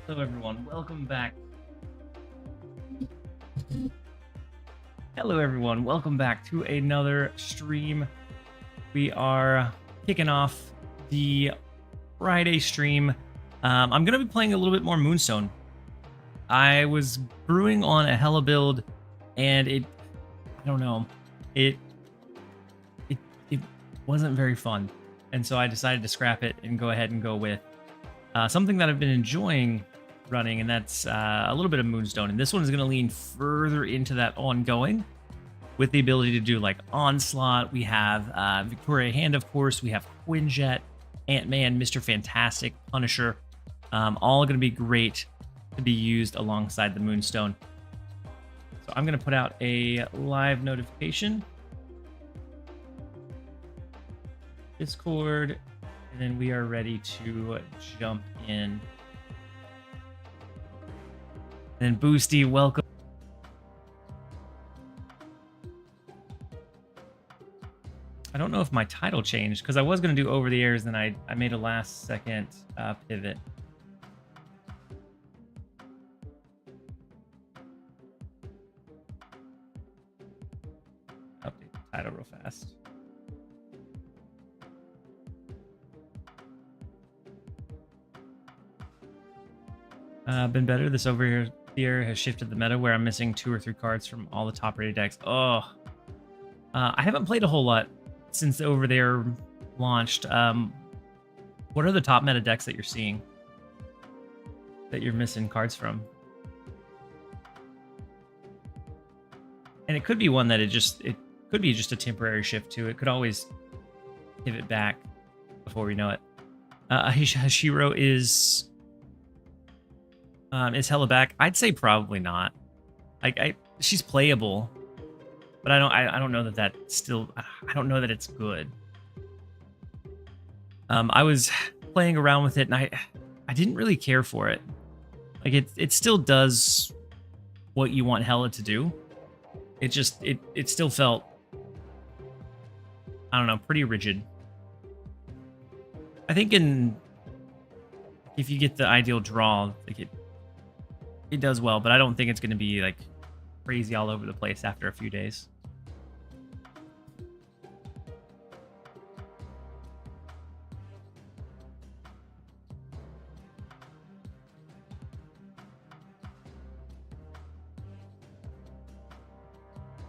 Hello everyone, welcome back. Hello everyone, welcome back to another stream. We are kicking off the Friday stream. I'm going to be playing a little bit more Moonstone. I was brewing on a Hella build and I don't know, it wasn't very fun. And so I decided to scrap it and go ahead and go with something that I've been enjoying running, and that's a little bit of Moonstone. And this one is going to lean further into that ongoing with the ability to do like Onslaught. We have Victoria Hand, of course. We have Quinjet, Ant-Man, Mr. Fantastic, Punisher. All going to be great to be used alongside the Moonstone. So I'm going to put out a live notification. Discord, and then we are ready to jump in. And Boosty, welcome. I don't know if my title changed because I was going to do over the airs, then I made a last second pivot. Update the title real fast. Been better. This over here has shifted the meta where I'm missing 2 or 3 cards from all the top rated decks. Oh, I haven't played a whole lot since the over there launched. What are the top meta decks that you're seeing that you're missing cards from? And it could be one that it could be just a temporary shift too. It could always pivot back before we know it. Hashiro is Hella back? I'd say probably not. She's playable, but I don't know that I don't know that it's good. I was playing around with it and I didn't really care for it. Like it still does what you want Hella to do. It still felt, I don't know, pretty rigid. I think if you get the ideal draw, like it does well, but I don't think it's going to be like crazy all over the place after a few days.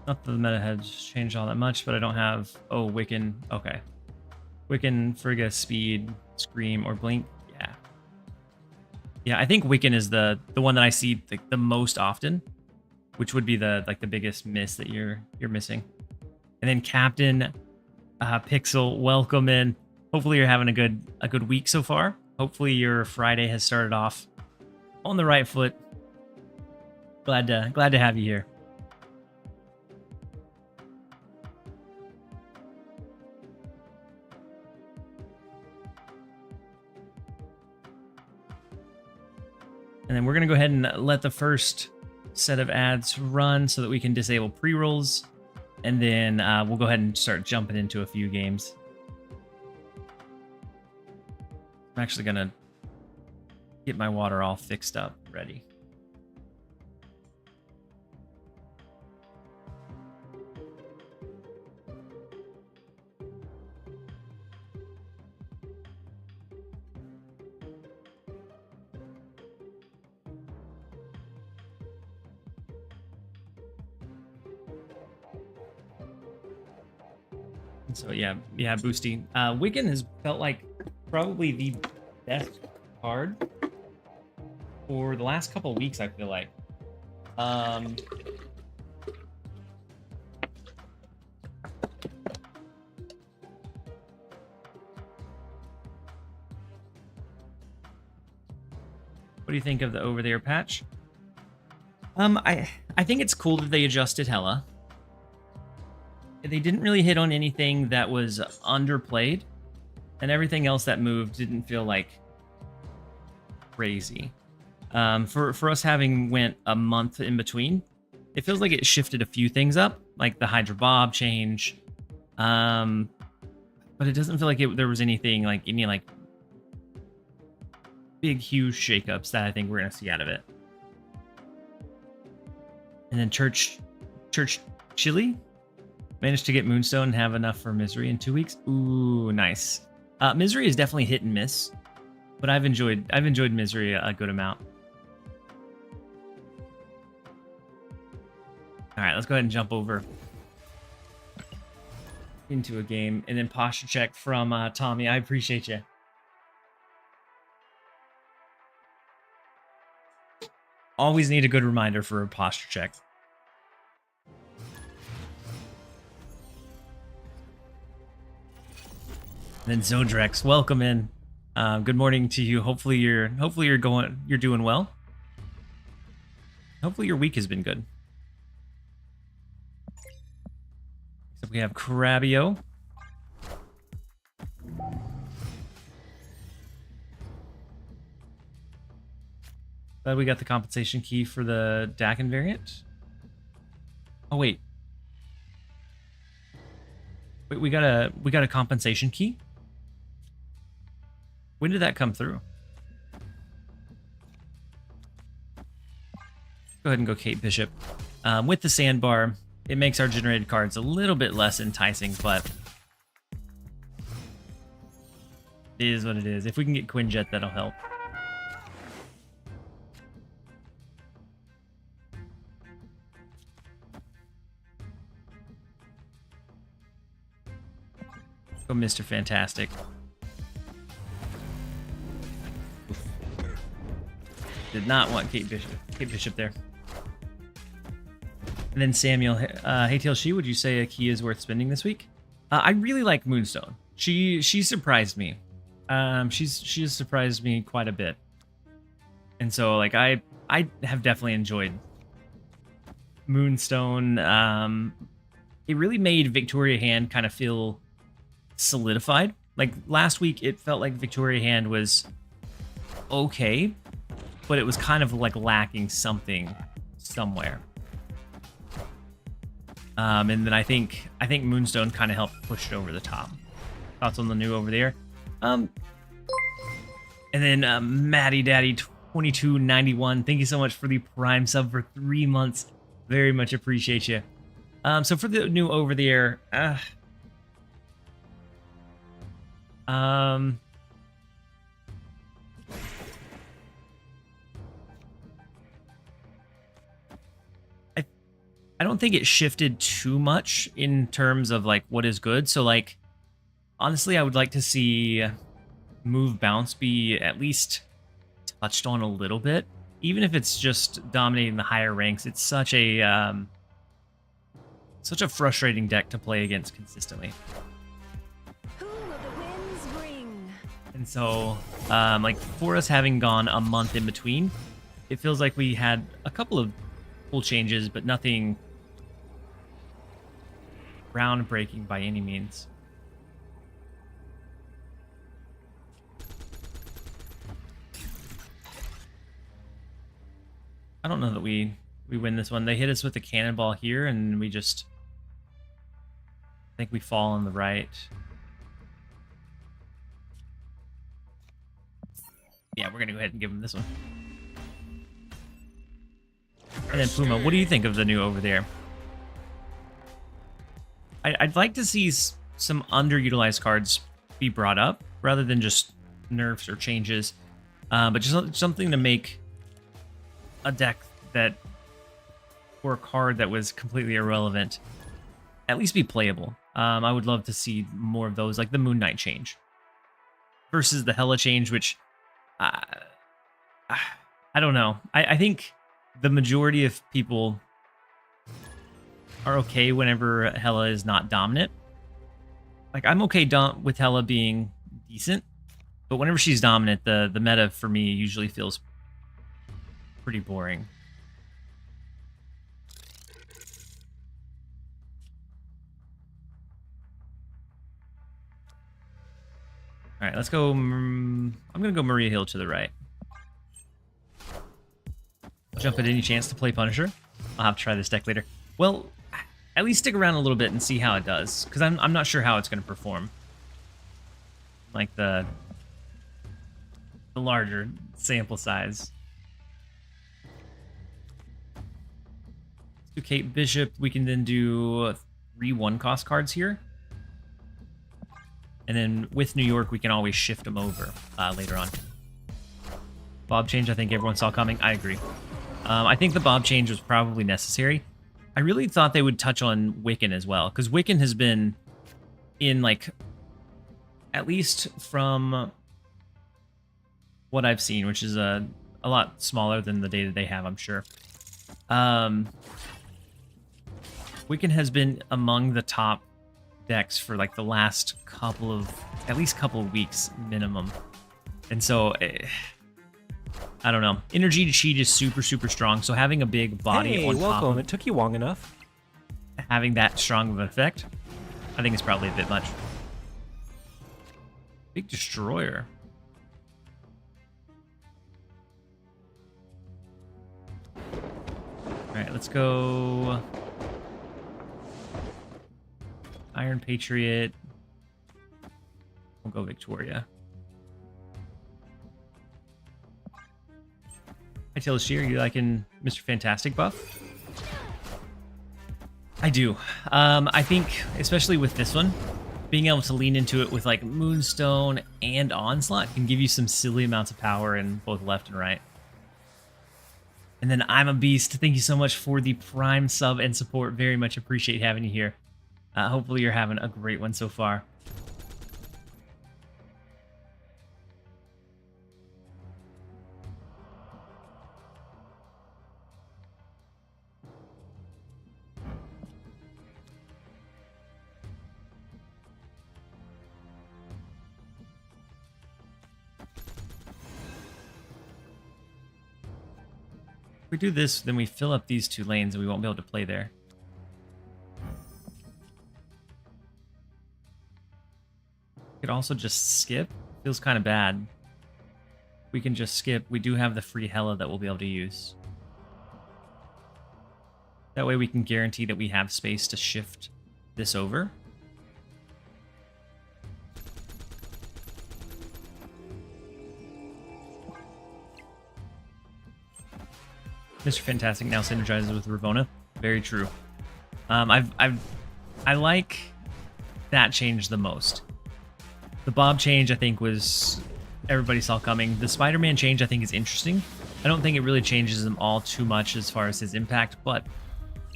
Not that the meta has changed all that much, but I don't have... Oh, Wiccan. Okay. Wiccan, Frigga, Speed, Scream, or Blink. Yeah. Yeah, I think Wiccan is the one that I see the most often, which would be the biggest miss that you're missing. And then Captain Pixel, welcome in. Hopefully you're having a good week so far. Hopefully your Friday has started off on the right foot. Glad to have you here. And then we're going to go ahead and let the first set of ads run so that we can disable pre-rolls. And then we'll go ahead and start jumping into a few games. I'm actually going to get my water all fixed up, ready. So yeah, Boosty. Wiccan has felt like probably the best card for the last couple of weeks, I feel like. What do you think of the over there patch? I think it's cool that they adjusted Hella. They didn't really hit on anything that was underplayed, and everything else that moved didn't feel like crazy. For us having went a month in between, it feels like it shifted a few things up, like the Hydra Bob change. But it doesn't feel like there was anything like any big, huge shakeups that I think we're going to see out of it. And then Church Chili managed to get Moonstone and have enough for Misery in 2 weeks. Ooh, nice. Misery is definitely hit and miss, but I've enjoyed Misery a good amount. All right, let's go ahead and jump over into a game, and then posture check from Tommy. I appreciate you. Always need a good reminder for a posture check. And then Zodrex, welcome in. Good morning to you. Hopefully you're doing well. Hopefully your week has been good. So we have Crabio. Glad we got the compensation key for the Dakin variant. Oh wait. Wait, we got a compensation key? When did that come through? Go ahead and go Kate Bishop. With the sandbar, it makes our generated cards a little bit less enticing, but it is what it is. If we can get Quinjet, that'll help. Go Mr. Fantastic. Did not want Kate Bishop there. And then Samuel, hey TLSG, would you say a key is worth spending this week? I really like Moonstone. She surprised me. She has surprised me quite a bit. And so like I have definitely enjoyed Moonstone. It really made Victoria Hand kind of feel solidified. Like last week it felt like Victoria Hand was okay, but it was kind of like lacking something somewhere. And then I think Moonstone kind of helped push it over the top. Thoughts on the new over there? And then Maddie Daddy 2291, thank you so much for the Prime sub for 3 months. Very much appreciate you. So for the new over the air, I don't think it shifted too much in terms of like what is good. So like, honestly, I would like to see move bounce be at least touched on a little bit, even if it's just dominating the higher ranks. It's such a frustrating deck to play against consistently. Who will the winds bring? And so, like for us having gone a month in between, it feels like we had a couple of cool changes, but nothing groundbreaking by any means. I don't know that we win this one. They hit us with the cannonball here, and we just I think we fall on the right. Yeah, we're gonna go ahead and give him this one. And then Puma, what do you think of the new over there? I'd like to see some underutilized cards be brought up rather than just nerfs or changes, but just something to make a deck that, or a card that was completely irrelevant, at least be playable. I would love to see more of those, like the Moon Knight change versus the Hela change, which I don't know. I think the majority of people are okay whenever Hela is not dominant. Like, I'm okay with Hela being decent, but whenever she's dominant, the meta for me usually feels pretty boring. All right, let's go. I'm going to go Maria Hill to the right. Jump at any chance to play Punisher. I'll have to try this deck later. Well, at least stick around a little bit and see how it does, because I'm not sure how it's going to perform. Like the the larger sample size. Let's do Kate Bishop. We can then do 3 1-cost cards here. And then with New York, we can always shift them over later on. Bob change, I think everyone saw coming. I agree. I think the Bob change was probably necessary. I really thought they would touch on Wiccan as well, because Wiccan has been in, like, at least from what I've seen, which is a lot smaller than the data they have, I'm sure. Wiccan has been among the top decks for like the last at least couple of weeks minimum. And so, I don't know. Energy to cheat is super, super strong. So having a big body on top of It took you long enough. having that strong of an effect, I think it's probably a bit much. Big Destroyer. All right, let's go. Iron Patriot. We'll go Victoria. Hi, TLSG. Are you liking Mr. Fantastic buff? I do. I think, especially with this one, being able to lean into it with like Moonstone and Onslaught can give you some silly amounts of power in both left and right. And then I'm a Beast. Thank you so much for the Prime sub and support. Very much appreciate having you here. Hopefully you're having a great one so far. If we do this, then we fill up these 2 lanes and we won't be able to play there. Could also just skip. Feels kind of bad. We can just skip. We do have the free Hela that we'll be able to use. That way we can guarantee that we have space to shift this over. Mr. Fantastic now synergizes with Ravonna. Very true. I like that change the most. The Bob change, I think, was everybody saw coming. The Spider-Man change, I think, is interesting. I don't think it really changes them all too much as far as his impact, but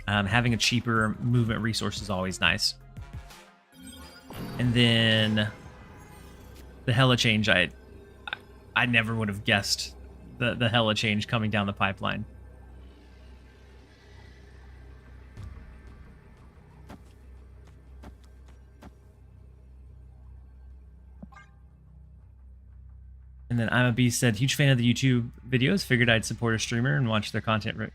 having a cheaper movement resource is always nice. And then the Hela change, I never would have guessed the Hela change coming down the pipeline. And then I'm a Beast said, huge fan of the YouTube videos. Figured I'd support a streamer and watch their content.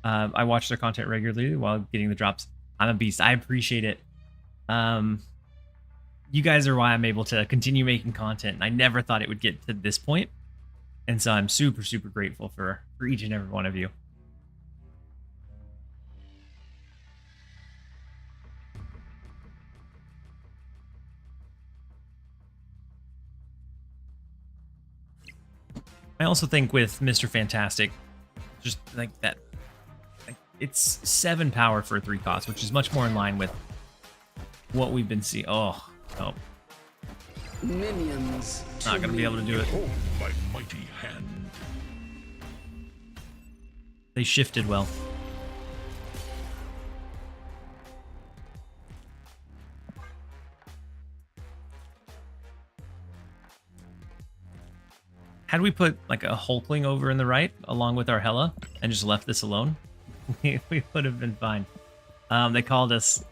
I watch their content regularly while getting the drops. I'm a Beast. I appreciate it. You guys are why I'm able to continue making content. And I never thought it would get to this point. And so I'm super, super grateful for each and every one of you. I also think with Mr. Fantastic, just like that, like it's 7 power for a 3 cost, which is much more in line with what we've been seeing. Oh, no. Minions. Not going to be able to do it. Hold my mighty hand. They shifted well. Had we put like a Hulkling over in the right along with our Hela and just left this alone, we would have been fine. They called us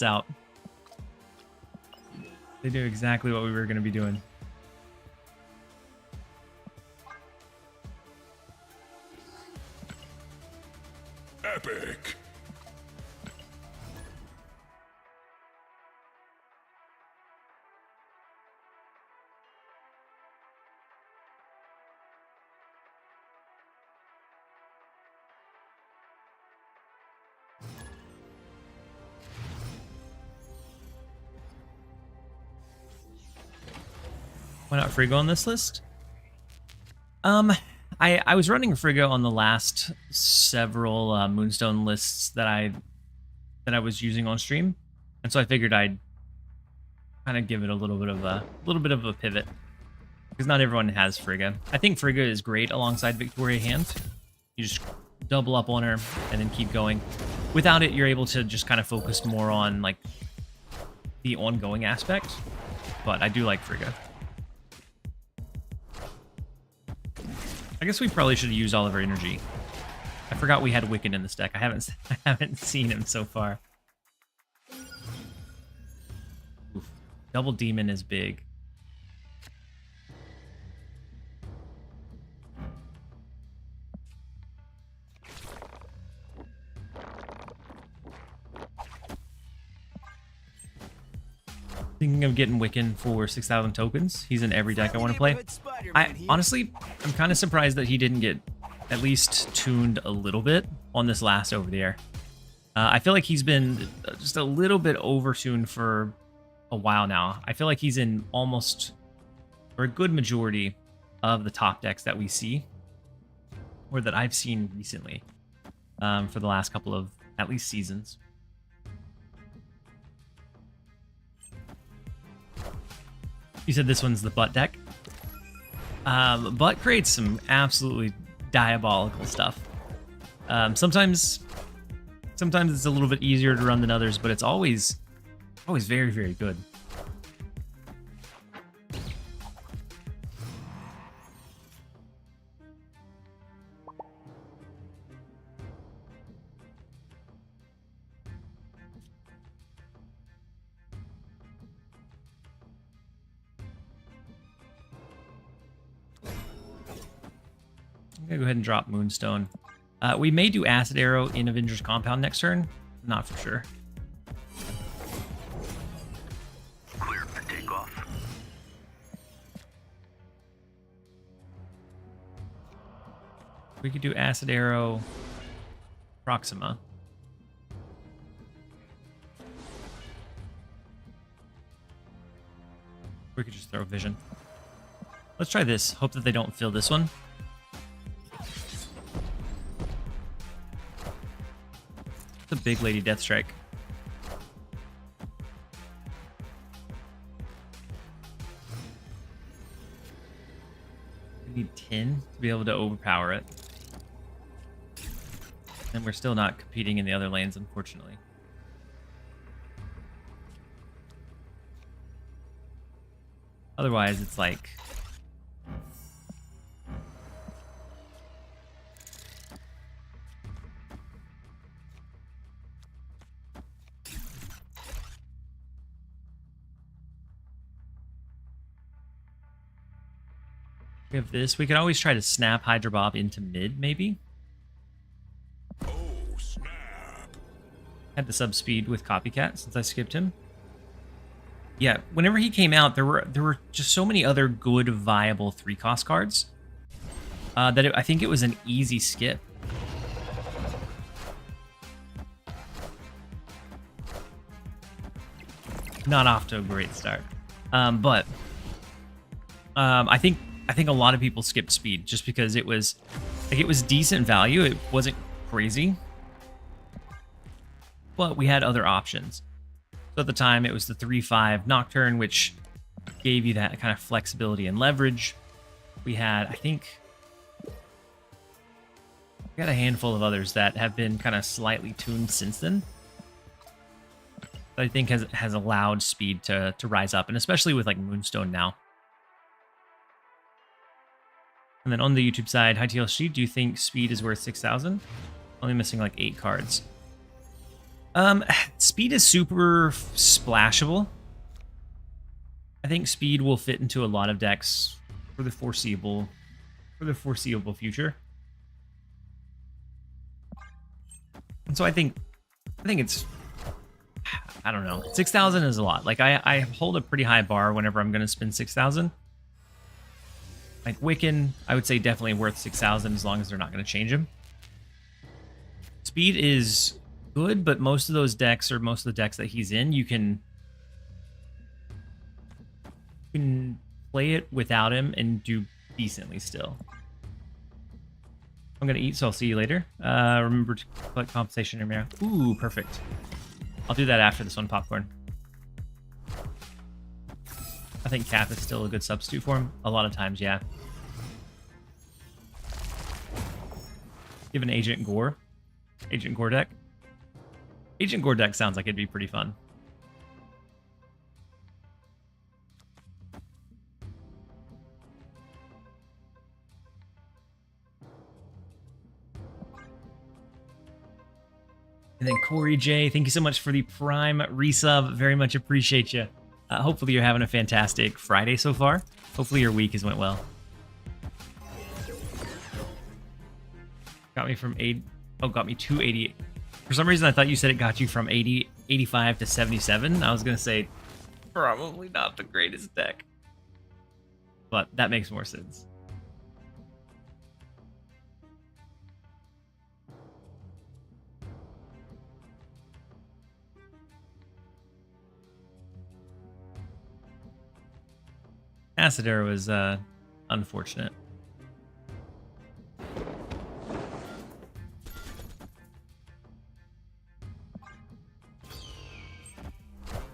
out. They knew exactly what we were going to be doing. Epic. Why not Frigo on this list? Um, I was running Frigga on the last several Moonstone lists that I was using on stream, and so I figured I'd kind of give it a little bit of a pivot because not everyone has Frigga. I think Frigga is great alongside Victoria Hand. You just double up on her and then keep going. Without it, you're able to just kind of focus more on like the ongoing aspect. But I do like Frigga. I guess we probably should have used all of our energy. I forgot we had Wiccan in this deck. I haven't seen him so far. Oof. Double Demon is big. Thinking of getting Wiccan for 6,000 tokens. He's in every deck I want to play. Honestly, I'm kind of surprised that he didn't get at least tuned a little bit on this last over the air. I feel like he's been just a little bit over-tuned for a while now. I feel like he's in almost, or a good majority of the top decks that we see, or that I've seen recently for the last couple of, at least, seasons. You said this one's the butt deck. Butt creates some absolutely diabolical stuff. Sometimes it's a little bit easier to run than others, but it's always very, very good. I'm gonna go ahead and drop Moonstone. We may do Acid Arrow in Avengers Compound next turn. Not for sure. Clear for takeoff. We could do Acid Arrow Proxima. We could just throw Vision. Let's try this. Hope that they don't fill this one. The big lady Deathstrike. We need 10 to be able to overpower it. And we're still not competing in the other lanes, unfortunately. Otherwise, it's like... We have this. We could always try to snap Hydra Bob into mid, maybe. Oh, snap. Had the sub speed with Copycat since I skipped him. Yeah, whenever he came out, there were just so many other good, viable 3-cost cards that I think it was an easy skip. Not off to a great start, but I think a lot of people skipped speed just because it was decent value. It wasn't crazy, but we had other options. So at the time, it was the 3/5 Nocturne, which gave you that kind of flexibility and leverage. We had, I think, we had a handful of others that have been kind of slightly tuned since then. That I think has allowed speed to rise up, and especially with like Moonstone now. And then on the YouTube side, High TLSG, do you think speed is worth 6,000? Only missing like 8 cards. Speed is super splashable. I think speed will fit into a lot of decks for the foreseeable future. And so I think it's, I don't know, 6,000 is a lot. Like I hold a pretty high bar whenever I'm going to spend 6,000. Like Wiccan, I would say definitely worth 6,000 as long as they're not going to change him. Speed is good, but most of those decks, or most of the decks that he's in, you can play it without him and do decently still. I'm gonna eat, so I'll see you later. Remember to collect compensation in your mirror. Ooh, perfect. I'll do that after this one, Popcorn. I think Cap is still a good substitute for him. A lot of times, yeah. Give an Agent Gore. Agent Gore deck. Agent Gore deck sounds like it'd be pretty fun. And then Corey J, thank you so much for the Prime resub. Very much appreciate you. Hopefully you're having a fantastic Friday so far. Hopefully your week has went well. Got me from 8. Oh, got me 288. For some reason, I thought you said it got you from 85 to 77. I was going to say, probably not the greatest deck. But that makes more sense. Acidair was unfortunate.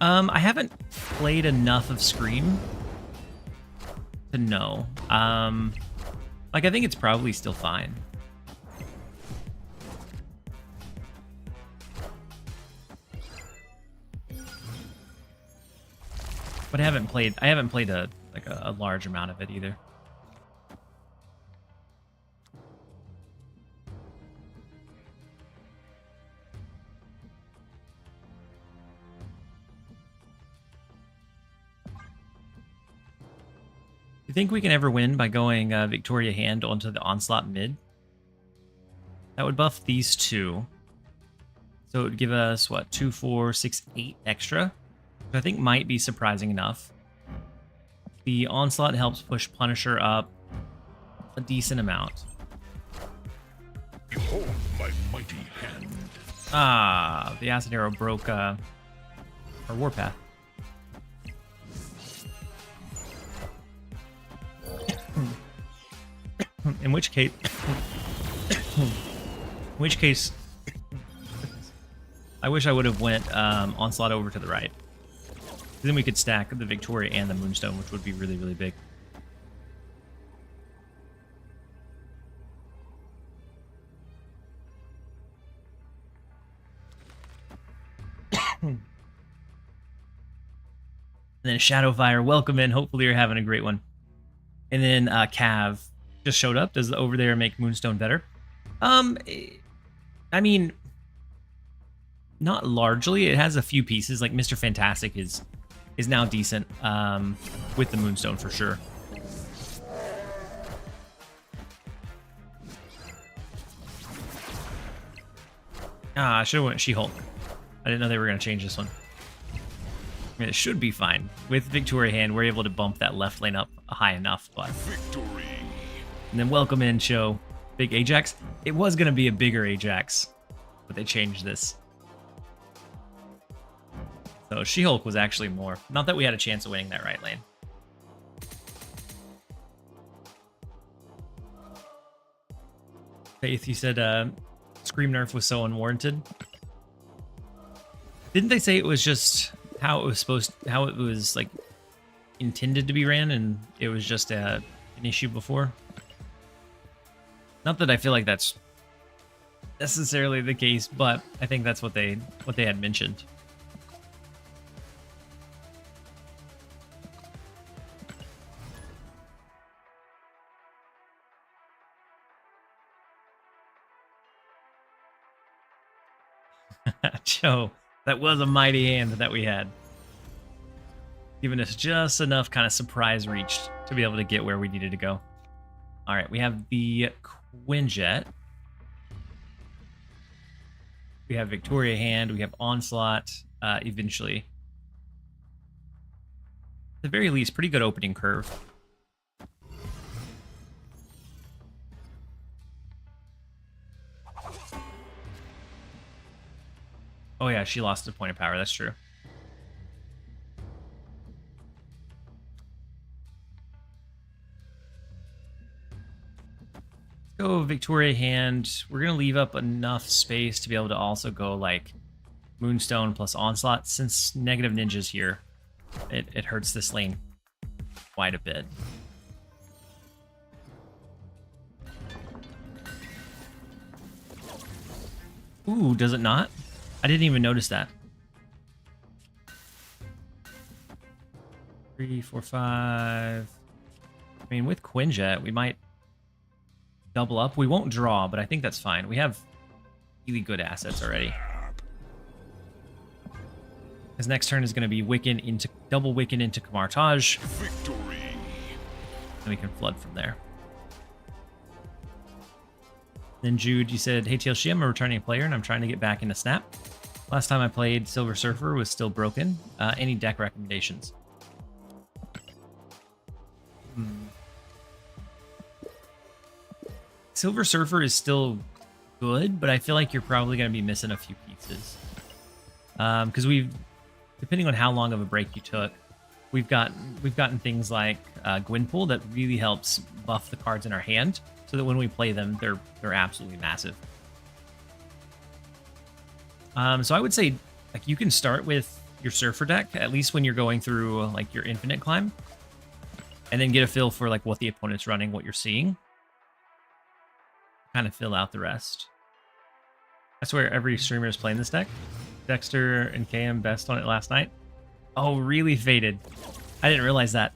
I haven't played enough of Scream to know. Like, I think it's probably still fine. But I haven't played a large amount of it either. You think we can ever win by going Victoria Hand onto the Onslaught mid? That would buff these two. So it would give us, what, 2, 4, 6, 8 extra? Which I think might be surprising enough. The Onslaught helps push Punisher up a decent amount. Behold my mighty hand. Ah, the Acid Arrow broke our Warpath. In which case, I wish I would have went Onslaught over to the right. Then we could stack the Victoria and the Moonstone, which would be really, really big. And then Shadowfire, welcome in. Hopefully you're having a great one. And then Cav just showed up. Does the over there make Moonstone better? I mean, not largely. It has a few pieces. Like Mr. Fantastic is now decent with the Moonstone for sure. Ah, I should have went She-Hulk. I didn't know they were going to change this one. I mean, it should be fine. With Victoria Hand, we're able to bump that left lane up high enough. But... Victory. And then welcome in, show. Big Ajax. It was going to be a bigger Ajax, but they changed this. So She-Hulk was actually more. Not that we had a chance of winning that right lane. Faith, you said Scream nerf was so unwarranted. Didn't they say it was just how it was like intended to be ran, and it was just an issue before? Not that I feel like that's necessarily the case, but I think that's what they had mentioned. Joe, that was a mighty hand that we had. Giving us just enough kind of surprise reach to be able to get where we needed to go. All right, we have the Quinjet. We have Victoria Hand. We have Onslaught eventually. At the very least, pretty good opening curve. Oh yeah, she lost a point of power. That's true. Let's go Victoria hand. We're going to leave up enough space to be able to also go like Moonstone plus Onslaught. Since negative ninjas here, it hurts this lane quite a bit. Ooh, does it not? I didn't even notice that. 3, 4, 5. I mean, with Quinjet, we might double up. We won't draw, but I think that's fine. We have really good assets already. His next turn is going to be Wiccan into double Wiccan into Kamartage. Victory. And we can flood from there. Then Jude, you said, hey TLSG, I'm a returning player and I'm trying to get back into Snap. Last time I played Silver Surfer was still broken. Any deck recommendations? Silver Surfer is still good, but I feel like you're probably going to be missing a few pieces. Because depending on how long of a break you took, we've gotten things like Gwynpool that really helps buff the cards in our hand, so that when we play them, they're absolutely massive. So I would say like you can start with your Surfer deck, at least when you're going through like your Infinite Climb, and then get a feel for like what the opponent's running, what you're seeing. Kind of fill out the rest. I swear every streamer is playing this deck. Dexter and KM best on it last night. Oh, really faded. I didn't realize that.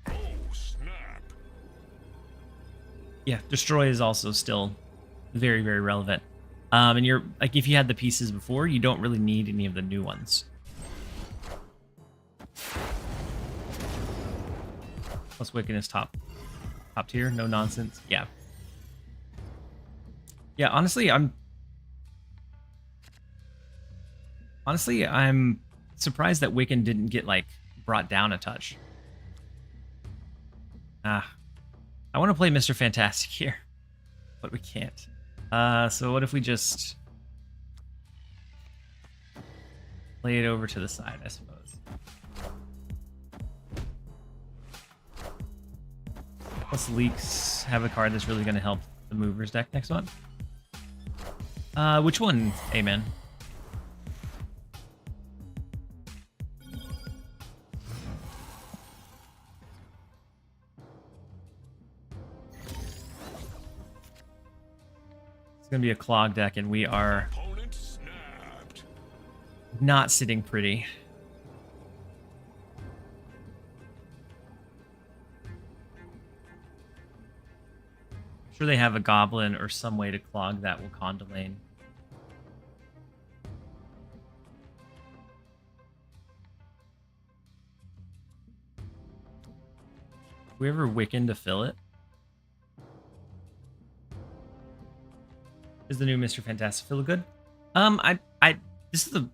Oh, snap. Yeah, Destroy is also still very, very relevant. And you're like, if you had the pieces before, you don't really need any of the new ones. Plus Wiccan is top tier, no nonsense. Yeah. Yeah, honestly, I'm surprised that Wiccan didn't get like brought down a touch. I want to play Mr. Fantastic here, but we can't. So what if we just play it over to the side, I suppose. Plus Leaks have a card that's really going to help the Movers deck next month. Which one, Amen? It's going to be a Clog deck, and we are Opponent snapped. not sitting pretty. Sure they have a goblin or some way to clog that Wakanda lane. We ever Wiccan to fill it? Is the new Mr. Fantastic feel good? This is the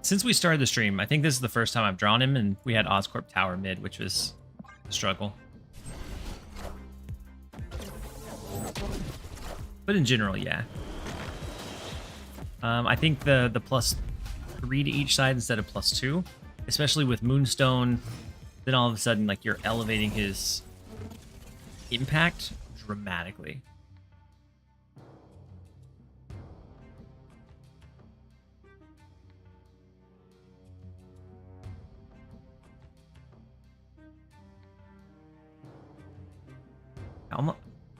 since we started the stream, I think this is the first time I've drawn him, and we had Oscorp Tower mid, which was a struggle. But in general, yeah. I think the +3 to each side instead of +2, especially with Moonstone, then all of a sudden, like, you're elevating his impact dramatically.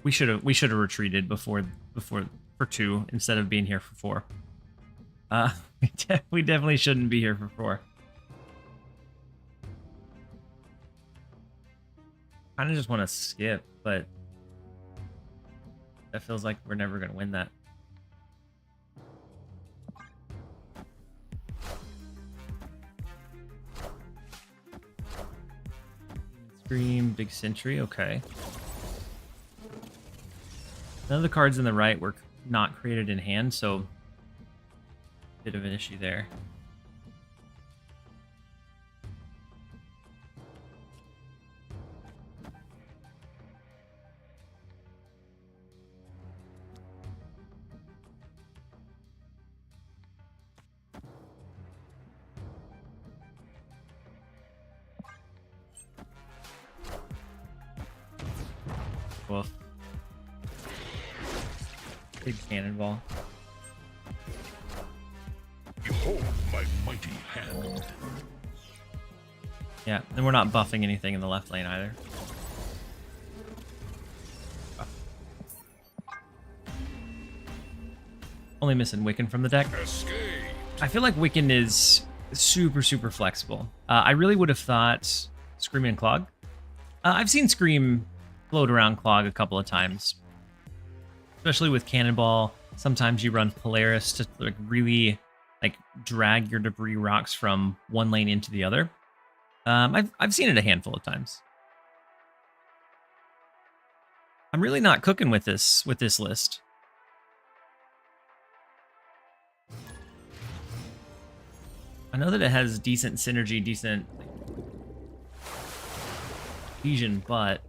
We should have retreated before for 2 instead of being here for 4. We definitely shouldn't be here for 4. Kind of just want to skip, but that feels like we're never gonna win that. Scream, Big Sentry, okay. None of the cards in the right were not created in hand, so bit of an issue there. Woof. Big cannonball. Behold my mighty hand. Yeah, and we're not buffing anything in the left lane either. Only missing Wiccan from the deck. Escape. I feel like Wiccan is super, super flexible. I really would have thought Scream and Clog. I've seen Scream float around Clog a couple of times, especially with Cannonball. Sometimes you run Polaris to like really like drag your debris rocks from one lane into the other. I've seen it a handful of times. I'm really not cooking with this list. I know that it has decent synergy, decent cohesion, but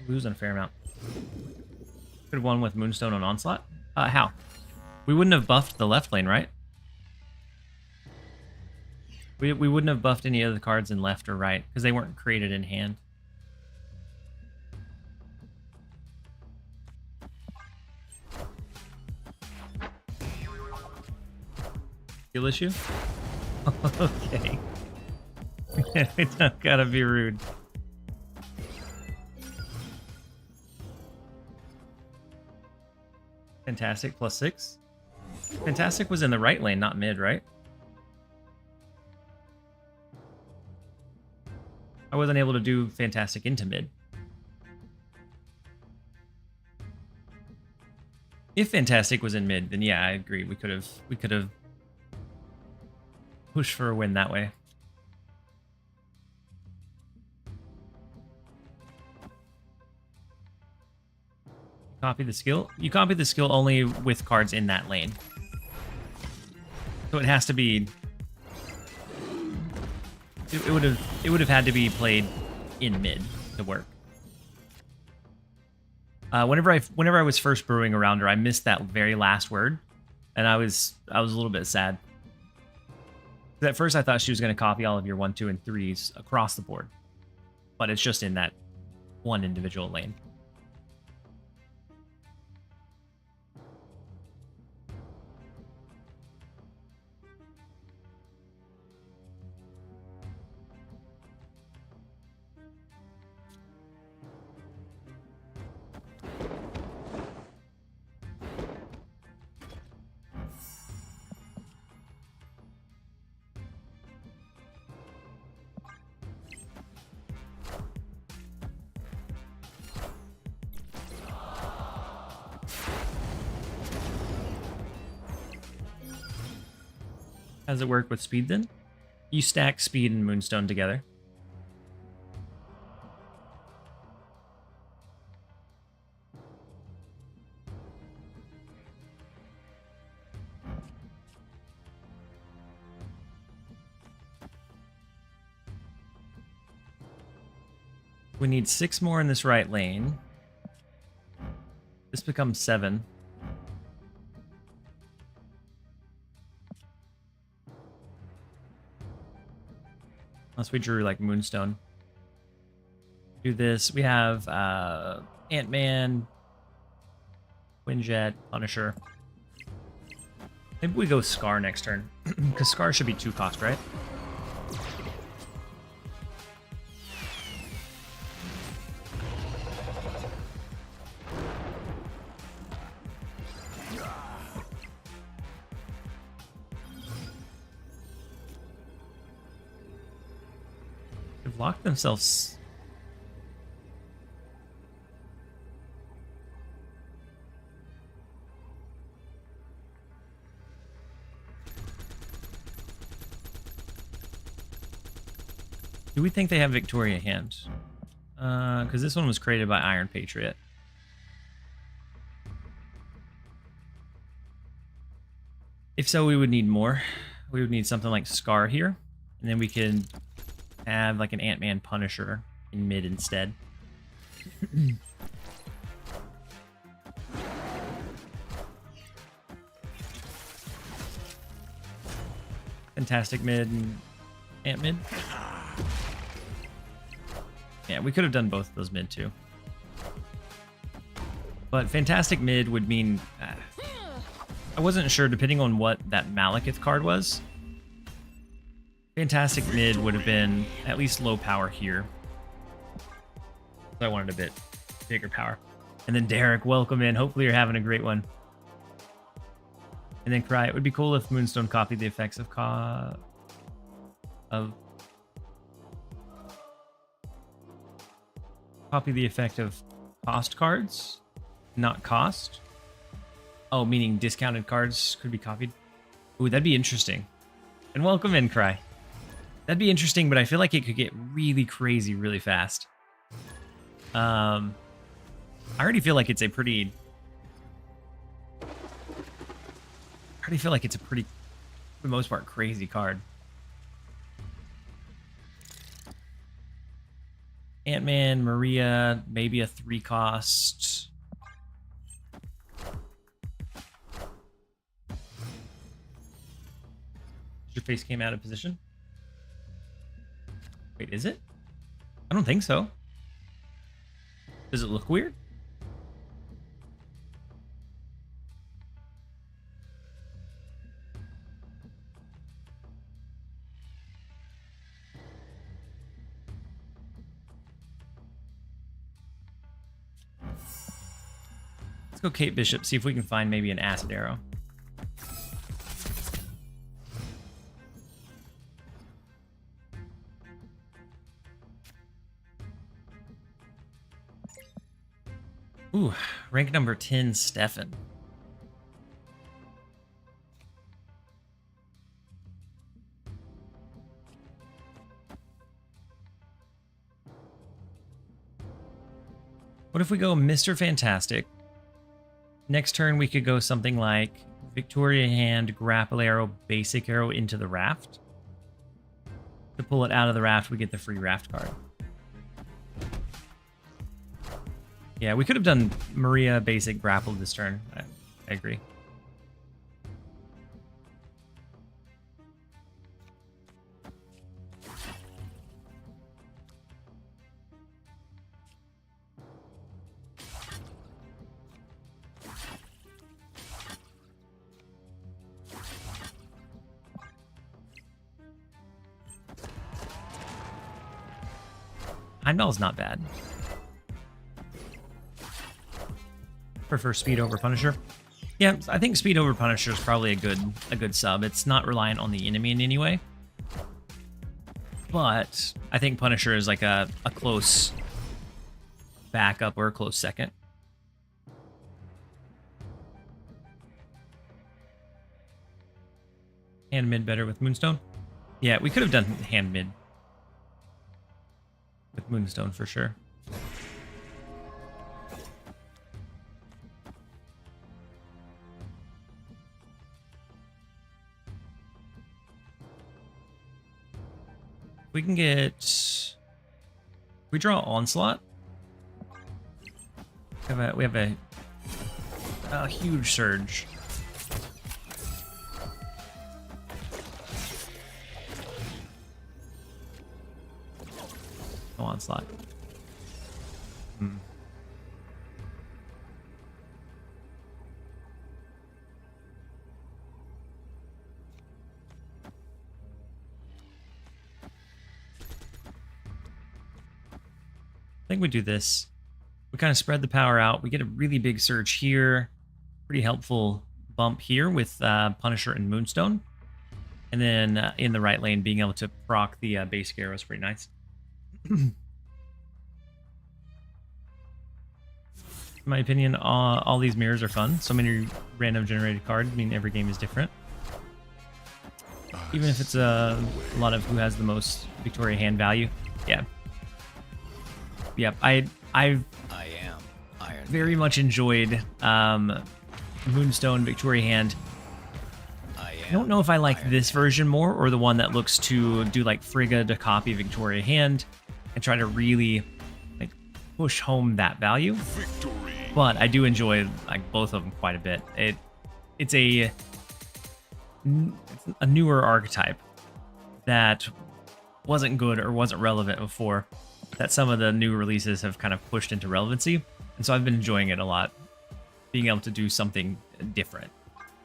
losing a fair amount. Could have won with Moonstone on Onslaught. How? We wouldn't have buffed the left lane, right? We wouldn't have buffed any of the cards in left or right because they weren't created in hand. Skill issue? Okay. We don't gotta be rude. Fantastic +6. Fantastic was in the right lane, not mid, right? I wasn't able to do Fantastic into mid. If Fantastic was in mid, then yeah, I agree. We could have pushed for a win that way. Copy the skill. You copy the skill only with cards in that lane. So it has to be. It would have had to be played in mid to work. Whenever I was first brewing around her, I missed that very last word, and I was a little bit sad. At first, I thought she was going to copy all of your 1, 2, and 3s across the board, but it's just in that one individual lane. How does it work with speed then? You stack speed and Moonstone together. We need 6 more in this right lane. This becomes 7. Unless we drew like Moonstone. Do this. We have Ant-Man, Quinjet, Punisher. Maybe we go Scar next turn. Because Scar should be 2 cost, right? They've locked themselves. Do we think they have Victoria hand? Because this one was created by Iron Patriot. If so, we would need more. We would need something like Scar here, and then we can have like an Ant-Man Punisher in mid instead. Fantastic mid and Ant mid. Yeah, we could have done both of those mid too. But fantastic mid would mean... I wasn't sure, depending on what that Malekith card was. Fantastic mid would have been at least low power here. So I wanted a bit bigger power. And then Derek, welcome in. Hopefully you're having a great one. And then Cry, it would be cool if Moonstone copied the effects of copy the effect of cost cards, not cost. Oh, meaning discounted cards could be copied. Ooh, that'd be interesting. And welcome in, Cry. That'd be interesting, but I feel like it could get really crazy really fast. I already feel like it's a pretty... for the most part, crazy card. Ant-Man, Maria, maybe a 3-cost. Your face came out of position? Wait, is it? I don't think so. Does it look weird? Let's go Kate Bishop, see if we can find maybe an acid arrow. Ooh, rank number 10, Stefan. What if we go Mr. Fantastic? Next turn, we could go something like Victoria Hand, Grapple Arrow, Basic Arrow into the Raft. To pull it out of the raft, we get the free raft card. Yeah, we could have done Maria Basic Grapple this turn. I agree. Heimdall's not bad. Prefer speed over Punisher. Yeah, I think speed over Punisher is probably a good sub. It's not reliant on the enemy in any way. But I think Punisher is like a close backup or a close second. Hand mid better with Moonstone. Yeah, we could have done hand mid with Moonstone for sure. We can get... we draw Onslaught. We have a huge surge. No Onslaught. I think we do this. We kind of spread the power out. We get a really big surge here. Pretty helpful bump here with Punisher and Moonstone. And then in the right lane, being able to proc the basic arrow is pretty nice. In my opinion, all these mirrors are fun. So many random generated cards mean every game is different. Even if it's a lot of who has the most Victoria Hand value. Yeah. Yep, I've very much enjoyed Moonstone, Victoria Hand. I don't know if I like this version more or the one that looks to do like Frigga to copy Victoria Hand and try to really like push home that value. Victory. But I do enjoy like both of them quite a bit. It's a newer archetype that wasn't good or wasn't relevant before. that some of the new releases have kind of pushed into relevancy. And so I've been enjoying it a lot, being able to do something different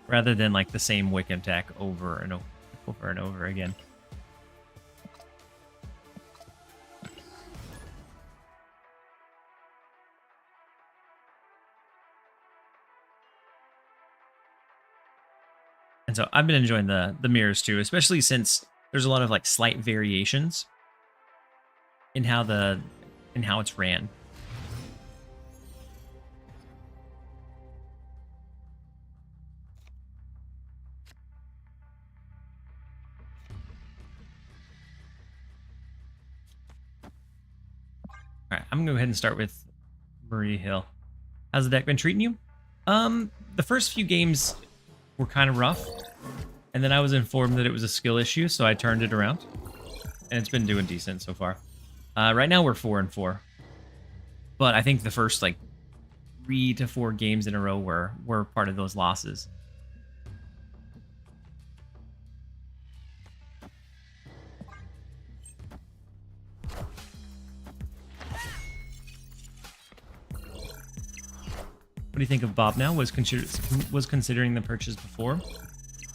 rather than like the same Wiccan tech over and over again. And so I've been enjoying the mirrors too, especially since there's a lot of like slight variations in how it's ran. All right, I'm gonna go ahead and start with Maria Hill. How's the deck been treating you? The first few games were kind of rough, and then I was informed that it was a skill issue, so I turned it around, and it's been doing decent so far. Right now we're 4-4, but I think the first like 3 to 4 games in a row were part of those losses. What do you think of Bob now? Was considering the purchase before?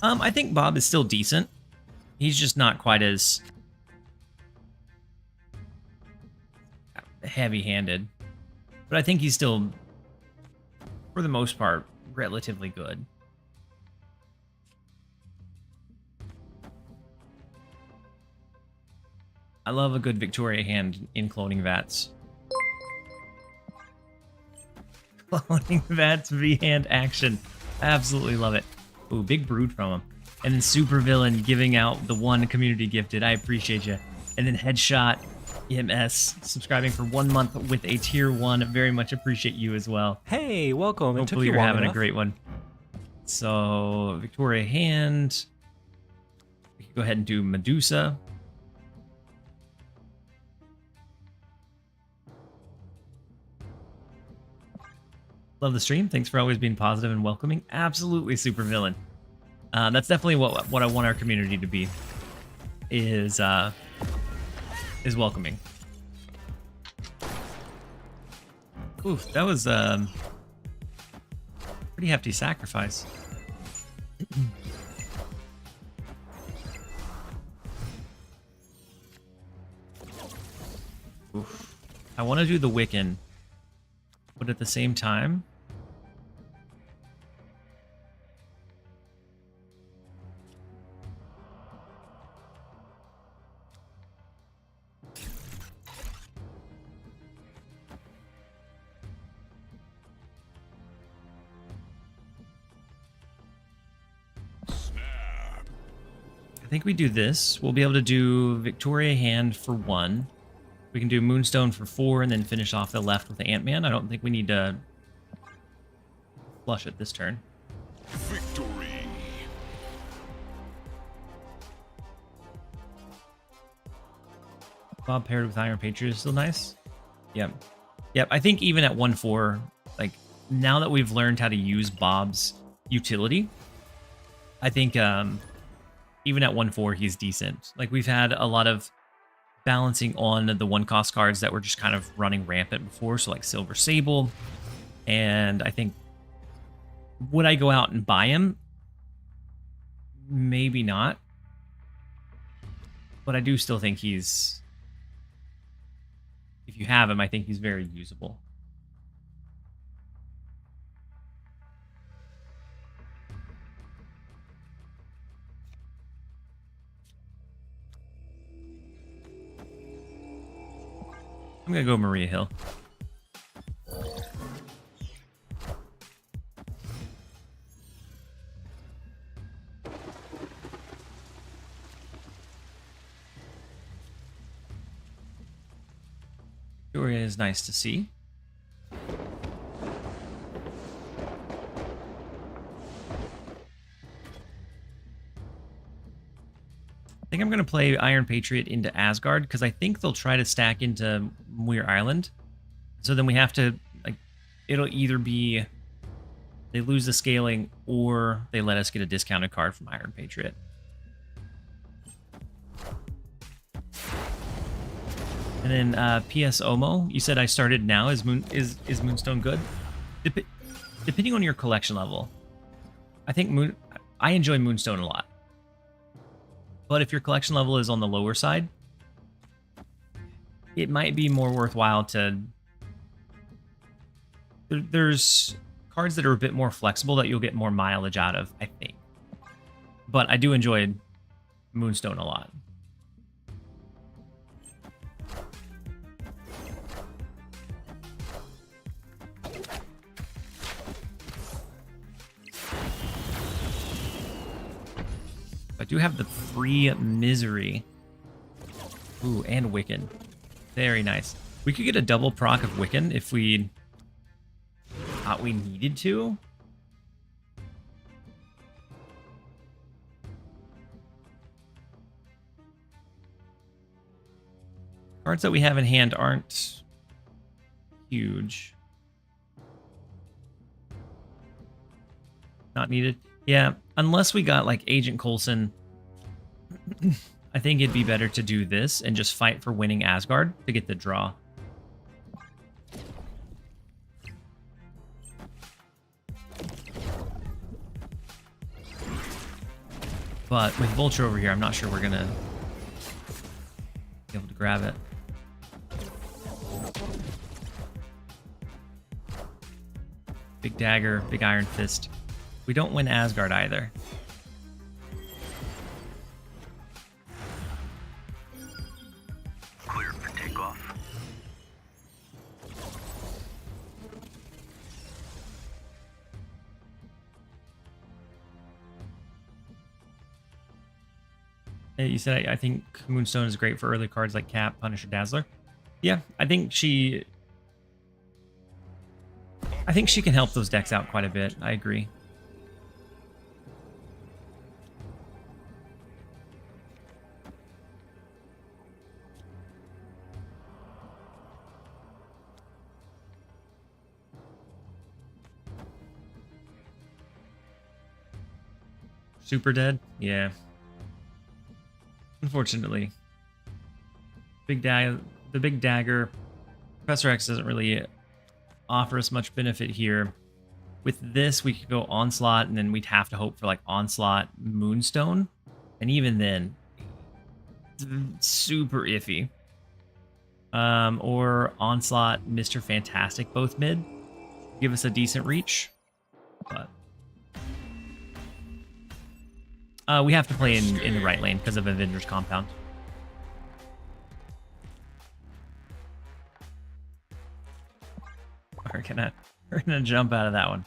I think Bob is still decent. He's just not quite as heavy-handed. But I think he's still, for the most part, relatively good. I love a good Victoria hand in cloning vats. Cloning Vats V-Hand action. Absolutely love it. Ooh, big brood from him. And then Super Villain giving out the 1 community gifted. I appreciate you. And then Headshot EMS subscribing for 1 month with a tier 1. Very much appreciate you as well. Hey, welcome. Hopefully you're having a great one. So, Victoria Hand. We can go ahead and do Medusa. Love the stream. Thanks for always being positive and welcoming. Absolutely, Super Villain. That's definitely what I want our community to be. Is welcoming. Oof, that was pretty hefty sacrifice. Oof. I want to do the Wiccan, but at the same time, I think we do this. We'll be able to do Victoria Hand for 1. We can do Moonstone for 4 and then finish off the left with the Ant-Man. I don't think we need to flush it this turn. Victory. Bob paired with Iron Patriot is still nice. Yep. Yep, I think even at 1-4, like, now that we've learned how to use Bob's utility, I think even at 1-4, he's decent. Like, we've had a lot of balancing on the 1-cost cards that were just kind of running rampant before, so like Silver Sable. And I think, would I go out and buy him? Maybe not. But I do still think he's, if you have him, I think he's very usable. I'm gonna go Maria Hill. Victoria is nice to see. I think I'm going to play Iron Patriot into Asgard because I think they'll try to stack into Muir Island. So then we have to, like, it'll either be they lose the scaling or they let us get a discounted card from Iron Patriot. And then PS Omo, you said I started now. Is Moonstone good? Depending on your collection level, I think I enjoy Moonstone a lot. But if your collection level is on the lower side, it might be more worthwhile to... There's cards that are a bit more flexible that you'll get more mileage out of, I think. But I do enjoy Moonstone a lot. I do have the free Misery. Ooh, and Wiccan. Very nice. We could get a double proc of Wiccan if we thought we needed to. Cards that we have in hand aren't huge. Not needed. Yeah, unless we got like Agent Coulson, I think it'd be better to do this and just fight for winning Asgard to get the draw. But with Vulture over here, I'm not sure we're gonna be able to grab it. Big Dagger, Big Iron Fist. We don't win Asgard either. Clear for takeoff. Hey, you said I think Moonstone is great for early cards like Cap, Punisher, Dazzler. Yeah, I think she can help those decks out quite a bit. I agree. Super dead? Yeah. Unfortunately. The Big Dagger. Professor X doesn't really offer us much benefit here. With this, we could go Onslaught, and then we'd have to hope for like Onslaught Moonstone. And even then, it's super iffy. Or Onslaught Mr. Fantastic, both mid. Give us a decent reach. But we have to play in the right lane because of Avengers Compound. We're gonna jump out of that one.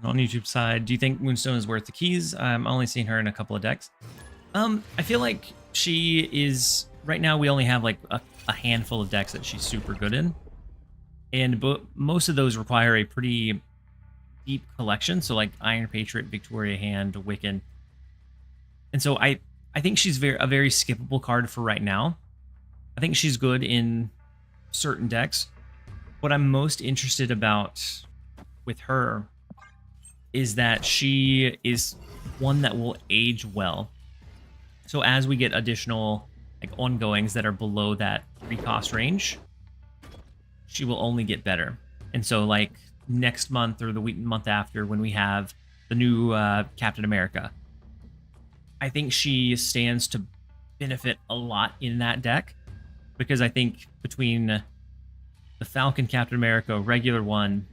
On YouTube side, do you think Moonstone is worth the keys? I'm only seeing her in a couple of decks. I feel like she is right now. We only have like a handful of decks that she's super good in, and most of those require a pretty deep collection. So like Iron Patriot, Victoria Hand, Wiccan, and so I think she's a very skippable card for right now. I think she's good in certain decks. What I'm most interested about with her is that she is one that will age well. So as we get additional like ongoings that are below that 3-cost range, she will only get better. And so like next month or the month after, when we have the new Captain America, I think she stands to benefit a lot in that deck, because I think between the Falcon Captain America regular one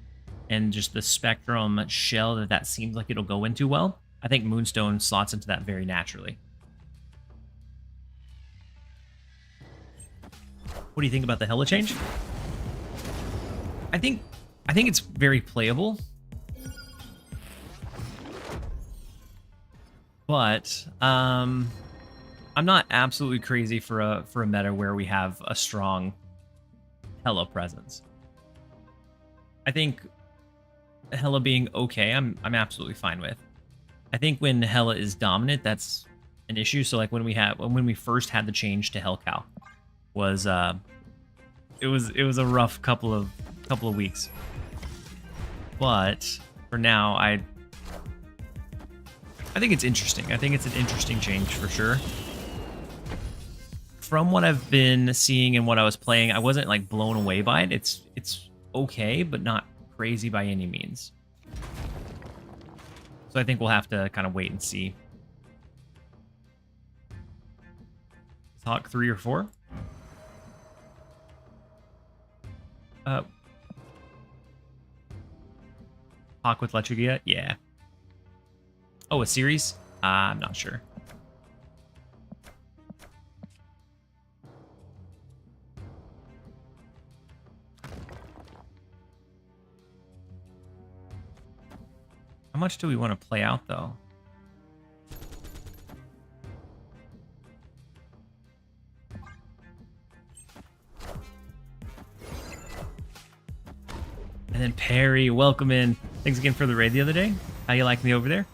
and just the Spectrum shell that seems like it'll go into well, I think Moonstone slots into that very naturally. What do you think about the Hela change? I think it's very playable, but I'm not absolutely crazy for a meta where we have a strong Hela presence. I think Hela being okay, I'm absolutely fine with. I think when Hela is dominant, that's an issue. So like when we first had the change to Hellcow, was it was a rough couple of weeks. But for now, I think it's interesting. I think it's an interesting change for sure. From what I've been seeing and what I was playing, I wasn't like blown away by it. It's okay, but not crazy by any means. So I think we'll have to kind of wait and see. Hawk 3 or 4? Hawk with Lechugia? Yeah. Oh, a series? I'm not sure. How much do we want to play out, though? And then Perry, welcome in. Thanks again for the raid the other day. How you like me over there?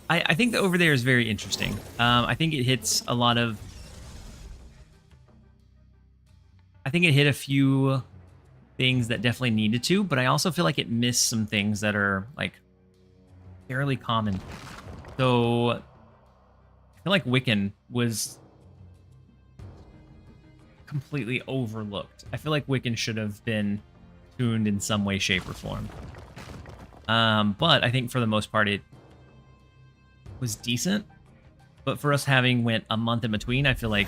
I think the over there is very interesting. I think it hits a lot of... I think it hit a few things that definitely needed to, but I also feel like it missed some things that are, like, fairly common. So I feel like Wiccan was completely overlooked. I feel like Wiccan should have been tuned in some way, shape, or form. But I think for the most part it was decent. But for us having went a month in between, I feel like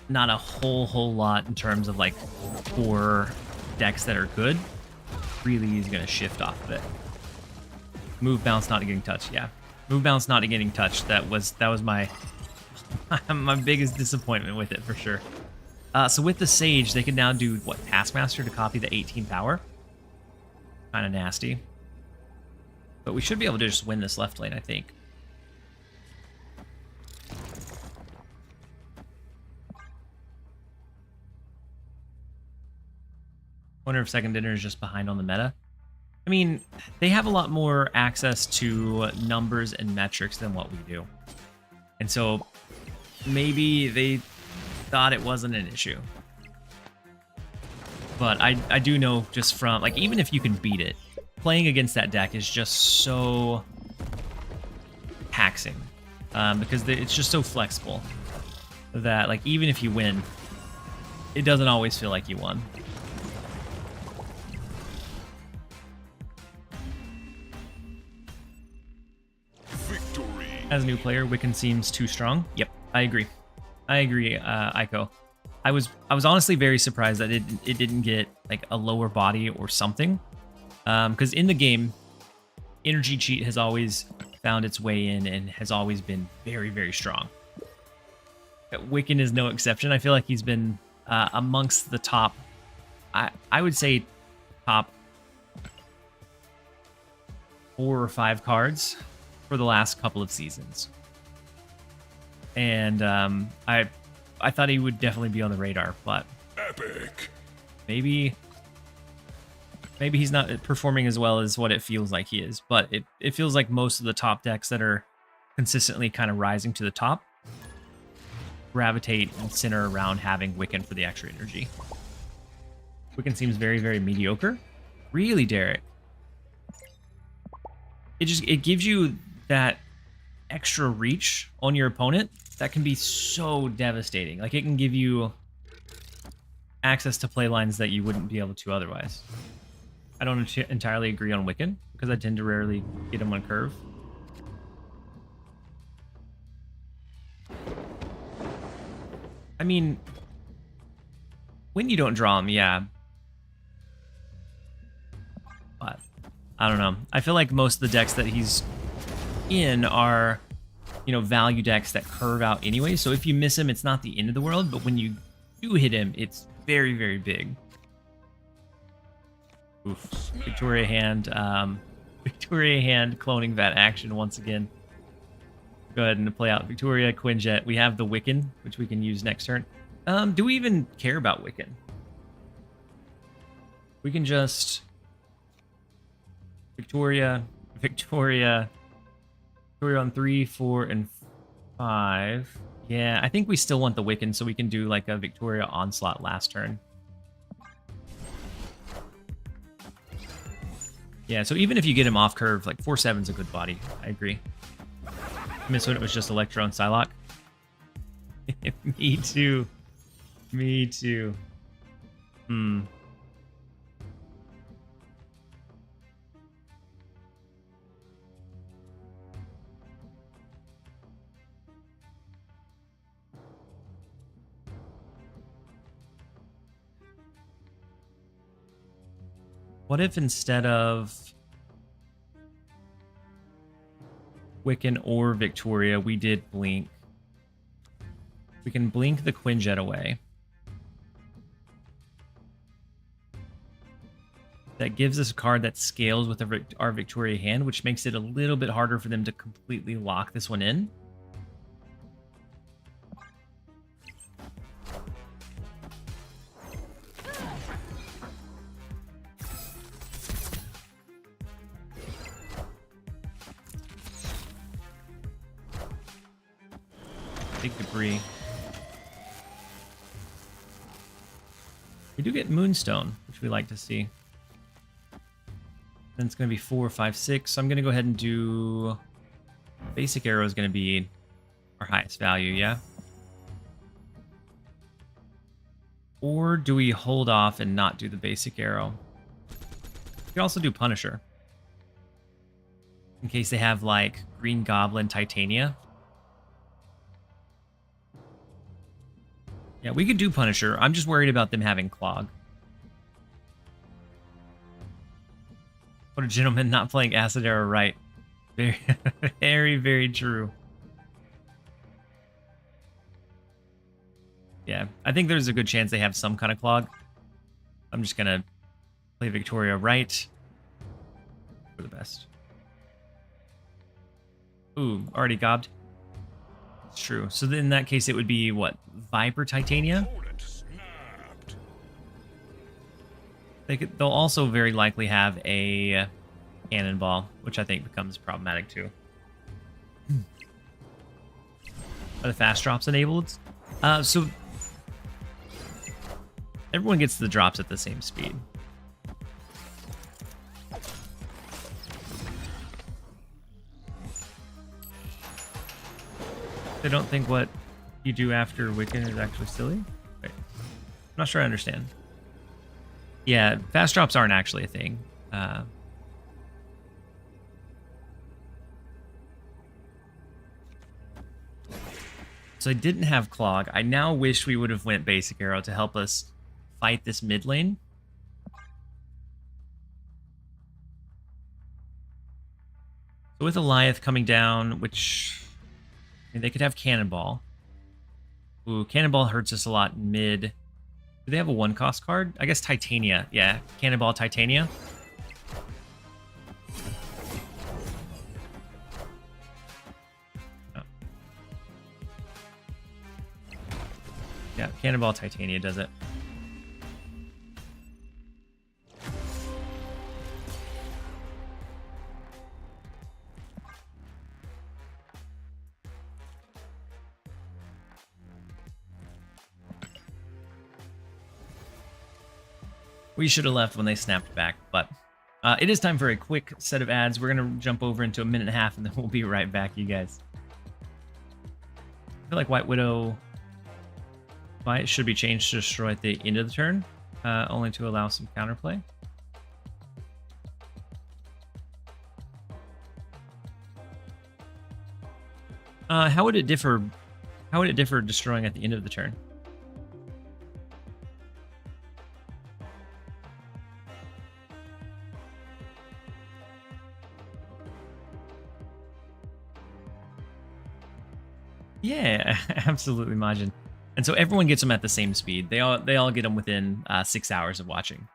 not a whole lot in terms of like 4 decks that are good really is going to shift off of it. Move bounce not getting touched, yeah. Move bounce not getting touched. That was my my biggest disappointment with it for sure. So with the Sage, they can now do what, Taskmaster to copy the 18 power. Kind of nasty. But we should be able to just win this left lane, I think. Wonder if Second Dinner is just behind on the meta. I mean, they have a lot more access to numbers and metrics than what we do. And so maybe they thought it wasn't an issue. But I do know just from, like, even if you can beat it, playing against that deck is just so taxing. Because it's just so flexible that, like, even if you win, it doesn't always feel like you won. As a new player, Wiccan seems too strong. Yep, I agree. I agree, Aiko. I was honestly very surprised that it didn't get like a lower body or something. Because in the game, energy cheat has always found its way in and has always been very, very strong. Wiccan is no exception. I feel like he's been amongst the top, I would say top 4 or 5 cards for the last couple of seasons. And I thought he would definitely be on the radar, but Epic. maybe he's not performing as well as what it feels like he is. But it feels like most of the top decks that are consistently kind of rising to the top gravitate and center around having Wiccan for the extra energy. Wiccan seems very, very mediocre. Really, Derek? It gives you that extra reach on your opponent that can be so devastating. Like, it can give you access to play lines that you wouldn't be able to otherwise. I don't entirely agree on Wiccan because I tend to rarely get him on curve. I mean, when you don't draw him, yeah. But I don't know. I feel like most of the decks that he's in are, you know, value decks that curve out anyway. So if you miss him, it's not the end of the world. But when you do hit him, it's very, very big. Oof. Victoria hand. Victoria hand cloning that action once again. Go ahead and play out Victoria, Quinjet. We have the Wiccan, which we can use next turn. Do we even care about Wiccan? We can just Victoria, We're on 3, 4, and 5. Yeah, I think we still want the Wiccan so we can do like a Victoria Onslaught last turn. Yeah, so even if you get him off curve, like 4/7's a good body. I agree. Miss when it was just Electro and Psylocke. Me too. Me too. Hmm. What if instead of Wiccan or Victoria, we did Blink? We can blink the Quinjet away. That gives us a card that scales with our Victoria hand, which makes it a little bit harder for them to completely lock this one in. Big debris. We do get Moonstone, which we like to see. Then it's going to be 4, 5, 6. So I'm going to go ahead and do... Basic Arrow is going to be our highest value, yeah? Or do we hold off and not do the Basic Arrow? We can also do Punisher. In case they have, like, Green Goblin Titania. Yeah, we could do Punisher. I'm just worried about them having Clog. What a gentleman, not playing Acid Arrow right. Very, very, very true. Yeah, I think there's a good chance they have some kind of Clog. I'm just going to play Victoria right for the best. Ooh, already gobbed. It's true. So then in that case, it would be, what, Viper Titania? They'll also very likely have a Cannonball, which I think becomes problematic too. Are the fast drops enabled? So everyone gets the drops at the same speed. I don't think what you do after Wiccan is actually silly. Wait, I'm not sure I understand. Yeah, fast drops aren't actually a thing. So I didn't have Clog. I now wish we would have went Basic Arrow to help us fight this mid lane. So with Eliath coming down, which... I mean, they could have Cannonball. Ooh, Cannonball hurts us a lot in mid. Do they have a 1-cost card? I guess Titania. Yeah, Cannonball Titania. Oh. Yeah, Cannonball Titania does it. We should have left when they snapped back, but it is time for a quick set of ads. We're going to jump over into a minute and a half, and then we'll be right back, you guys. I feel like White Widow should be changed to destroy at the end of the turn, only to allow some counterplay. How would it differ? How would it differ destroying at the end of the turn? Yeah, absolutely, Majin. And so everyone gets them at the same speed. They all get them within 6 hours of watching.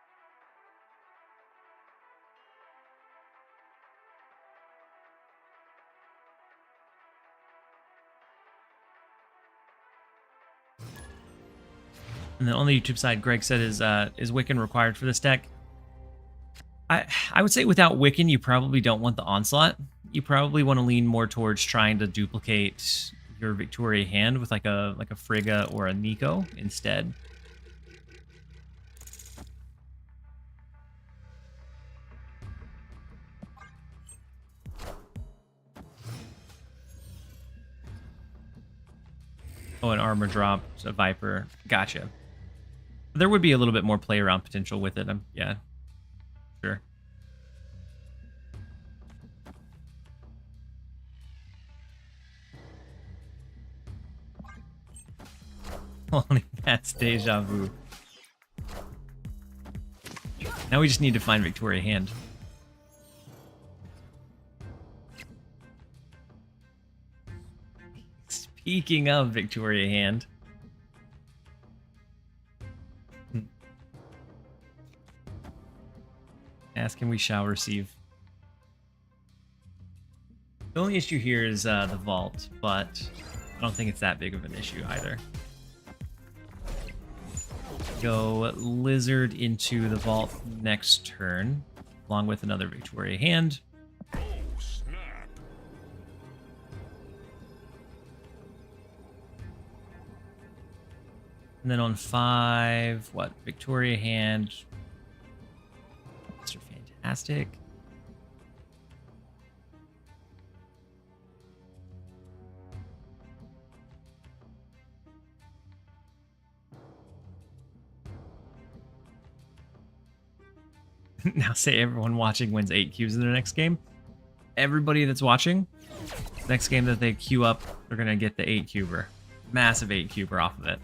And then on the YouTube side, Greg said, is Wiccan required for this deck? I would say without Wiccan, you probably don't want the Onslaught. you probably want to lean more towards trying to duplicate your Victoria hand with like a Frigga or a Nico instead. Oh, an armor drop, a Viper. Gotcha. There would be a little bit more play around potential with it. Yeah, sure. Only that's deja vu. Now we just need to find Victoria hand. Speaking of Victoria hand. Ask him we shall receive. The only issue here is the vault, but I don't think it's that big of an issue either. Go Lizard into the vault next turn, along with another Victoria hand. Oh, snap. And then on 5, what? Victoria hand. Mr. Fantastic. Now say everyone watching wins 8 cubes in their next game. Everybody that's watching, next game that they queue up, they're going to get the 8 cuber. Massive 8 cuber off of it.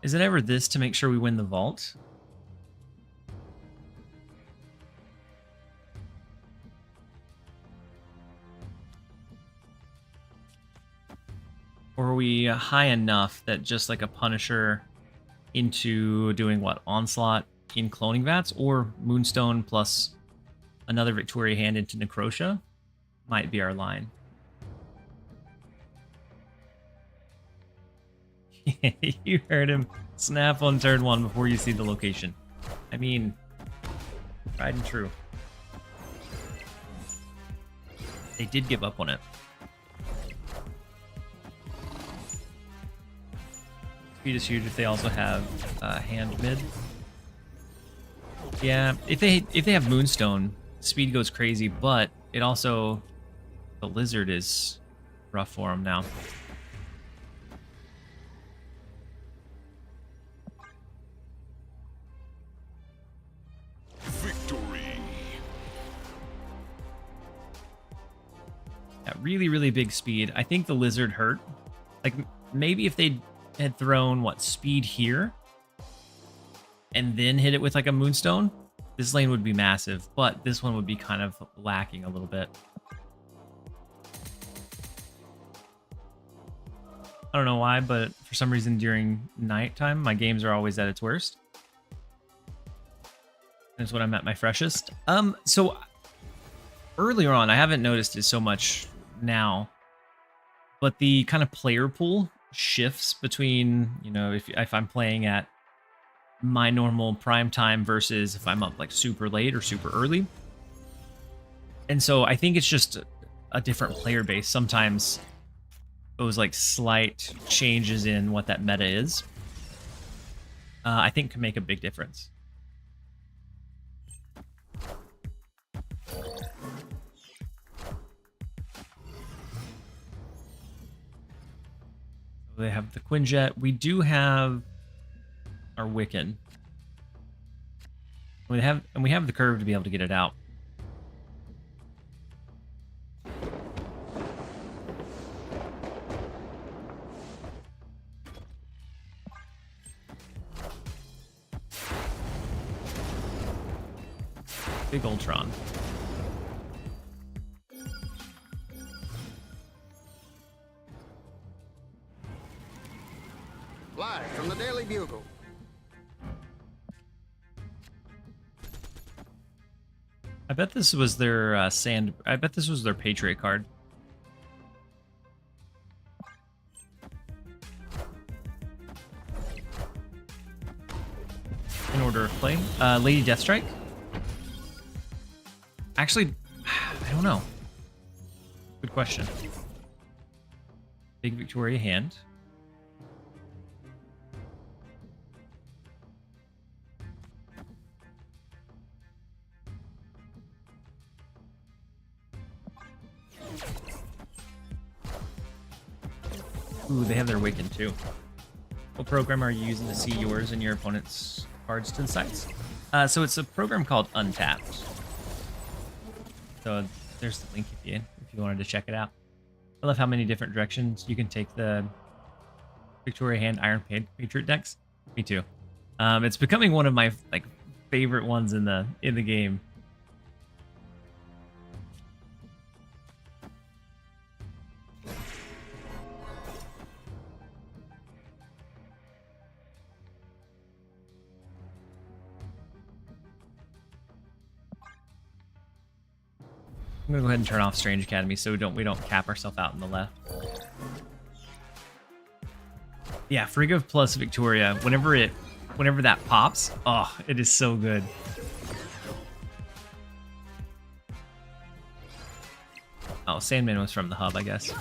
Is it ever this to make sure we win the vault? Or are we high enough that just like a Punisher into doing what? Onslaught in cloning vats, or Moonstone plus another Victoria hand into Necrotia might be our line. You heard him. Snap on turn 1 before you see the location. I mean, tried and true. They did give up on it. Speed is huge if they also have hand mid. Yeah, if they have Moonstone, speed goes crazy, but it also, the Lizard is rough for them now. Really, really big speed. I think the Lizard hurt. Like, maybe if they had thrown, what, speed here? And then hit it with, like, a Moonstone? This lane would be massive, but this one would be kind of lacking a little bit. I don't know why, but for some reason during nighttime, my games are always at its worst. That's when I'm at my freshest. So earlier on, I haven't noticed it so much now, but the kind of player pool shifts between, you know, if I'm playing at my normal prime time versus if I'm up like super late or super early. And so I think it's just a different player base. Sometimes those like slight changes in what that meta is, I think can make a big difference. They have the Quinjet. We do have our Wiccan. We have the curve to be able to get it out. Big Ultron. Live from the Daily Bugle. I bet this was their I bet this was their Patriot card. In order of play, Lady Deathstrike. Actually, I don't know. Good question. Big Victoria hand. Ooh, they have their Wicked too. What program are you using to see yours and your opponent's cards to the sides? So it's a program called Untapped. So there's the link if you wanted to check it out. I love how many different directions you can take the Victoria Hand Iron Patriot decks. Me too. It's becoming one of my favorite ones in the game. I'm gonna go ahead and turn off Strange Academy so we don't cap ourselves out in the left. Yeah, Frigga plus Victoria. Whenever that pops, oh, it is so good. Oh, Sandman was from the hub, I guess.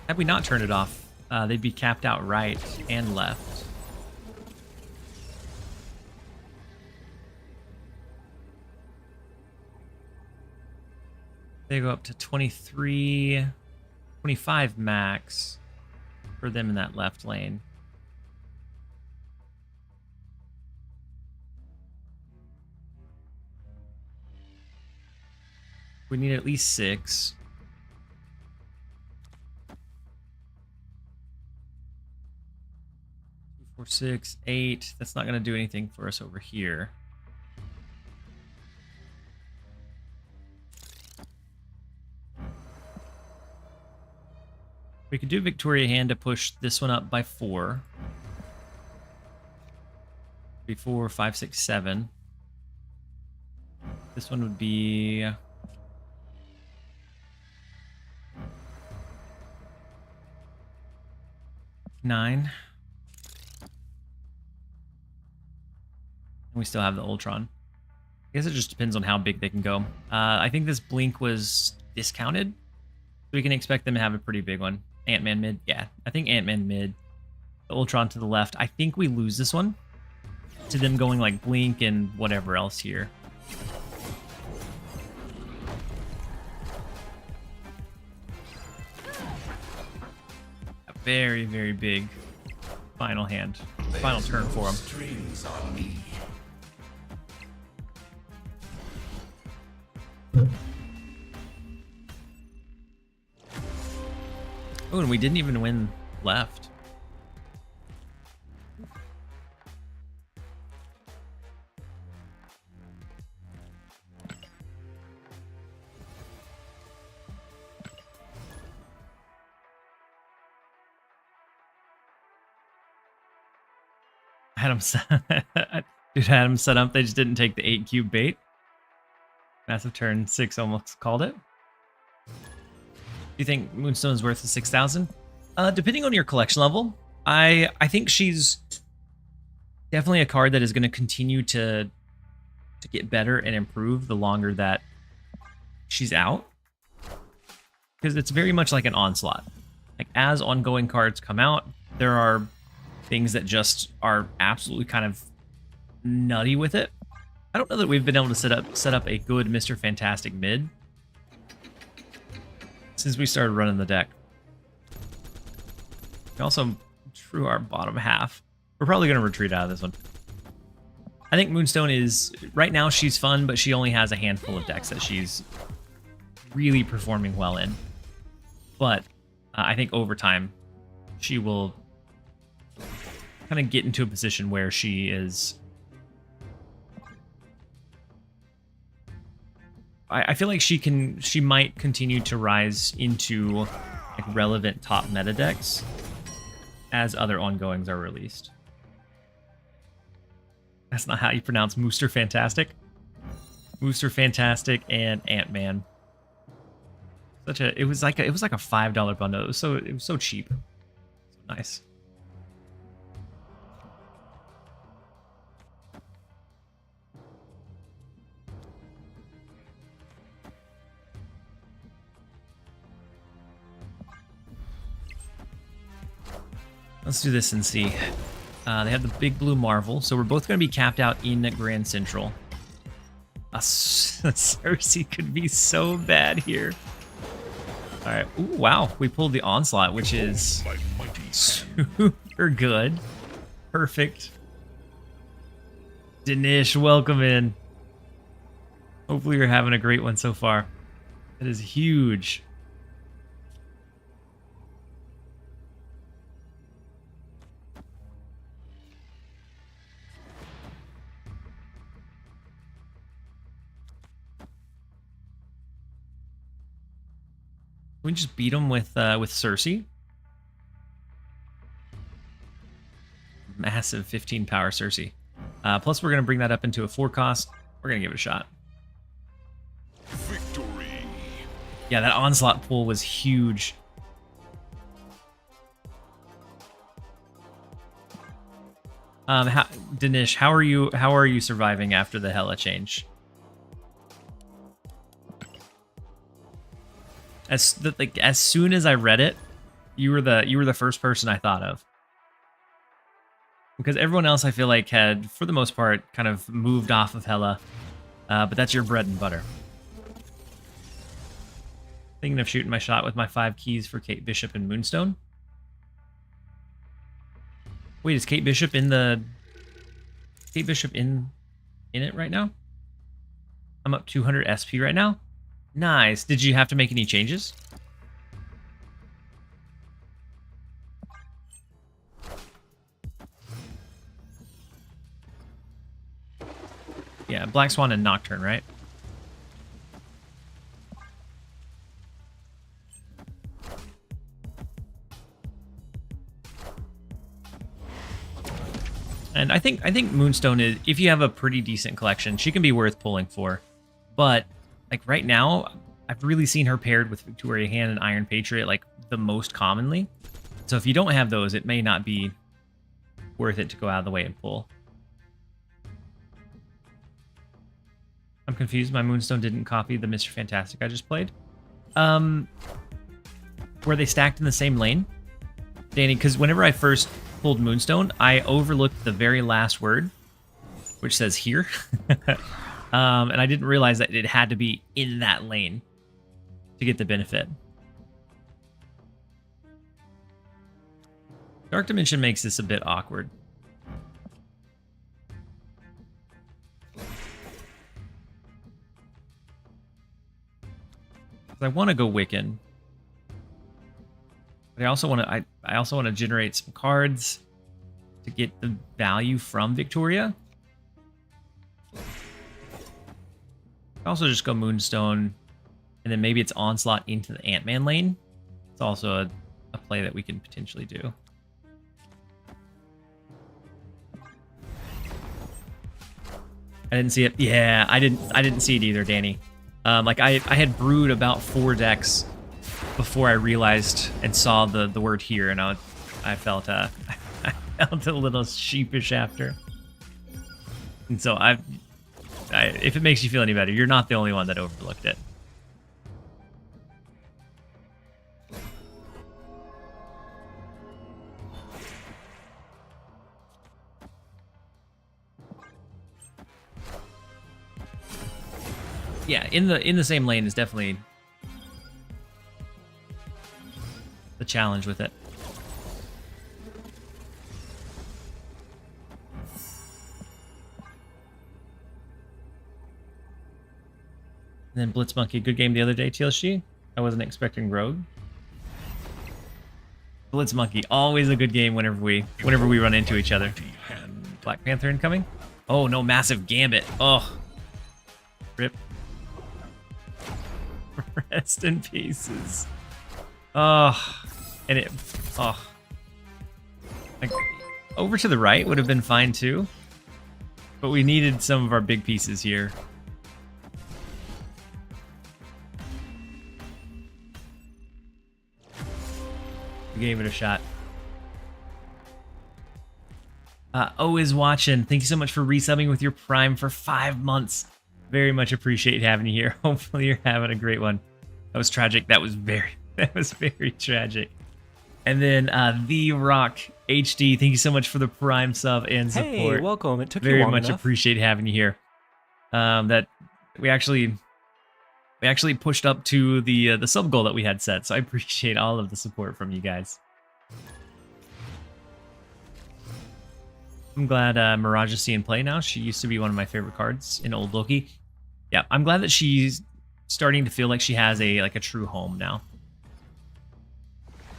Had we not turned it off, they'd be capped out right and left. They go up to 23, 25 max for them in that left lane. We need at least 6. 4, 6, 8. That's not going to do anything for us over here. We could do Victoria Hand to push this one up by 4. 3, 4, 5, 6, 7. This one would be 9. We still have the Ultron. I guess it just depends on how big they can go. I think this Blink was discounted, so we can expect them to have a pretty big one. Ant-Man mid, yeah. I think Ant-Man mid. The Ultron to the left. I think we lose this one to them going like Blink and whatever else here. A very, very big final hand. Final turn for him. Strings on me. Oh, and we didn't even win left. Adam set up. They just didn't take the 8 cube bait. Massive turn 6 almost called it. Do you think Moonstone is worth the 6,000? Depending on your collection level, I think she's definitely a card that is going to continue to get better and improve the longer that she's out. Because it's very much like an Onslaught. Like, as ongoing cards come out, there are things that just are absolutely kind of nutty with it. I don't know that we've been able to set up a good Mr. Fantastic mid since we started running the deck. We also drew our bottom half. We're probably going to retreat out of this one. I think Moonstone is, right now she's fun, but she only has a handful of decks that she's really performing well in. But I think over time, she will kind of get into a position where she is I feel like she might continue to rise into like relevant top meta decks as other ongoings are released. That's not how you pronounce Mooster Fantastic. Mooster Fantastic and Ant-Man. It was like a $5 bundle. It was so cheap. So nice. Let's do this and see. They have the big blue Marvel, so we're both going to be capped out in Grand Central. Cersei could be so bad here. All right. Ooh, wow. We pulled the Onslaught, which is super good. Perfect. Dinesh, welcome in. Hopefully you're having a great one so far. That is huge. We just beat him with Cersei. Massive 15 power Cersei. Plus we're gonna bring that up into a 4 cost. We're gonna give it a shot. Victory. Yeah, that Onslaught pull was huge. Dinesh, how are you surviving after the Hela change? As soon as I read it, you were the first person I thought of. Because everyone else I feel like had, for the most part, kind of moved off of Hela. But that's your bread and butter. Thinking of shooting my shot with my 5 keys for Kate Bishop and Moonstone. Wait, is Kate Bishop in the... Kate Bishop in it right now? I'm up 200 SP right now. Nice. Did you have to make any changes? Yeah, Black Swan and Nocturne, right? And I think Moonstone is, if you have a pretty decent collection, she can be worth pulling for. But like right now, I've really seen her paired with Victoria Hand and Iron Patriot like the most commonly. So if you don't have those, it may not be worth it to go out of the way and pull. I'm confused. My Moonstone didn't copy the Mr. Fantastic I just played. Were they stacked in the same lane? Danny, because whenever I first pulled Moonstone, I overlooked the very last word, which says here. And I didn't realize that it had to be in that lane to get the benefit. Dark Dimension makes this a bit awkward. I want to go Wiccan. But I also want to generate some cards to get the value from Victoria. Also just go Moonstone, and then maybe it's Onslaught into the Ant-Man lane. It's also a play that we can potentially do. I didn't see it. Yeah, I didn't see it either, Danny. Like I had brewed about 4 decks before I realized and saw the word here, and I felt I felt a little sheepish after. And so if it makes you feel any better, you're not the only one that overlooked it. Yeah, in the same lane is definitely the challenge with it. And then Blitz Monkey, good game the other day, TLSG. I wasn't expecting Rogue. Blitz Monkey, always a good game whenever we run into each other. Black Panther incoming. Oh no, massive Gambit. Oh, rip. Rest in pieces. Oh, and it. Oh, like over to the right would have been fine too, but we needed some of our big pieces here. We gave it a shot. O is watching. Thank you so much for resubbing with your Prime for 5 months. Very much appreciate having you here. Hopefully you're having a great one. That was tragic. That was very tragic. And then The Rock HD, thank you so much for the Prime sub and support. Hey, welcome. It took you Very long much enough. appreciate having you here. That we actually pushed up to the sub goal that we had set, so I appreciate all of the support from you guys. I'm glad Mirage is seeing play now. She used to be one of my favorite cards in old Loki. Yeah, I'm glad that she's starting to feel like she has a true home now.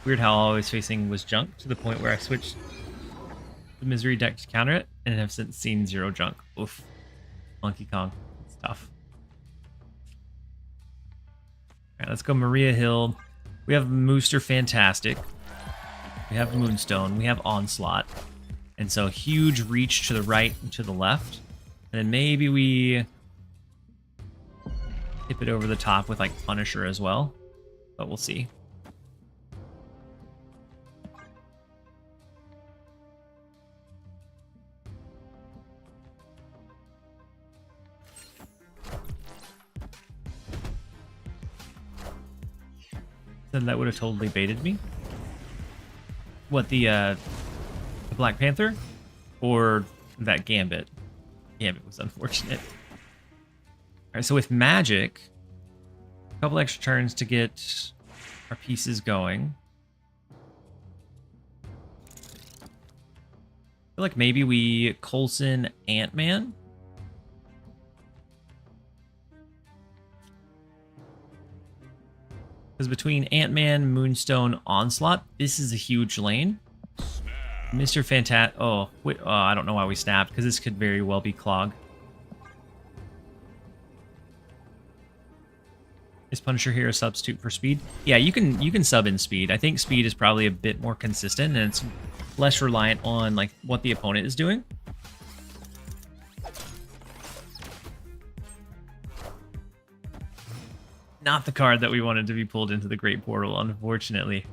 Weird how always facing was junk to the point where I switched the Misery deck to counter it and have since seen 0 junk. Oof. Monkey Kong. It's tough. Alright, let's go Maria Hill. We have Mooster Fantastic. We have Moonstone. We have Onslaught. And so huge reach to the right and to the left. And then maybe we tip it over the top with like Punisher as well. But we'll see. Then that would have totally baited me. What, the Black Panther? Or that Gambit? Gambit was unfortunate. Alright, so with magic, a couple extra turns to get our pieces going. I feel like maybe we Coulson Ant-Man. Because between Ant-Man, Moonstone, Onslaught, this is a huge lane. Mr. Fantastic. Oh, wait, I don't know why we snapped, because this could very well be Clog. Is Punisher here a substitute for speed? Yeah, you can sub in speed. I think speed is probably a bit more consistent, and it's less reliant on like what the opponent is doing. Not the card that we wanted to be pulled into the Great Portal, unfortunately.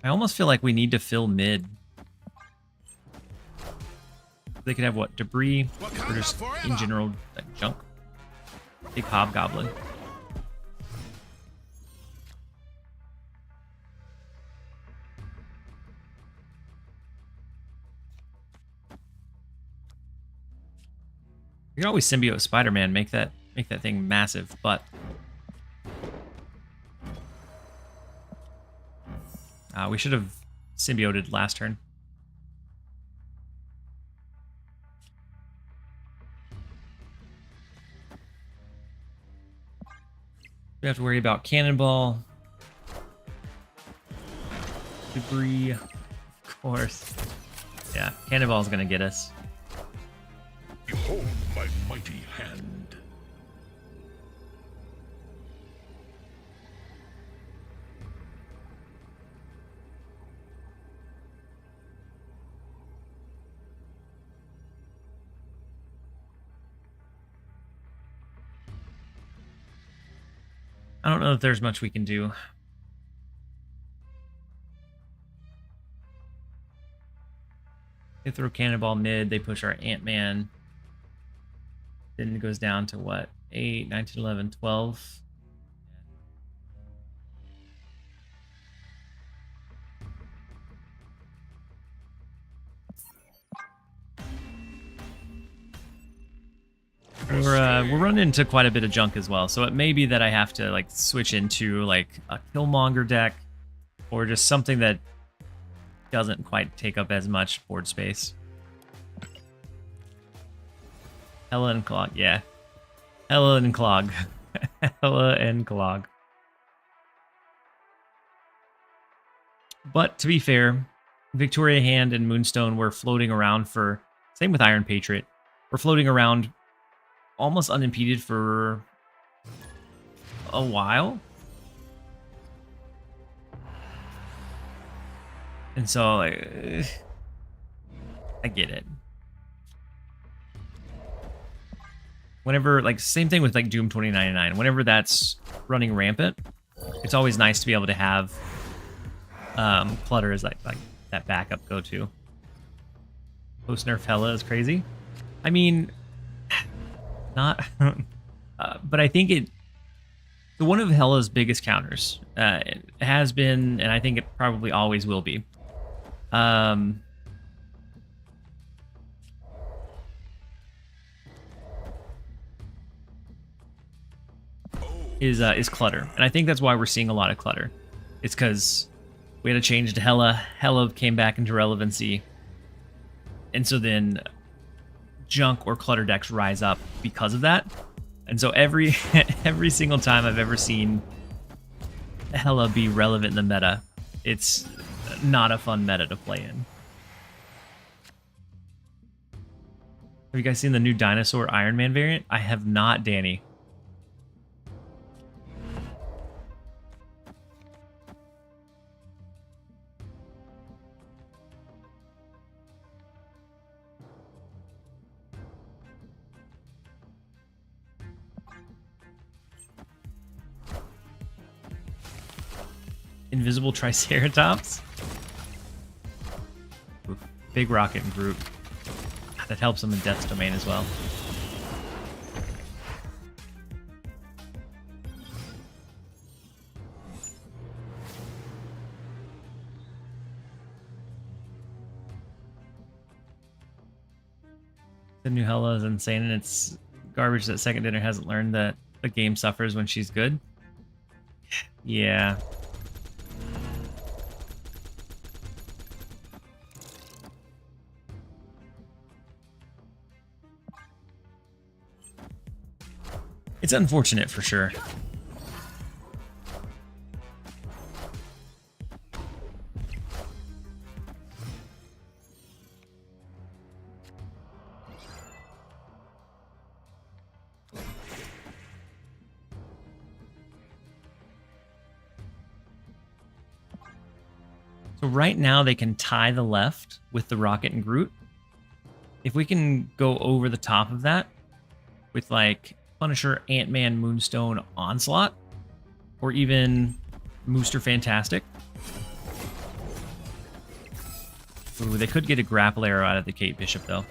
I almost feel like we need to fill mid. They could have, what, debris, or just, in general, like, junk. Big Hobgoblin. You can always symbiote Spider-Man, make that thing massive, but we should have symbioted last turn. We have to worry about Cannonball, debris, of course. Yeah, Cannonball's gonna get us. Behold my mighty hand. I don't know if there's much we can do. They throw Cannonball mid, they push our Ant-Man. Then it goes down to what? 8, 9, 10, 11, 12. We're running into quite a bit of junk as well, so it may be that I have to like switch into like a Killmonger deck or just something that doesn't quite take up as much board space. Hella and Clog, yeah. Hella and Clog. Hella and Glog. But to be fair, Victoria Hand and Moonstone were floating around for, same with Iron Patriot, we're floating around almost unimpeded for a while. And so, I get it. Whenever, like, same thing with, like, Doom 2099. Whenever that's running rampant, it's always nice to be able to have Clutter as, like that backup go-to. Post-nerf Hella is crazy. I mean, not... but I think it... one of Hella's biggest counters. It has been, and I think it probably always will be. Is Clutter. And I think that's why we're seeing a lot of Clutter. It's because we had a change to Hella. Hella came back into relevancy. And so then Junk or Clutter decks rise up because of that. And so every single time I've ever seen Hella be relevant in the meta, it's not a fun meta to play in. Have you guys seen the new Dinosaur Iron Man variant? I have not, Danny. Invisible Triceratops? Oof. Big Rocket and Groot. That helps him in Death's Domain as well. The new Hella is insane, and it's garbage that Second Dinner hasn't learned that the game suffers when she's good. Yeah. It's unfortunate for sure. So right now they can tie the left with the Rocket and Groot. If we can go over the top of that with like Punisher, Ant-Man, Moonstone, Onslaught, or even Mooster Fantastic. Ooh, they could get a grapple arrow out of the Kate Bishop though.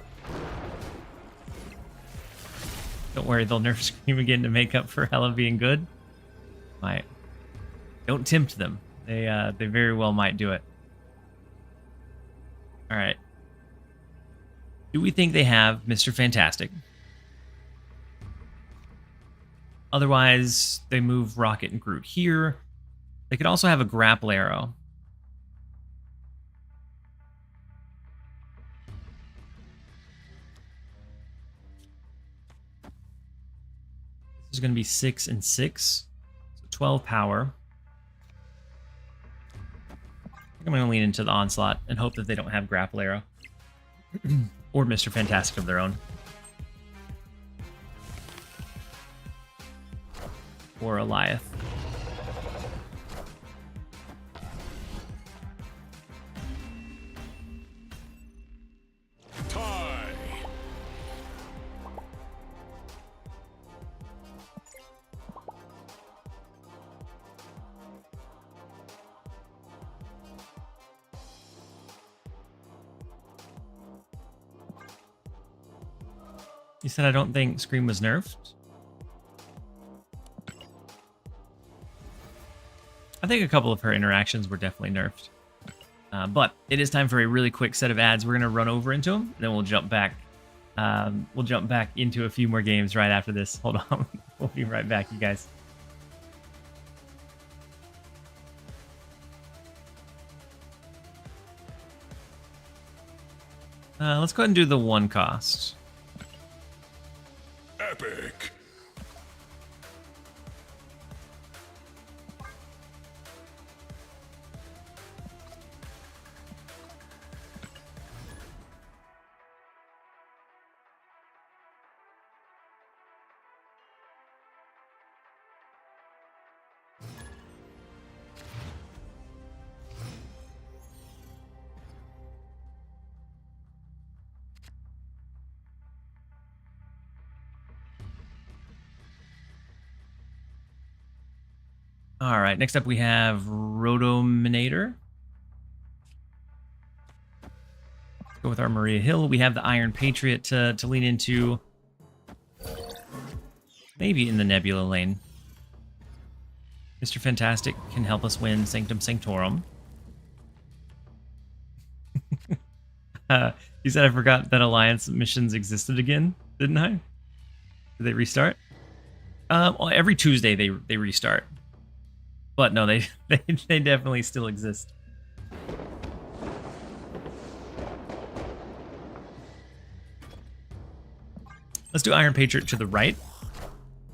Don't worry, they'll nerf Scream again to make up for Hella being good. Might. Don't tempt them. They very well might do it. All right. Do we think they have Mr. Fantastic? Otherwise, they move Rocket and Groot here. They could also have a grapple arrow. This is going to be 6 and 6. So 12 power. I think I'm going to lean into the Onslaught and hope that they don't have grapple arrow. Or Mr. Fantastic of their own. Or Eliath. Tie. You said I don't think Scream was nerfed? I think a couple of her interactions were definitely nerfed. But it is time for a really quick set of ads. We're going to run over into them, and then we'll jump back. We'll jump back into a few more games right after this. Hold on. We'll be right back, you guys. Let's go ahead and do the one cost. Epic. All right, next up we have Rotominator. Let's go with our Maria Hill. We have the Iron Patriot to lean into. Maybe in the Nebula lane. Mr. Fantastic can help us win Sanctum Sanctorum. You said I forgot that Alliance missions existed again, didn't I? Did they restart? Well, every Tuesday they restart. But no, they definitely still exist. Let's do Iron Patriot to the right.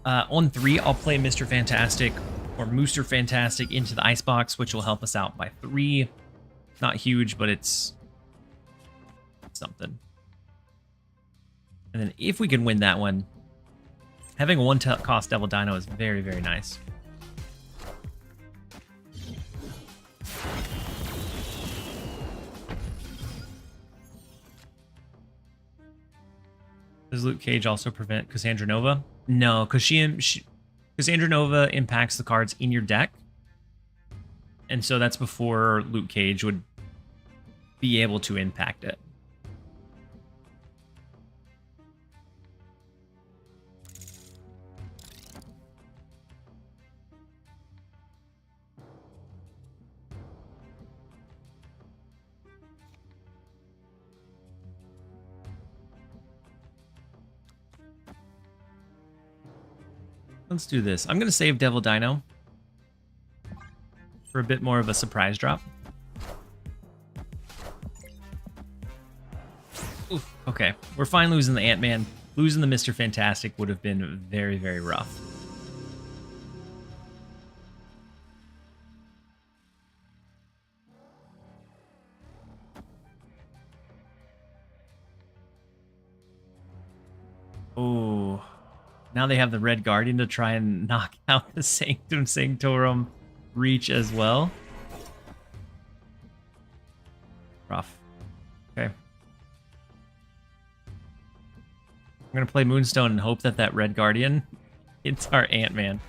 On 3, I'll play Mr. Fantastic or Mooster Fantastic into the Icebox, which will help us out by 3. Not huge, but it's something. And then if we can win that one, having a 1-cost Devil Dino is very, very nice. Does Luke Cage also prevent Cassandra Nova? No, because Cassandra Nova impacts the cards in your deck. And so that's before Luke Cage would be able to impact it. Let's do this. I'm going to save Devil Dino for a bit more of a surprise drop. Oof, okay, we're fine losing the Ant-Man. Losing the Mr. Fantastic would have been very, very rough. Oh, now they have the Red Guardian to try and knock out the Sanctum Sanctorum reach as well. Rough. Okay. I'm going to play Moonstone and hope that that Red Guardian hits our Ant-Man.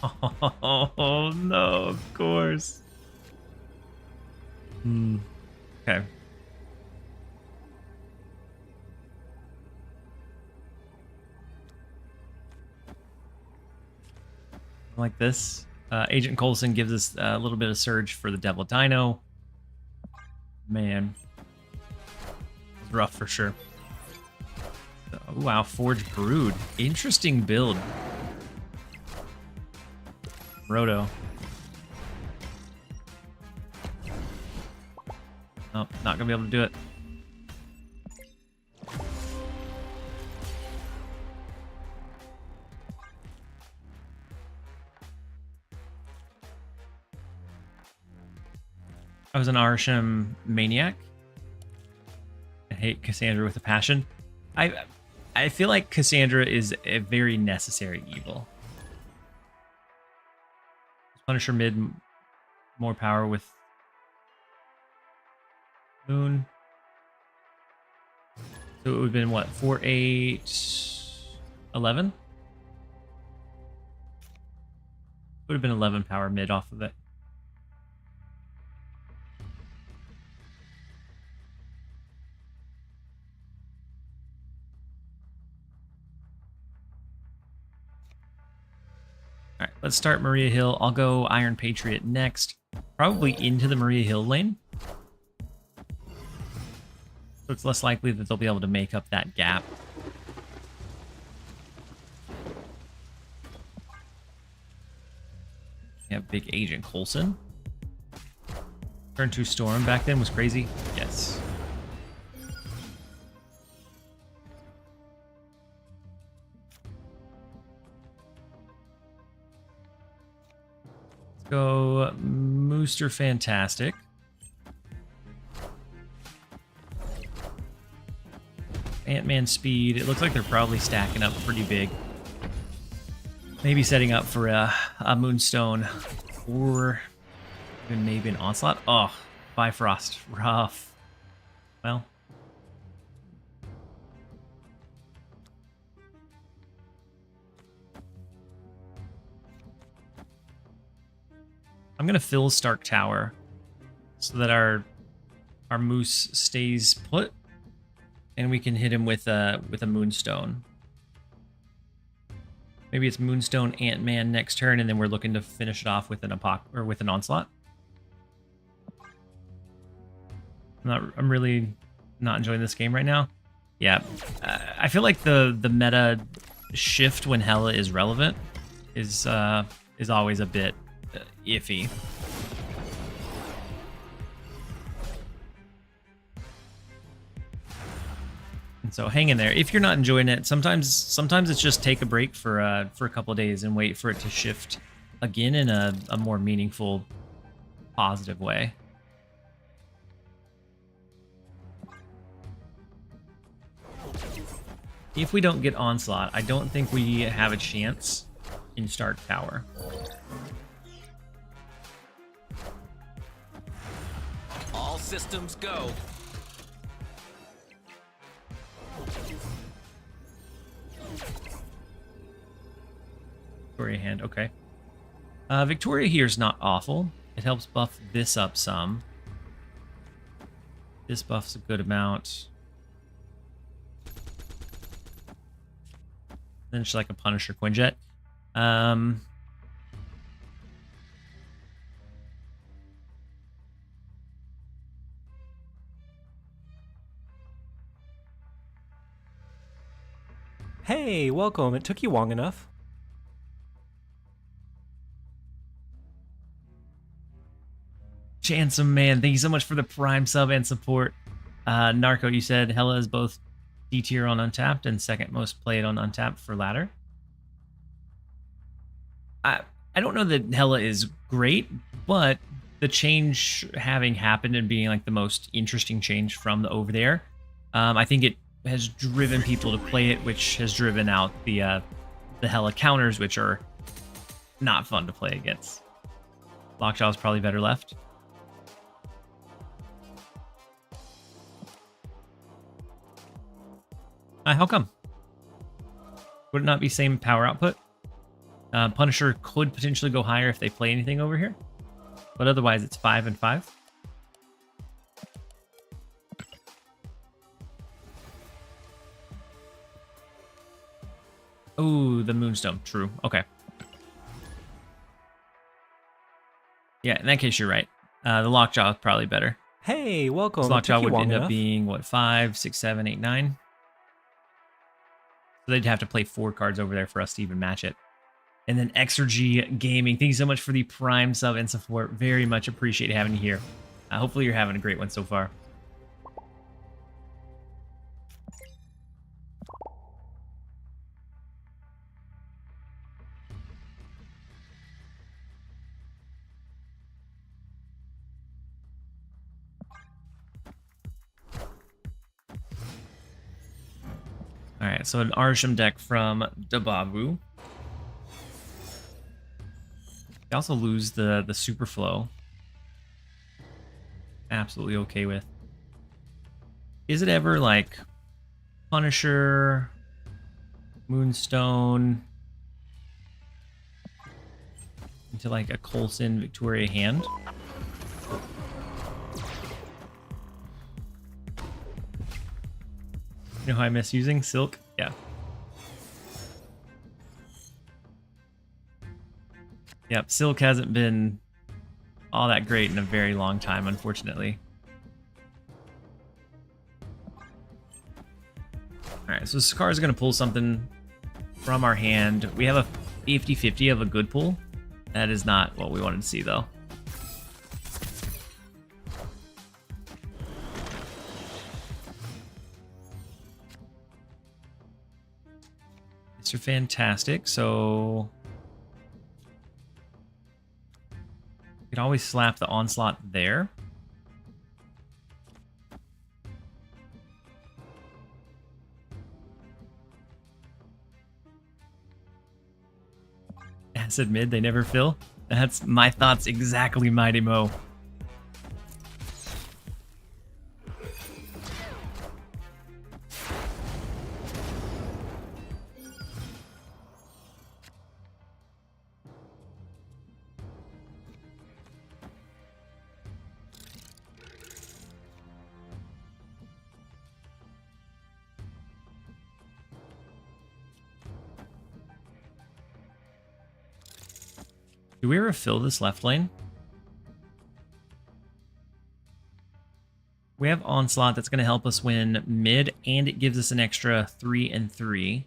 Oh, no, of course. Okay. Like this. Agent Coulson gives us a little bit of surge for the Devil Dino. Man. It's rough for sure. Oh, wow, Forge Brood. Interesting build. Roto. Oh, not gonna be able to do it. I was an Arsham maniac. I hate Cassandra with a passion. I feel like Cassandra is a very necessary evil. Punisher mid, more power with Moon. So it would have been what, 4, 8, 11? Would have been 11 power mid off of it. All right, let's start Maria Hill. I'll go Iron Patriot next. Probably into the Maria Hill lane. So it's less likely that they'll be able to make up that gap. We have big Agent Coulson. Turn 2 Storm back then was crazy. Yes. Let's go Mooster Fantastic. Ant-Man speed. It looks like they're probably stacking up pretty big. Maybe setting up for a Moonstone or even maybe an Onslaught. Oh, Bifrost. Rough. Well. I'm gonna fill Stark Tower so that our Moose stays put, and we can hit him with a Moonstone. Maybe it's Moonstone Ant-Man next turn, and then we're looking to finish it off with an with an Onslaught. I'm really not enjoying this game right now. Yeah, I feel like the meta shift when Hela is relevant is always a bit iffy. And so hang in there. If you're not enjoying it, sometimes it's just take a break for a couple of days and wait for it to shift again in a more meaningful, positive way. If we don't get Onslaught, I don't think we have a chance in Stark Tower. All systems go. Victoria hand, okay. Victoria here is not awful. It helps buff this up some. This buffs a good amount. Then she's like a Punisher Quinjet. Hey, welcome. It took you long enough. Chansome man, thank you so much for the Prime sub and support. Narco, you said Hela is both D tier on Untapped and second most played on Untapped for ladder. I don't know that Hela is great, but the change having happened and being like the most interesting change from the over there, I think it has driven people to play it, which has driven out the Hela counters, which are not fun to play against. Lockjaw is probably better left. How come? Would it not be same power output? Punisher could potentially go higher if they play anything over here, but otherwise it's 5 and 5. Oh, the Moonstone. True. Okay. Yeah, in that case, you're right. The Lockjaw is probably better. Hey, welcome. Lockjaw would end up enough. being, what, 5, 6, 7, 8, 9? So they'd have to play 4 cards over there for us to even match it. And then Exergy Gaming, thank you so much for the Prime sub and support. Very much appreciate having you here. Hopefully you're having a great one so far. All right, so an Arsham deck from Dabavu. You also lose the super flow. Absolutely okay with. Is it ever like Punisher, Moonstone into like a Coulson Victoria hand? You know how I miss using Silk? Yeah. Yep, Silk hasn't been all that great in a very long time, unfortunately. Alright, so Scar is going to pull something from our hand. We have a 50-50 of a good pull. That is not what we wanted to see, though. Mr. Fantastic, so you could always slap the Onslaught there. Acid mid, they never fill. That's my thoughts exactly, Mighty Mo. Do we ever fill this left lane? We have Onslaught that's going to help us win mid, and it gives us an extra 3 and 3.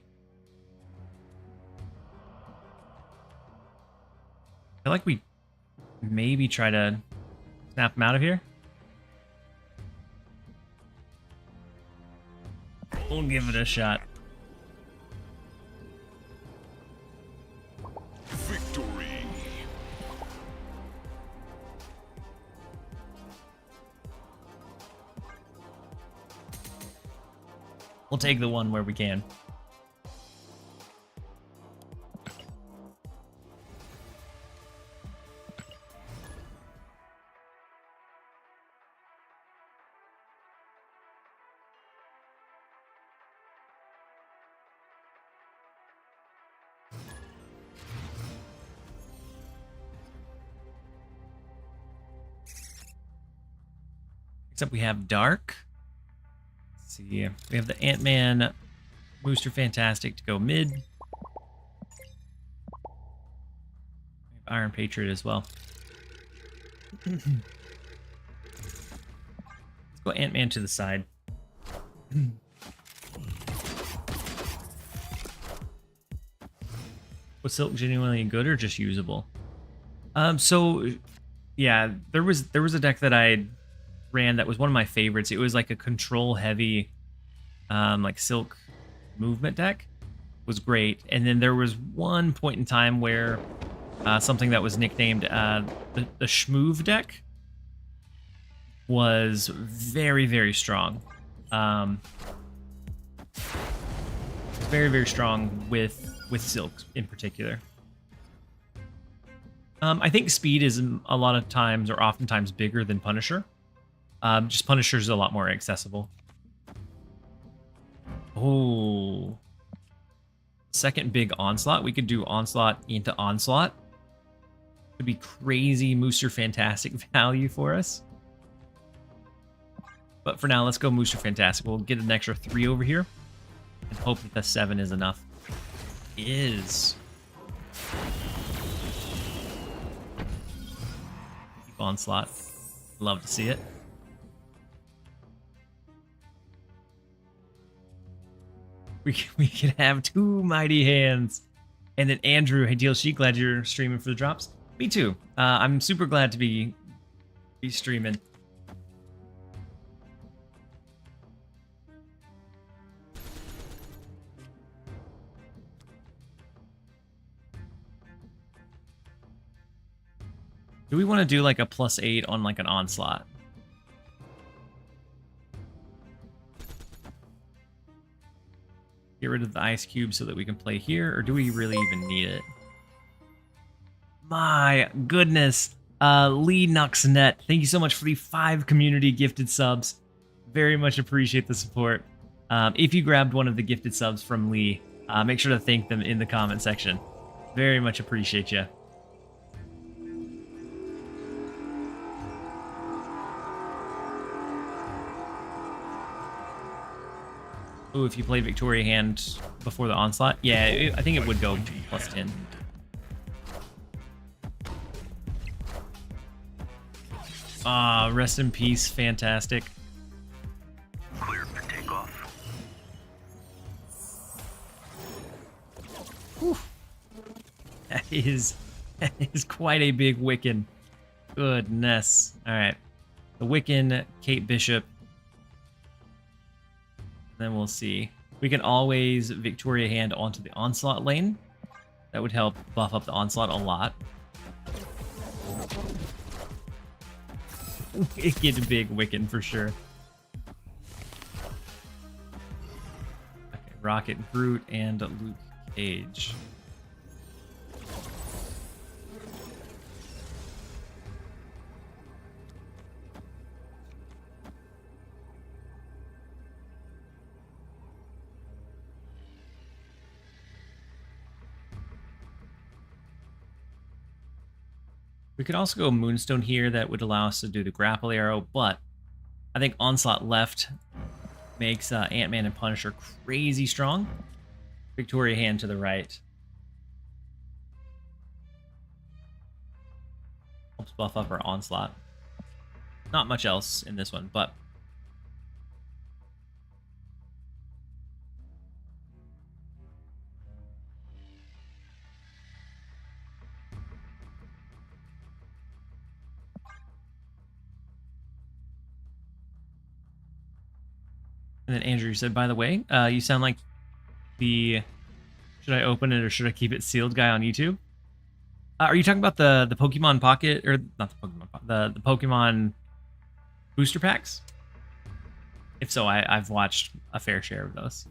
I feel like we maybe try to snap him out of here. We'll give it a shot. Victory. We'll take the one where we can. Except we have Dark. Let's see. We have the Ant-Man, Booster Fantastic to go mid. We have Iron Patriot as well. Let's go Ant-Man to the side. Was Silk genuinely good or just usable? So yeah, there was a deck that I ran that was one of my favorites. It was like a control heavy like Silk movement deck. It was great. And then there was one point in time where something that was nicknamed the Schmoove deck was very, very strong. Very, very strong with Silk in particular. I think speed is a lot of times or oftentimes bigger than Punisher. Just Punisher's a lot more accessible. Oh. Second big Onslaught. We could do Onslaught into Onslaught. Could be crazy Mooster Fantastic value for us. But for now, let's go Mooster Fantastic. We'll get an extra 3 over here. And hope that the 7 is enough. Is. Keep Onslaught. Love to see it. We could have 2 mighty hands. And then Andrew, hey TLSG, glad you're streaming for the drops. Me too. I'm super glad to be streaming. Do we want to do like a +8 on like an Onslaught? Get rid of the ice cube so that we can play here, or do we really even need it? My goodness. Lee Nuxnet, thank you so much for the 5 community gifted subs. Very much appreciate the support. If you grabbed one of the gifted subs from Lee, make sure to thank them in the comment section. Very much appreciate you. Ooh, if you play Victoria Hand before the Onslaught, yeah, I think it would go +10. Ah, rest in peace, fantastic. Clear for takeoff. Whew. That is quite a big Wiccan. Goodness. All right, the Wiccan, Kate Bishop. Then we'll see. We can always Victoria Hand onto the Onslaught lane. That would help buff up the Onslaught a lot. Wicked big Wiccan for sure. Okay, Rocket Groot and Luke Cage. We could also go Moonstone here. That would allow us to do the grapple arrow, but I think Onslaught left makes Ant-Man and Punisher crazy strong. Victoria Hand to the right. helps buff up our Onslaught. Not much else in this one, but and then Andrew said, by the way, you sound like the should I open it or should I keep it sealed guy on YouTube. Are you talking about the Pokemon Pocket, or not the Pokemon Pocket, the Pokemon booster packs? If so, I've watched a fair share of those.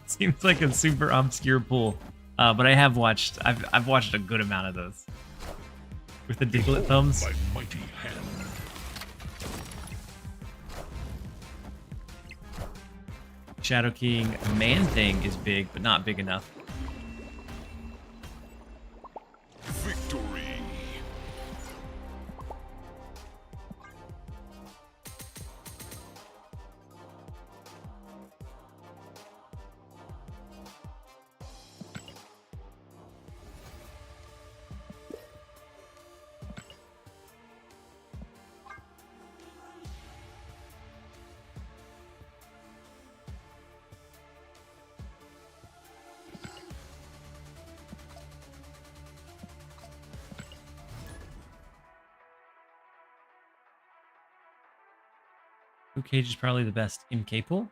Seems like a super obscure pool, but I've watched a good amount of those with the Diglett thumbs. My mighty hand. Shadow King Man-Thing is big, but not big enough. Victory. Luke Cage is probably the best MK pool.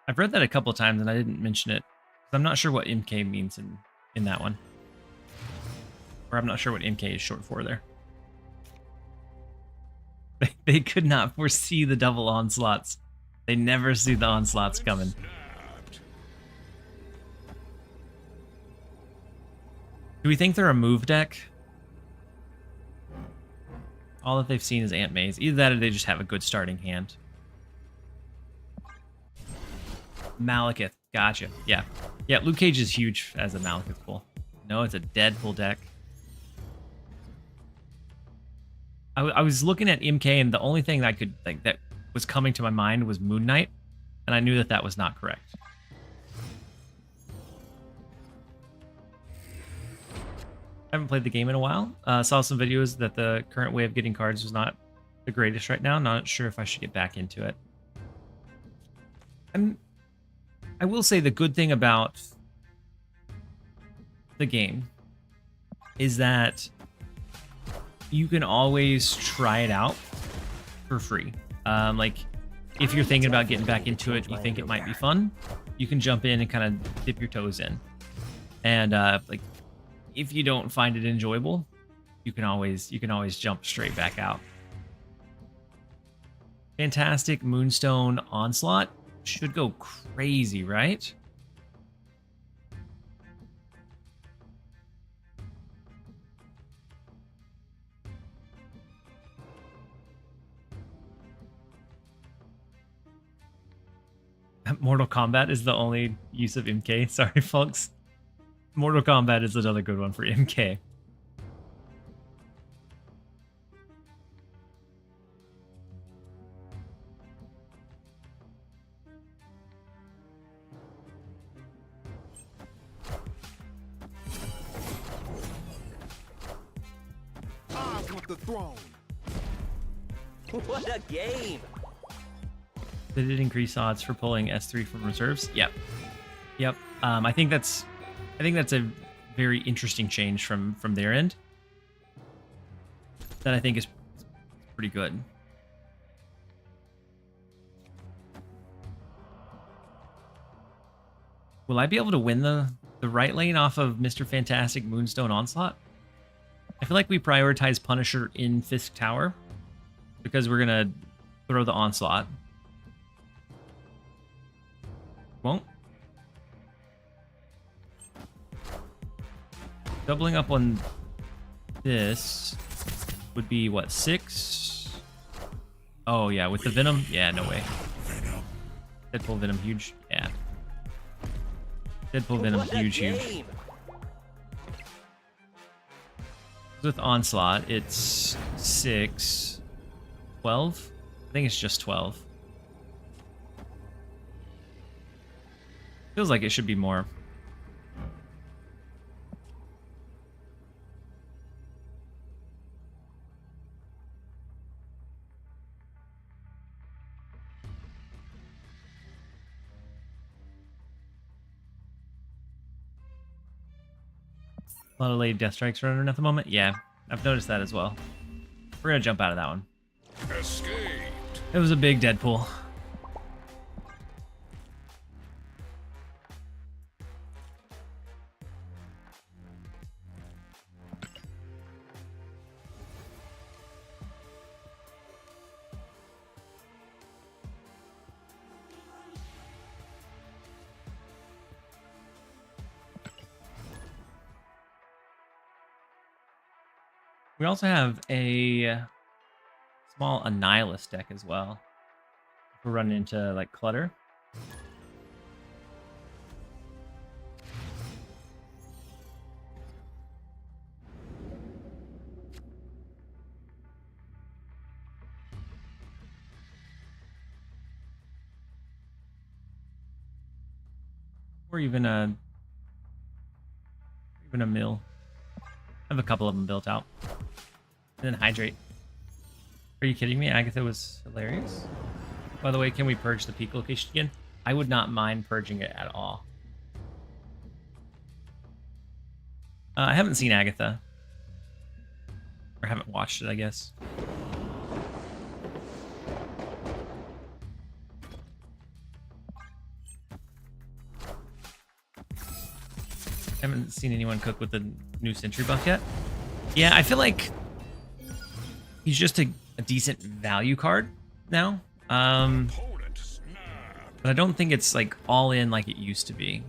I've read that a couple of times and I didn't mention it. I'm not sure what MK means in that one. Or I'm not sure what MK is short for there. They could not foresee the double onslaughts. They never see the onslaughts coming. Do we think they're a move deck? All that they've seen is Ant Maze. Either that or they just have a good starting hand. Malekith. Gotcha. Yeah. Yeah, Luke Cage is huge as a Malekith pool. No, it's a Deadpool deck. I was looking at MK and the only thing that I could think that was coming to my mind was Moon Knight, and I knew that that was not correct. I haven't played the game in a while. Saw some videos that the current way of getting cards was not the greatest right now. Not sure if I should get back into it. I will say the good thing about the game is that you can always try it out for free. Like, if you're thinking about getting back into it, you think it might be fun, you can jump in and kind of dip your toes in. And like, if you don't find it enjoyable, you can always jump straight back out. Fantastic Moonstone Onslaught should go crazy, right? Mortal Kombat is the only use of MK. Sorry, folks. Mortal Kombat is another good one for MK. I want the throne. What a game! Did it increase odds for pulling S3 from reserves? Yep. Yep. I think that's a very interesting change from their end. That I think is pretty good. Will I be able to win the right lane off of Mr. Fantastic Moonstone Onslaught? I feel like we prioritize Punisher in Fisk Tower because we're gonna throw the Onslaught. Won't. Doubling up on this would be what, 6? Oh yeah, with the Venom? Yeah, no way. Deadpool Venom huge. Yeah. Deadpool Venom huge. With Onslaught, it's 6, 12. I think it's just 12. Feels like it should be more. A lot of late death strikes running at the moment. Yeah, I've noticed that as well. We're gonna jump out of that one. Escaped. It was a big Deadpool. We also have a small Annihilus deck as well. If we're running into like clutter. Or even a mill. I have a couple of them built out. And then hydrate. Are you kidding me? Agatha was hilarious. By the way, can we purge the peak location again? I would not mind purging it at all. I haven't seen Agatha. Or haven't watched it, I guess. Haven't seen anyone cook with the new Sentry buff yet. Yeah, I feel like he's just a decent value card now. Opponent snap. But I don't think it's like all in like it used to be.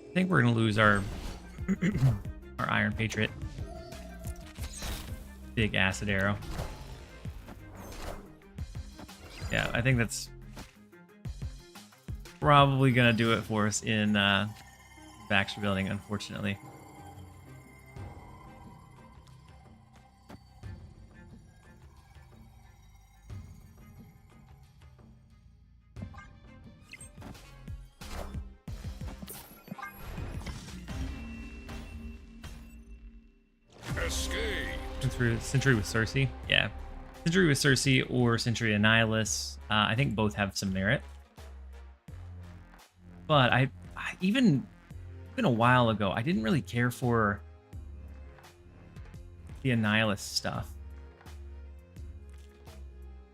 I think we're gonna lose our our Iron Patriot. Big acid arrow. Yeah, I think that's probably gonna do it for us in Baxter Building, unfortunately. Escaped. Sentry with Cersei. Yeah. Sentry with Cersei or Sentry Annihilus. I think both have some merit. But I even a while ago, I didn't really care for the Annihilus stuff.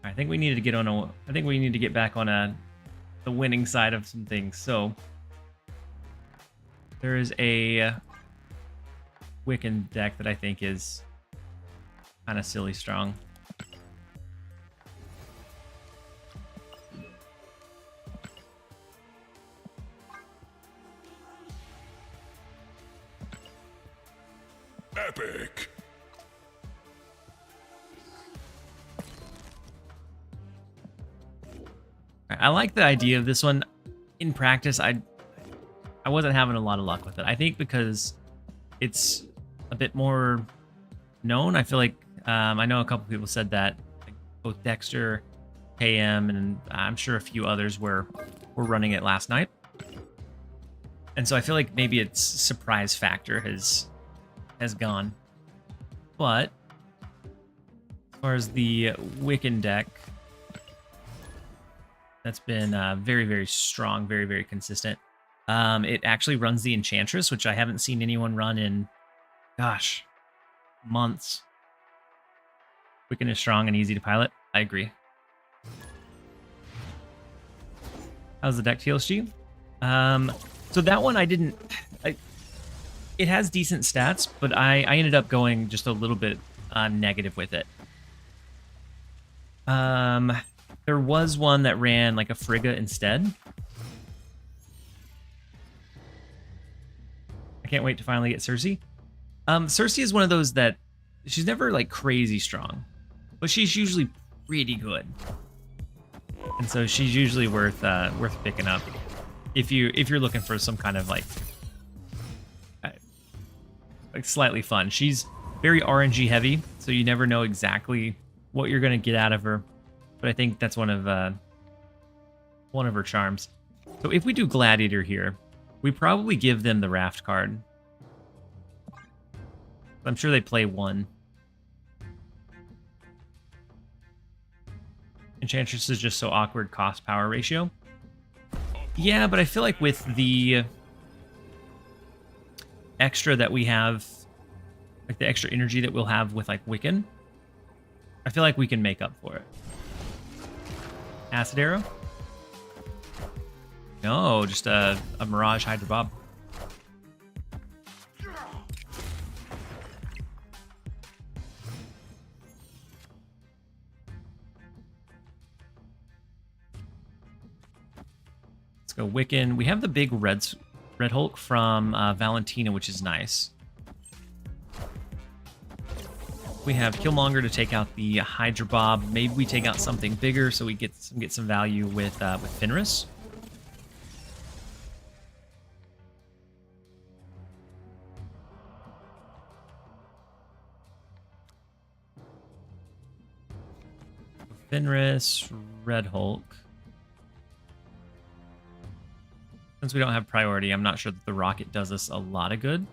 I think we needed to get on a. I think we need to get back on the winning side of some things. So there is a Wiccan deck that I think is kind of silly strong. Epic. I like the idea of this one. In practice, I wasn't having a lot of luck with it. I think because it's a bit more known. I feel like I know a couple people said that, like both Dexter, KM, and I'm sure a few others were running it last night. And so I feel like maybe its surprise factor has gone. But as far as the Wiccan deck, that's been very, very strong, very, very consistent. It actually runs the Enchantress, which I haven't seen anyone run in, gosh, months. Wiccan is strong and easy to pilot. I agree. How's the deck, TLSG? So that one I didn't... it has decent stats, but I ended up going just a little bit negative with it. There was one that ran like a Frigga instead. I can't wait to finally get Cersei. Cersei is one of those that she's never like crazy strong, but she's usually pretty good. And so she's usually worth picking up if you're looking for some kind of like slightly fun. She's very RNG heavy, so you never know exactly what you're gonna get out of her. But I think that's one of her charms. So if we do Gladiator here, we probably give them the Raft card. I'm sure they play one. Enchantress is just so awkward cost-power ratio. Yeah, but I feel like with the extra that we have, like the extra energy that we'll have with like Wiccan, I feel like we can make up for it. Acid Arrow? No, just a Mirage Hydra Bob. Let's go Wiccan. We have the big Red Hulk from Valentina, which is nice. We have Killmonger to take out the Hydra Bob. Maybe we take out something bigger so we get some value with Fenris. Fenris, Red Hulk. Since we don't have priority, I'm not sure that the Rocket does us a lot of good.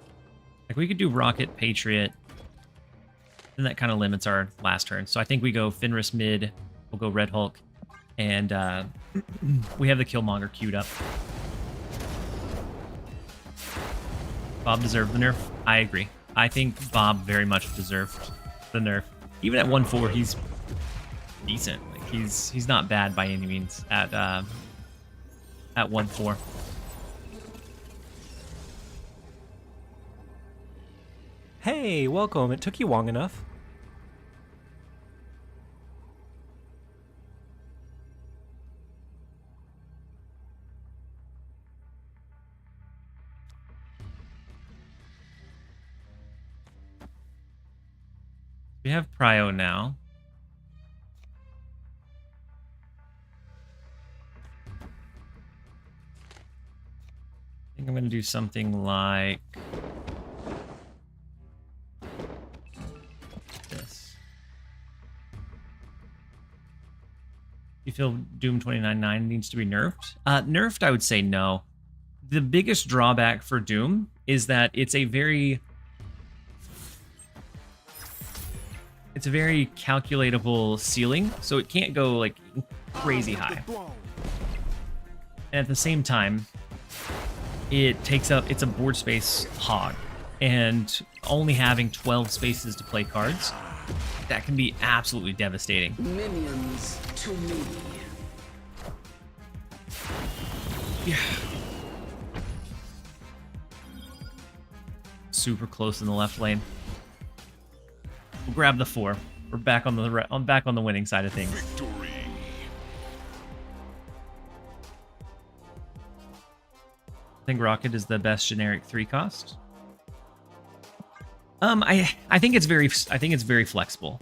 Like, we could do Rocket, Patriot, and that kind of limits our last turn. So I think we go Fenris mid, we'll go Red Hulk, and we have the Killmonger queued up. Bob deserved the nerf. I agree. I think Bob very much deserved the nerf. Even at 1-4, he's decent. Like, he's not bad by any means at 1-4. Hey, welcome. It took you long enough. We have Prio now. I think I'm going to do something like this. You feel Doom 29.9 needs to be nerfed? Nerfed, I would say no. The biggest drawback for Doom is that it's a very calculatable ceiling, so it can't go like crazy high. And at the same time, it's a board space hog, and only having 12 spaces to play cards, that can be absolutely devastating. Minions to me. Yeah. Super close in the left lane. We'll grab the 4. We're back on the winning side of things. Victory. I think Rocket is the best generic 3 cost. I think it's very flexible.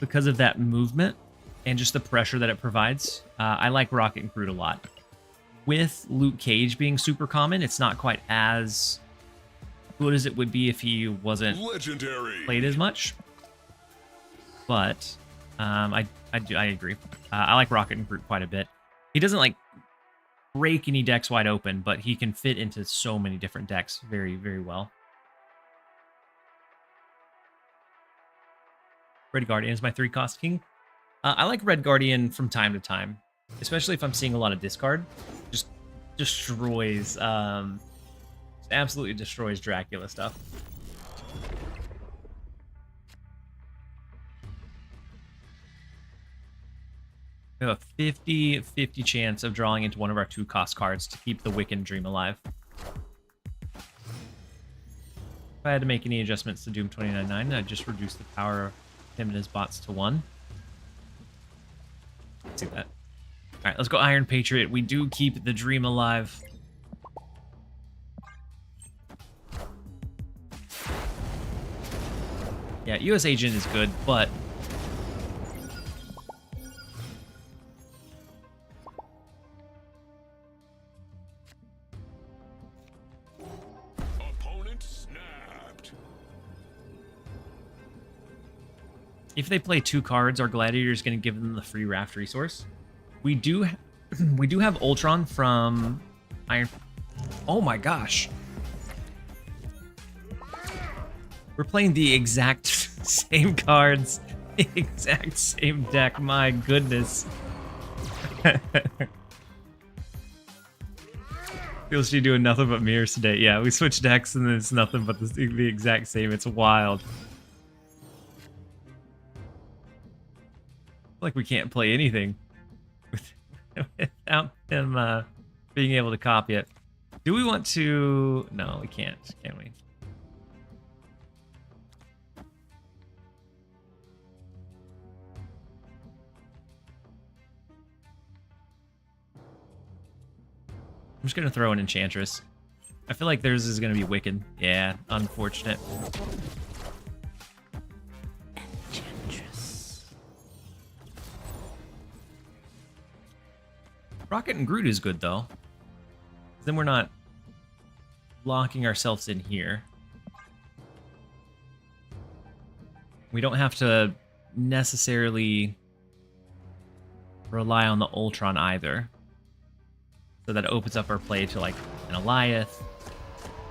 Because of that movement and just the pressure that it provides, I like Rocket and Groot a lot. With Luke Cage being super common, it's not quite as good as it would be if he wasn't Legendary. played as much. But I agree. I like Rocket and Groot quite a bit. He doesn't like break any decks wide open, but he can fit into so many different decks very, very well. Red Guardian is my 3-cost king. I like Red Guardian from time to time, especially if I'm seeing a lot of discard. Just destroys, absolutely destroys Dracula stuff. We have a 50-50 chance of drawing into one of our 2-cost cards to keep the Wiccan Dream alive. If I had to make any adjustments to Doom 29.9, I'd just reduce the power of him and his bots to 1. Let's see that. All right, let's go Iron Patriot. We do keep the Dream alive. Yeah, US Agent is good, but Opponent snapped. if they play 2 cards, our Gladiator is going to give them the free Raft resource. We do we do have Ultron from Iron. Oh my gosh. We're playing the exact same cards, the exact same deck. My goodness. TLSG doing nothing but mirrors today. Yeah, we switched decks and it's nothing but the exact same. It's wild. Like we can't play anything without them being able to copy it. Do we want to? No, we can't. Can we? I'm just gonna throw an Enchantress. I feel like theirs is gonna be Wicked. Yeah, unfortunate. Rocket and Groot is good though. Then we're not locking ourselves in here. We don't have to necessarily rely on the Ultron either. So that opens up our play to like an Alioth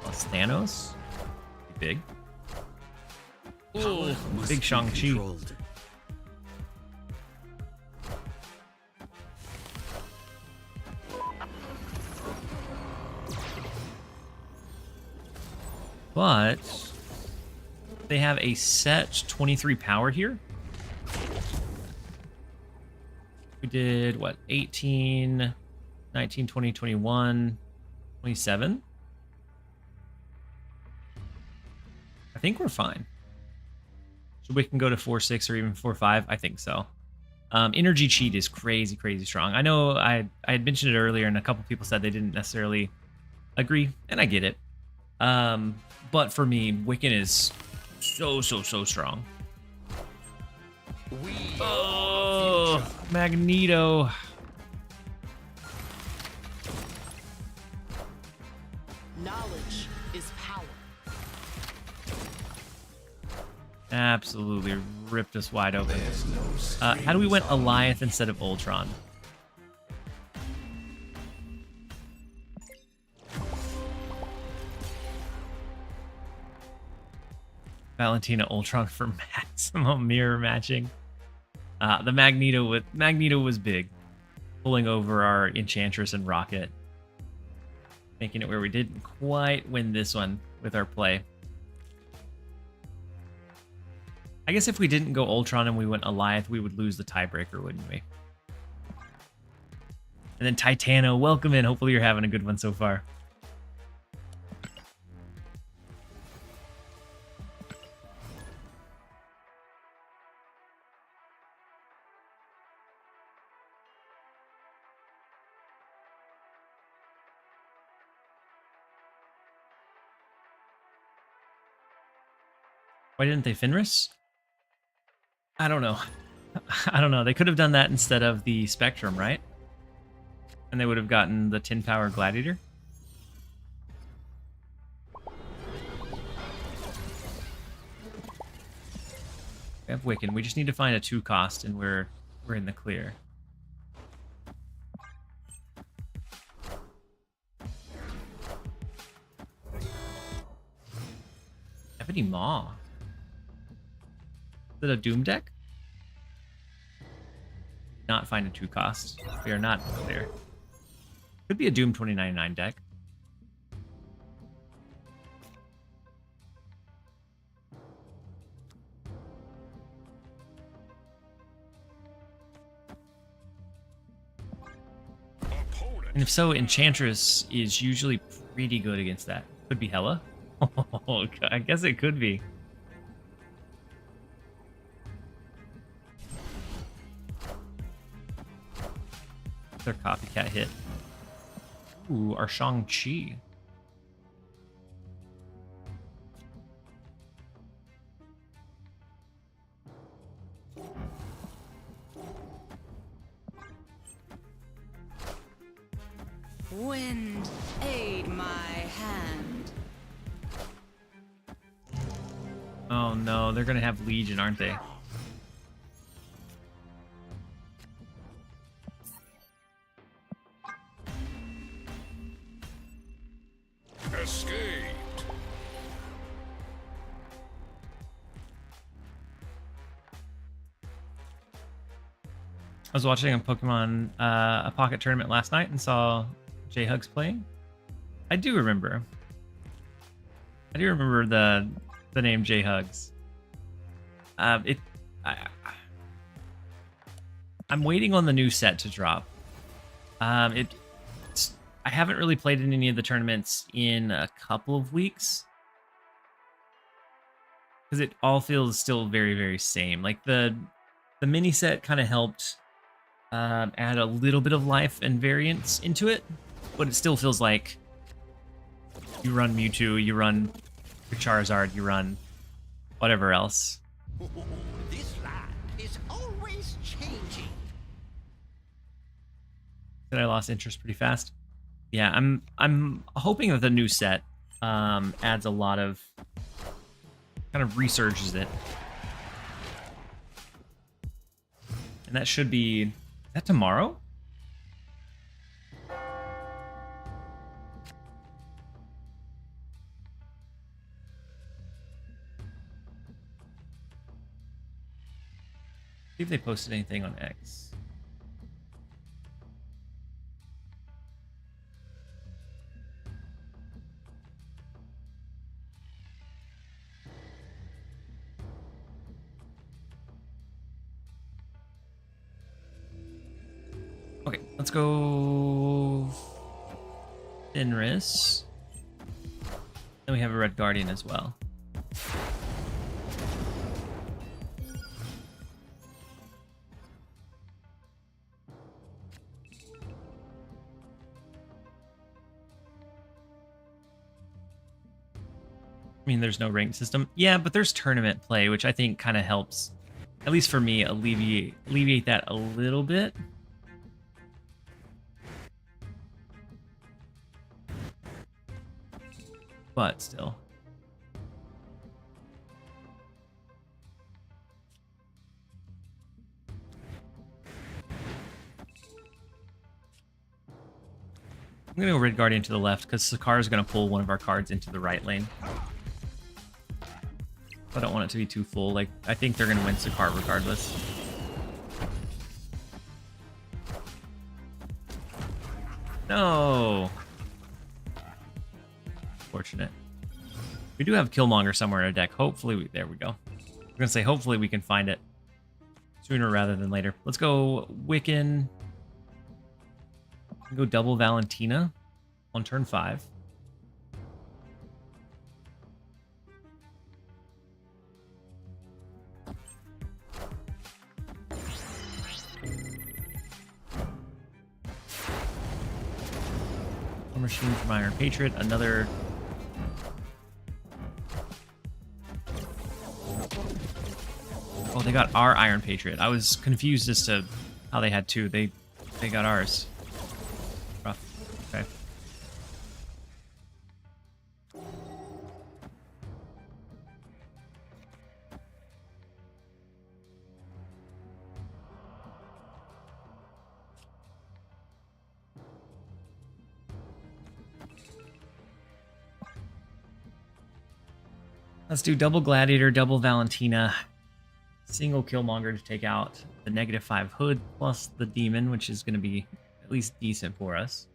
plus Thanos. Big. Ooh, big Shang-Chi. But they have a set 23 power here. We did what? 18, 19, 20, 21, 27. I think we're fine. So we can go to 4-6 or even 4-5. I think so. Energy cheat is crazy, crazy strong. I know I had mentioned it earlier, and a couple people said they didn't necessarily agree, and I get it. But for me, Wiccan is so strong. Oh, Magneto. Knowledge is power. Absolutely ripped us wide open. How do we went Alioth instead of Ultron? Valentina Ultron for maximum mirror matching. The Magneto was big, pulling over our Enchantress and Rocket, making it where we didn't quite win this one with our play. I guess if we didn't go Ultron and we went Alioth, we would lose the tiebreaker, wouldn't we? And then Titano, welcome in. Hopefully you're having a good one so far. Why didn't they Fenris? I don't know. I don't know. They could have done that instead of the Spectrum, right? And they would have gotten the 10 power Gladiator. We have Wiccan. We just need to find a 2 cost and we're in the clear. Ebony Maw. Is it a Doom deck? Not find a 2 cost. We are not clear. Could be a Doom 2099 deck. And if so, Enchantress is usually pretty good against that. Could be Hela. Oh, I guess it could be. Their copycat hit. Ooh, our Shang-Chi. Wind, aid my hand. Oh no, they're gonna have Legion, aren't they? Escaped. I was watching a Pokemon a Pocket tournament last night and saw J-Hugs playing. I do remember the name J-Hugs. I'm waiting on the new set to drop. I haven't really played in any of the tournaments in a couple of weeks because it all feels still very, very same. Like the mini set kind of helped add a little bit of life and variance into it, but it still feels like you run Mewtwo, you run your Charizard, you run whatever else. This land is always changing. That I lost interest pretty fast. Yeah, I'm hoping that the new set adds a lot of kind of resurges it, and that should be. Is that tomorrow? See if they posted anything on X. Okay, let's go Fenris. Then we have a Red Guardian as well. I mean, there's no ranked system. Yeah, but there's tournament play, which I think kind of helps, at least for me, alleviate that a little bit. But still. I'm going to go Red Guardian to the left because Sakar is going to pull one of our cards into the right lane. I don't want it to be too full. Like, I think they're going to win Sakar regardless. No! Fortunate. We do have Killmonger somewhere in our deck. Hopefully, there we go. I'm going to say hopefully we can find it sooner rather than later. Let's go Wiccan. Go double Valentina on turn 5. Machine from Iron Patriot, another. Oh, they got our Iron Patriot. I was confused as to how they had two. They got ours. Rough. Okay. Let's do double Gladiator, double Valentina, single Killmonger to take out the -5 Hood, plus the Demon, which is going to be at least decent for us.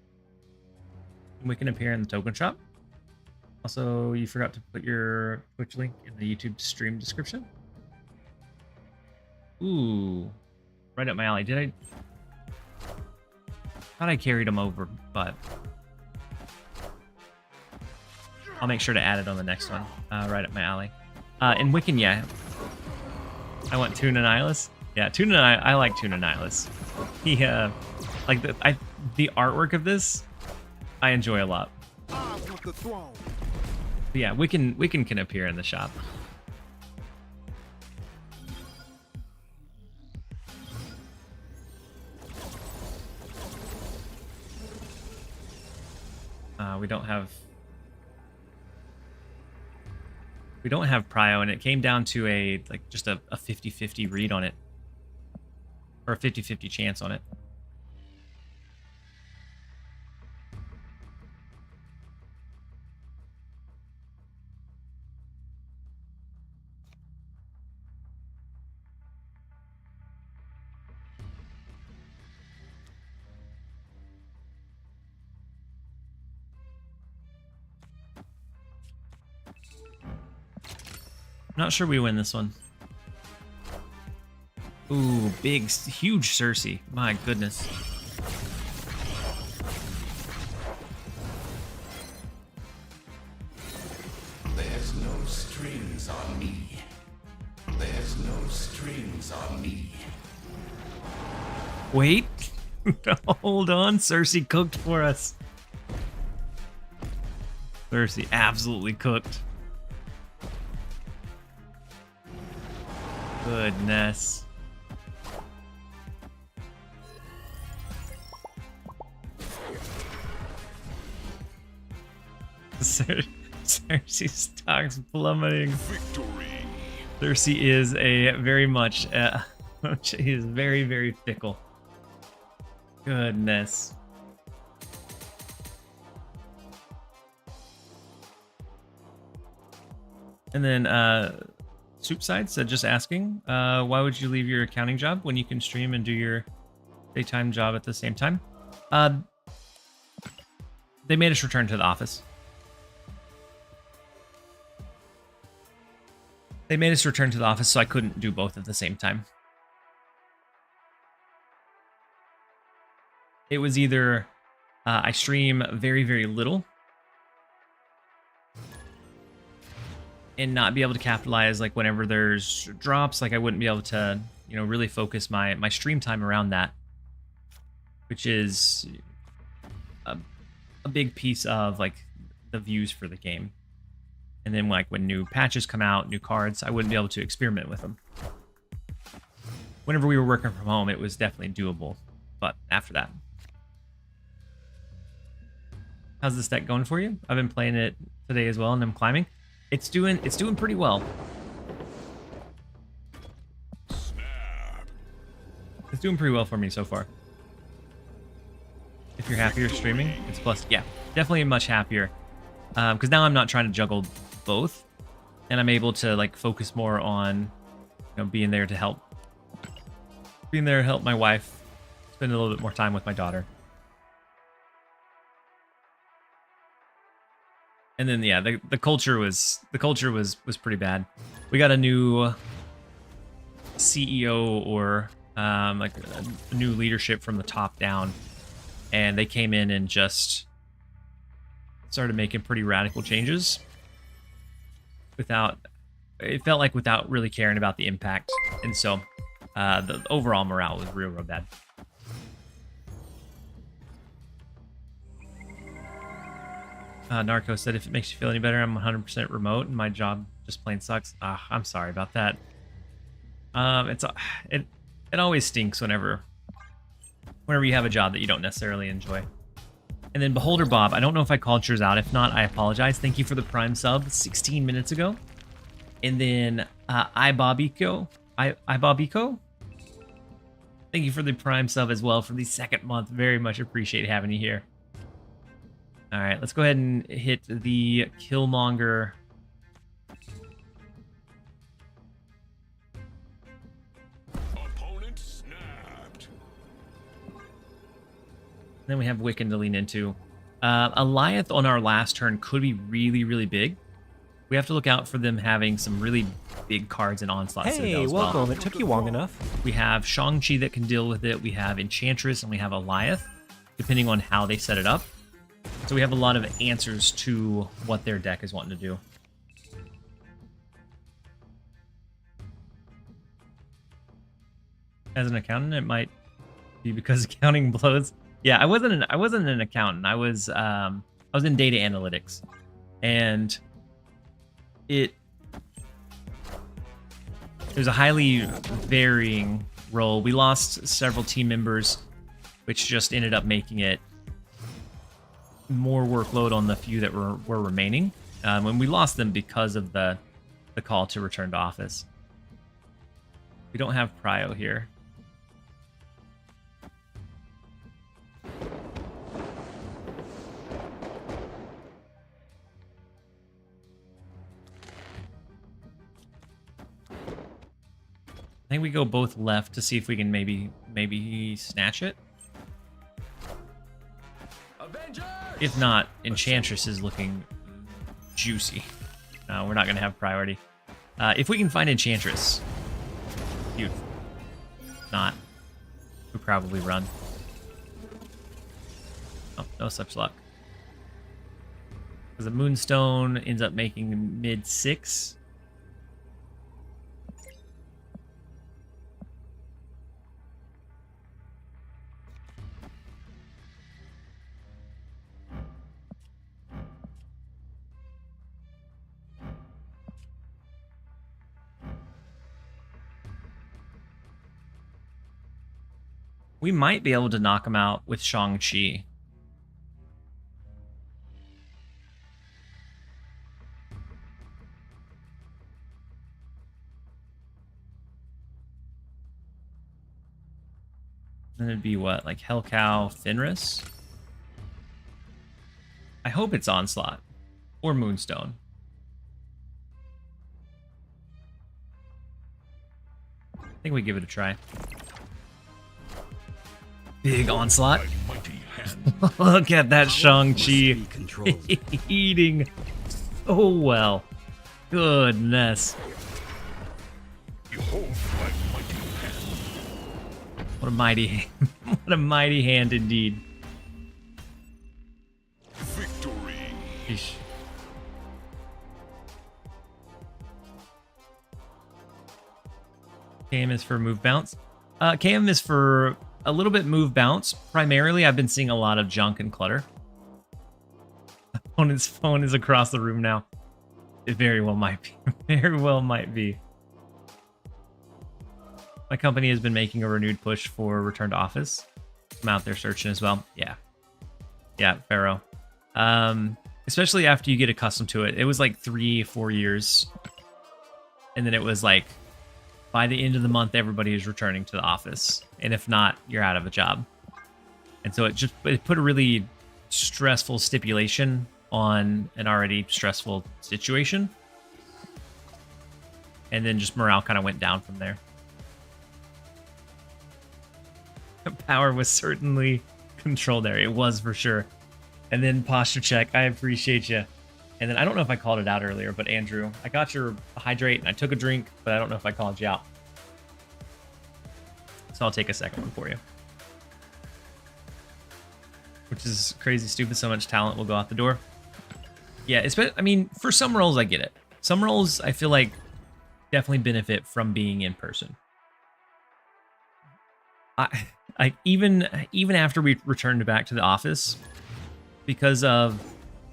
And we can appear in the token shop. Also, you forgot to put your Twitch link in the YouTube stream description. Ooh, right up my alley. Did I? Thought I carried him over, but I'll make sure to add it on the next one. Right up my alley. In Wiccan, yeah. I want Tuna Nihilus. Yeah, I like Tuna Nihilus. He like the artwork of this, I enjoy a lot. I want the throne. But yeah, Wiccan can appear in the shop. We don't have prio, and it came down to a just a 50-50 read on it, or a 50-50 chance on it. Not sure we win this one. Ooh, big, huge Cersei. My goodness. There's no strings on me. There's no strings on me. Wait. Hold on. Cersei cooked for us. Cersei absolutely cooked. Goodness. Cersei stock's plummeting. Victory. Cersei is a very much, she is very, very fickle. Goodness. And then, Soupside said, just asking, why would you leave your accounting job when you can stream and do your daytime job at the same time? They made us return to the office. They made us return to the office, so I couldn't do both at the same time. It was either I stream very, very little and not be able to capitalize, like whenever there's drops, like I wouldn't be able to, you know, really focus my stream time around that, which is a big piece of like the views for the game. And then like when new patches come out, new cards, I wouldn't be able to experiment with them. Whenever we were working from home, it was definitely doable, but after that. How's this deck going for you? I've been playing it today as well, and I'm climbing. It's doing pretty well. Snap. It's doing pretty well for me so far. If you're happier streaming, it's plus. Yeah, definitely much happier. Because now I'm not trying to juggle both, and I'm able to like focus more on, you know, being there to help my wife, spend a little bit more time with my daughter. And then yeah, the culture was pretty bad. We got a new CEO, or like a new leadership from the top down, and they came in and just started making pretty radical changes without really caring about the impact. And so the overall morale was real bad. Narco said, if it makes you feel any better, I'm 100% remote and my job just plain sucks. I'm sorry about that. It always stinks whenever you have a job that you don't necessarily enjoy. And then Beholder Bob, I don't know if I called yours out. If not, I apologize. Thank you for the Prime sub 16 minutes ago. And then iBobiko. Thank you for the Prime sub as well for the second month. Very much appreciate having you here. All right, let's go ahead and hit the Killmonger. Opponent snapped. Then we have Wiccan to lean into. Alioth on our last turn could be really, really big. We have to look out for them having some really big cards in Onslaught Citadel Hey, as well. welcome. It took you long enough. We have Shang-Chi that can deal with it. We have Enchantress, and we have Alioth, depending on how they set it up. So we have a lot of answers to what their deck is wanting to do. As an accountant, it might be because accounting blows. Yeah, I wasn't an accountant. I was in data analytics, and it was a highly varying role. We lost several team members, which just ended up making it more workload on the few that were remaining. When we lost them because of the call to return to office. We don't have prio here. I think we go both left to see if we can maybe snatch it. If not, Enchantress is looking juicy. No, we're not going to have priority. If we can find Enchantress, beautiful. Not, we probably run. Oh, no such luck. Because the Moonstone ends up making mid 6. We might be able to knock him out with Shang-Chi. Then it'd be what, like Hellcow, Fenris? I hope it's Onslaught or Moonstone. I think we give it a try. Big Onslaught. Look at that Shang-Chi eating so well. Goodness. What a mighty, what a mighty hand indeed. Victory. Eesh. KM is for move bounce. KM is for a little bit move bounce. Primarily, I've been seeing a lot of junk and clutter. Opponent's phone is across the room now. It very well might be. Very well might be. My company has been making a renewed push for return to office. I'm out there searching as well. Yeah. Yeah, Pharaoh. Especially after you get accustomed to it. It was like 3-4 years. And then it was like, by the end of the month, everybody is returning to the office. And if not, you're out of a job. And so it put a really stressful stipulation on an already stressful situation. And then just morale kind of went down from there. Power was certainly controlled there. It was for sure. And then posture check. I appreciate you. And then I don't know if I called it out earlier, but Andrew, I got your hydrate and I took a drink, but I don't know if I called you out. So I'll take a second one for you. Which is crazy stupid. So much talent will go out the door. Yeah, I mean, for some roles, I get it. Some roles, I feel like, definitely benefit from being in person. Even after we returned back to the office, because of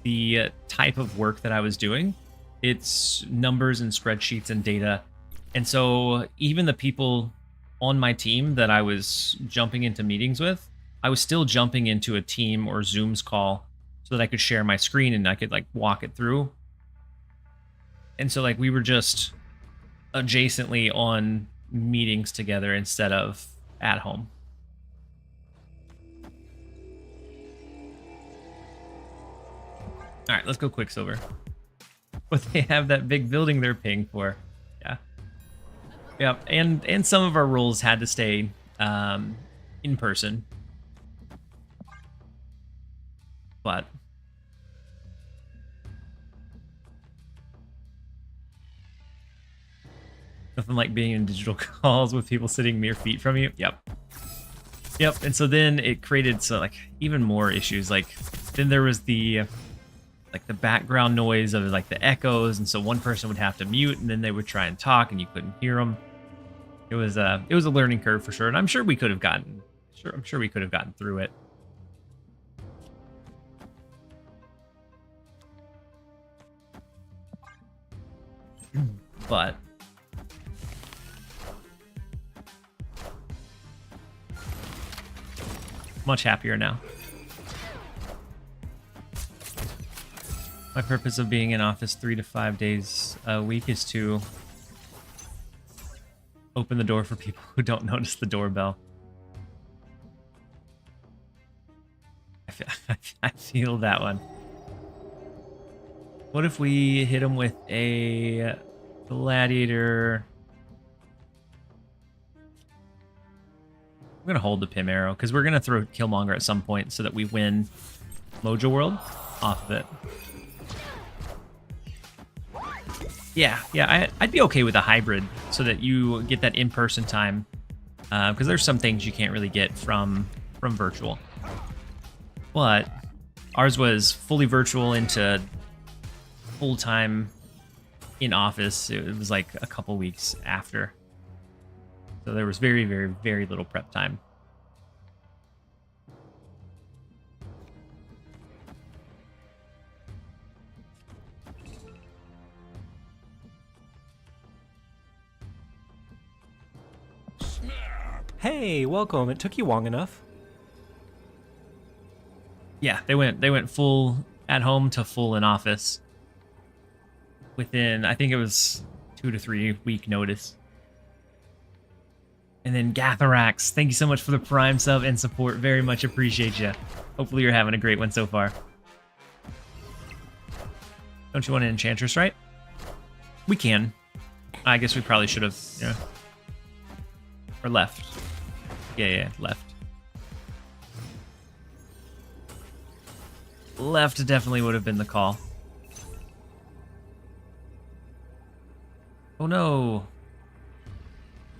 the type of work that I was doing, it's numbers and spreadsheets and data. And so even the people on my team that I was jumping into meetings with, I was still jumping into a team or Zoom's call so that I could share my screen and I could like walk it through. And so like we were just adjacently on meetings together instead of at home. All right, let's go Quicksilver. But they have that big building they're paying for. Yeah. Yeah, and some of our roles had to stay in person. But nothing like being in digital calls with people sitting mere feet from you. Yep. Yep, and so then it created like even more issues. Like then there was the background noise of like the echoes, and so one person would have to mute and then they would try and talk and you couldn't hear them. It was a learning curve for sure, and I'm sure we could have gotten through it. But much happier now. My purpose of being in office 3 to 5 days a week is to open the door for people who don't notice the doorbell. I feel that one. What if we hit him with a gladiator? I'm gonna hold the Pim arrow because we're gonna throw Killmonger at some point so that we win Mojo World off of it. Yeah, I'd be okay with a hybrid so that you get that in-person time because there's some things you can't really get from virtual. But ours was fully virtual into full-time in office. It was like a couple weeks after. So there was very, very, very little prep time. Hey, welcome. It took you long enough. Yeah, they went full at home to full in office within, I think it was 2 to 3 week notice. And then Gatharax, thank you so much for the Prime sub and support. Very much appreciate you. Hopefully you're having a great one so far. Don't you want an Enchantress, right? We can. I guess we probably should have, yeah. Or left. Yeah, left. Left definitely would have been the call. Oh no.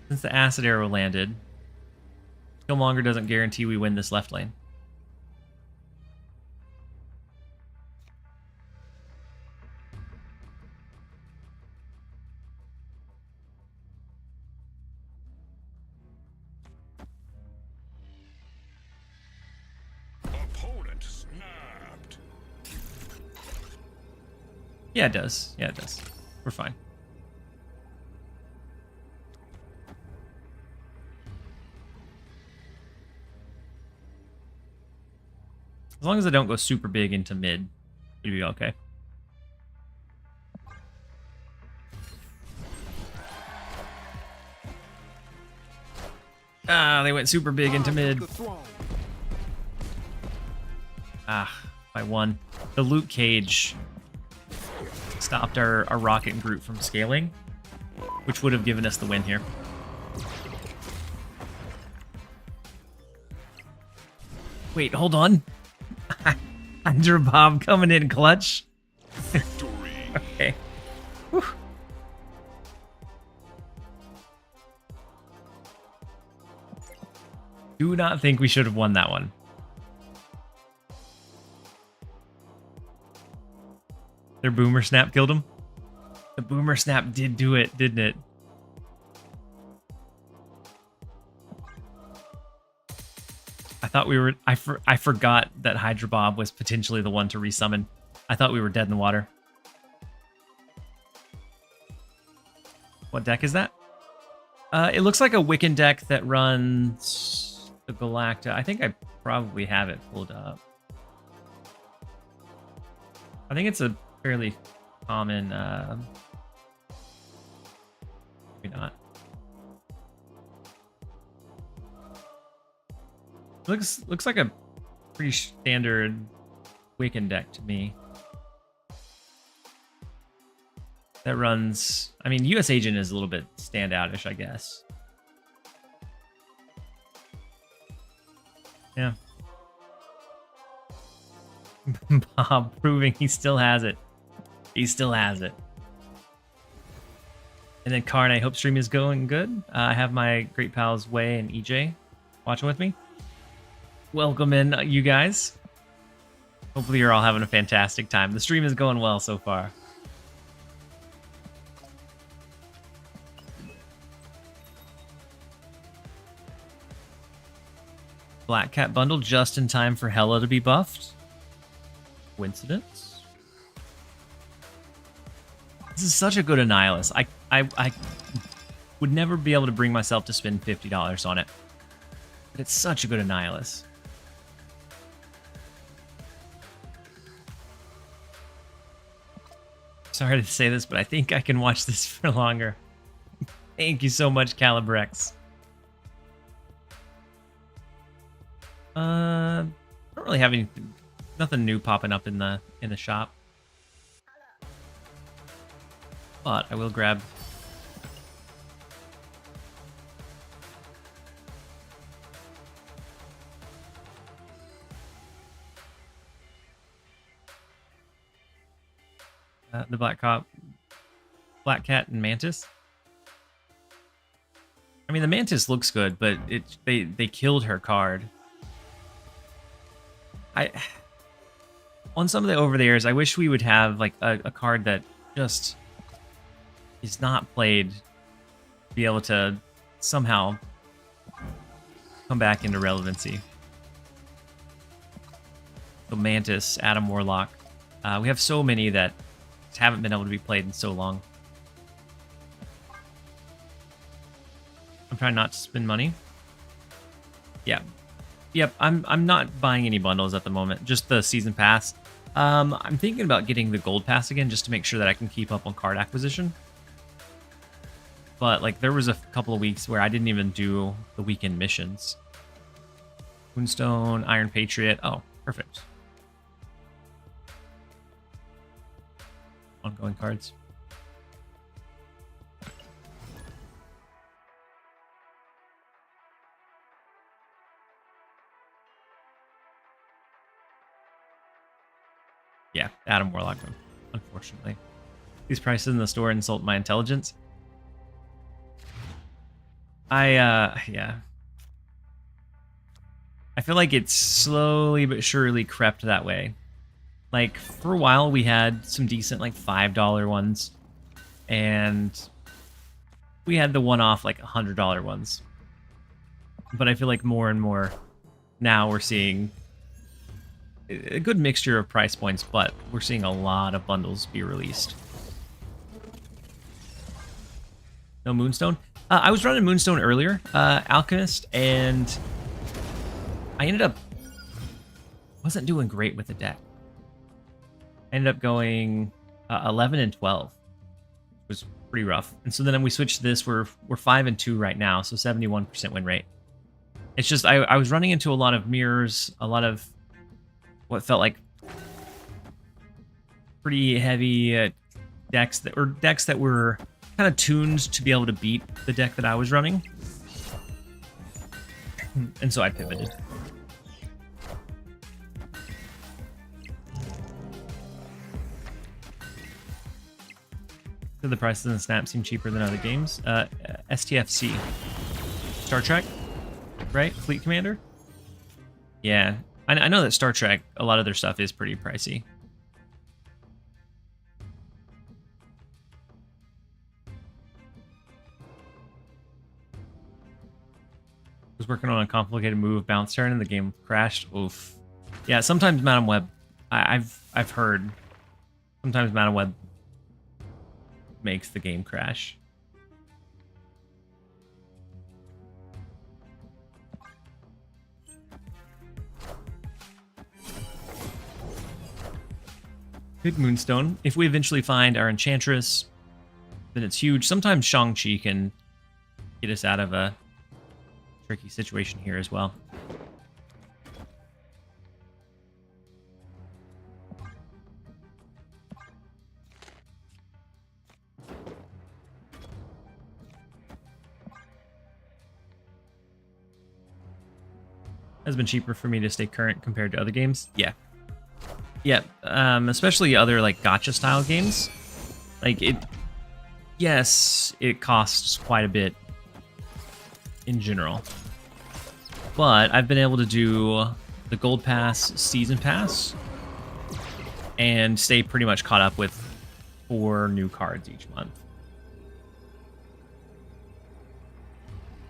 Since the acid arrow landed, Killmonger doesn't guarantee we win this left lane. Opponent snapped. Yeah, it does. Yeah, it does. We're fine. As long as I don't go super big into mid, you'll be okay. Ah, they went super big into mid. Ah, by 1. The Luke Cage stopped our Rocket and Groot from scaling, which would have given us the win here. Wait, hold on. Hydra Bob coming in clutch. Victory. Okay. Whew. Do not think we should have won that one. Their Boomer Snap killed him? The Boomer Snap did do it, didn't it? I thought we were... I forgot that Hydra Bob was potentially the one to resummon. I thought we were dead in the water. What deck is that? It looks like a Wiccan deck that runs the Galacta. I think I probably have it pulled up. I think it's a fairly common... maybe not. Looks like a pretty standard Wiccan deck to me. That runs... I mean, US Agent is a little bit standoutish, I guess. Yeah. Bob proving he still has it. He still has it. And then Karn, I hope stream is going good. I have my great pals Way and EJ watching with me. Welcome in, you guys. Hopefully you're all having a fantastic time. The stream is going well so far. Black Cat bundle just in time for Hela to be buffed. Coincidence? This is such a good Annihilus. I would never be able to bring myself to spend $50 on it. But it's such a good Annihilus. sorry to say this, but I think I can watch this for longer. Thank you so much, Calibrex. I don't really have anything, nothing new popping up in the shop. But I will grab the Black Cat and Mantis. I mean, the Mantis looks good, but they killed her card. On some of the over the airs, I wish we would have like a card that just is not played, be able to somehow come back into relevancy. So Mantis, Adam Warlock. We have so many that haven't been able to be played in so long. I'm trying not to spend money. Yeah. Yep, I'm not buying any bundles at the moment, just the season pass. I'm thinking about getting the gold pass again just to make sure that I can keep up on card acquisition. But like there was a couple of weeks where I didn't even do the weekend missions. Moonstone, Iron Patriot. Oh, perfect. Ongoing cards. Yeah, Adam Warlock, unfortunately. These prices in the store insult my intelligence. Yeah. I feel like it's slowly but surely crept that way. Like, for a while, we had some decent, like, $5 ones. And we had the one-off, like, $100 ones. But I feel like more and more now we're seeing a good mixture of price points, but we're seeing a lot of bundles be released. No Moonstone? I was running Moonstone earlier, Alchemist, and I ended up... wasn't doing great with the deck. I ended up going 11 and 12. It was pretty rough. And so then we switched to this. We're 5 and 2 right now, so 71% win rate. It's just I was running into a lot of mirrors, a lot of what felt like pretty heavy decks that were kind of tuned to be able to beat the deck that I was running. And so I pivoted. So the prices in the Snap seem cheaper than other games. STFC. Star Trek? Right? Fleet Commander? Yeah. I know that Star Trek, a lot of their stuff is pretty pricey. Was working on a complicated move, bounce turn, and the game crashed. Oof. Yeah, sometimes Madam Web, I've heard, sometimes Madam Web makes the game crash. Big Moonstone. If we eventually find our Enchantress, then it's huge. Sometimes Shang-Chi can get us out of a tricky situation here as well. Has been cheaper for me to stay current compared to other games. Yeah. Yeah, especially other like gacha style games. Like yes, it costs quite a bit in general. But I've been able to do the Gold Pass, Season Pass, and stay pretty much caught up with 4 new cards each month.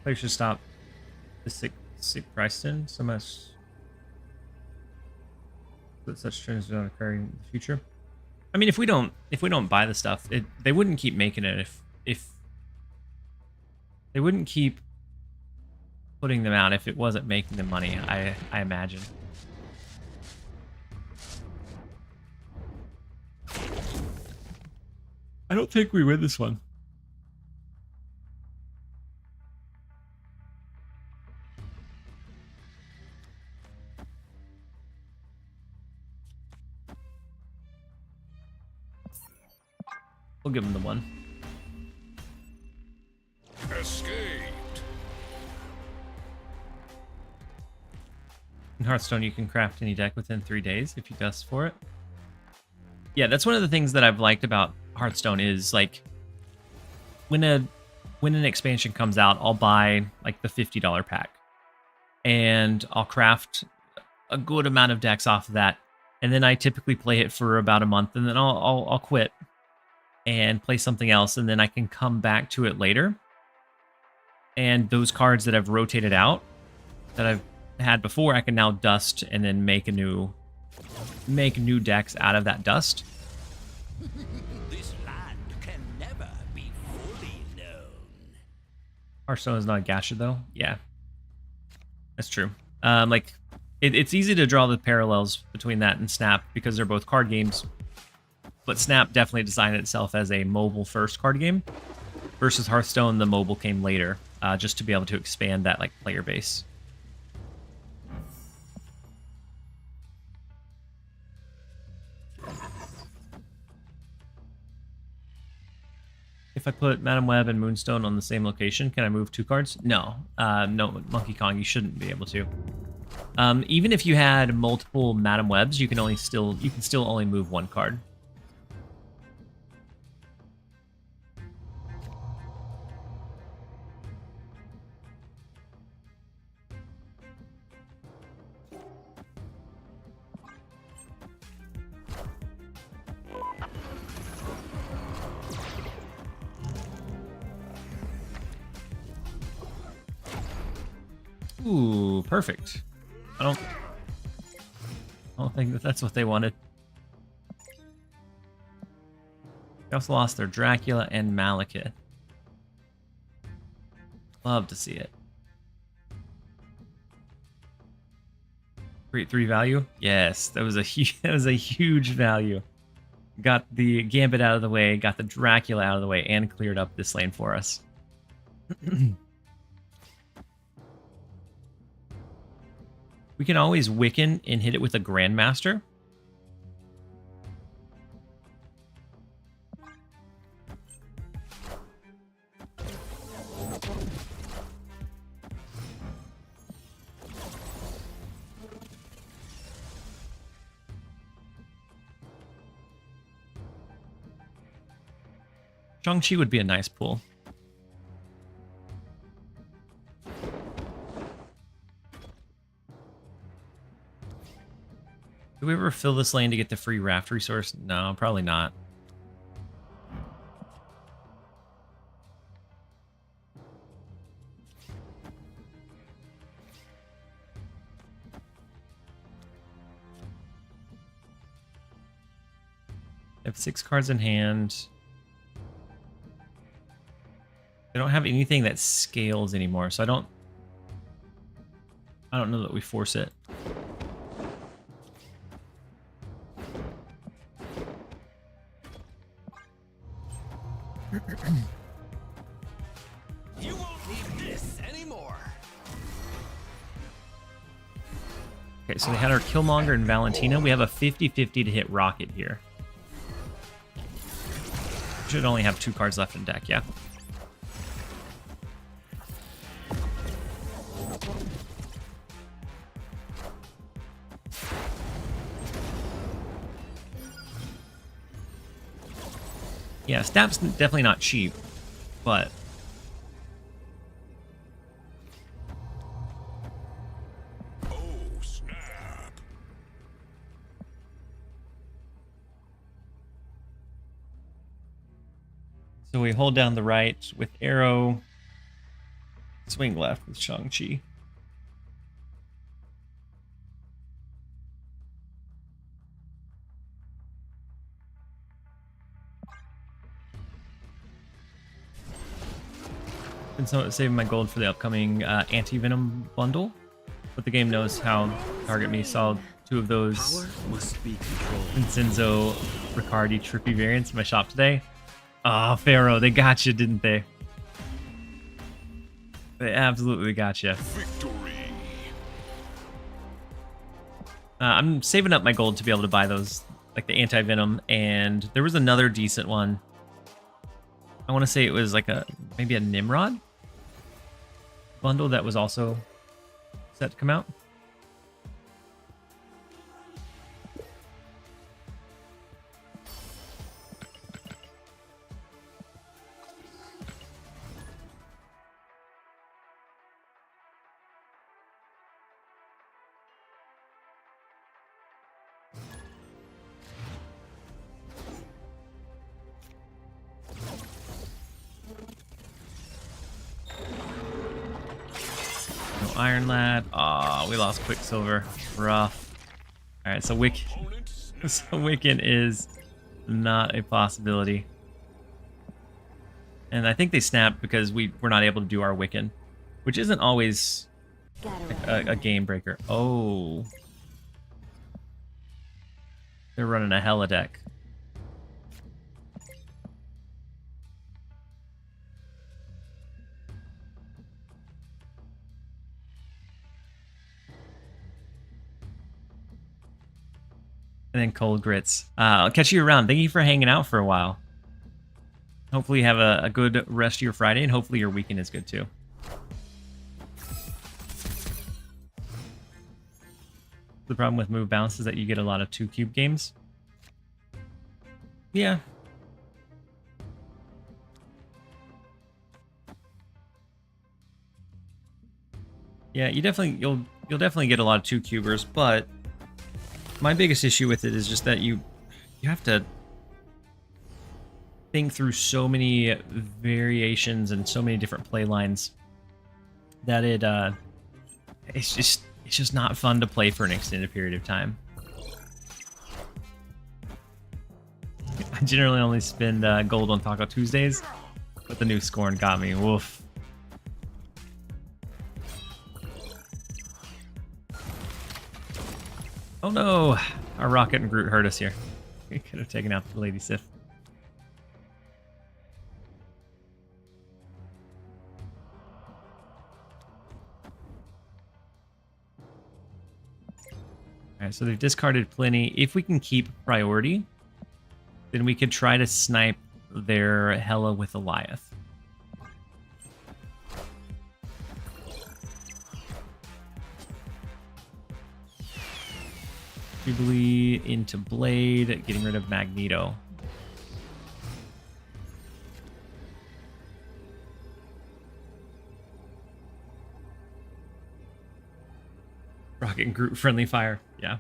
I should stop the sick Preston so much that such trends don't occur in the future. I mean, if we don't buy the stuff, they wouldn't keep making it if they wouldn't keep putting them out if it wasn't making them money, I imagine. I don't think we win this one. We'll give him the one. Escaped. In Hearthstone, you can craft any deck within 3 days if you dust for it. Yeah, that's one of the things that I've liked about Hearthstone is like when an expansion comes out, I'll buy like the $50 pack, and I'll craft a good amount of decks off of that, and then I typically play it for about a month, and then I'll quit and play something else, and then I can come back to it later. And those cards that I've rotated out, that I've had before, I can now dust and then make new decks out of that dust. This land can never be fully known. Hearthstone is not a gacha though. Yeah, that's true. Like it's easy to draw the parallels between that and Snap because they're both card games. But Snap definitely designed itself as a mobile-first card game, versus Hearthstone, the mobile came later, just to be able to expand that like player base. If I put Madam Web and Moonstone on the same location, can I move 2 cards? No, no, Monkey Kong, you shouldn't be able to. Even if you had multiple Madam Webs, you can still only move 1 card. Ooh, perfect. I don't think that's what they wanted. They also lost their Dracula and Malekith. Love to see it. Great 3 value. Yes, that was a huge value. Got the Gambit out of the way, got the Dracula out of the way, and cleared up this lane for us. We can always Wiccan and hit it with a Grandmaster. Shang-Chi would be a nice pull. Do we ever fill this lane to get the free raft resource? No, probably not. I have 6 cards in hand. I don't have anything that scales anymore, so I don't know that we force it. You won't need this anymore. Okay, so we had our Killmonger and Valentina. We have a 50-50 to hit Rocket here. Should only have 2 cards left in deck, yeah. Yeah, Snap's definitely not cheap, but Oh, snap. so we hold down the right with Arrow, swing left with Shang-Chi. Been saving my gold for the upcoming Anti-Venom bundle, but the game knows how to target me. Saw 2 of those Power must be controlled. Vincenzo Riccardi trippy variants in my shop today. Oh, Pharaoh, they got you, didn't they? They absolutely got you. Victory. I'm saving up my gold to be able to buy those, like the anti-venom, and there was another decent one. I want to say it was like maybe a Nimrod bundle that was also set to come out. No Iron Lad. Aw, we lost Quicksilver. Rough. Alright, so Wiccan is not a possibility. And I think they snapped because we're not able to do our Wiccan, which isn't always a game breaker. Oh. They're running a Hella deck. And then Cold Grits. I'll catch you around. Thank you for hanging out for a while. Hopefully you have a good rest of your Friday, and hopefully your weekend is good too. The problem with move bounce is that you get a lot of 2-cube games. Yeah. Yeah, you'll definitely get a lot of 2-cubers, but my biggest issue with it is just that you have to think through so many variations and so many different play lines that it's just not fun to play for an extended period of time. I generally only spend gold on Taco Tuesdays, but the new Scorn got me. Woof. Oh no! Our Rocket and Groot hurt us here. We could have taken out the Lady Sif. Alright, so they've discarded plenty. If we can keep priority, then we could try to snipe their Hela with Eliath. Jubilee into Blade, getting rid of Magneto. Rocket and Groot friendly fire, yeah.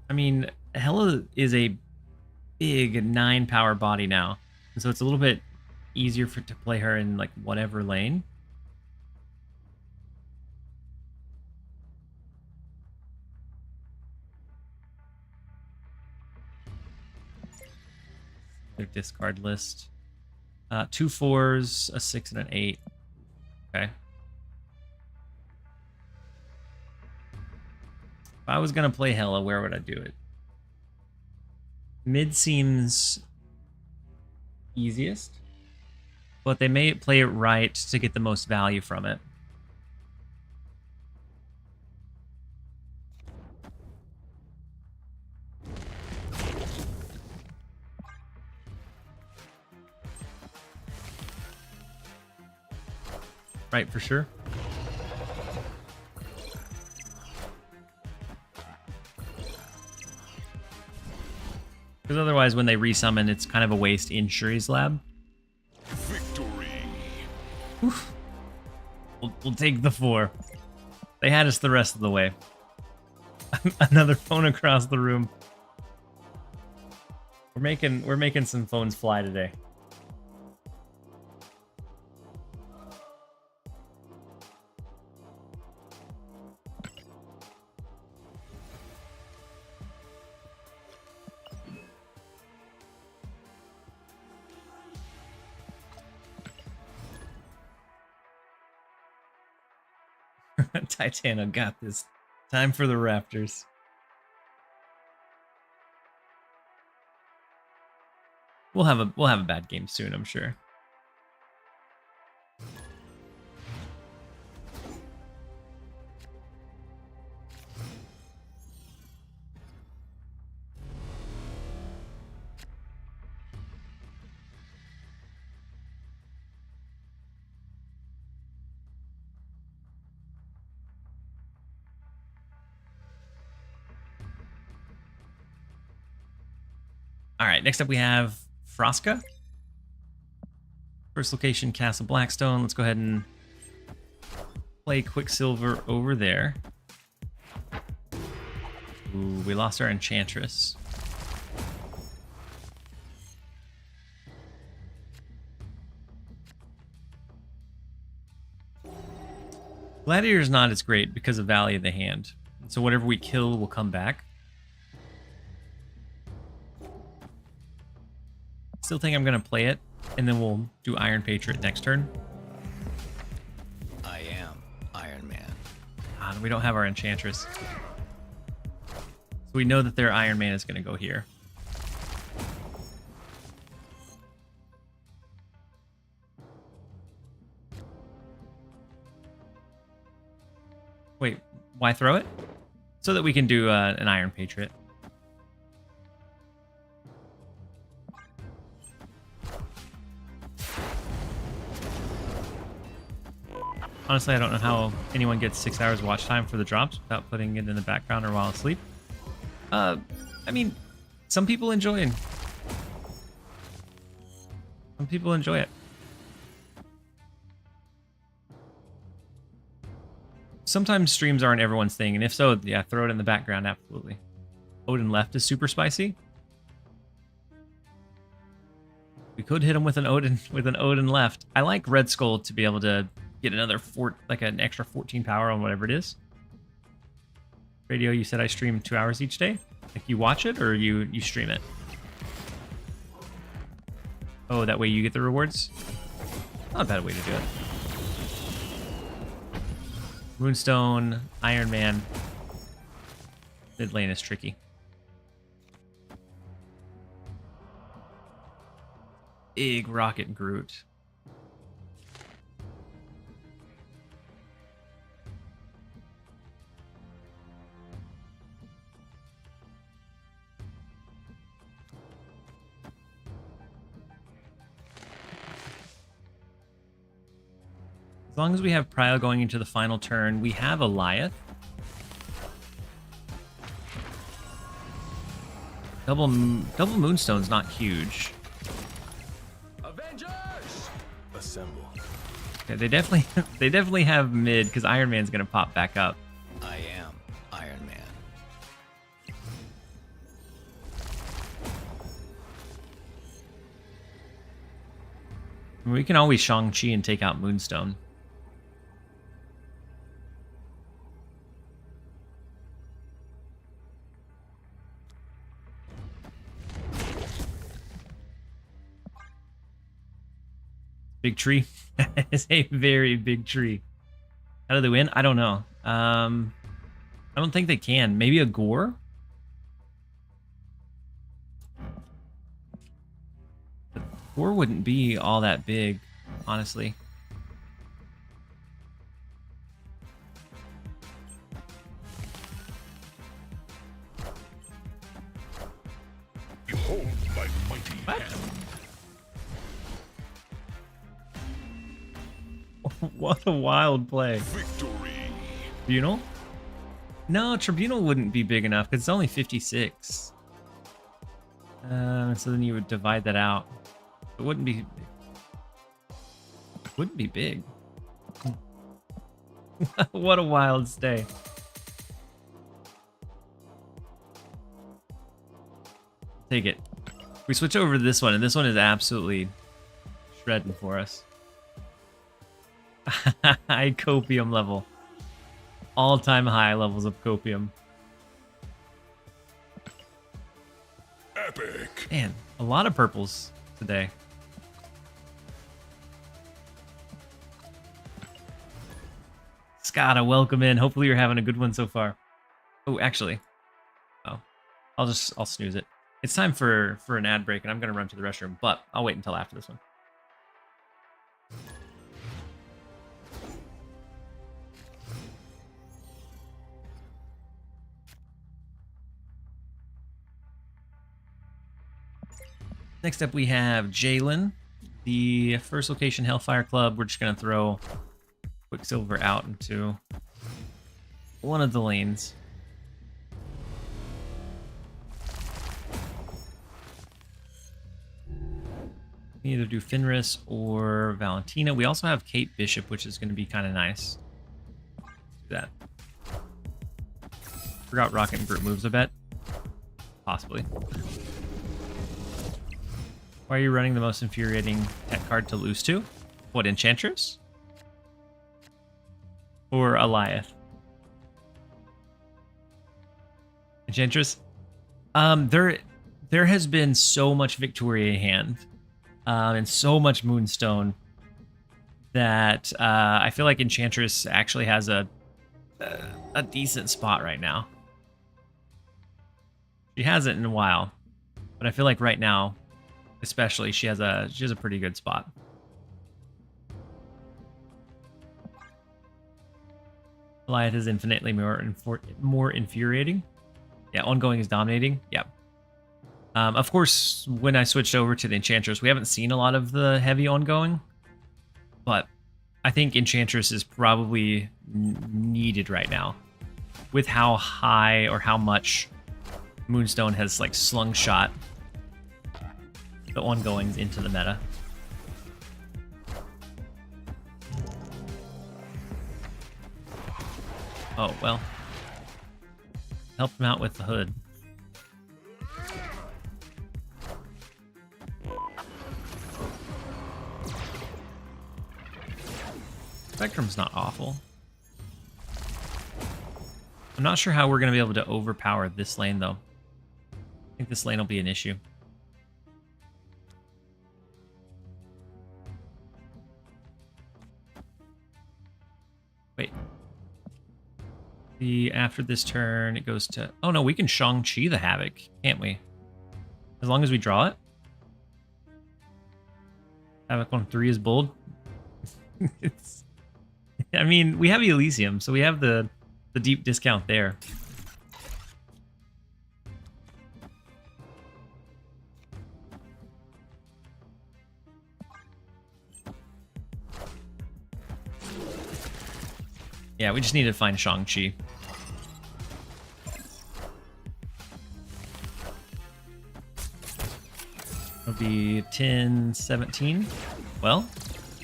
I mean, Hela is a big 9 power body now, and so it's a little bit easier to play her in like whatever lane. Their discard list. 2 4s, a 6, and an 8. Okay. If I was gonna play Hela, where would I do it? Mid seems easiest, but they may play it right to get the most value from it. Right, for sure. Because otherwise, when they resummon, it's kind of a waste in Shuri's lab. Victory. Oof. We'll take the 4. They had us the rest of the way. Another phone across the room. We're making some phones fly today. Titano got this. Time for the Raptors. We'll have a bad game soon, I'm sure. All right, next up we have Froska. First location, Castle Blackstone. Let's go ahead and play Quicksilver over there. Ooh, we lost our Enchantress. Gladiator's not as great because of Valley of the Hand. So whatever we kill will come back. Still think I'm going to play it, and then we'll do Iron Patriot next turn. I am Iron Man. We don't have our Enchantress. So we know that their Iron Man is going to go here. Wait, why throw it? So that we can do an Iron Patriot. Honestly, I don't know how anyone gets 6 hours watch time for the drops without putting it in the background or while asleep. I mean, some people enjoy it. Some people enjoy it. Sometimes streams aren't everyone's thing, and if so, yeah, throw it in the background, absolutely. Odin left is super spicy. We could hit him with an Odin left. I like Red Skull to be able to get another an extra 14 power on whatever it is. Radio, you said I stream 2 hours each day? Like you watch it or you stream it? Oh, that way you get the rewards? Not a bad way to do it. Moonstone, Iron Man. Mid lane is tricky. Big Rocket Groot. As long as we have Prio going into the final turn, we have Eliath. Double Moonstone's not huge. Avengers! Assemble. Okay, they definitely have mid because Iron Man's gonna pop back up. I am Iron Man. We can always Shang-Chi and take out Moonstone. Big tree. It's a very big tree. How do they win? I don't know. I don't think they can. Maybe a Gore? But Gore wouldn't be all that big, honestly. Behold my mighty hand. What a wild play. Victory. Tribunal? No, Tribunal wouldn't be big enough because it's only 56. So then you would divide that out. It wouldn't be big. What a wild stay. Take it. We switch over to this one, and this one is absolutely shredding for us. High copium level. All-time high levels of copium. Epic. Man, a lot of purples today. Scotta, welcome in. Hopefully you're having a good one so far. Oh, actually. Oh. I'll snooze it. It's time for an ad break, and I'm gonna run to the restroom, but I'll wait until after this one. Next up, we have Jalen, the first location Hellfire Club. We're just gonna throw Quicksilver out into one of the lanes. Either do Fenris or Valentina. We also have Kate Bishop, which is going to be kind of nice. Do that. Forgot Rocket and Groot moves, I bet. Possibly. Why are you running the most infuriating tech card to lose to? What, Enchantress? Or Eliath? Enchantress? There has been so much Victoria hand. And so much Moonstone that I feel like Enchantress actually has a decent spot right now. She hasn't in a while, but I feel like right now, especially, she has a pretty good spot. Goliath is infinitely more infuriating. Yeah, ongoing is dominating. Yeah. Of course, when I switched over to the Enchantress, we haven't seen a lot of the heavy ongoing, but I think Enchantress is probably needed right now with how high or how much Moonstone has like slungshot the ongoings into the meta. Oh, well. Help him out with the hood. Spectrum's not awful. I'm not sure how we're going to be able to overpower this lane, though. I think this lane will be an issue. Wait. After this turn, it goes to... Oh, no, we can Shang-Chi the Havoc, can't we? As long as we draw it? Havoc on 3 is bold. It's... I mean, we have Elysium, so we have the deep discount there. Yeah, we just need to find Shang-Chi. It'll be 10, 17. Well,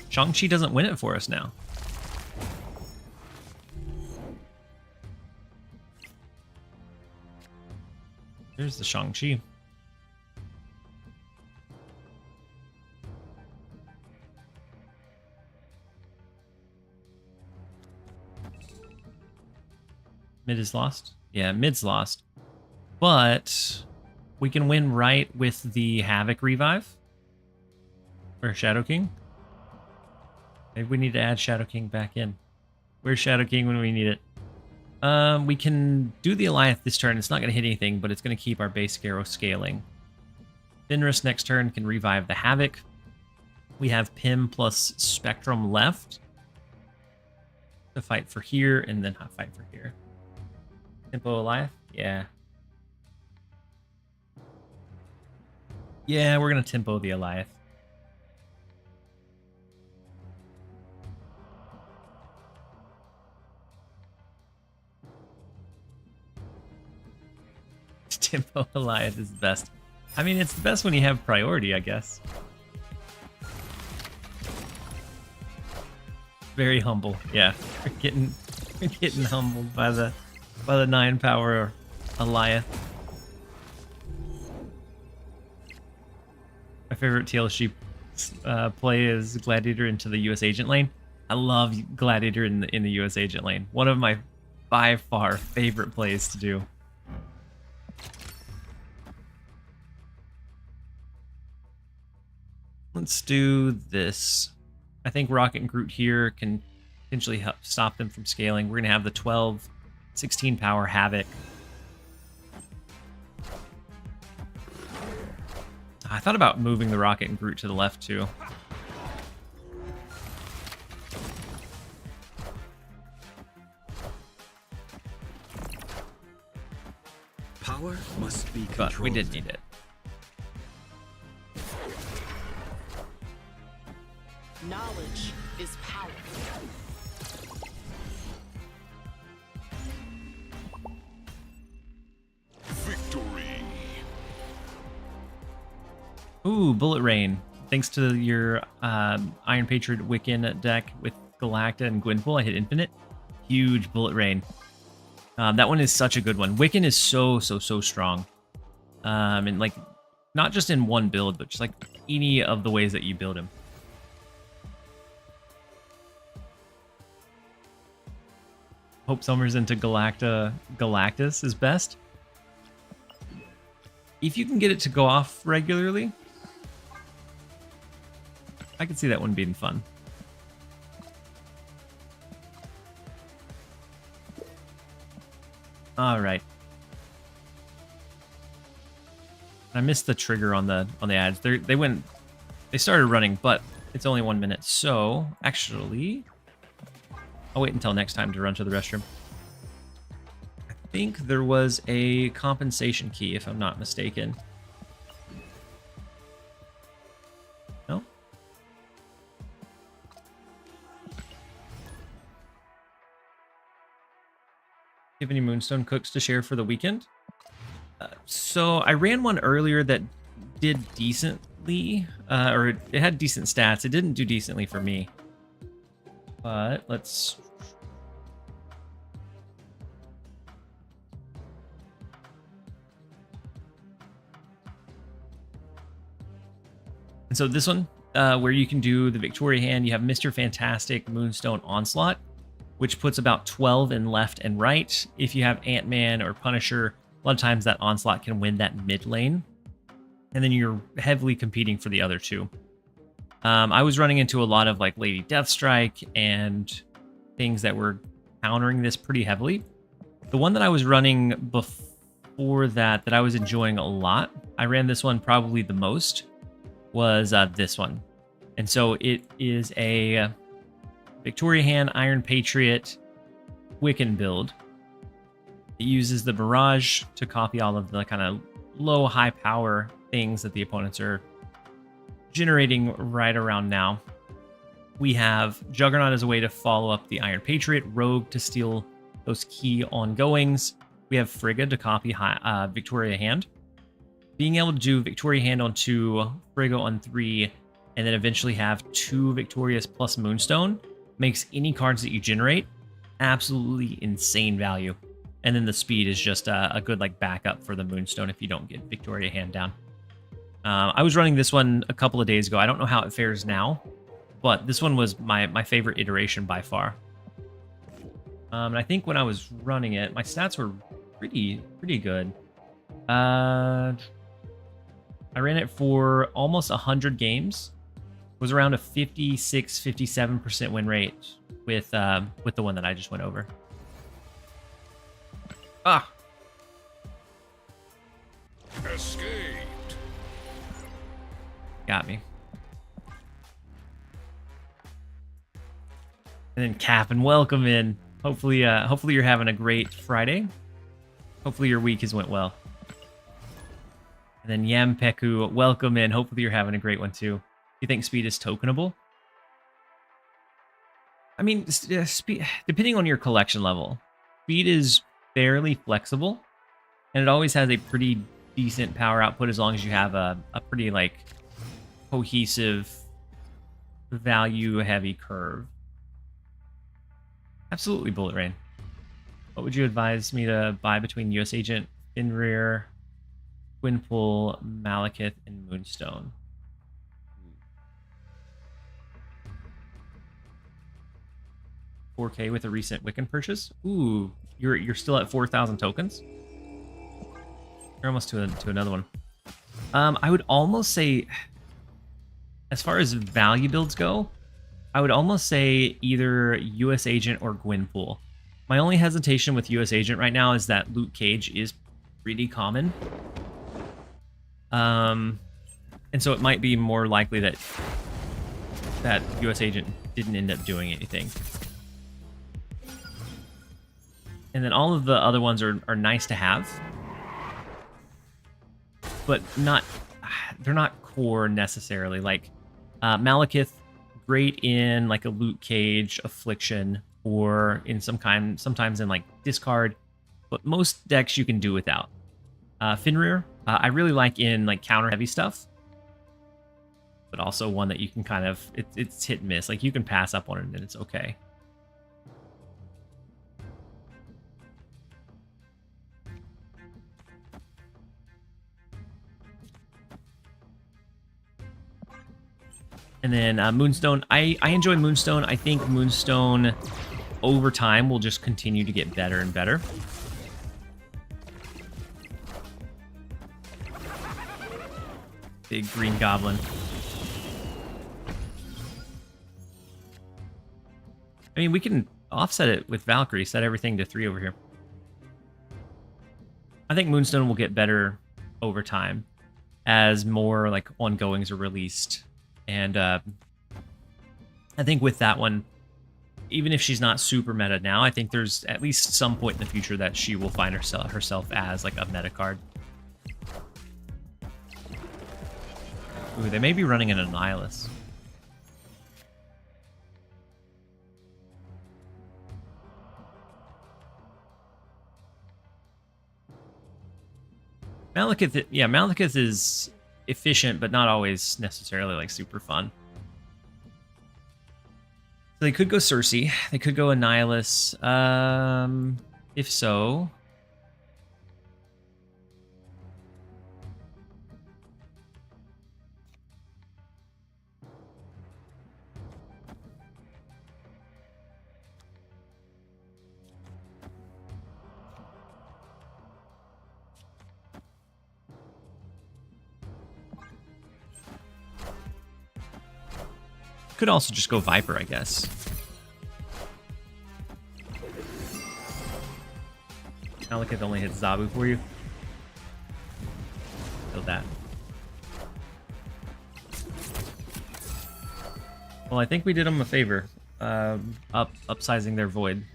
Shang-Chi doesn't win it for us now. There's the Shang-Chi. Mid is lost? Yeah, mid's lost. But we can win right with the Havoc revive. Or Shadow King. Maybe we need to add Shadow King back in. Where's Shadow King when we need it? We can do the Eliath this turn. It's not going to hit anything, but it's going to keep our base Scarrow scaling. Fenris next turn can revive the Havoc. We have Pim plus Spectrum left to fight for here and then fight for here. Tempo Eliath? Yeah. Yeah, we're going to tempo the Eliath. Tempo Eliath is the best. I mean, it's the best when you have priority, I guess. Very humble. Yeah, we're getting humbled by the 9 power Eliath. My favorite TLSG play is Gladiator into the US Agent lane. I love Gladiator in the US Agent lane. One of my by far favorite plays to do. Let's do this. I think Rocket and Groot here can potentially help stop them from scaling. We're going to have the 12, 16 power Havoc. I thought about moving the Rocket and Groot to the left too. Power must be But controlled. we did need it. Knowledge is power. Victory. Ooh, Bullet Rain. Thanks to your Iron Patriot Wiccan deck with Galacta and Gwynpool, I hit Infinite. Huge Bullet Rain. That one is such a good one. Wiccan is so strong. And like, not just in one build, but just like any of the ways that you build him. Hope Summer's into Galactus is best. If you can get it to go off regularly, I could see that one being fun. All right. I missed the trigger on the ads. They started running, but it's only 1 minute. So actually, I'll wait until next time to run to the restroom. I think there was a compensation key, if I'm not mistaken. No? Do you have any Moonstone cooks to share for the weekend? So I ran one earlier that did decently, or it had decent stats. It didn't do decently for me. But let's... And so this one, where you can do the Victoria hand, you have Mr. Fantastic Moonstone Onslaught, which puts about 12 in left and right. If you have Ant-Man or Punisher, a lot of times that Onslaught can win that mid lane. And then you're heavily competing for the other two. I was running into a lot of like Lady Deathstrike and things that were countering this pretty heavily. The one that I was running before that I was enjoying a lot, I ran this one probably the most, was this one. And so it is a Victoria Hand, Iron Patriot, Wiccan build. It uses the Mirage to copy all of the kind of low, high power things that the opponents are generating right around now. We have Juggernaut as a way to follow up the Iron Patriot, Rogue to steal those key ongoings. We have Frigga to copy Victoria Hand. Being able to do Victoria Hand on 2, Frigga on 3, and then eventually have 2 Victorias plus Moonstone makes any cards that you generate absolutely insane value. And then the speed is just a good like backup for the Moonstone if you don't get Victoria Hand down. I was running this one a couple of days ago. I don't know how it fares now, but this one was my favorite iteration by far. And I think when I was running it, my stats were pretty good. I ran it for almost 100 games. It was around a 56-57% win rate with the one that I just went over. Ah. Escaped. Got me. And then Cap and welcome in. Hopefully you're having a great Friday. Hopefully your week has went well. And then Yampeku, welcome in. Hopefully you're having a great one too. You think speed is tokenable? I mean, speed, depending on your collection level, speed is fairly flexible, and it always has a pretty decent power output as long as you have a pretty like cohesive value heavy curve. Absolutely, Bullet Rain. What would you advise me to buy between US Agent, Fenrir, Gwynpool, Malekith, and Moonstone? 4K with a recent Wiccan purchase. Ooh, you're still at 4,000 tokens. You're almost to another one. I would almost say, as far as value builds go, I would almost say either US Agent or Gwynpool. My only hesitation with US Agent right now is that Luke Cage is pretty common. And so it might be more likely that that US agent didn't end up doing anything. And then all of the other ones are nice to have, but they're not core necessarily. Like Malekith, great in like a loot cage, affliction, or in sometimes in like discard, but most decks you can do without. Fenrir, I really like in like counter heavy stuff, but also one that you can kind of, it's hit and miss. Like you can pass up on it and it's okay. And then Moonstone, I enjoy Moonstone. I think Moonstone over time will just continue to get better and better. Big green goblin. I mean, we can offset it with Valkyrie, set everything to 3 over here. I think Moonstone will get better over time as more like ongoings are released. And I think with that one, even if she's not super meta now, I think there's at least some point in the future that she will find herself as like a meta card. Ooh, they may be running an Annihilus. Malekith, yeah, Malekith is efficient, but not always necessarily like super fun. So they could go Cersei. They could go Annihilus. If so, could also just go Viper, I guess. Malekith only hits Zabu for you. Kill that. Well, I think we did them a favor, upsizing their void. Do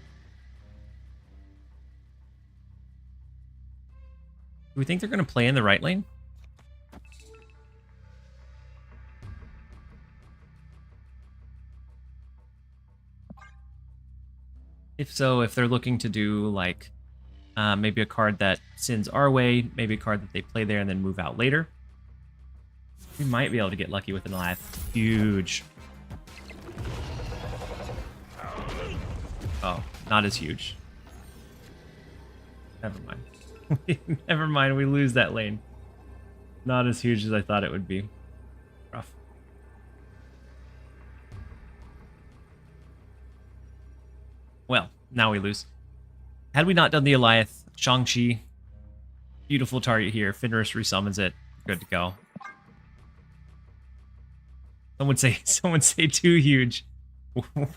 we think they're going to play in the right lane? If so, if they're looking to do like maybe a card that sends our way, maybe a card that they play there and then move out later, we might be able to get lucky with an Goliath. Huge. Oh, not as huge. Never mind. Never mind, we lose that lane. Not as huge as I thought it would be. Rough. Well, now we lose. Had we not done the Goliath, Shang-Chi, beautiful target here. Fenris resummons it. Good to go. Someone say too huge.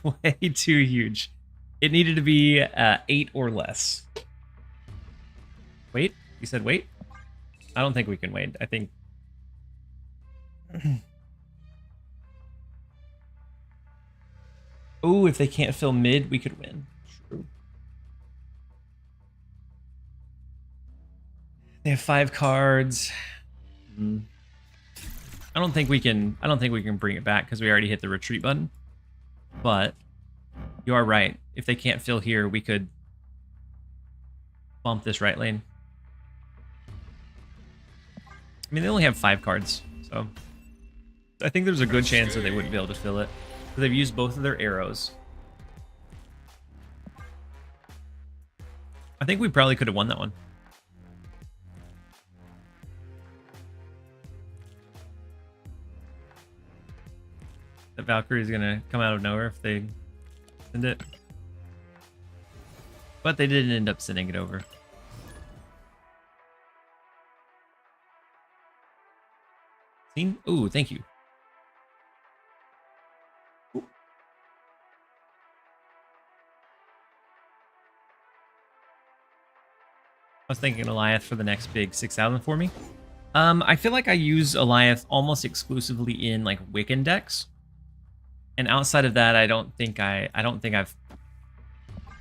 Way too huge. It needed to be 8 or less. Wait? You said wait? I don't think we can wait. I think... Oh, if they can't fill mid, we could win. True. They have 5 cards. I don't think we can bring it back because we already hit the retreat button. But you are right. If they can't fill here, we could bump this right lane. I mean, they only have 5 cards, so I think there's a good chance that they wouldn't be able to fill it. They've used both of their arrows. I think we probably could have won that one. The Valkyrie is going to come out of nowhere if they send it. But they didn't end up sending it over. Scene? Ooh, thank you. I was thinking Goliath for the next big 6,000 for me. I feel like I use Eliath almost exclusively in like Wiccan decks. And outside of that, I don't think I've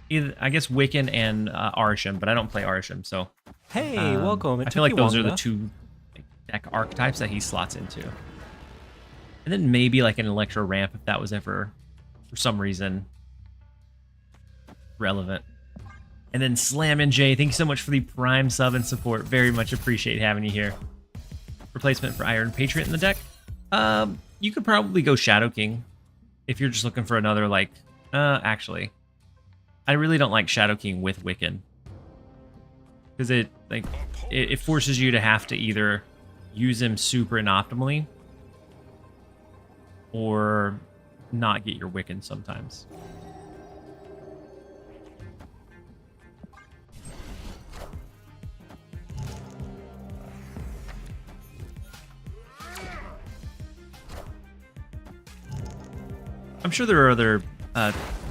either. I guess Wiccan and Arisham, but I don't play Arisham, so Hey, welcome. It I took feel like you those long are the enough. two like, deck archetypes that he slots into. And then maybe like an Electro Ramp if that was ever, for some reason, relevant. And then Slam and Jay, thank you so much for the Prime sub and support. Very much appreciate having you here. Replacement for Iron Patriot in the deck. You could probably go Shadow King if you're just looking for another like. Actually, I really don't like Shadow King with Wiccan because it forces you to have to either use him super inoptimally or not get your Wiccan sometimes. I'm sure there are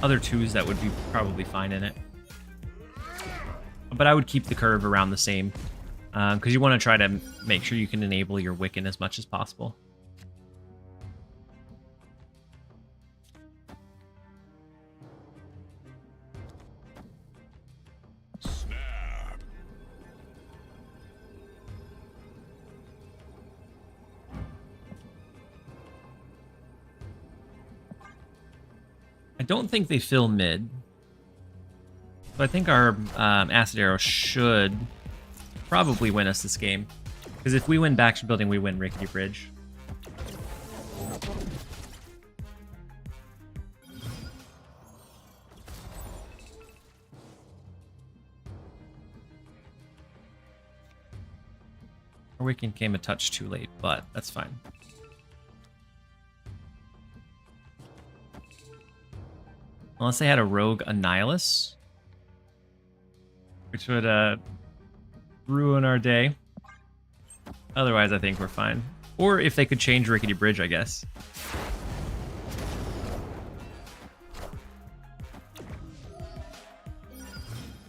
other twos that would be probably fine in it, but I would keep the curve around the same because you want to try to make sure you can enable your Wiccan as much as possible. I don't think they fill mid. But I think our Acid Arrow should probably win us this game. Because if we win Baxter Building, we win Rickety Bridge. Our Wiccan came a touch too late, but that's fine. Unless they had a Rogue Annihilus, which would ruin our day. Otherwise, I think we're fine. Or if they could change Rickety Bridge, I guess.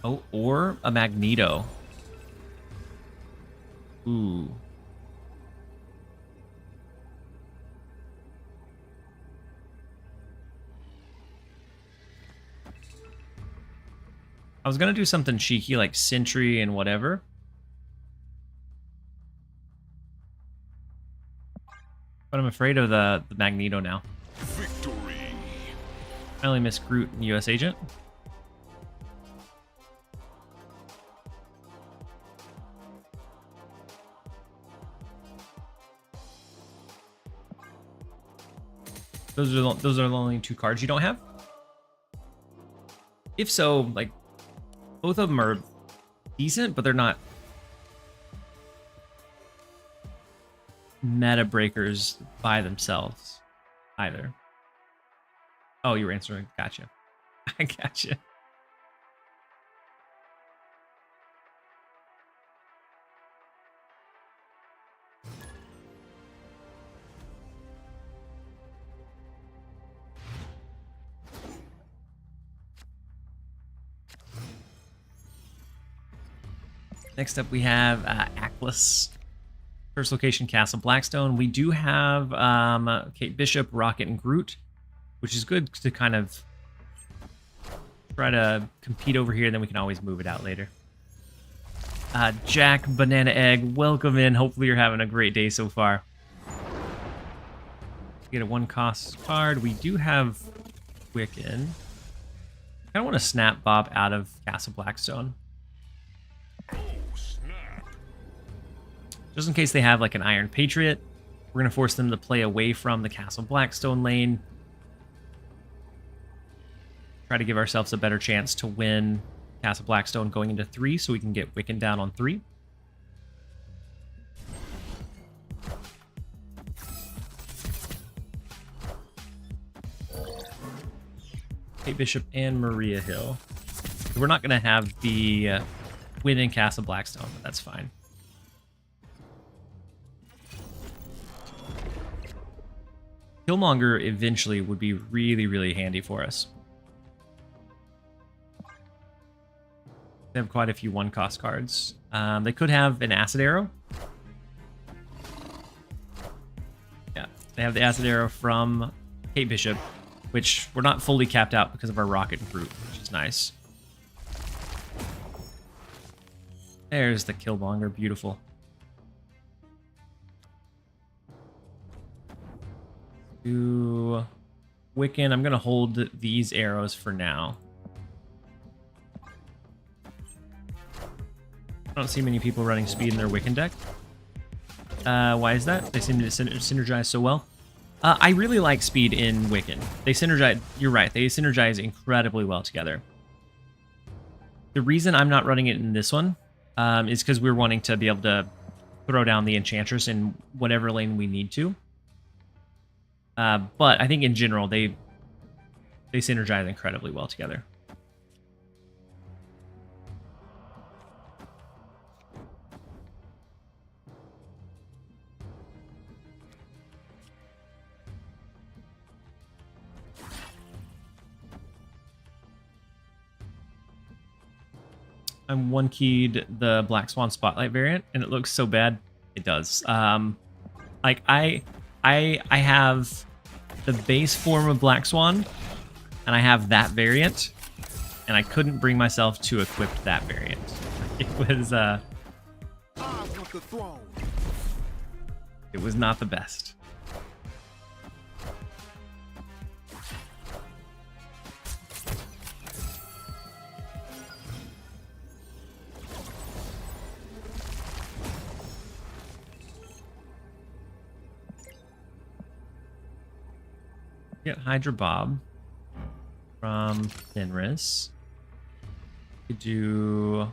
Oh, or a Magneto. Ooh. I was gonna do something cheeky like Sentry and whatever. But I'm afraid of the Magneto now. Victory. I only miss Groot and US Agent. Those are the only two cards you don't have? If so, like, both of them are decent, but they're not meta breakers by themselves either. Oh, you were answering. Gotcha. I gotcha. Next up, we have Atlas. First location, Castle Blackstone. We do have Kate Bishop, Rocket, and Groot, which is good to kind of try to compete over here, then we can always move it out later. Jack, Banana Egg, welcome in. Hopefully you're having a great day so far. Get a 1-cost card. We do have Wiccan. I kind of want to snap Bob out of Castle Blackstone. Just in case they have like an Iron Patriot, we're going to force them to play away from the Castle Blackstone lane. Try to give ourselves a better chance to win Castle Blackstone going into 3 so we can get Wiccan down on 3. Kate Bishop and Maria Hill. We're not going to have the win in Castle Blackstone, but that's fine. Killmonger eventually would be really, really handy for us. They have quite a few 1-cost cards. They could have an Acid Arrow. They have the acid arrow from Kate Bishop, which we're not fully capped out because of our rocket and brute, which is nice. There's the Killmonger, beautiful. Do Wiccan, I'm gonna hold these arrows for now. I don't see many people running speed in their Wiccan deck. Why is that? They seem to synergize so well. I really like speed in Wiccan. They synergize, you're right, they synergize incredibly well together. The reason I'm not running it in this one is because we're wanting to be able to throw down the Enchantress in whatever lane we need to. But I think in general, they synergize incredibly well together. I'm one-keyed the Black Swan Spotlight variant, and it looks so bad. It does. Like I have the base form of Black Swan, and I have that variant, and I couldn't bring myself to equip that variant. It was not the best. Get Hydra Bob from Fenris. Could do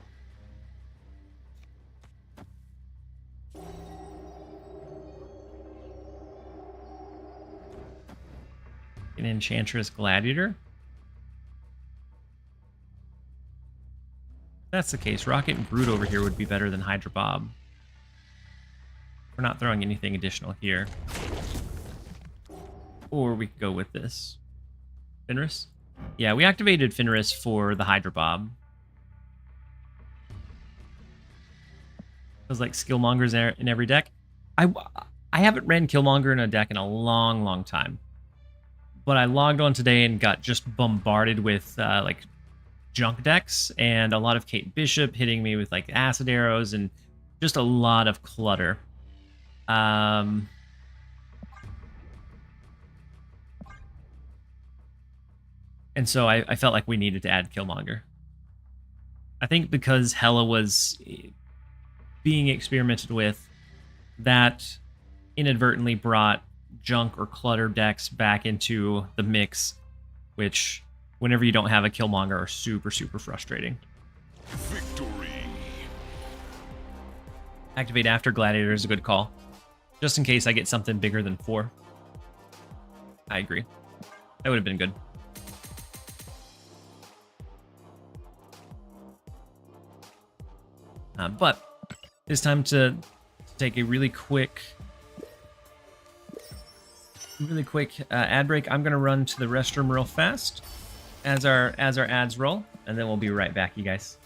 an Enchantress Gladiator. If that's the case, Rocket and Brute over here would be better than Hydra Bob. We're not throwing anything additional here. Or we could go with this. Fenris? Yeah, we activated Fenris for the Hydra Bob. Feels like Skillmonger's in every deck. I haven't ran Killmonger in a deck in a long, long time. But I logged on today and got just bombarded with like junk decks and a lot of Kate Bishop hitting me with like acid arrows and just a lot of clutter. And so I felt like we needed to add Killmonger. I think because Hela was being experimented with, that inadvertently brought junk or clutter decks back into the mix, which, whenever you don't have a Killmonger, are super, super frustrating. Victory. Activate after Gladiator is a good call, just in case I get something bigger than 4. I agree. That would have been good. But it's time to take a really quick ad break. I'm gonna run to the restroom real fast as our ads roll, and then we'll be right back, you guys.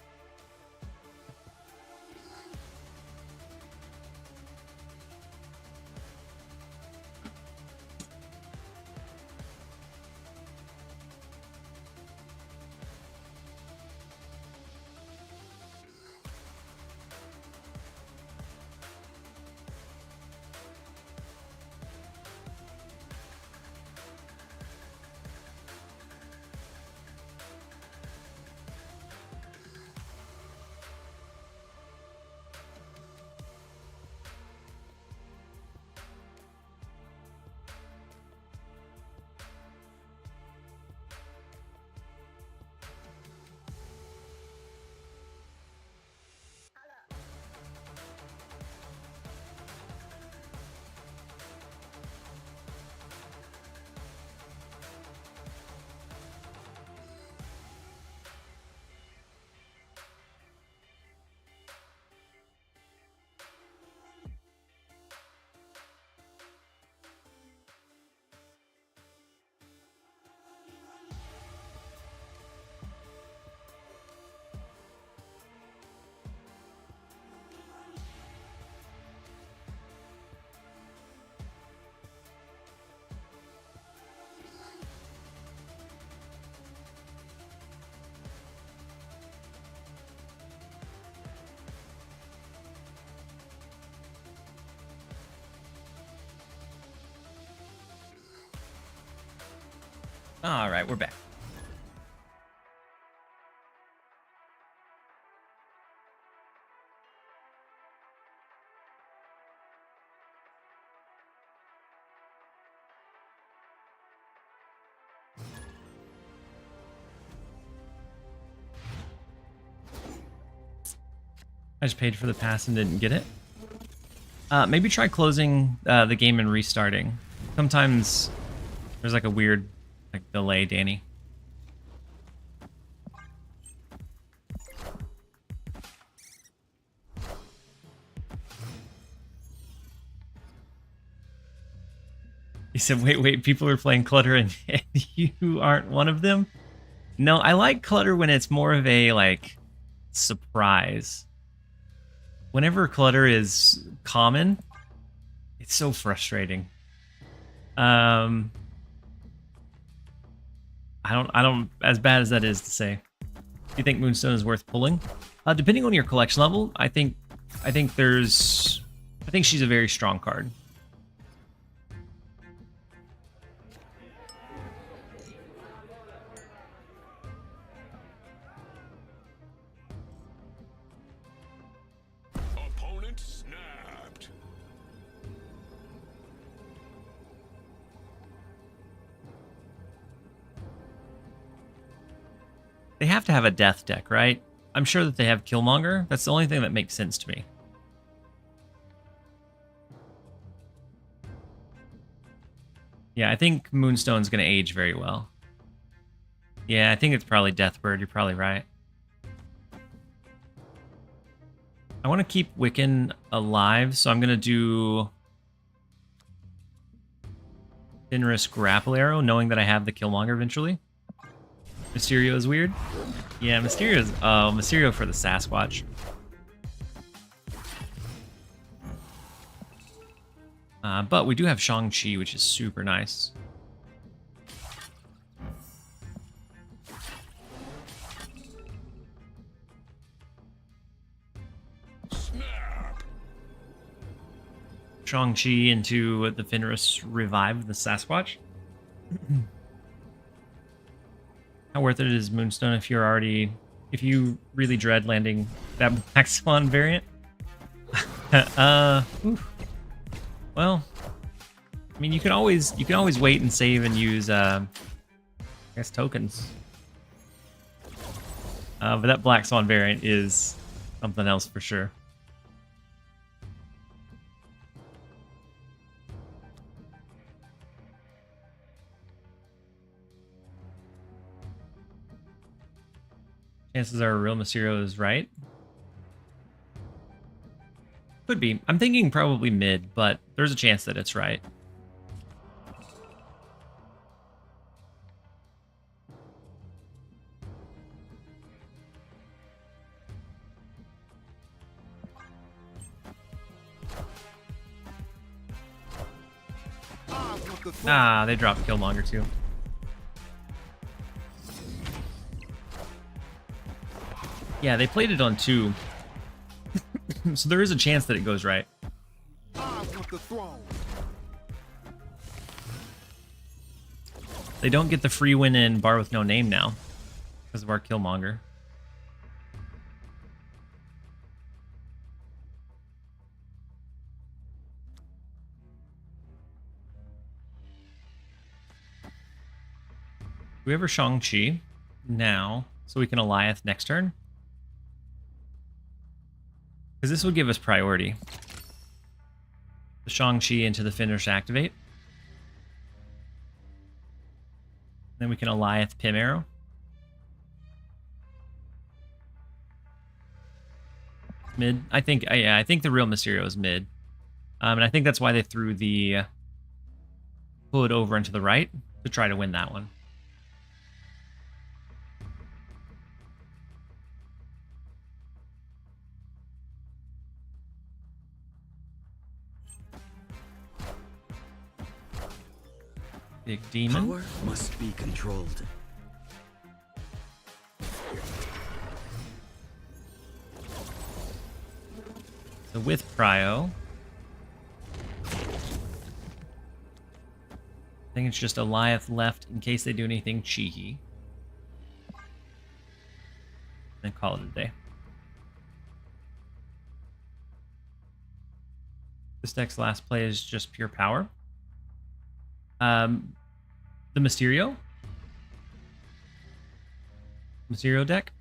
All right, we're back. I just paid for the pass and didn't get it. Maybe try closing the game and restarting. Sometimes there's like a weird delay, Danny. He said, wait, people are playing Clutter and you aren't one of them? No, I like Clutter when it's more of a, like, surprise. Whenever Clutter is common, it's so frustrating. I don't, as bad as that is to say. Do you think Moonstone is worth pulling? Depending on your collection level, I think she's a very strong card. Opponent snapped. They have to have a death deck, right? I'm sure that they have Killmonger. That's the only thing that makes sense to me. Yeah, I think Moonstone's going to age very well. Yeah, I think it's probably Deathbird. You're probably right. I want to keep Wiccan alive, so I'm going to do Fenris Grapple Arrow, knowing that I have the Killmonger eventually. Mysterio is weird. Yeah, Mysterio for the Sasquatch. But we do have Shang-Chi, which is super nice. Snap. Shang-Chi into the Fenris Revive, the Sasquatch. How worth it is Moonstone if you really dread landing that Black Swan variant? Well, I mean, you can always wait and save and use I guess tokens. But that Black Swan variant is something else for sure. Chances are real Mysterio is right. Could be. I'm thinking probably mid, but there's a chance that it's right. Ah, they dropped Killmonger too. Yeah, they played it on 2. So there is a chance that it goes right. They don't get the free win in Bar with No Name now because of our Killmonger. We have our Shang-Chi now, so we can Alioth next turn. Because this would give us priority. The Shang-Chi into the Finish activate. Then we can Alioth Pim Arrow. Mid. I think the real Mysterio is mid. And I think that's why they threw the hood over into the right to try to win that one. Big demon. Power must be controlled. So with Cryo, I think it's just Eliath left in case they do anything cheeky. Then call it a day. This deck's last play is just pure power. The Mysterio deck.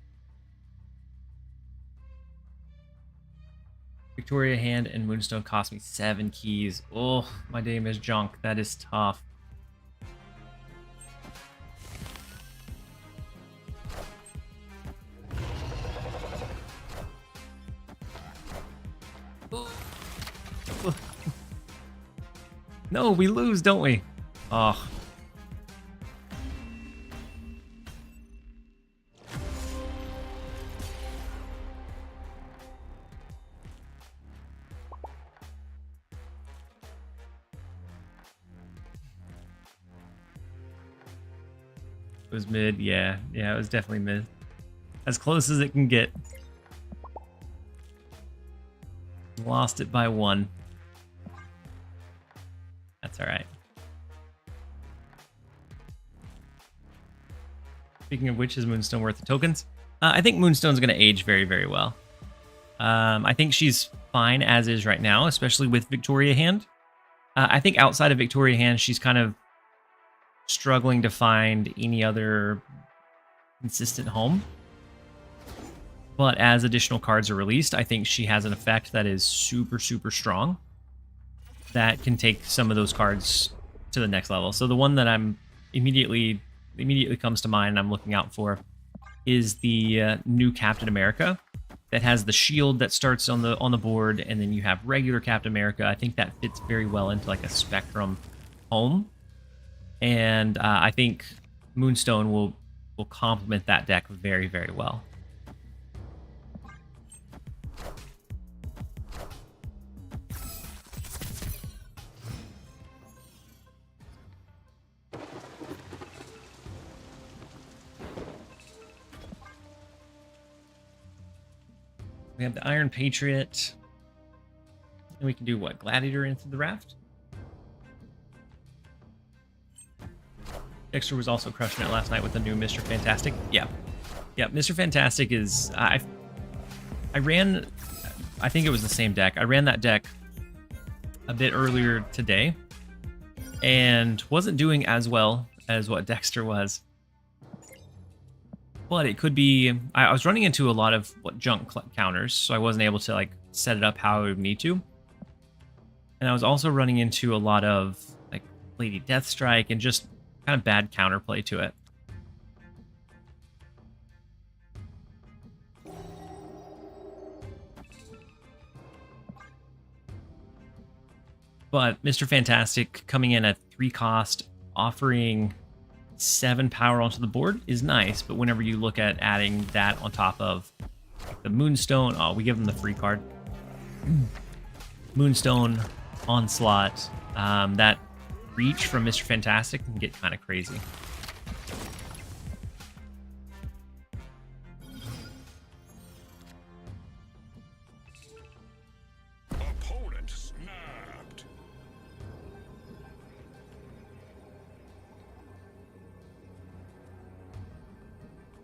Victoria Hand and Moonstone cost me 7 keys. Oh, my name is junk. That is tough. No, we lose, don't we? Oh. It was mid, yeah. Yeah, it was definitely mid. As close as it can get. Lost it by 1. That's alright. Speaking of which, is Moonstone worth the tokens? I think Moonstone's going to age very, very well. I think she's fine as is right now, especially with Victoria Hand. I think outside of Victoria Hand, she's kind of struggling to find any other consistent home. But as additional cards are released, I think she has an effect that is super, super strong that can take some of those cards to the next level. So the one that I'm immediately comes to mind I'm looking out for is the new Captain America that has the shield that starts on the board, and then you have regular Captain America. I think that fits very well into like a Spectrum home. And I think Moonstone will complement that deck very, very well. We have the Iron Patriot. And we can do what? Gladiator into the raft? Dexter was also crushing it last night with the new Mr. Fantastic. Yeah. Yeah, Mr. Fantastic is... I ran... I think it was the same deck. I ran that deck a bit earlier today. And wasn't doing as well as what Dexter was. But it could be... I was running into a lot of junk counters, so I wasn't able to like set it up how I would need to. And I was also running into a lot of like Lady Deathstrike and just kind of bad counterplay to it. But Mr. Fantastic coming in at 3 cost, offering 7 power onto the board is nice, but whenever you look at adding that on top of like the Moonstone, oh, we give them the free card. Moonstone, Onslaught, that reach from Mr. Fantastic can get kind of crazy. Opponent snapped.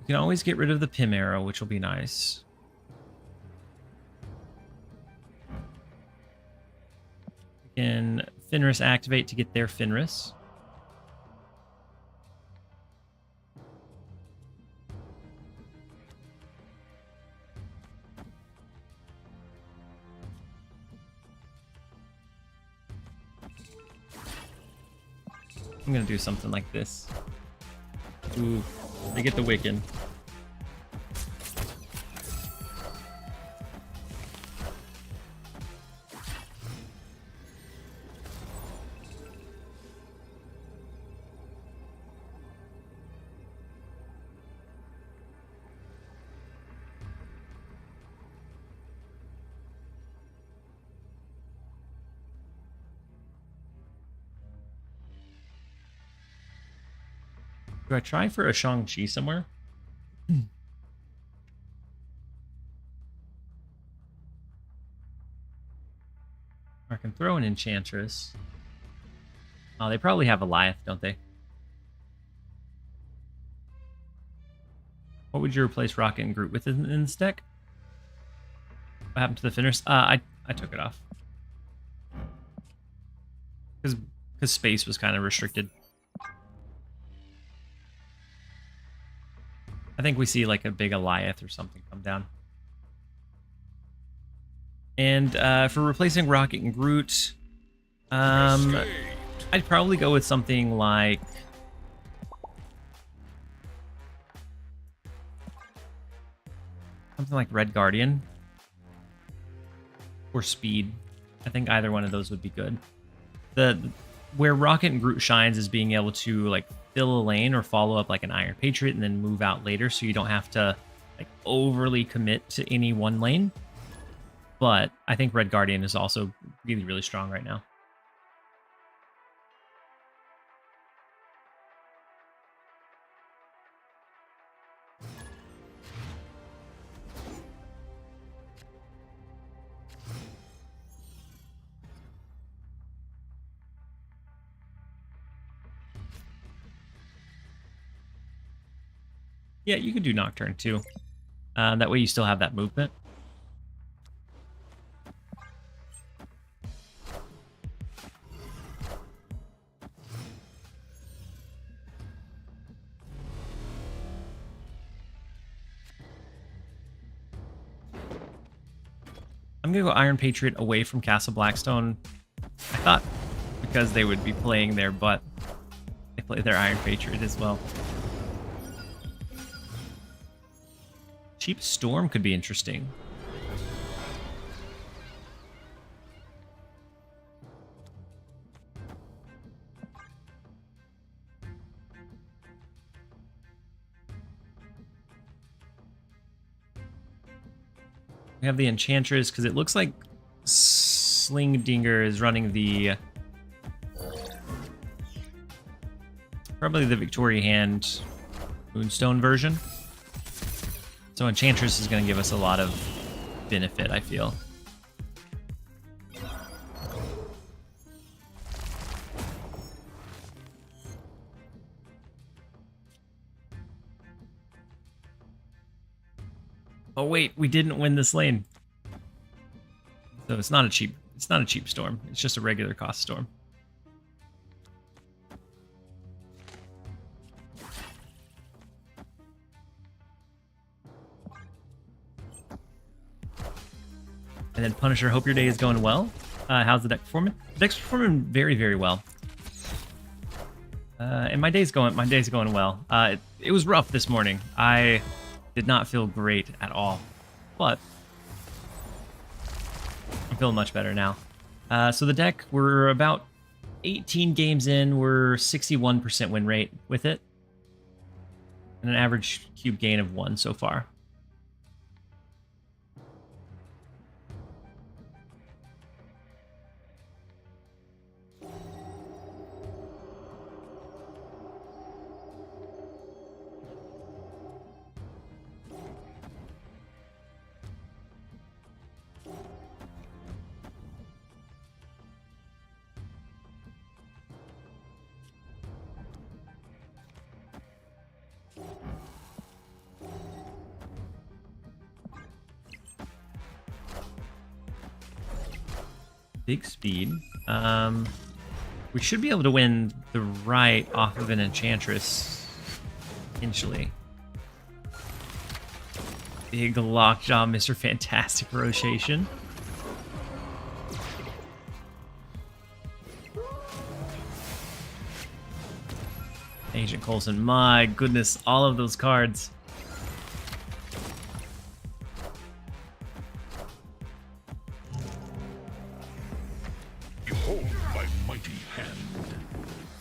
You can always get rid of the Pim arrow, which will be nice. We can Fenris activate to get their Fenris. I'm gonna do something like this. Ooh, they get the Wiccan. Do I try for a Shang-Chi somewhere? I can throw an Enchantress. Oh, they probably have Goliath, don't they? What would you replace Rocket and Groot with in this deck? What happened to the Finners? I took it off. Because space was kind of restricted. I think we see like a big Goliath or something come down. And for replacing Rocket and Groot, I'd probably go with something like Red Guardian or Speed. I think either one of those would be good. Where Rocket and Groot shines is being able to like fill a lane or follow up like an Iron Patriot and then move out later, so you don't have to like overly commit to any one lane. But I think Red Guardian is also really, really strong right now. Yeah, you could do Nocturne too. That way you still have that movement. I'm going to go Iron Patriot away from Castle Blackstone. I thought because they would be playing there, but they play their Iron Patriot as well. Cheap Storm could be interesting. We have the Enchantress because it looks like Slingdinger is running the probably the Victoria Hand Moonstone version. So Enchantress is going to give us a lot of benefit, I feel. Oh wait, we didn't win this lane. So it's not a cheap storm. It's just a regular cost storm. And then Punisher, hope your day is going well. How's the deck performing? The deck's performing very, very well. And my day's going well. It was rough this morning. I did not feel great at all, but I'm feeling much better now. So the deck, we're about 18 games in. We're 61% win rate with it, and an average cube gain of 1 so far. Big speed. We should be able to win the right off of an Enchantress eventually. Big lockjaw, Mr. Fantastic rotation. Agent Coulson, my goodness, all of those cards. Behold my mighty hand.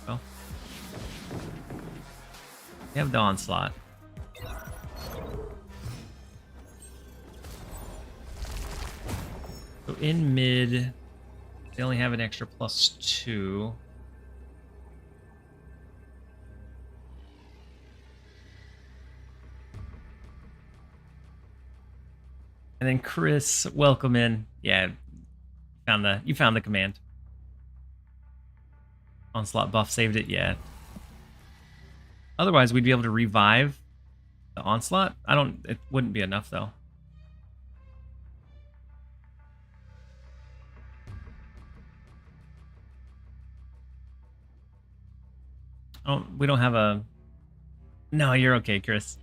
Well, we have the Onslaught. So in mid, they only have an extra +2. And then Chris, welcome in. Yeah, you found the command. Onslaught buff saved it, yeah. Otherwise, we'd be able to revive the Onslaught. It wouldn't be enough, though. We don't have a... No, you're okay, Chris.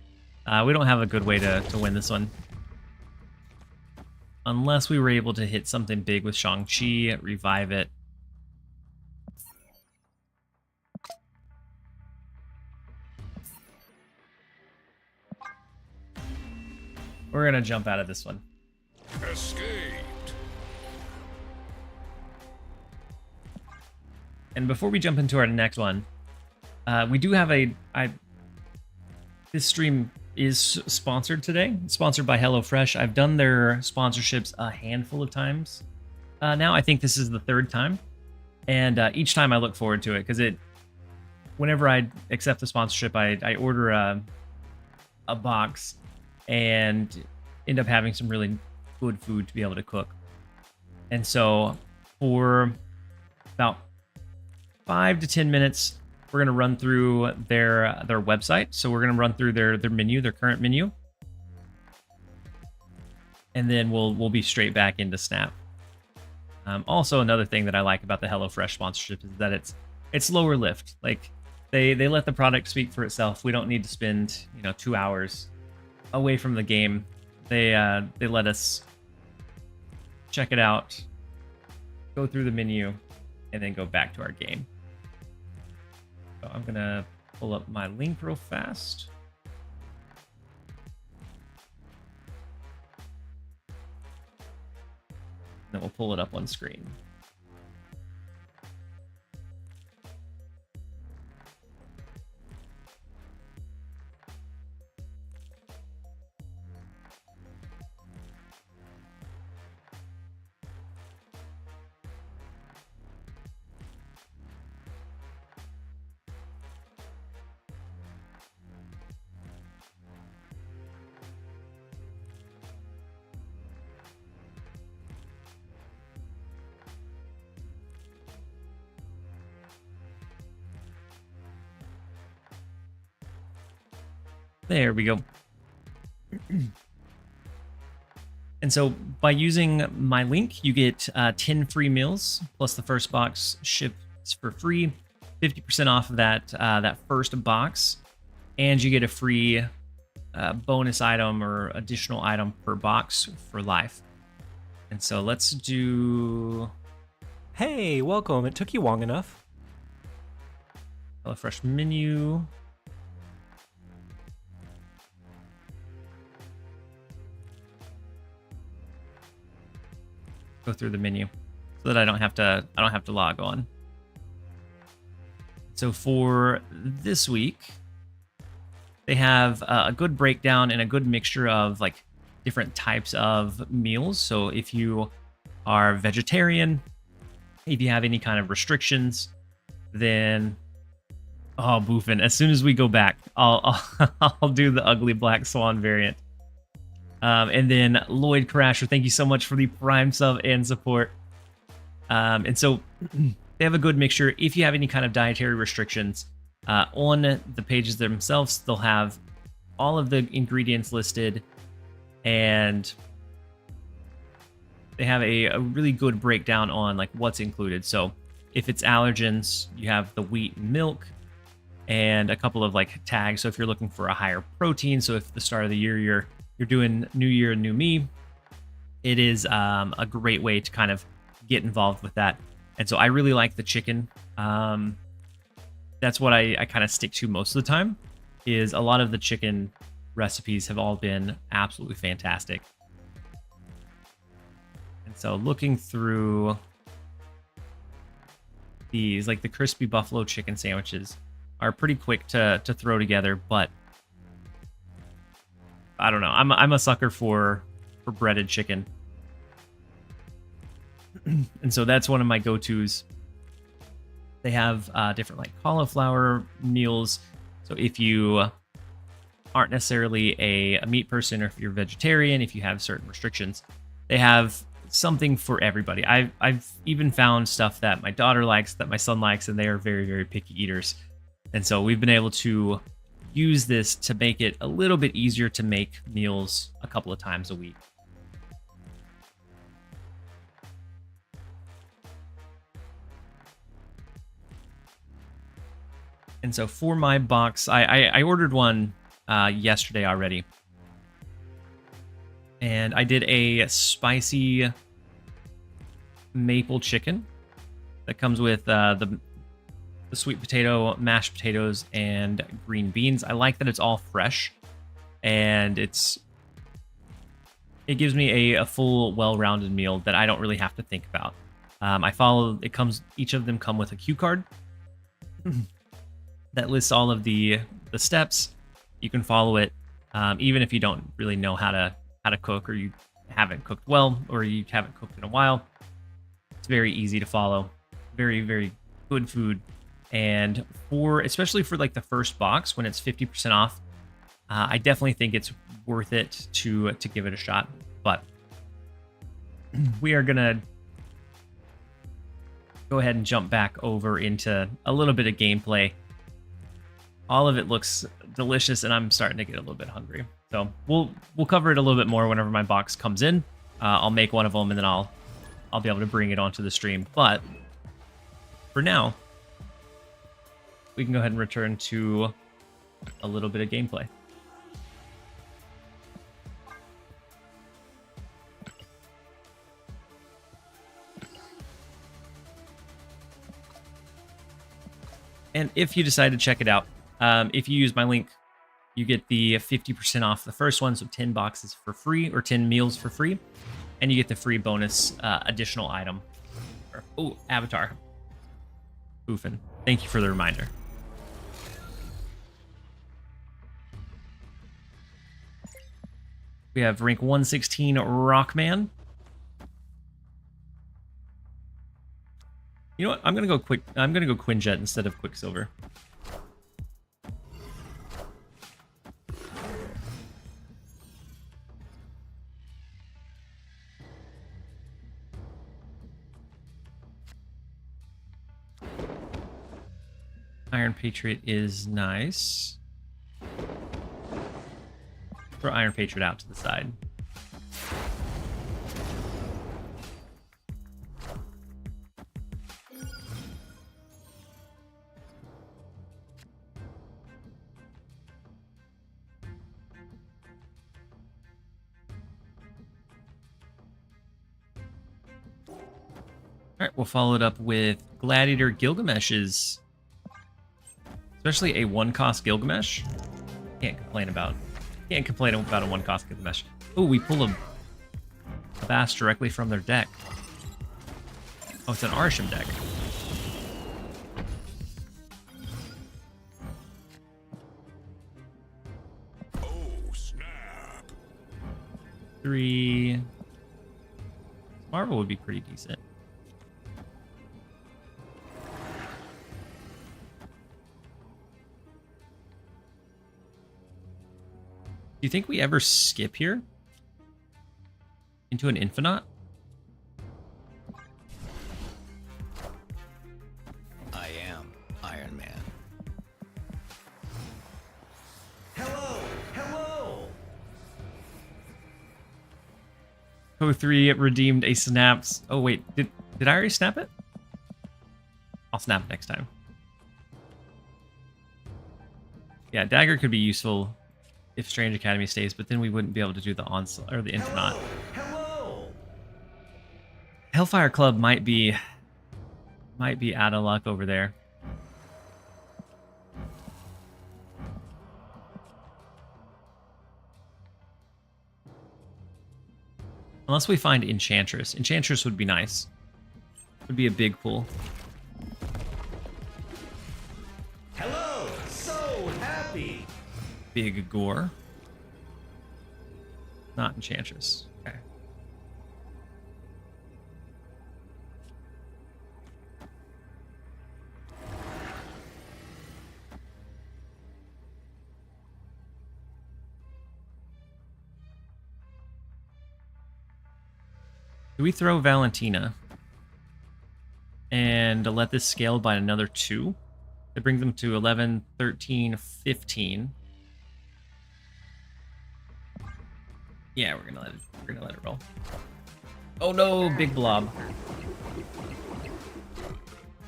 We don't have a good way to win this one. Unless we were able to hit something big with Shang-Chi, revive it. We're gonna jump out of this one. Escaped. And before we jump into our next one, we do have this stream is sponsored today. It's sponsored by HelloFresh. I've done their sponsorships a handful of times. Now I think this is the third time. And each time I look forward to it because whenever I accept the sponsorship, I order a box and end up having some really good food to be able to cook. And so for about 5 to 10 minutes, we're going to run through their website. So we're going to run through their menu, their current menu. And then we'll be straight back into Snap. Also, another thing that I like about the HelloFresh sponsorship is that it's lower lift. Like they let the product speak for itself. We don't need to spend 2 hours away from the game. They let us check it out, go through the menu, and then go back to our game. So I'm gonna pull up my link real fast. Then we'll pull it up on screen. There we go. And so by using my link, you get 10 free meals, plus the first box ships for free, 50% off of that first box, and you get a free bonus item or additional item per box for life. And so let's do... Hey, welcome. It took you long enough. HelloFresh menu. Go through the menu so that I don't have to log on. So for this week, they have a good breakdown and a good mixture of like different types of meals. So if you are vegetarian, if you have any kind of restrictions, then boofing. As soon as we go back, I'll do the ugly black swan variant. And then Lloyd Crasher, thank you so much for the Prime sub and support. And so they have a good mixture. If you have any kind of dietary restrictions, on the pages themselves, they'll have all of the ingredients listed, and they have a really good breakdown on like what's included. So if it's allergens, you have the wheat and milk and a couple of like tags. So if you're looking for a higher protein, so if the start of the year you're doing New Year, New Me, it is a great way to kind of get involved with that. And so I really like the chicken. That's what I kind of stick to most of the time, is a lot of the chicken recipes have all been absolutely fantastic. And so looking through these, like the crispy buffalo chicken sandwiches are pretty quick to throw together, but I don't know. I'm a sucker for breaded chicken. And so that's one of my go-tos. They have different like cauliflower meals. So if you aren't necessarily a meat person, or if you're vegetarian, if you have certain restrictions, they have something for everybody. I've even found stuff that my daughter likes, that my son likes, and they are very, very picky eaters. And so we've been able to use this to make it a little bit easier to make meals a couple of times a week. And so for my box, I ordered one yesterday already. And I did a spicy maple chicken that comes with the sweet potato, mashed potatoes, and green beans. I like that it's all fresh, and it gives me a full, well-rounded meal that I don't really have to think about. Each of them come with a cue card that lists all of the steps. You can follow it, even if you don't really know how to cook, or you haven't cooked well, or you haven't cooked in a while. It's very easy to follow. Very, very good food. And especially for like the first box, when it's 50% off, I definitely think it's worth it to give it a shot. But we are gonna go ahead and jump back over into a little bit of gameplay. All of it looks delicious, and I'm starting to get a little bit hungry. So we'll cover it a little bit more whenever my box comes in. I'll make one of them, and then I'll be able to bring it onto the stream. But for now, we can go ahead and return to a little bit of gameplay. And if you decide to check it out, if you use my link, you get the 50% off the first one, so 10 boxes for free, or 10 meals for free, and you get the free bonus additional item. Oh, avatar. Boofin. Thank you for the reminder. We have rank 116 Rockman. You know what? I'm gonna go Quinjet instead of Quicksilver. Iron Patriot is nice. Throw Iron Patriot out to the side. All right, we'll follow it up with Gladiator Gilgamesh's, especially a one-cost Gilgamesh. Can't complain about a one-cost Gilgamesh. Oh, we pull a bass directly from their deck. Oh, it's an Arsham deck. Oh, snap. 3. Marvel would be pretty decent. Do you think we ever skip here? Into an Infinite? I am Iron Man. Hello, hello. Co3 redeemed a snaps. Oh wait, did I already snap it? I'll snap it next time. Yeah, dagger could be useful if Strange Academy stays, but then we wouldn't be able to do the onslaught or the Infinite. Hello. Hellfire Club might be out of luck over there. Unless we find Enchantress. Enchantress would be nice. Would be a big pull. Hello. So happy. Big gore. Not Enchantress. Okay. Do we throw Valentina and let this scale by another 2? That brings them to 11, 13, 15. Yeah, we're gonna let it roll. Oh no, big blob.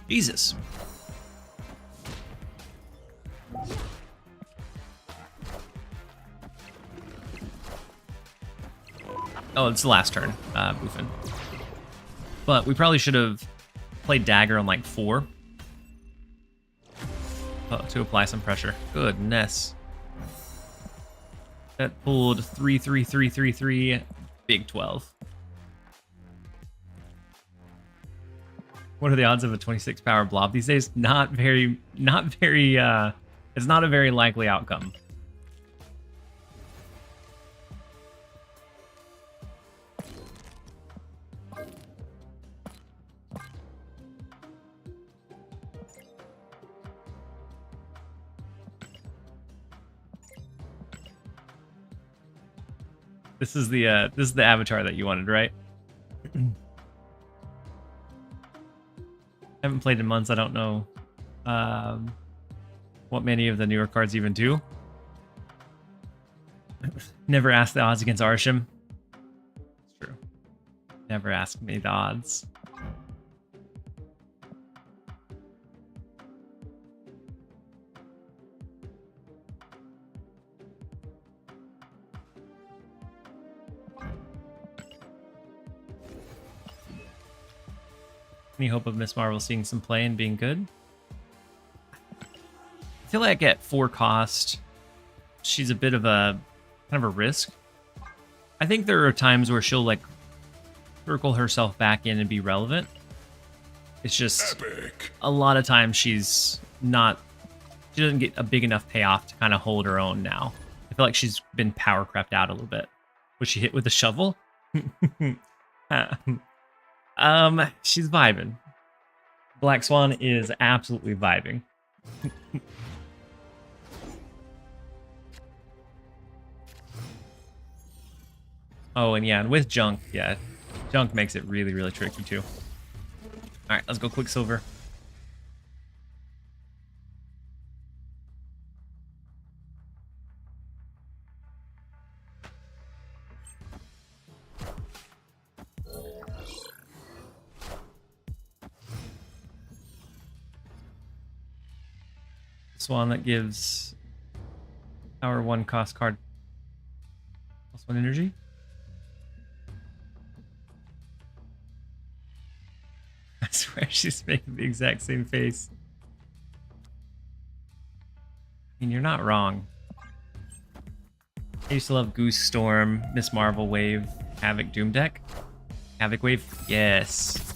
Jesus. Oh, it's the last turn, Boofin. But we probably should have played dagger on like 4 to apply some pressure. Goodness. That pulled 3, 3, 3, 3, 3, big 12. What are the odds of a 26 power blob these days? Not very, it's not a very likely outcome. This is the avatar that you wanted, right? Haven't played in months. I don't know what many of the newer cards even do. Never asked the odds against Arsham. It's true. Never asked me the odds. Any hope of Miss Marvel seeing some play and being good? I feel like at 4 cost, she's a bit of a kind of a risk. I think there are times where she'll like circle herself back in and be relevant. It's just a lot of times she doesn't get a big enough payoff to kind of hold her own now. I feel like she's been power crept out a little bit. Was she hit with a shovel? She's vibing. Black Swan is absolutely vibing. Oh, and yeah, and with Junk, yeah, Junk makes it really, really tricky too. All right, let's go Quicksilver. Swan that gives our 1 cost card +1 energy. I swear she's making the exact same face. I mean, you're not wrong. I used to love Goose Storm, Miss Marvel Wave, Havoc Doom deck. Havoc Wave, yes.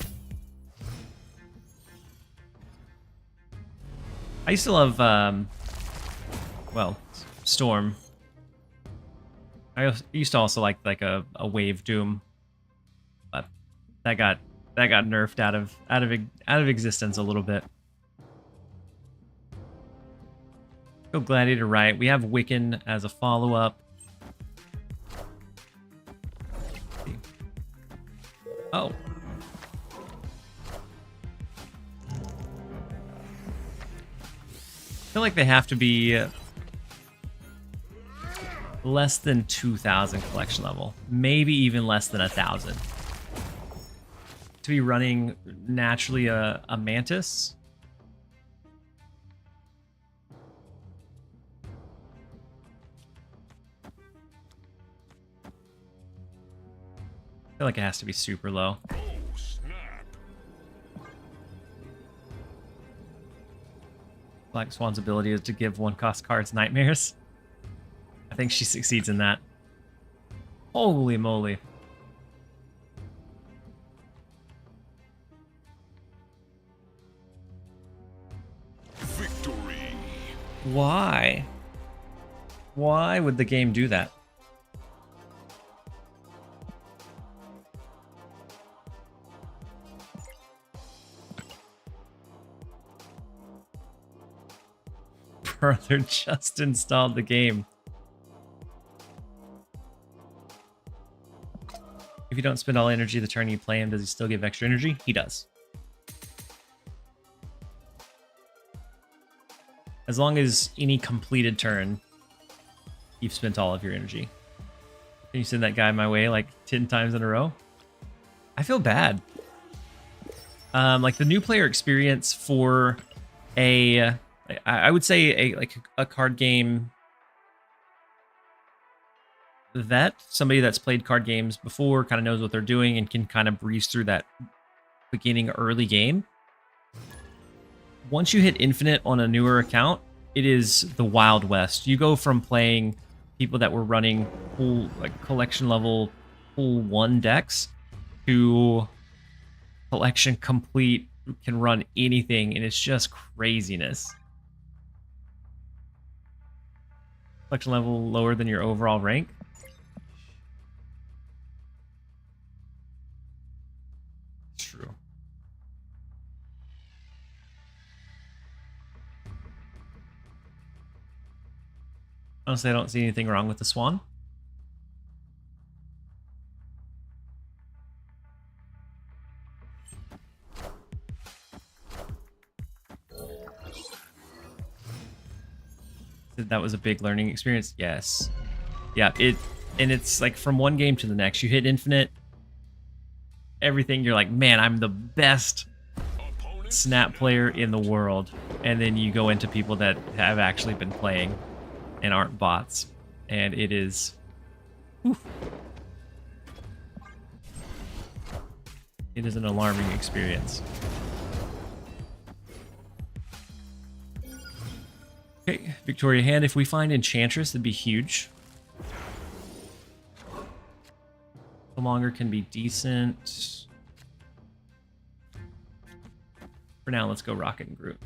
I used to love, well, Storm. I used to also like a Wave Doom, but that got nerfed out of existence a little bit. Go Gladiator right. We have Wiccan as a follow-up. Oh. I feel like they have to be less than 2,000 collection level. Maybe even less than 1,000. To be running naturally a Mantis. I feel like it has to be super low. Black Swan's ability is to give 1 cost cards nightmares. I think she succeeds in that. Holy moly. Victory. Why? Why would the game do that? Brother just installed the game. If you don't spend all energy the turn you play him, does he still give extra energy? He does. As long as any completed turn, you've spent all of your energy. Can you send that guy my way like 10 times in a row? I feel bad. Like the new player experience for I would say a card game vet, somebody that's played card games before, kind of knows what they're doing and can kind of breeze through that beginning early game. Once you hit infinite on a newer account, it is the Wild West. You go from playing people that were running full like collection level full 1 decks to collection complete, can run anything, and it's just craziness. Collection level lower than your overall rank. It's true. Honestly, I don't see anything wrong with the Swan. That was a big learning experience. Yes. Yeah, it's like from one game to the next. You hit infinite, everything, you're like, man, I'm the best snap player in the world. And then you go into people that have actually been playing and aren't bots. And it is... Oof. It is an alarming experience. Okay, Victoria Hand. If we find Enchantress, that'd be huge. The longer can be decent. For now, let's go Rocket and Groot.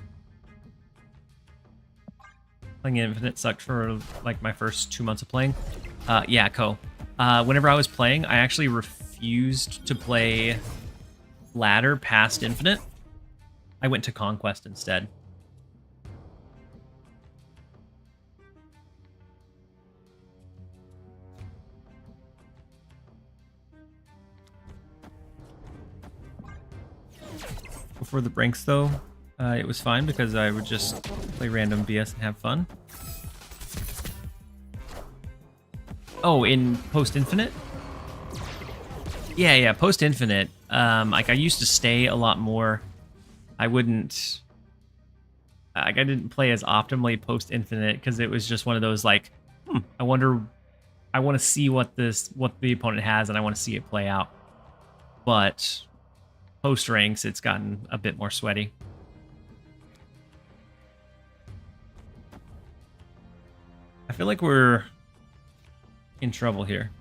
Playing Infinite sucked for like my first 2 months of playing. Yeah, Co. Whenever I was playing, I actually refused to play ladder past Infinite. I went to Conquest instead. Before the Brinks, though, it was fine because I would just play random BS and have fun. Oh, in Post-Infinite? Yeah, Post-Infinite. Like, I used to stay a lot more. I wouldn't... Like, I didn't play as optimally Post-Infinite because it was just one of those, like, I wonder... I want to see what the opponent has, and I want to see it play out. But... Post ranks, it's gotten a bit more sweaty. I feel like we're in trouble here.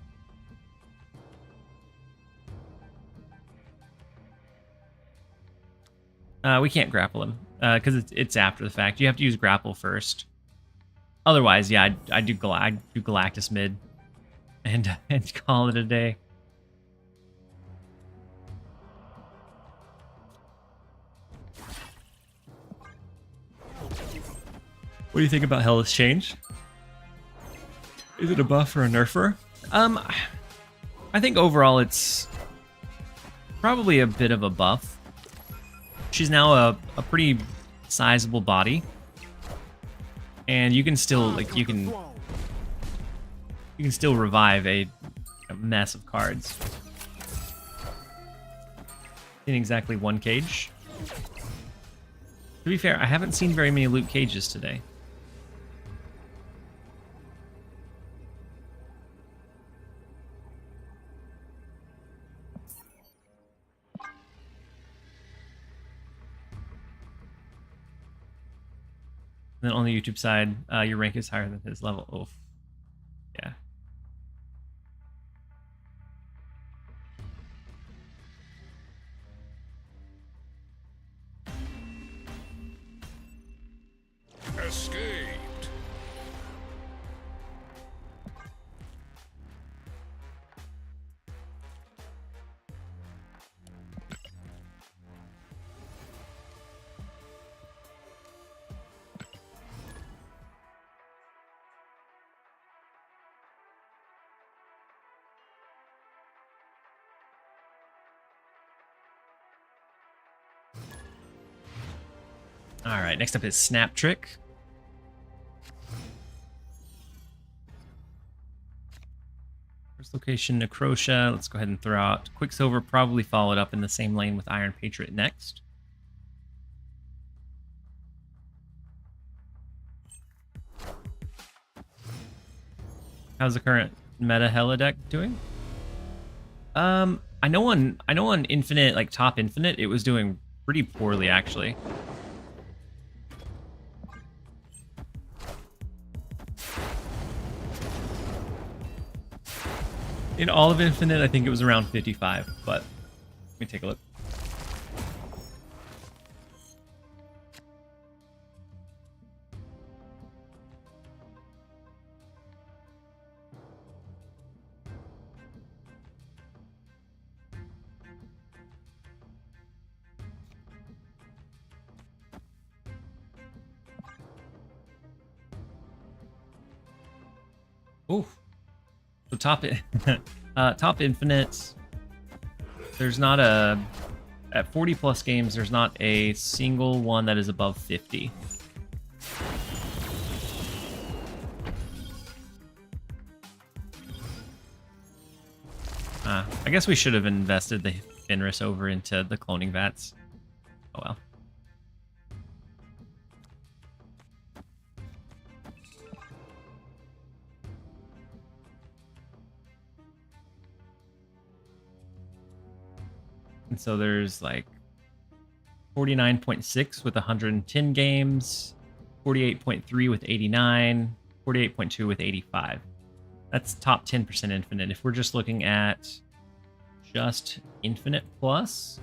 We can't grapple him because it's after the fact. You have to use grapple first. Otherwise, yeah, I do Galactus mid and call it a day. What do you think about Hellas Change? Is it a buff or a nerfer? I think overall it's probably a bit of a buff. She's now a pretty sizable body, and you can still you can still revive a mess of cards in exactly 1 cage. To be fair, I haven't seen very many loot cages today. And then on the YouTube side, your rank is higher than his level. Oof. Yeah. Escaped. All right, next up is Snap Trick. First location, Necrotia. Let's go ahead and throw out Quicksilver, probably followed up in the same lane with Iron Patriot next. How's the current meta Hela deck doing? I know on Infinite, like top Infinite, it was doing pretty poorly actually. In all of Infinite, I think it was around 55, but let me take a look. Ooh. So top Infinite, there's not at 40 plus games, there's not a single one that is above 50. I guess we should have invested the Fenris over into the cloning vats. Oh well. And so there's like 49.6 with 110 games, 48.3 with 89, 48.2 with 85. That's top 10% Infinite. If we're just looking at just Infinite Plus,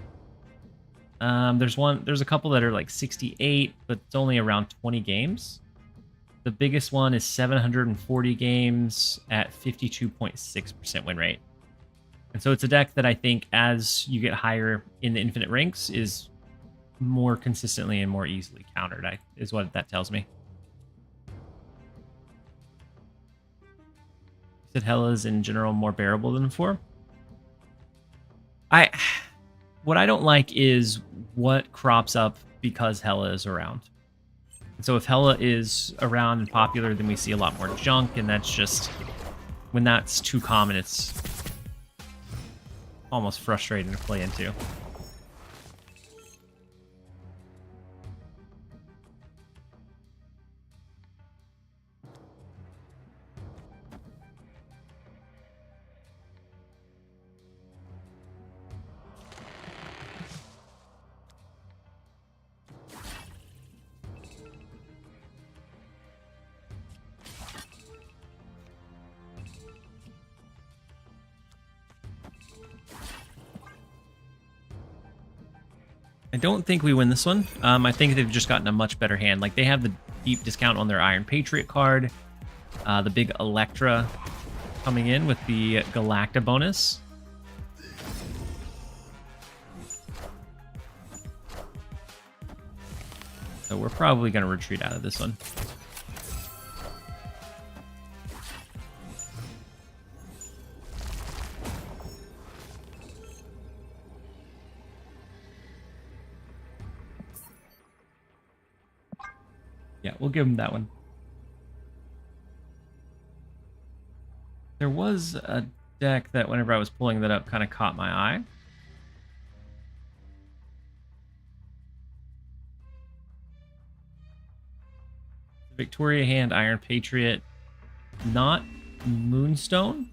there's a couple that are like 68, but it's only around 20 games. The biggest one is 740 games at 52.6% win rate. And so it's a deck that I think as you get higher in the Infinite ranks is more consistently and more easily countered, is what that tells me. You said Hela's in general more bearable than before? What I don't like is what crops up because Hela is around. And so if Hela is around and popular, then we see a lot more junk, and that's just, when that's too common, it's almost frustrating to play into. I don't think we win this one. I think they've just gotten a much better hand. Like, they have the deep discount on their Iron Patriot card, the big Electra coming in with the Galacta bonus. So we're probably going to retreat out of this one. Yeah, we'll give him that one. There was a deck that whenever I was pulling that up kind of caught my eye. Victoria Hand, Iron Patriot, not Moonstone.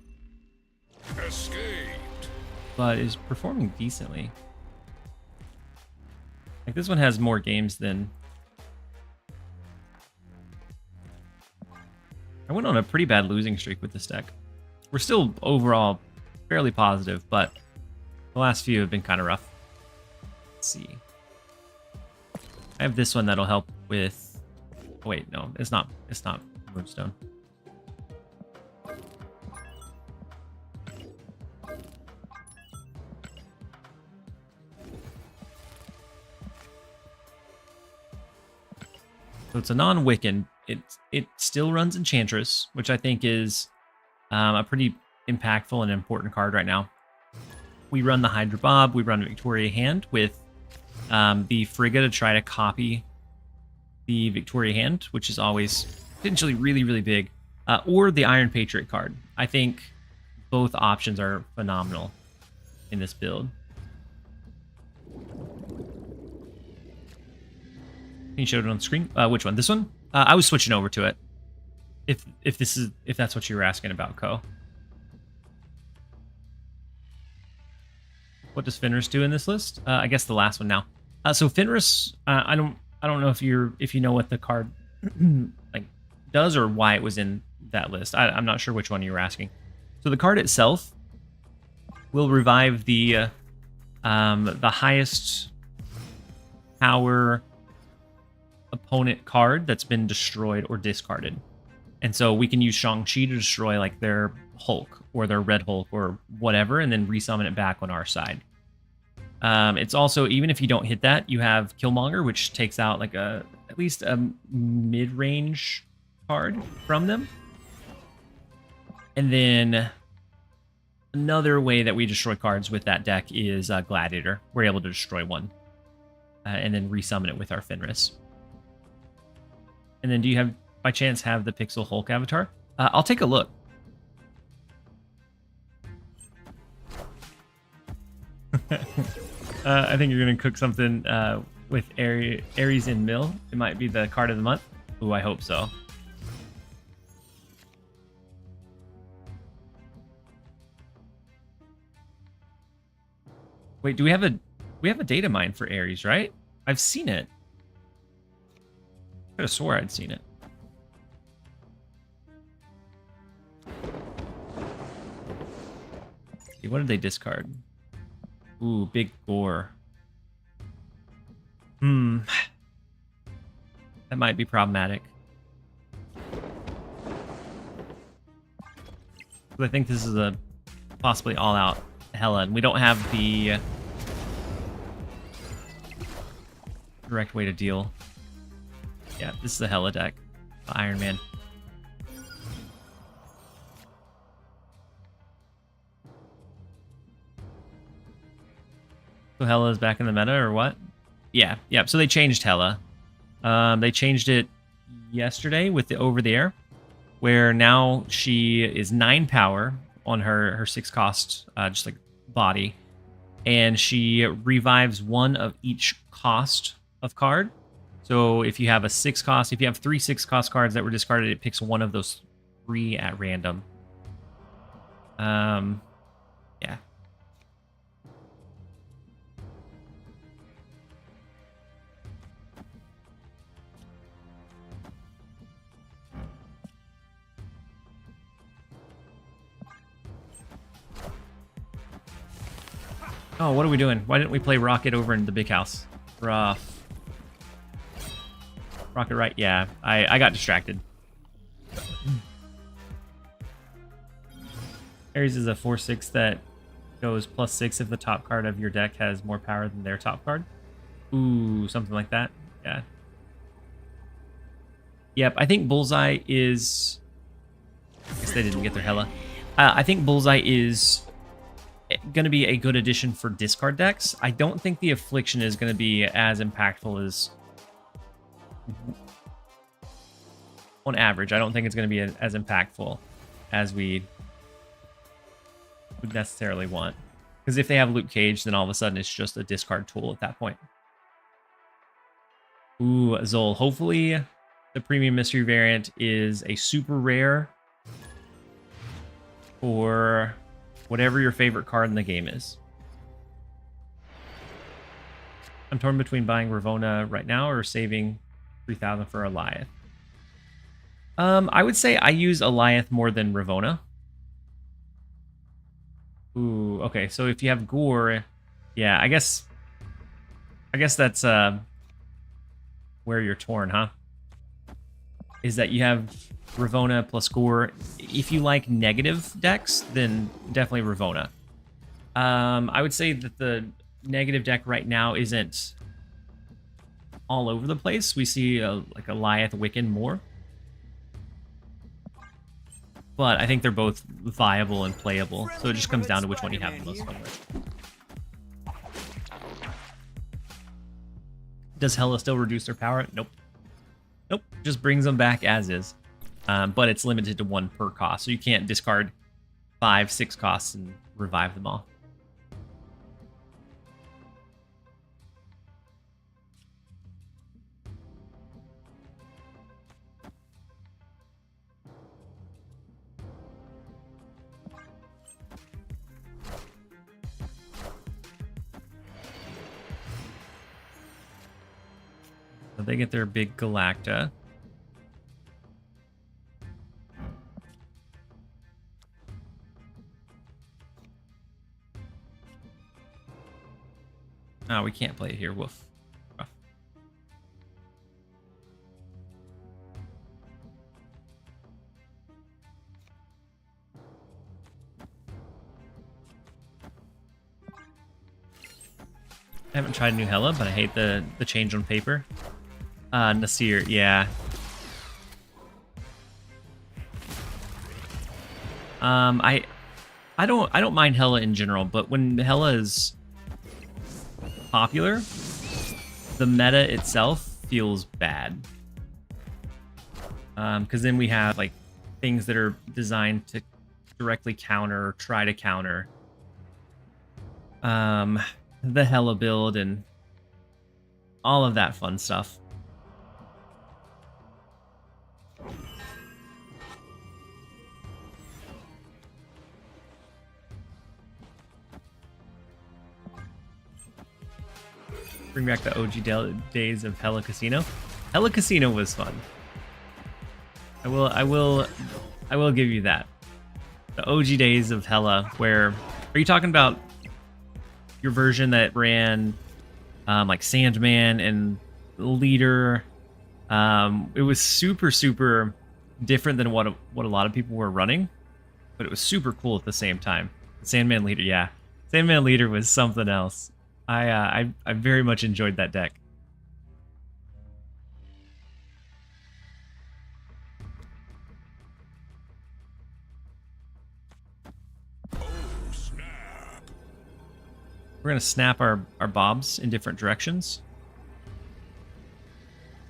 Escaped. But is performing decently. Like, this one has more games than... I went on a pretty bad losing streak with this deck. We're still overall fairly positive, but the last few have been kind of rough. Let's see. I have this one that'll help with... Oh, wait, no, it's not Moonstone. So it's a non-Wiccan. It still runs Enchantress, which I think is a pretty impactful and important card right now. We run the Hydra Bob, we run Victoria Hand with the Frigga to try to copy the Victoria Hand, which is always potentially really, really big, or the Iron Patriot card. I think both options are phenomenal in this build. Can you show it on the screen? Which one? This one? I was switching over to it. If that's what you were asking about, Ko. What does Fenris do in this list? I guess the last one now. So Fenris, I don't know if you know what the card like does or why it was in that list. I'm not sure which one you were asking. So the card itself will revive the highest power opponent card that's been destroyed or discarded. And so we can use Shang-Chi to destroy like their Hulk or their Red Hulk or whatever, and then resummon it back on our side. It's also, even if you don't hit that, you have Killmonger, which takes out like at least a mid-range card from them. And then another way that we destroy cards with that deck is Gladiator. We're able to destroy one and then resummon it with our Fenris. And then do you have, by chance, have the Pixel Hulk avatar? I'll take a look. I think you're going to cook something with Ares in Mill. It might be the card of the month. Ooh, I hope so. Wait, do we have a data mine for Ares, right? I've seen it. I could have swore I'd seen it. Okay, what did they discard? Ooh, big gore. That might be problematic. I think this is a possibly all-out Hela, and we don't have the direct way to deal. Yeah, this is a Hela deck. Iron Man. So Hela is back in the meta, or what? Yeah. So they changed Hela. They changed it yesterday with the over-the-air, where now she is 9 power on her 6 cost, just like body, and she revives 1 of each cost of card. So if you have a 6 cost, if you have 3 6 cost cards that were discarded, it picks 1 of those 3 at random. Yeah. Oh, what are we doing? Why didn't we play Rocket over in the big house? Rough. Rocket right? Yeah, I got distracted. Ares is a 4/6 that goes +6 if the top card of your deck has more power than their top card. Ooh, something like that. Yeah. Yep, I think Bullseye is... I guess they didn't get their Hela. I think Bullseye is going to be a good addition for discard decks. I don't think the Affliction is going to be as impactful as... On average, I don't think it's going to be as impactful as we would necessarily want. Because if they have Luke Cage, then all of a sudden it's just a discard tool at that point. Ooh, Zol. Hopefully the Premium Mystery variant is a super rare or whatever your favorite card in the game is. I'm torn between buying Ravonna right now or saving 3,000 for Alioth. I would say I use Alioth more than Ravonna. Ooh, okay. So if you have Gore, yeah, I guess that's where you're torn, huh? Is that you have Ravonna plus Gore. If you like negative decks, then definitely Ravonna. I would say that the negative deck right now isn't all over the place. We see like Alioth, Wiccan more. But I think they're both viable and playable, so it just comes down to which one you have the most fun with. Does Hela still reduce their power? Nope. just brings them back as is. But it's limited to 1 per cost, so you can't discard 5, 6 costs and revive them all. So they get their big Galacta. Oh, we can't play it here. Woof. Rough. I haven't tried new Hela, but I hate the change on paper. Nasir, yeah. I don't mind Hela in general, but when Hela is popular, the meta itself feels bad. Because then we have like things that are designed to directly counter or try to counter the Hela build and all of that fun stuff. Bring back the OG days of Hela Casino. Hela Casino was fun. I will give you that. The OG days of Hela, where are you talking about your version that ran like Sandman and Leader? It was super different than what a lot of people were running, but it was super cool at the same time. Sandman Leader, yeah. Sandman Leader was something else. I very much enjoyed that deck. We're gonna snap our bobs in different directions.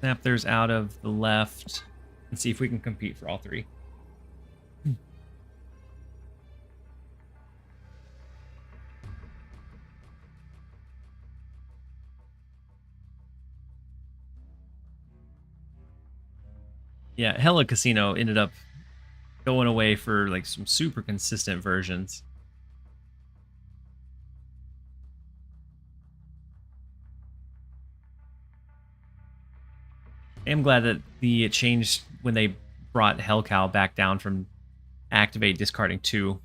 Snap theirs out of the left and see if we can compete for all 3. Yeah, Hela Casino ended up going away for like some super consistent versions. I'm glad that it changed when they brought Hellcow back down from activate discarding 2.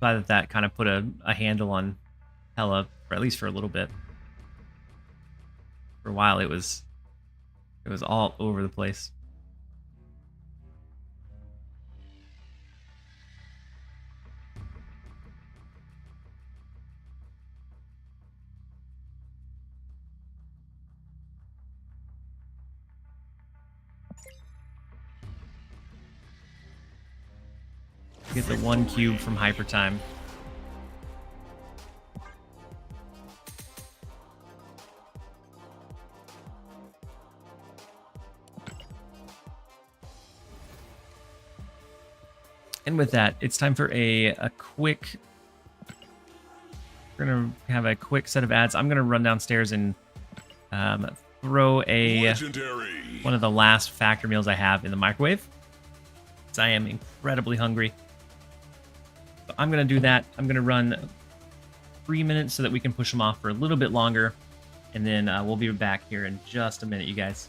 Glad that kind of put a handle on Hela, or at least for a little bit. For a while it was all over the place. Get the 1 cube from Hyper Time. And with that, it's time for a quick... We're going to have a quick set of ads. I'm going to run downstairs and throw one of the last factor meals I have in the microwave. Because I am incredibly hungry. So I'm going to do that. I'm going to run 3 minutes so that we can push them off for a little bit longer. And then we'll be back here in just a minute, you guys.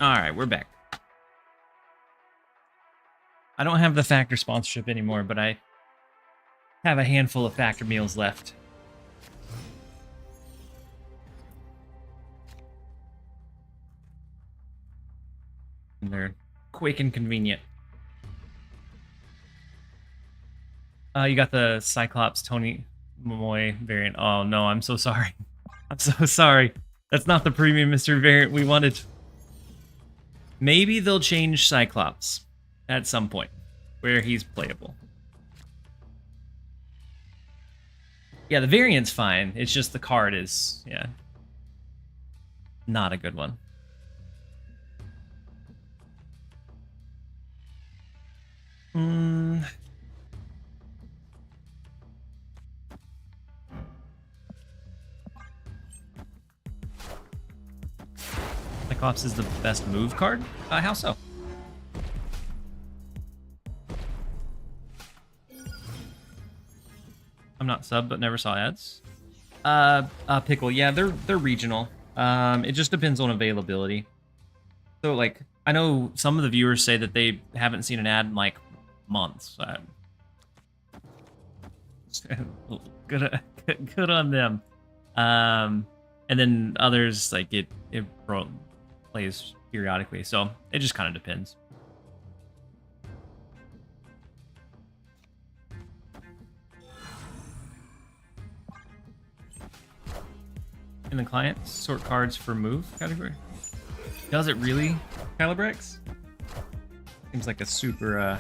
All right, we're back. I don't have the Factor sponsorship anymore, but I have a handful of Factor meals left. And they're quick and convenient. You got the Cyclops Tony Momoy variant. Oh no, I'm so sorry. I'm so sorry. That's not the premium mystery variant we wanted. Maybe they'll change Cyclops at some point where he's playable. Yeah, the variant's fine. It's just the card is, yeah, not a good one. Cyclops is the best move card? How so? I'm not sub, but never saw ads. Pickle, yeah, they're regional. It just depends on availability. So, like, I know some of the viewers say that they haven't seen an ad in, like, months. Good on them. And then others, like, it plays periodically, so it just kind of depends. In the client, sort cards for move category. Does it really, Calibrex? Seems like a super,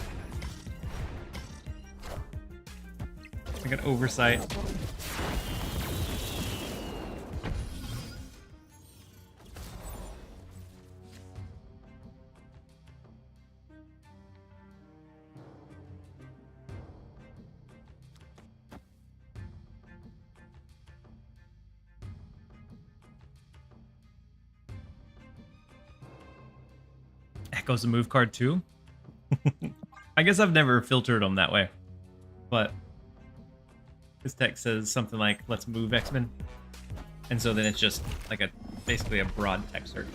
like an oversight. Echo's a move card too? I guess I've never filtered them that way. But this text says something like, let's move X-Men. And so then it's just like basically a broad text search.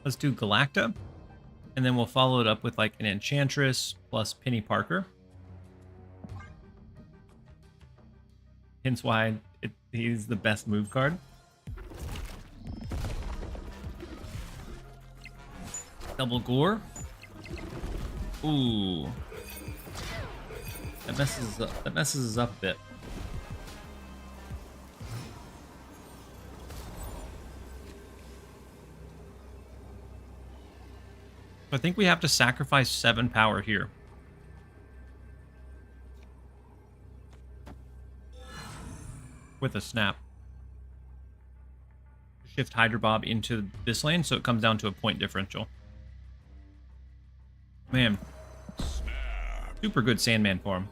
Let's do Galacta, and then we'll follow it up with like an Enchantress plus Penny Parker. Hence why he's the best move card. Double Gore. Ooh, that messes us up a bit. I think we have to sacrifice 7 power here. With a snap. Shift Hydra Bob into this lane so it comes down to a point differential. Man. Super good Sandman form.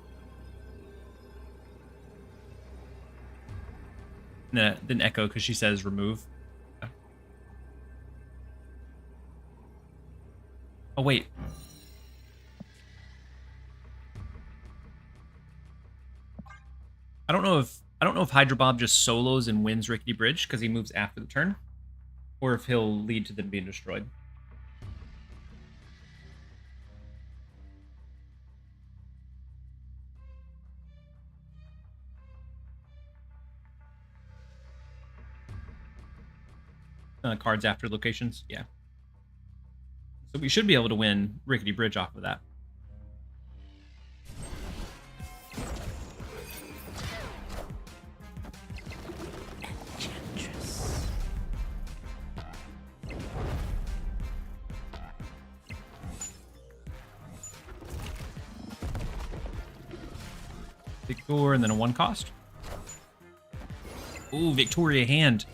Then Echo because she says remove. Oh wait. I don't know if Hydra Bob just solos and wins Rickety Bridge because he moves after the turn, or if he'll lead to them being destroyed. Cards after locations, yeah. So we should be able to win Rickety Bridge off of that. Enchantress. Big Gore and then a 1 cost. Ooh, Victoria Hand.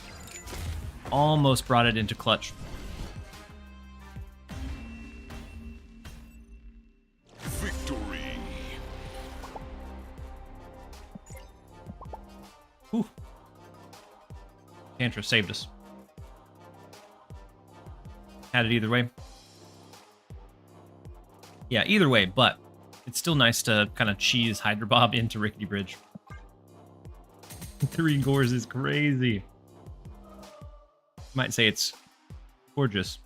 Almost brought it into clutch. Victory. Ooh. Tantra saved us. Had it either way. Yeah, either way, but it's still nice to kind of cheese Hydra Bob into Rickety Bridge. 3 gores is crazy. Might say it's gorgeous.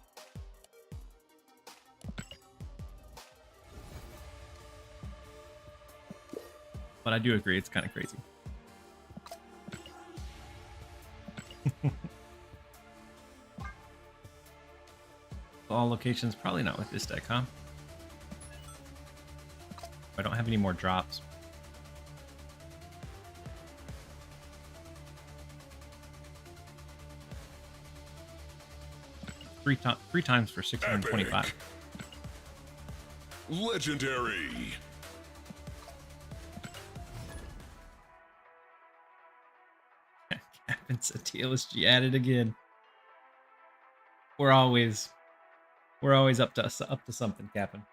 But I do agree, it's kind of crazy. All locations, probably not with this deck, huh? I don't have any more drops. Three times for 625. Legendary. Captain's a TLSG at it again. We're always up to something, Captain.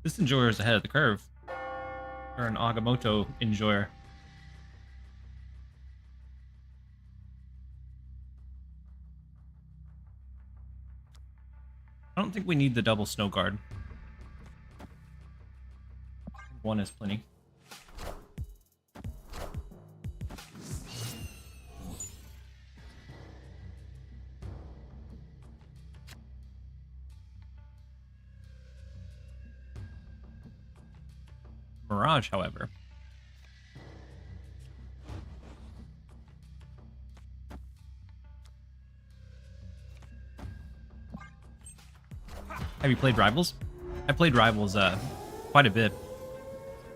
This enjoyer is ahead of the curve. Or an Agamotto enjoyer. I don't think we need the double snow guard. One is plenty. Mirage, however. Have you played Rivals? I played Rivals quite a bit.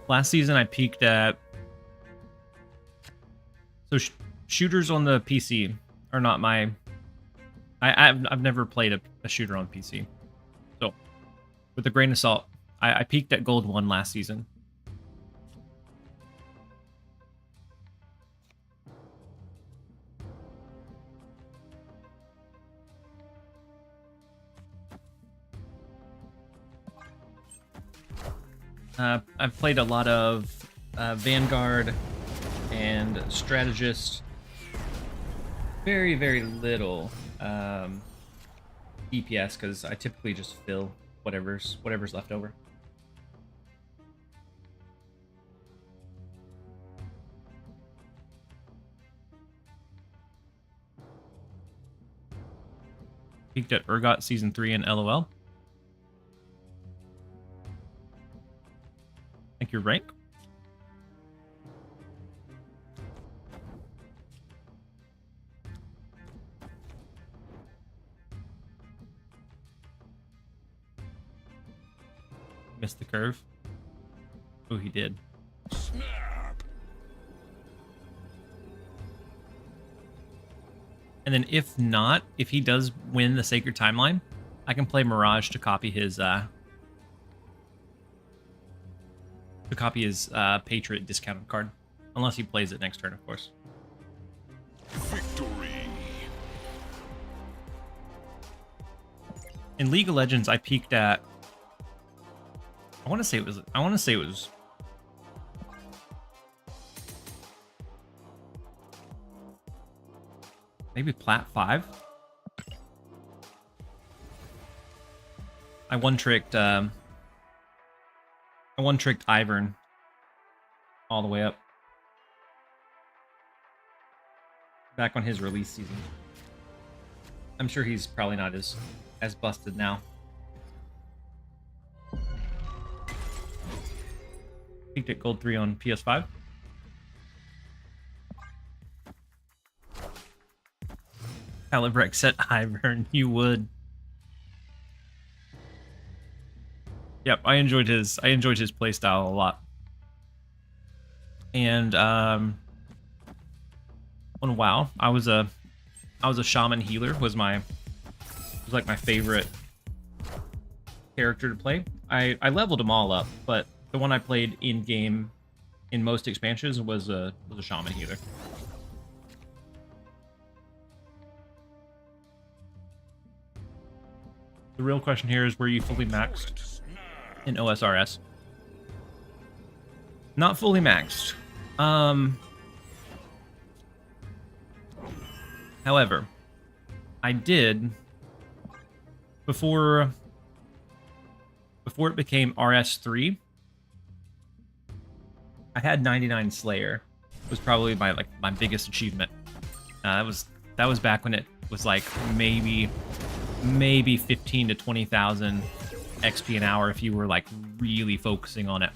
Last season I peaked at... So shooters on the PC are not my... I've never played a shooter on PC. So, with a grain of salt, I peaked at Gold 1 last season. I've played a lot of Vanguard and Strategist. Very, very little DPS because I typically just fill whatever's left over. Peaked at Urgot Season 3 in LOL. Your rank. Missed the curve. Oh, he did. Snap. And then if not, if he does win the Sacred Timeline, I can play Mirage to copy his Patriot discounted card. Unless he plays it next turn, of course. Victory. In League of Legends, I peaked at... I want to say it was maybe Plat 5. I one-tricked Ivern all the way up. Back on his release season. I'm sure he's probably not as busted now. Peaked at Gold 3 on PS5. Calibrex set Ivern, you would. Yep, I enjoyed his playstyle a lot. And on WoW, I was a shaman healer was like my favorite character to play. I leveled them all up, but the one I played in game in most expansions was a shaman healer. The real question here is, were you fully maxed? in OSRS. Not fully maxed. However, I did before it became RS3. I had 99 Slayer. It was probably my biggest achievement. That was back when it was like maybe 15 to 20,000 XP an hour if you were like really focusing on it.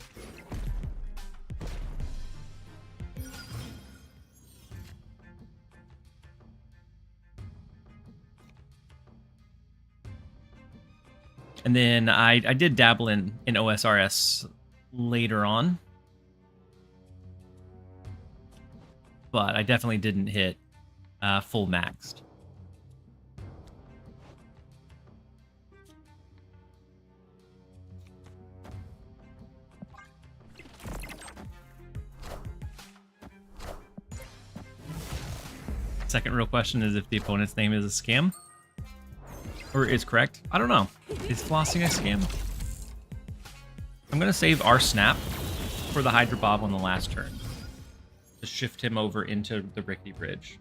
And then I did dabble in OSRS later on, but I definitely didn't hit full maxed. Second real question is if the opponent's name is a scam. Or is correct. I don't know. Is flossing a scam? I'm going to save our snap for the Hydra Bob on the last turn. To shift him over into the Rickety Bridge.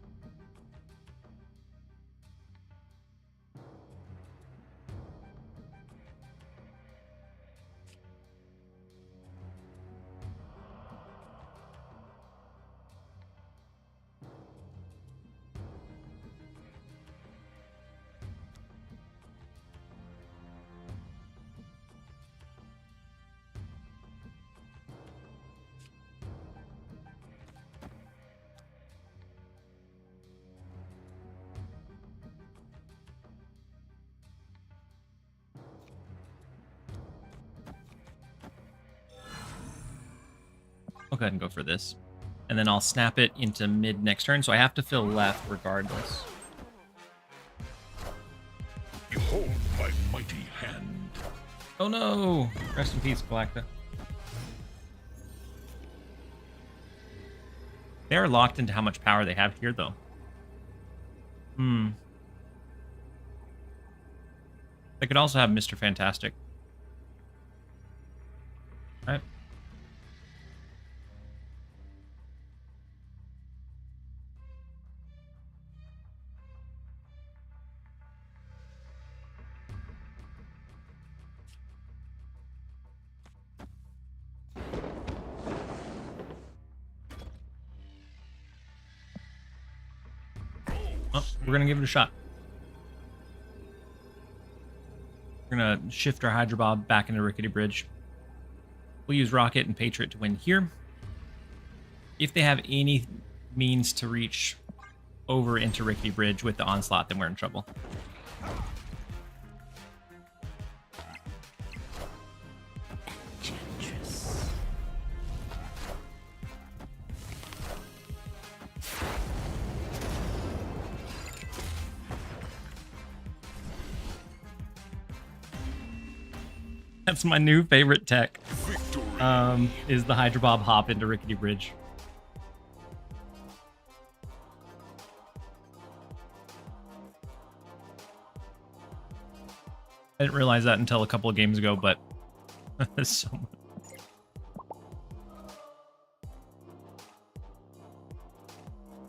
I'll go ahead and go for this. And then I'll snap it into mid next turn, so I have to fill left regardless. Behold my mighty hand. Oh no! Rest in peace, Galacta. They are locked into how much power they have here, though. They could also have Mr. Fantastic. Alright. Oh, we're gonna give it a shot. We're gonna shift our Hydra Bob back into Rickety Bridge. We'll use Rocket and Patriot to win here. If they have any means to reach over into Rickety Bridge with the Onslaught, then we're in trouble. That's my new favorite tech. Is the Hydra Bob hop into Rickety Bridge. I didn't realize that until a couple of games ago, but so much.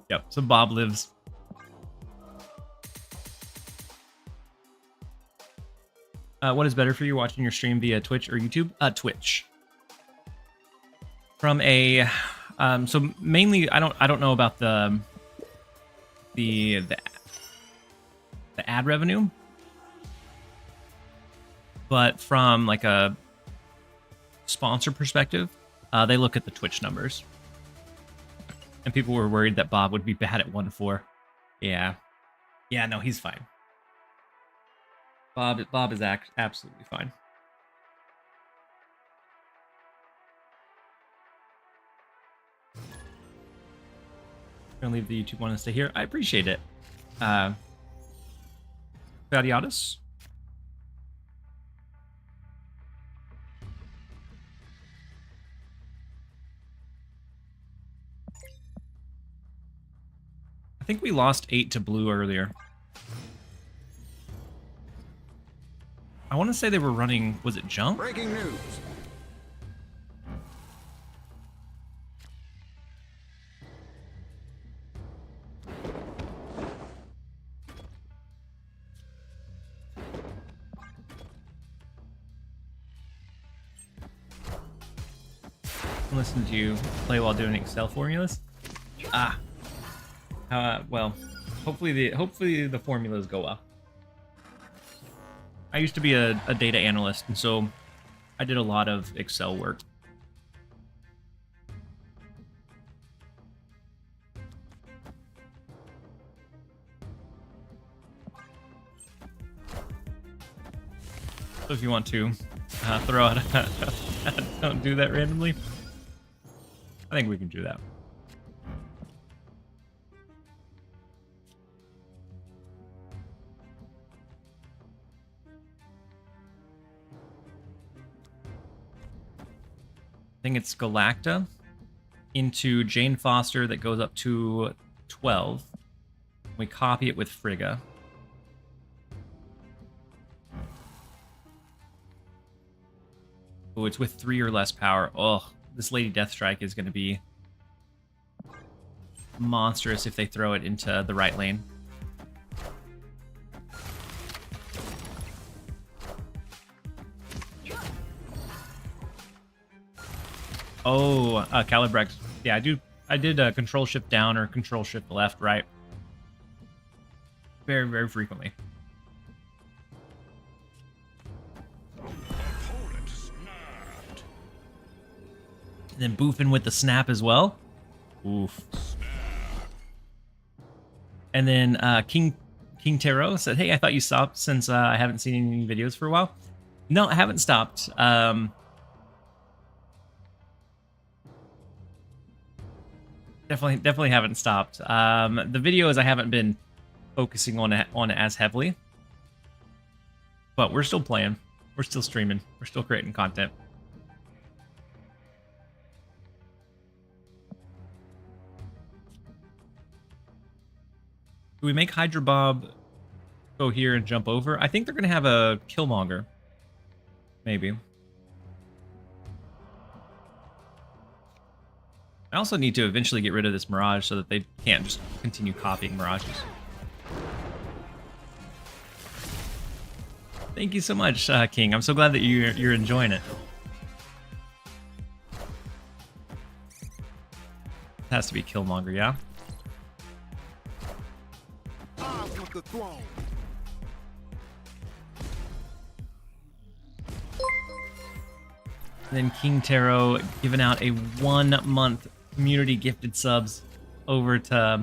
Yep, so Bob lives. What is better for you, watching your stream via Twitch or YouTube? Twitch. From a, so mainly, I don't know about the ad revenue, but from like a sponsor perspective, they look at the Twitch numbers, and people were worried that Bob would be bad at 1-4. Yeah, no, he's fine. Bob is absolutely fine. Gonna leave the YouTube one and stay here. I appreciate it. Gladiatus. I think we lost 8 to blue earlier. I want to say they were running, was it junk? Breaking news. Listen to you play while doing Excel formulas. Ah, well, hopefully the formulas go well. I used to be a data analyst, and so I did a lot of Excel work. So if you want to throw out don't do that randomly, I think we can do that. I think it's Galacta into Jane Foster that goes up to 12. We copy it with Frigga. Oh, it's with 3 or less power. Oh, this Lady Deathstrike is going to be monstrous if they throw it into the right lane. Oh, Calibrex. Yeah, I did control shift down or control shift left, right. Very, very frequently. And then boofing with the snap as well. Oof. And then King Tarot said, "Hey, I thought you stopped since I haven't seen any videos for a while." No, I haven't stopped. Definitely haven't stopped. The videos I haven't been focusing on as heavily, but we're still playing. We're still streaming. We're still creating content. Do we make Hydra Bob go here and jump over? I think they're going to have a Killmonger. Maybe. I also need to eventually get rid of this Mirage so that they can't just continue copying Mirages. Thank you so much, King. I'm so glad that you're enjoying it. It has to be Killmonger, yeah? The throne. Then King Tarot giving out a 1-month community gifted subs over to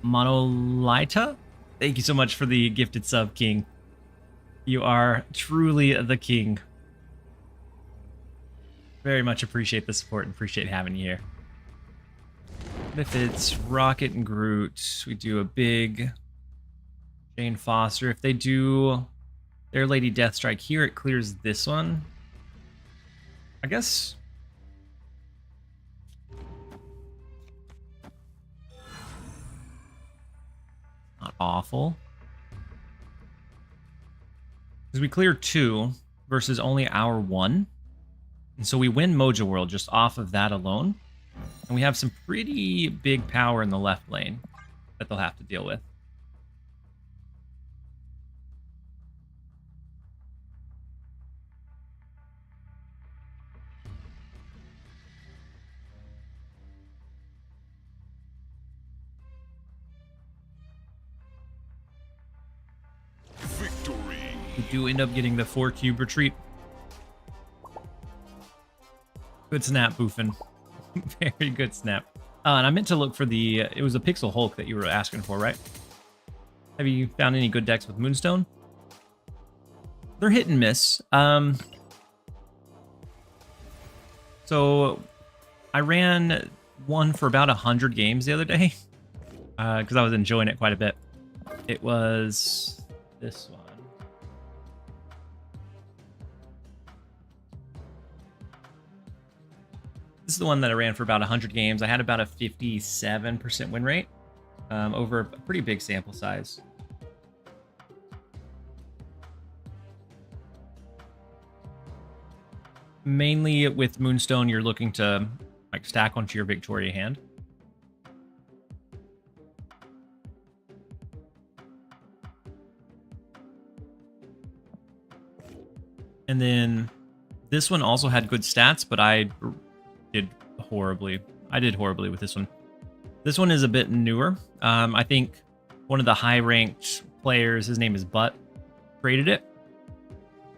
Monolita. Thank you so much for the gifted sub, King. You are truly the king. Very much appreciate the support and appreciate having you here. If it's Rocket and Groot, we do a big Jane Foster. If they do their Lady Deathstrike here, it clears this one. I guess not awful. Because we clear 2 versus only our 1. And so we win Mojo World just off of that alone. And we have some pretty big power in the left lane that they'll have to deal with. Victory. We do end up getting the 4-cube retreat. Good snap, Boofin. Very good snap. And I meant to look for the... it was a Pixel Hulk that you were asking for, right? Have you found any good decks with Moonstone? They're hit and miss. So I ran one for about 100 games the other day because I was enjoying it quite a bit. It was this one. This is the one that I ran for about 100 games. I had about a 57% win rate over a pretty big sample size. Mainly with Moonstone, you're looking to like stack onto your Victoria hand. And then this one also had good stats, but I did horribly. I did horribly with this one. This one is a bit newer. I think one of the high-ranked players, his name is Butt, created it.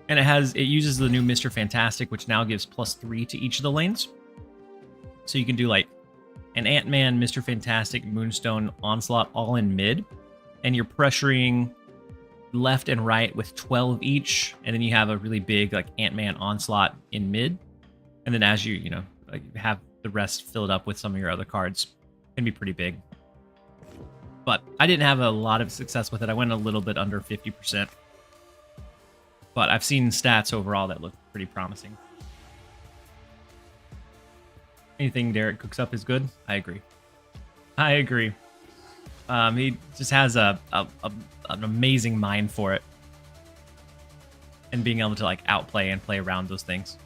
And it uses the new Mr. Fantastic, which now gives +3 to each of the lanes. So you can do like an Ant-Man, Mr. Fantastic, Moonstone, Onslaught all in mid. And you're pressuring left and right with 12 each. And then you have a really big like Ant-Man Onslaught in mid. And then as you like have the rest filled up with some of your other cards, it can be pretty big. But I didn't have a lot of success with it. I went a little bit under 50%. But I've seen stats overall that look pretty promising. Anything Derek cooks up is good. I agree. I agree. He just has an amazing mind for it. And being able to like outplay and play around those things.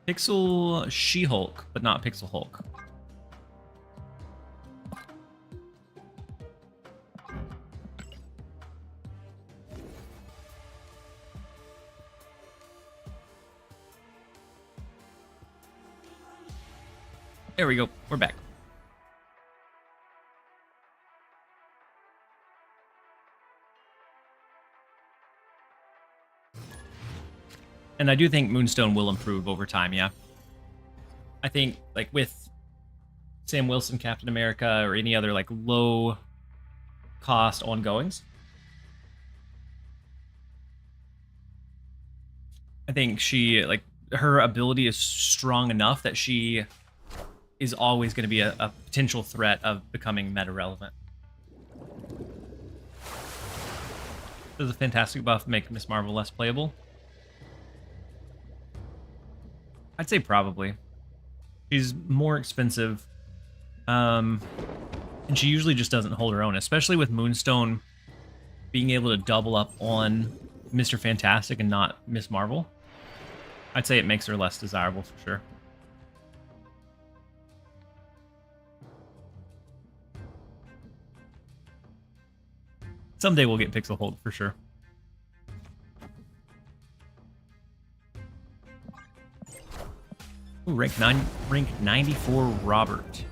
Pixel She-Hulk, but not Pixel Hulk. There we go. We're back. And I do think Moonstone will improve over time, yeah. I think, like, with Sam Wilson, Captain America, or any other, like, low-cost ongoings, I think she, like, her ability is strong enough that she is always going to be a potential threat of becoming meta-relevant. Does a Fantastic buff make Miss Marvel less playable? I'd say probably. She's more expensive. And she usually just doesn't hold her own, especially with Moonstone being able to double up on Mr. Fantastic and not Miss Marvel. I'd say it makes her less desirable for sure. Someday we'll get Pixel Hold for sure. Ooh, rank 94 Robert.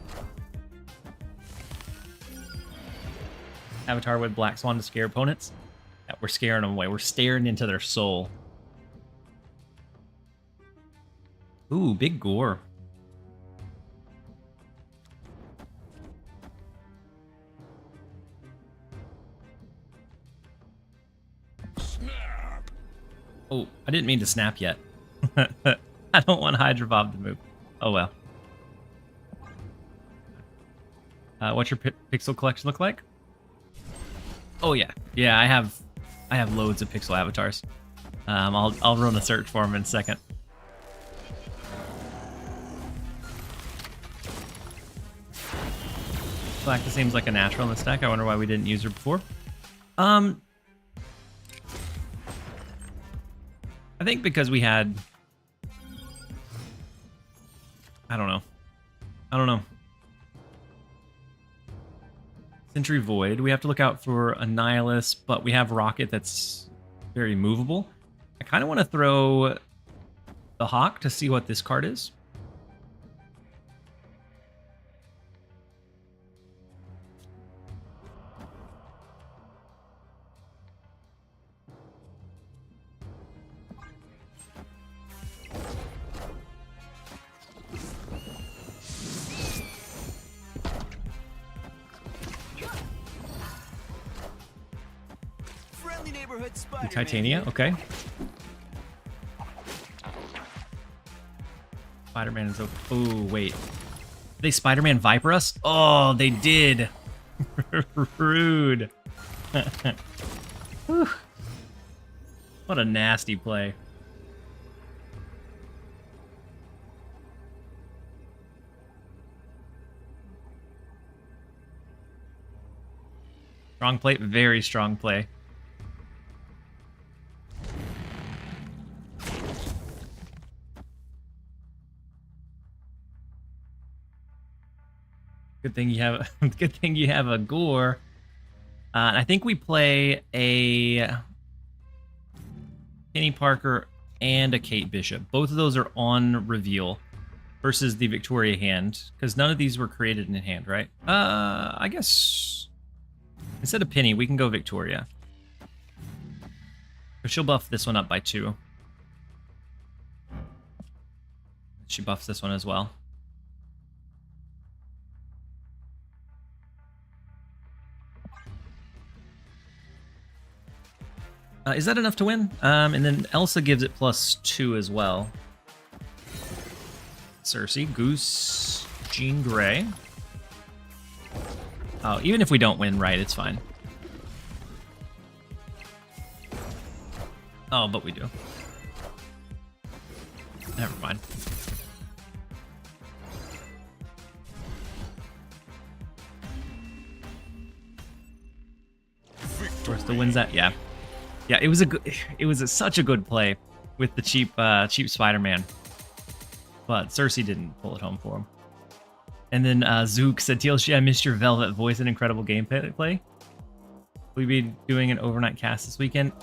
Avatar with Black Swan to scare opponents. Yeah, we're scaring them away. We're staring into their soul. Ooh, big gore. Snap. Oh, I didn't mean to snap yet. I don't want Hydra Bob to move. Oh well. What's your pixel collection look like? Oh yeah, yeah. I have loads of pixel avatars. I'll run a search for them in a second. Galactus seems like a natural in this deck. I wonder why we didn't use her before. I think because we had. I don't know. Sentry Void. We have to look out for Annihilus, but we have Rocket that's very movable. I kind of want to throw the Hawk to see what this card is. Titania, okay. Spider-Man is okay. Oh, wait. Did they Spider-Man Viper us? Oh, they did. Rude. What a nasty play. Strong play, very strong play. Good thing you have good thing you have a Gore. And I think we play a Kenny Parker and a Kate Bishop. Both of those are on reveal versus the Victoria hand, because none of these were created in hand, right? I guess instead of Penny, we can go Victoria. So she'll buff this one up by 2. She buffs this one as well. Is that enough to win? And then Elsa gives it +2 as well. Cersei, Goose, Jean Grey. Oh, even if we don't win, right, it's fine. Oh, but we do. Never mind. Where's the wins at? Yeah. Yeah, it was a good, such a good play with the cheap Spider-Man. But Cersei didn't pull it home for him. And then Zook said, TLSG, I missed your Velvet voice and incredible gameplay. Will we be doing an overnight cast this weekend?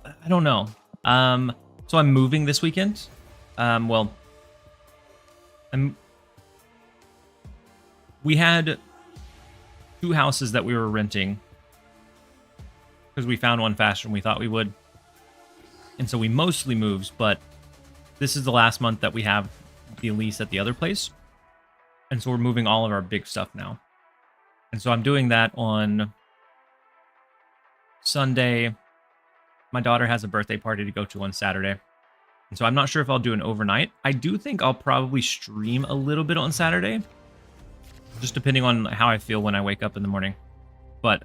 I don't know. So I'm moving this weekend. We had 2 houses that we were renting because we found one faster than we thought we would. And so we mostly moved, but this is the last month that we have the lease at the other place. And so we're moving all of our big stuff now. And so I'm doing that on Sunday. My daughter has a birthday party to go to on Saturday. And so I'm not sure if I'll do an overnight. I do think I'll probably stream a little bit on Saturday, just depending on how I feel when I wake up in the morning. But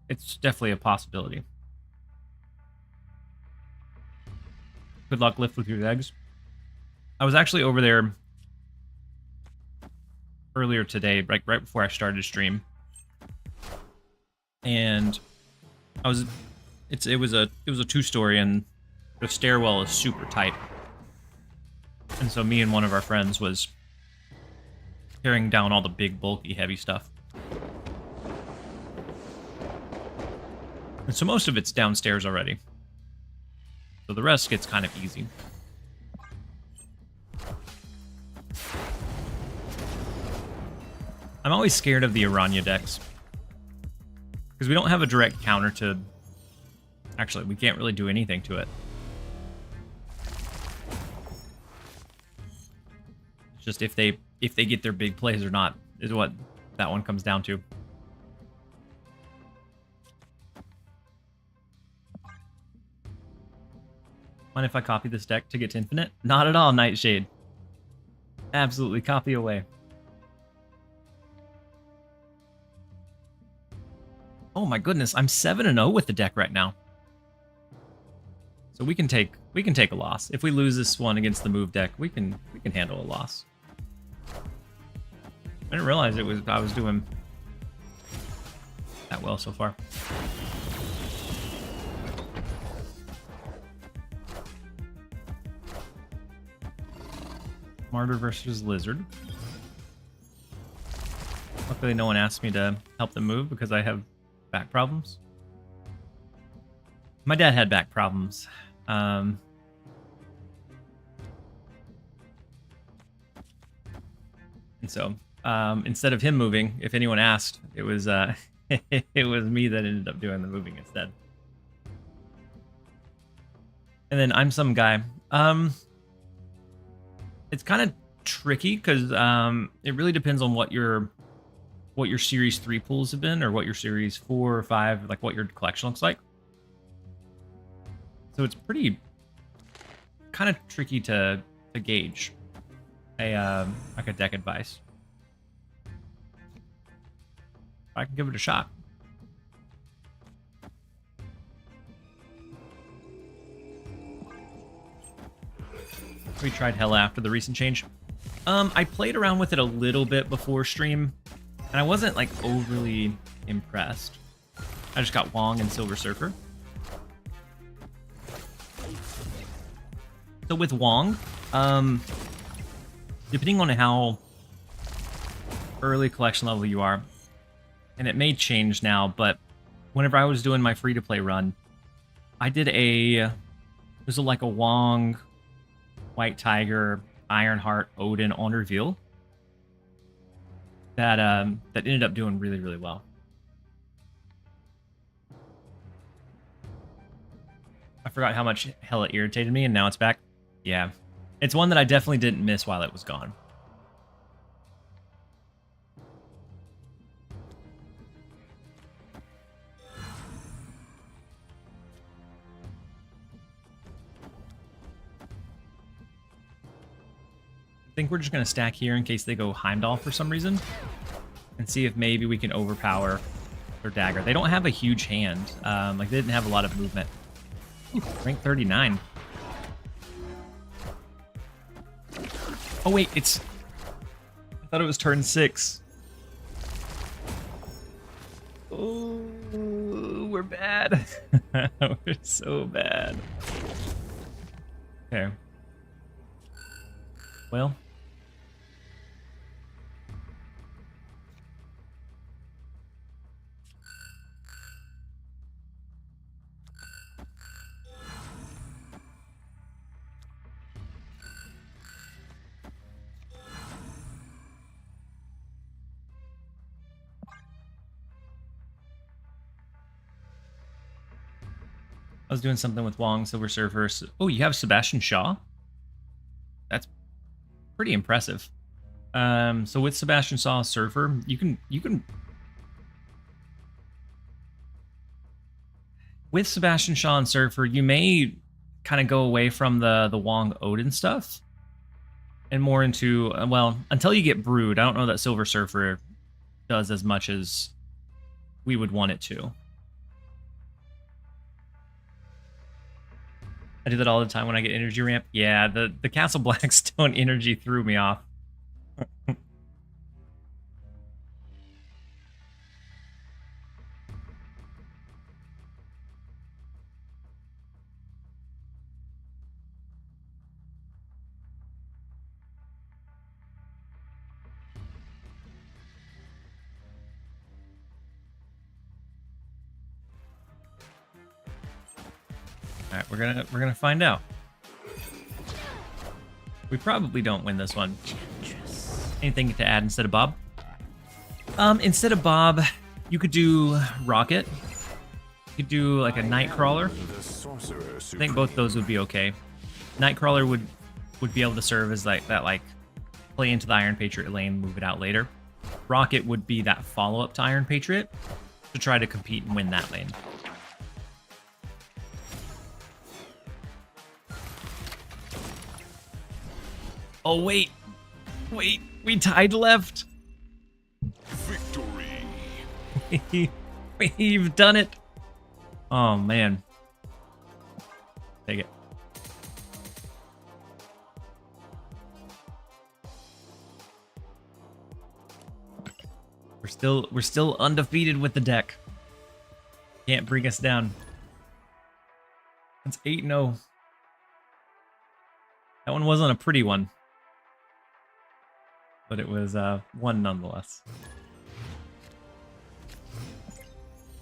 it's definitely a possibility. Good luck, lift with your eggs. I was actually over there earlier today, right before I started stream, and it was a 2-story, and the stairwell is super tight, and so me and one of our friends was carrying down all the big, bulky, heavy stuff. And so most of it's downstairs already. So the rest gets kind of easy. I'm always scared of the Aranya decks, because we don't have a direct counter to... Actually, we can't really do anything to it. It's just if they get their big plays or not, is what that one comes down to. Mind if I copy this deck to get to infinite? Not at all, Nightshade. Absolutely, copy away. Oh my goodness, I'm 7-0 with the deck right now. So we can take a loss. If we lose this one against the move deck, we can handle a loss. I didn't realize I was doing that well so far. Martyr versus Lizard. Luckily, no one asked me to help them move because I have back problems. My dad had back problems. And so instead of him moving, if anyone asked, it was it was me that ended up doing the moving instead. And then I'm some guy. It's kind of tricky because it really depends on what your series 3 pools have been, or what your series 4 or 5, like what your collection looks like. So it's pretty kind of tricky to gauge like a deck advice. I can give it a shot. We tried Hella after the recent change. I played around with it a little bit before stream. And I wasn't like overly impressed. I just got Wong and Silver Surfer. So with Wong, depending on how early collection level you are, and it may change now, but whenever I was doing my free-to-play run, I did it was like a Wong, White Tiger, Ironheart, Odin on reveal that that ended up doing really, really well. I forgot how much hell it irritated me, and now it's back. Yeah. It's one that I definitely didn't miss while it was gone. I think we're just going to stack here in case they go Heimdall for some reason. And see if maybe we can overpower their dagger. They don't have a huge hand. Like, they didn't have a lot of movement. Ooh, rank 39. Oh, wait, it's... I thought it was turn 6. Oh, we're bad. We're so bad. Okay. Well... I was doing something with Wong, Silver Surfer. Oh, you have Sebastian Shaw? That's pretty impressive. So with Sebastian Shaw Surfer, you can with Sebastian Shaw and Surfer, you may kind of go away from the Wong Odin stuff and more into well, until you get Brood. I don't know that Silver Surfer does as much as we would want it to. I do that all the time when I get energy ramp. Yeah, the Castle Blackstone energy threw me off. All right, we're gonna find out. We probably don't win this one. Anything to add instead of Bob? Instead of Bob, you could do Rocket. You could do like a Nightcrawler. I think both those would be okay. Nightcrawler would be able to serve as like that, like play into the Iron Patriot lane, move it out later. Rocket would be that follow-up to Iron Patriot to try to compete and win that lane. Oh, wait, we tied left. Victory. We've done it. Oh, man. Take it. We're still undefeated with the deck. Can't bring us down. It's 8-0. That one wasn't a pretty one, but it was one nonetheless.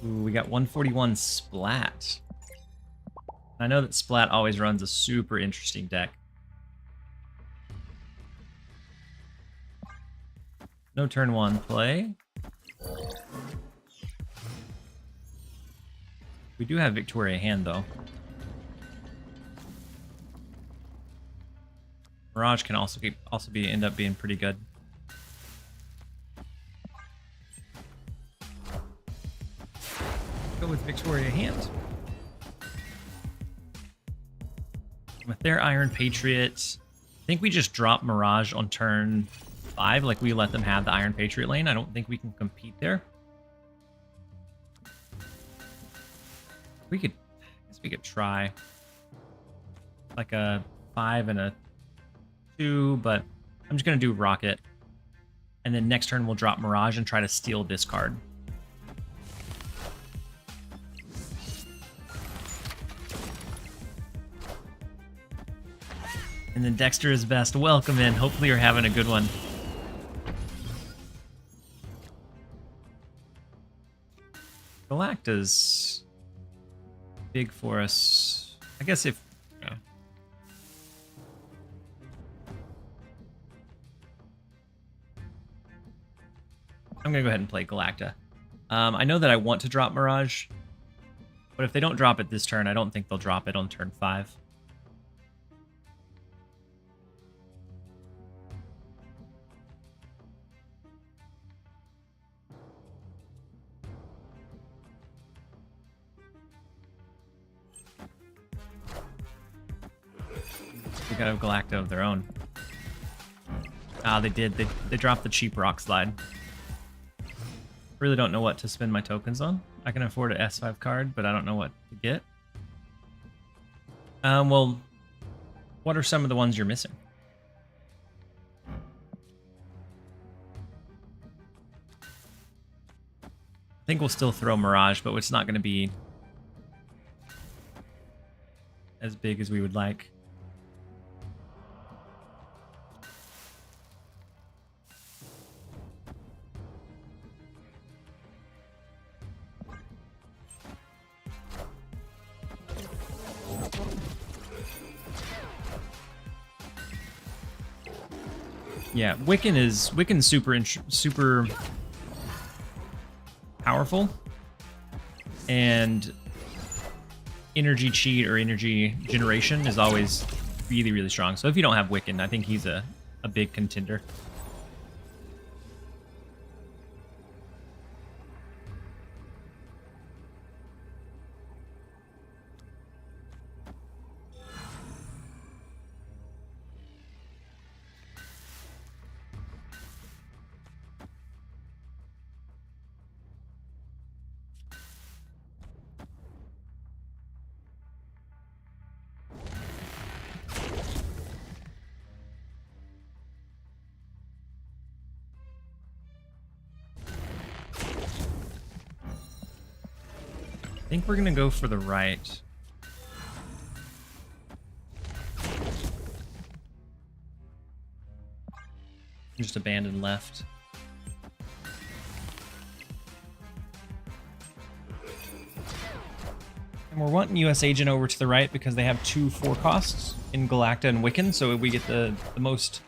Ooh, we got 141 Splat. I know that Splat always runs a super interesting deck. No turn 1 play. We do have Victoria hand though. Mirage can also end up being pretty good. Go with Victoria hand. With their Iron Patriot, I think we just drop Mirage on turn 5. Like we let them have the Iron Patriot lane. I don't think we can compete there. I guess we could try like a 5 and a 2, but I'm just gonna do Rocket. And then next turn we'll drop Mirage and try to steal this card. And then Dexter is best. Welcome in. Hopefully you're having a good one. Galacta's big for us. I guess if... Yeah. I'm going to go ahead and play Galacta. I know that I want to drop Mirage, but if they don't drop it this turn, I don't think they'll drop it on turn 5. They gotta have Galacta of their own. Ah, they did. They dropped the cheap rock slide. Really don't know what to spend my tokens on. I can afford an S5 card, but I don't know what to get. Well, what are some of the ones you're missing? I think we'll still throw Mirage, but it's not going to be as big as we would like. Yeah, Wiccan's super powerful, and energy cheat or energy generation is always really strong. So if you don't have Wiccan, I think he's a big contender. I think we're gonna go for the right. Just abandon left. And we're wanting US Agent over to the right because they have 2 4 costs in Galacta and Wiccan, so we get the most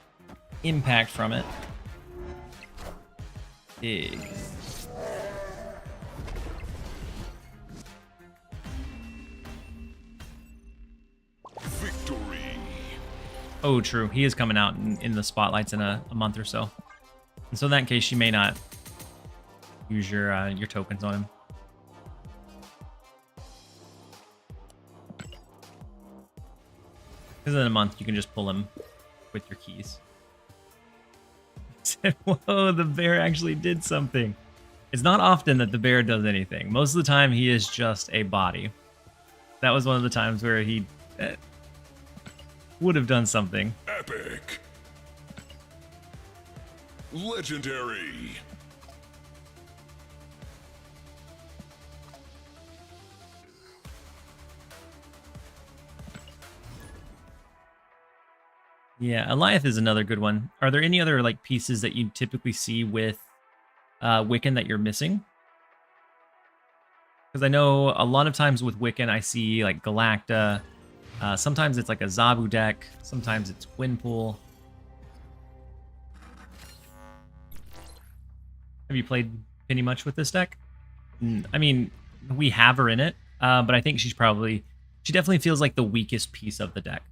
impact from it. Big. Oh, true. He is coming out in the spotlights in a month or so. And so in that case, you may not use your tokens on him. Because in a month, you can just pull him with your keys. Whoa, the bear actually did something. It's not often that the bear does anything. Most of the time, he is just a body. That was one of the times where he... would have done something. Epic. Legendary. Yeah, Eliath is another good one. Are there any other like pieces that you typically see with Wiccan that you're missing? Because I know a lot of times with Wiccan, I see like Galacta. Sometimes it's like a Zabu deck. Sometimes it's Gwynpool. Have you played Penny much with this deck? I mean, we have her in it, but I think she definitely feels like the weakest piece of the deck.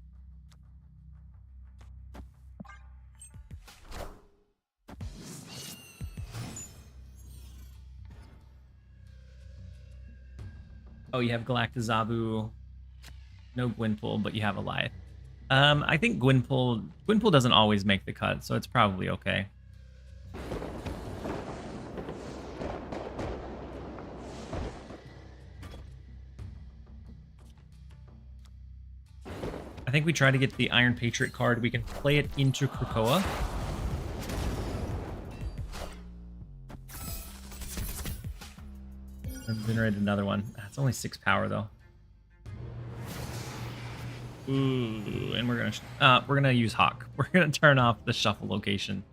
Oh, you have Galacta, Zabu. No Gwynpool, but you have Eliath. I think Gwynpool doesn't always make the cut, so it's probably okay. I think we try to get the Iron Patriot card. We can play it into Krakoa. And generate another one. It's only 6 power though. Ooh, and we're gonna use Hawk. We're gonna turn off the shuffle location.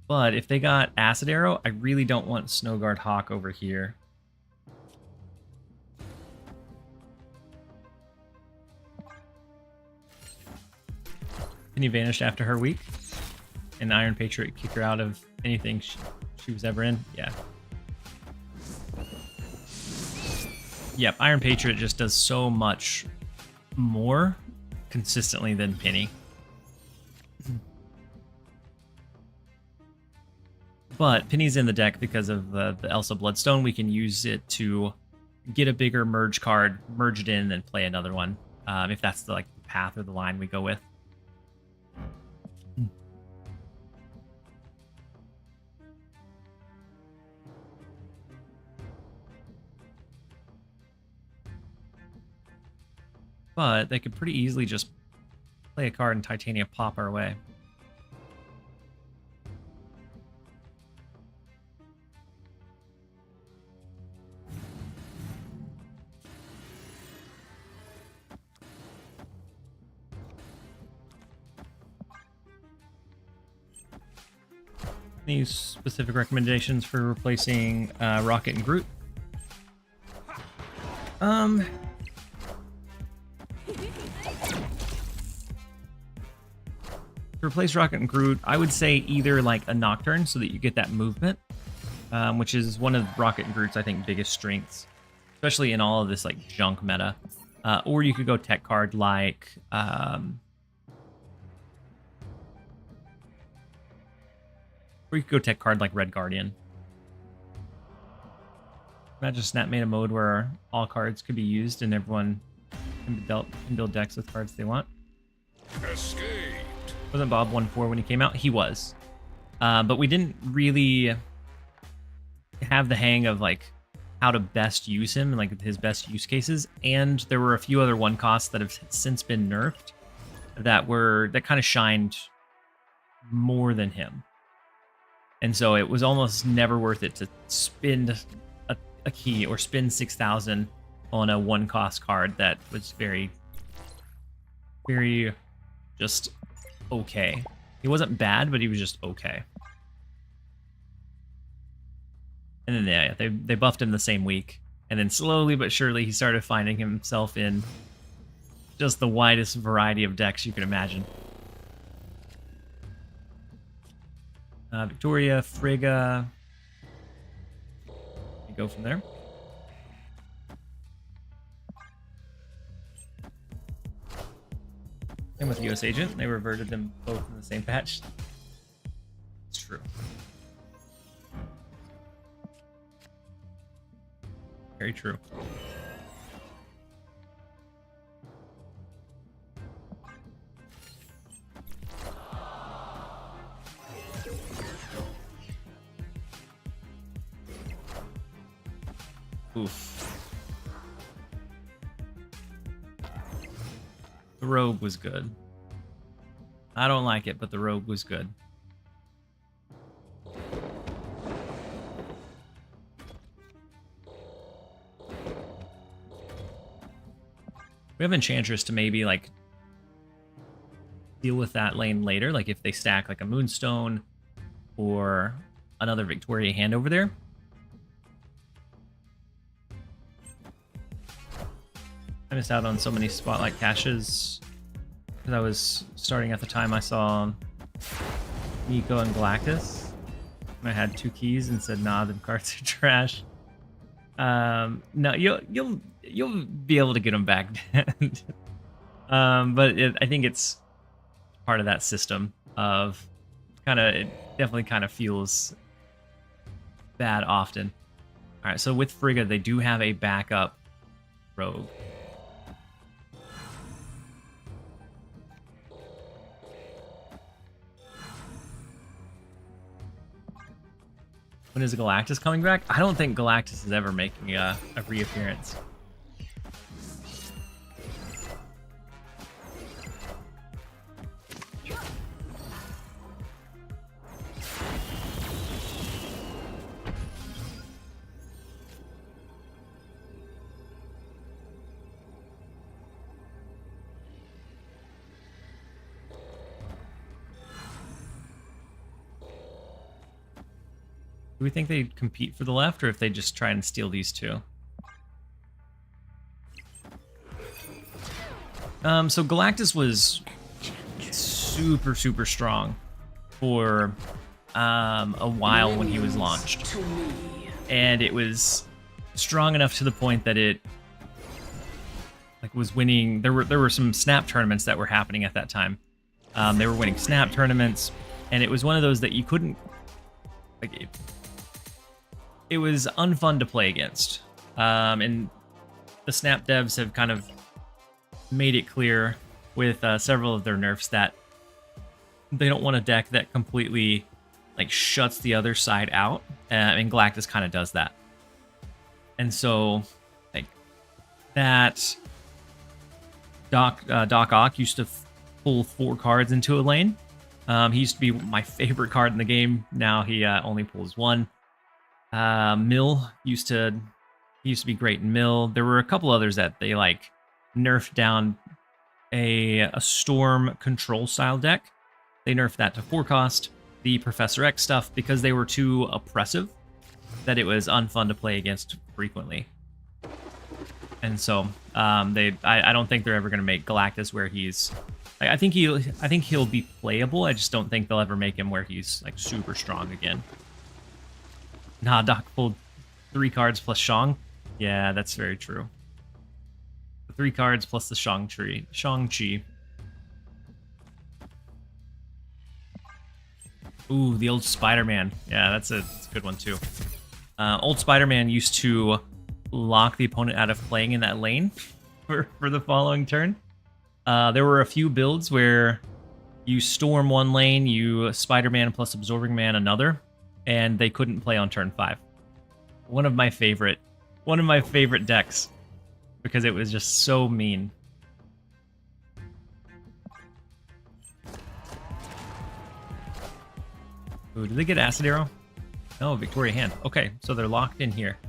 But if they got Acid Arrow, I really don't want Snowguard Hawk over here. Penny vanished after her week, and Iron Patriot kicked her out of anything she was ever in. Yeah. Yep, Iron Patriot just does so much more consistently than Penny. But Penny's in the deck because of the Elsa Bloodstone. We can use it to get a bigger merge card, merge it in, and play another one. If that's the path or the line we go with. But they could pretty easily just play a card and Titania pop our way. Any specific recommendations for replacing Rocket and Groot? To replace Rocket and Groot, I would say either a Nocturne so that you get that movement, which is one of Rocket and Groot's, I think, biggest strengths, especially in all of this junk meta. Or you could go tech card like Red Guardian. Imagine Snap made a mode where all cards could be used and everyone can build decks with cards they want. Escaped. Wasn't Bob 1-4 when he came out? He was. But we didn't really have the hang of how to best use him and his best use cases. And there were a few other one costs that have since been nerfed that kind of shined more than him. And so it was almost never worth it to spend a key or spend 6,000 on a one cost card that was very, very just okay. He wasn't bad, but he was just okay. And then they buffed him the same week. And then slowly but surely he started finding himself in just the widest variety of decks you could imagine. Victoria, Frigga. You go from there. And with US Agent, they reverted them both in the same patch. It's true. Very true. Oof. The rogue was good. I don't like it, but the rogue was good. We have Enchantress to maybe deal with that lane later, if they stack a Moonstone or another Victoria hand over there. I missed out on so many Spotlight caches because I was starting at the time I saw Nico and Galactus. And I had 2 keys and said, nah, them cards are trash. No, you'll be able to get them back. But I think it's part of that system of it definitely kind of feels bad often. All right, so with Frigga, they do have a backup rogue. When is Galactus coming back? I don't think Galactus is ever making a reappearance. Do we think they compete for the left, or if they just try and steal these two? So Galactus was super, super strong for a while when he was launched. And it was strong enough to the point that it was winning. There were some snap tournaments that were happening at that time. They were winning snap tournaments, and it was one of those that you couldn't it was unfun to play against. And the snap devs have kind of made it clear with several of their nerfs that they don't want a deck that completely shuts the other side out, and Galactus kind of does that. And so that Doc Ock used to pull 4 cards into a lane. He used to be my favorite card in the game. Now he only pulls 1. Mill used to be great in Mill. There were a couple others that they nerfed down. A Storm control style deck. They nerfed that to 4 cost. The Professor X stuff, because they were too oppressive, that it was unfun to play against frequently. And so I don't think they're ever going to make Galactus where he's. I think he'll be playable. I just don't think they'll ever make him where he's super strong again. Nah, Doc pulled 3 cards plus Shang. Yeah, that's very true. 3 cards plus the Shang-Chi. Ooh, the old Spider-Man. Yeah, that's a good one too. Old Spider-Man used to lock the opponent out of playing in that lane for the following turn. There were a few builds where you storm one lane, you Spider-Man plus Absorbing Man another, and they couldn't play on turn 5. One of my favorite decks, because it was just so mean. Ooh, did they get Acid Arrow? No, Victoria Hand. Okay, so they're locked in here.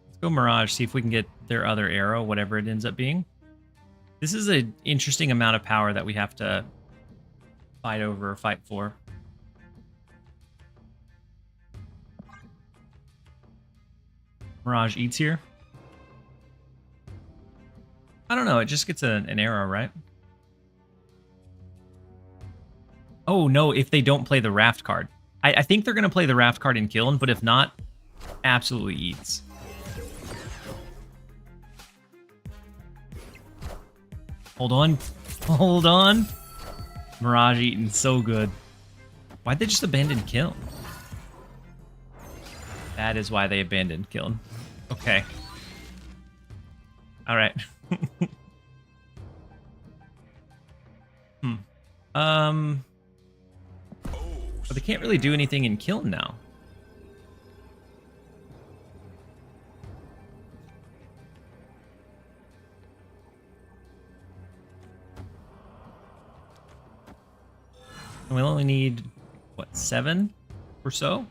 Let's go Mirage, see if we can get their other arrow, whatever it ends up being. This is an interesting amount of power that we have to fight for. Mirage eats here. I don't know, it just gets an arrow, right? Oh no, if they don't play the Raft card. I think they're going to play the Raft card in Kiln, but if not, absolutely eats. Hold on. Hold on. Mirage eating so good. Why'd they just abandon Kiln? That is why they abandoned Kiln. Okay. Alright. But they can't really do anything in Kiln now. And we only need, what, 7 or so?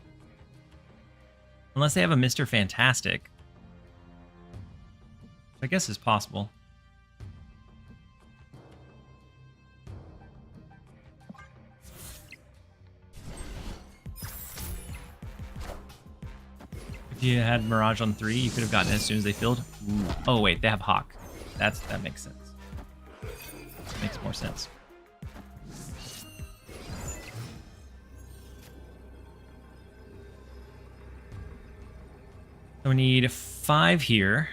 Unless they have a Mr. Fantastic. I guess is possible. If you had Mirage on 3, you could have gotten it as soon as they filled. Ooh. Oh wait, they have Hawk. That makes sense. Makes more sense. So we need 5 here.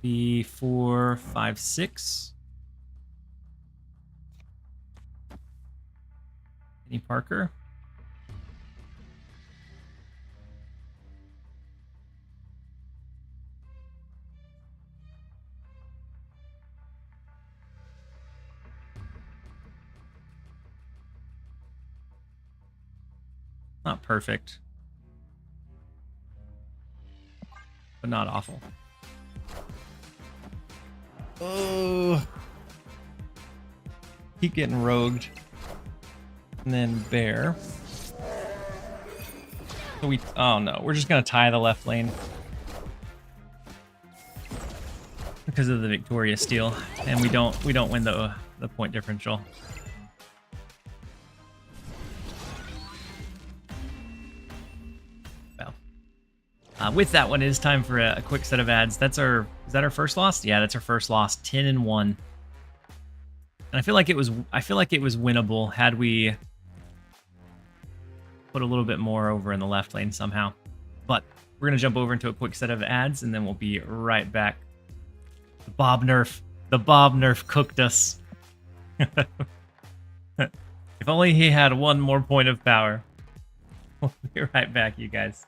Be 4, 5, 6. Any Parker? Not perfect, but not awful. Oh. keep getting rogued. And then bear. So oh no, we're just gonna tie the left lane. Because of the Victoria steal. And we don't win the point differential. With that one, it is time for a quick set of ads. Is that our first loss? Yeah, that's our first loss. 10-1. And I feel like it was winnable had we put a little bit more over in the left lane somehow. But we're gonna jump over into a quick set of ads and then we'll be right back. The Bob nerf cooked us. If only he had one more point of power. We'll be right back, you guys.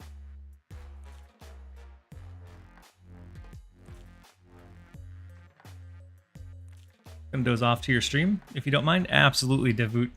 Gonna doze off to your stream, if you don't mind. Absolutely, Devoot.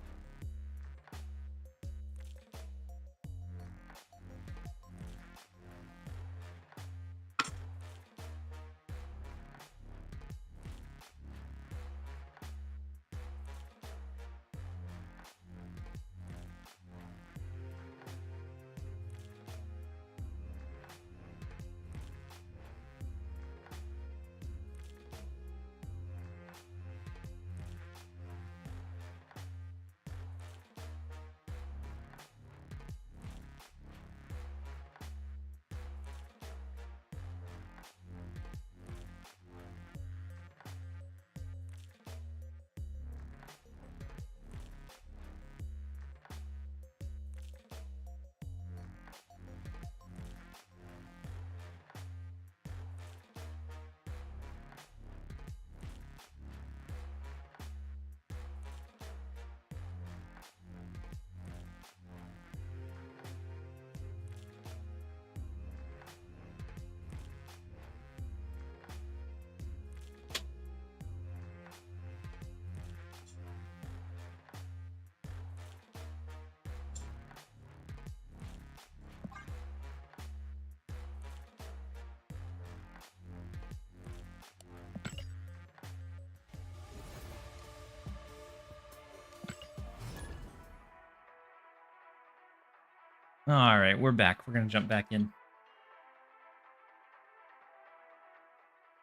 All right, we're back. We're gonna jump back in.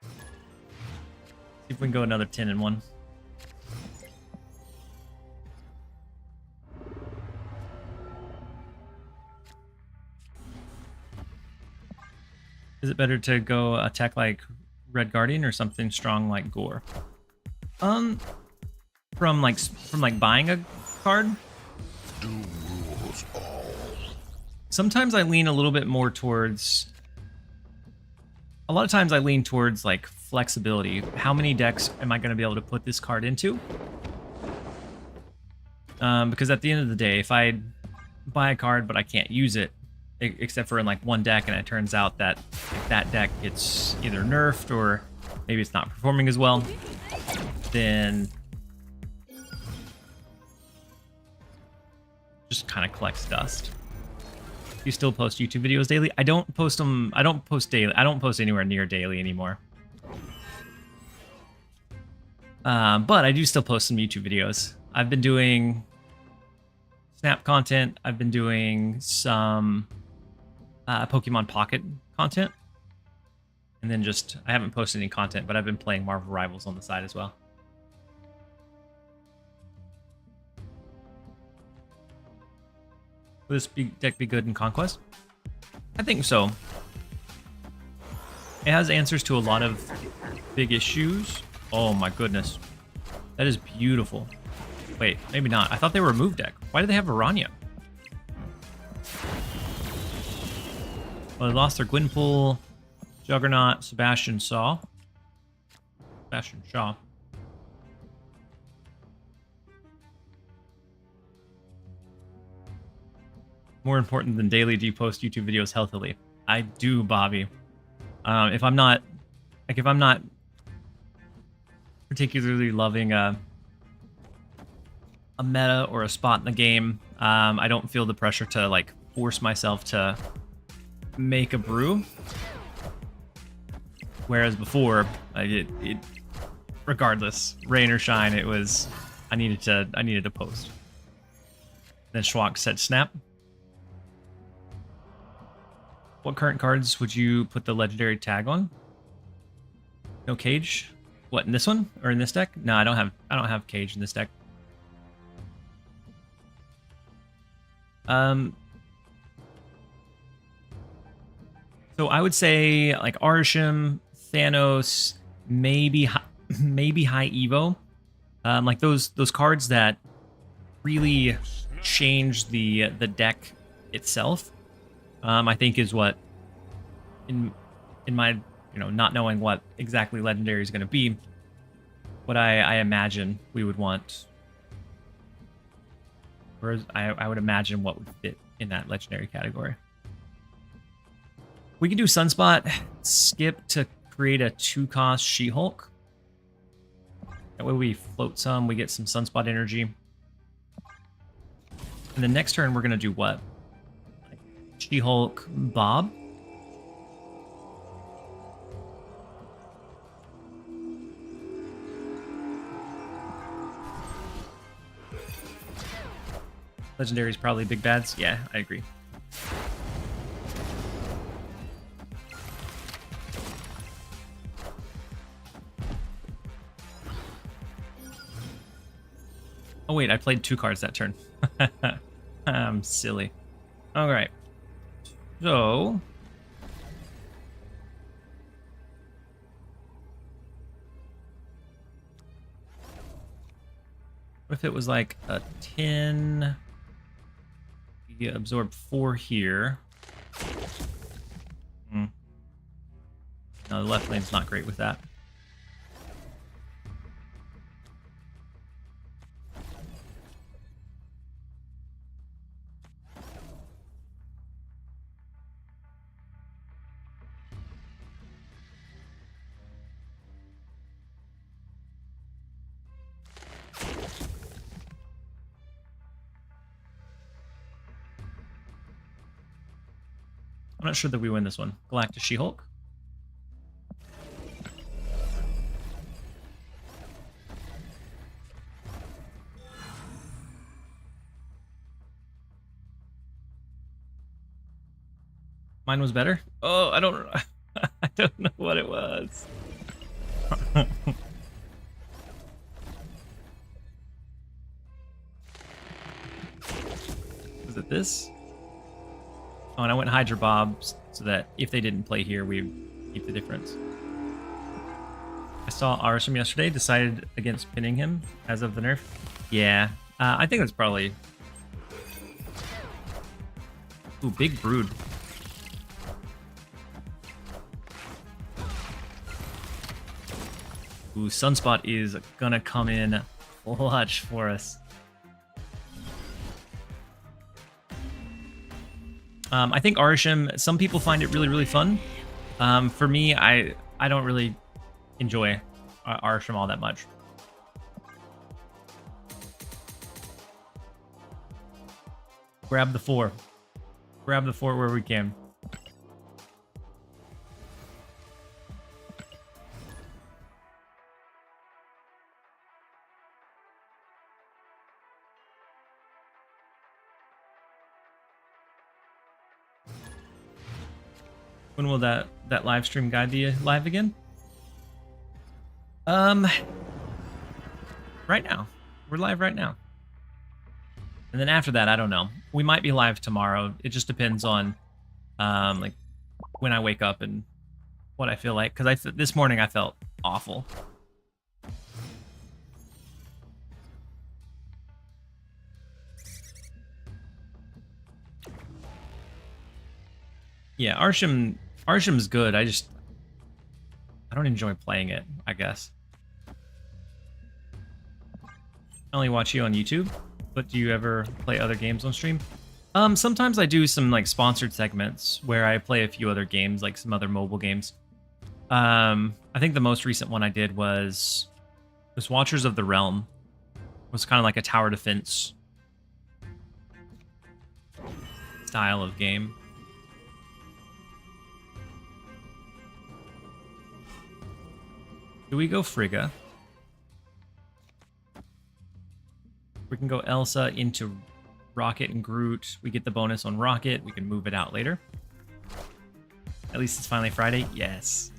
See if we can go another 10-1. Is it better to go attack like Red Guardian or something strong like Gore? From buying a card. Doom rules all. Sometimes I lean a little bit more towards. A lot of times I lean towards like flexibility. How many decks am I going to be able to put this card into? Because at the end of the day, if I buy a card but I can't use it, except for in like one deck, and it turns out that that deck gets either nerfed or maybe it's not performing as well, then just kind of collects dust. You still post YouTube videos daily? I don't post them. I don't post daily. I don't post anywhere near daily anymore. But I do still post some YouTube videos. I've been doing Snap content. I've been doing some Pokemon Pocket content. And then just, I haven't posted any content, but I've been playing Marvel Rivals on the side as well. Will this deck be good in Conquest? I think so. It has answers to a lot of big issues. Oh my goodness. That is beautiful. Wait, maybe not. I thought they were a move deck. Why do they have Aranya? Well, they lost their Gwynpool, Juggernaut, Sebastian Shaw. More important than daily, do you post YouTube videos healthily? I do, Bobby. If I'm not particularly loving a meta or a spot in the game, I don't feel the pressure to like force myself to make a brew. Whereas before, regardless, rain or shine, I needed to post. Then Schwak said snap. What current cards would you put the legendary tag on? No cage? What, in this one? Or in this deck? No, I don't have cage in this deck. So I would say like Arsham, Thanos, maybe High Evo. Like those cards that really change the deck itself. I think is what in my not knowing what exactly legendary is going to be, what I imagine we would want, or I would imagine what would fit in that legendary category. We can do Sunspot, skip to create a 2-cost She-Hulk. That way we float some, we get some Sunspot energy. And the next turn we're going to do what? She-Hulk Bob. Legendary's probably big bads. Yeah, I agree. Oh wait, I played 2 cards that turn. I'm silly. All right. So what if it was like a 10? You absorb 4 here. No, the left lane's not great with that. I'm not sure that we win this one. Galactus She-Hulk. Mine was better? Oh, I don't I don't know what it was. Was it this? Oh, and I went Hydra Bob so that if they didn't play here, we keep the difference. I saw Arsham yesterday, decided against pinning him as of the nerf. Yeah, I think that's probably... Ooh, big brood. Ooh, Sunspot is gonna come in clutch for us. I think Arsham, some people find it really, really fun. For me, I don't really enjoy Arsham all that much. Grab the 4. Grab the 4 where we can. When will that live stream guide be live again? Right now. We're live right now. And then after that, I don't know. We might be live tomorrow. It just depends on like when I wake up and what I feel like. Because this morning I felt awful. Yeah, Arsham's good. I don't enjoy playing it, I guess. I only watch you on YouTube, but do you ever play other games on stream? Sometimes I do some like sponsored segments where I play a few other games, like some other mobile games. I think the most recent one I did was Watchers of the Realm. It was kind of like a tower defense style of game. Do we go Frigga? can go Elsa into Rocket and Groot. We get the bonus on Rocket. We can move it out later. At least it's finally Friday. Yes.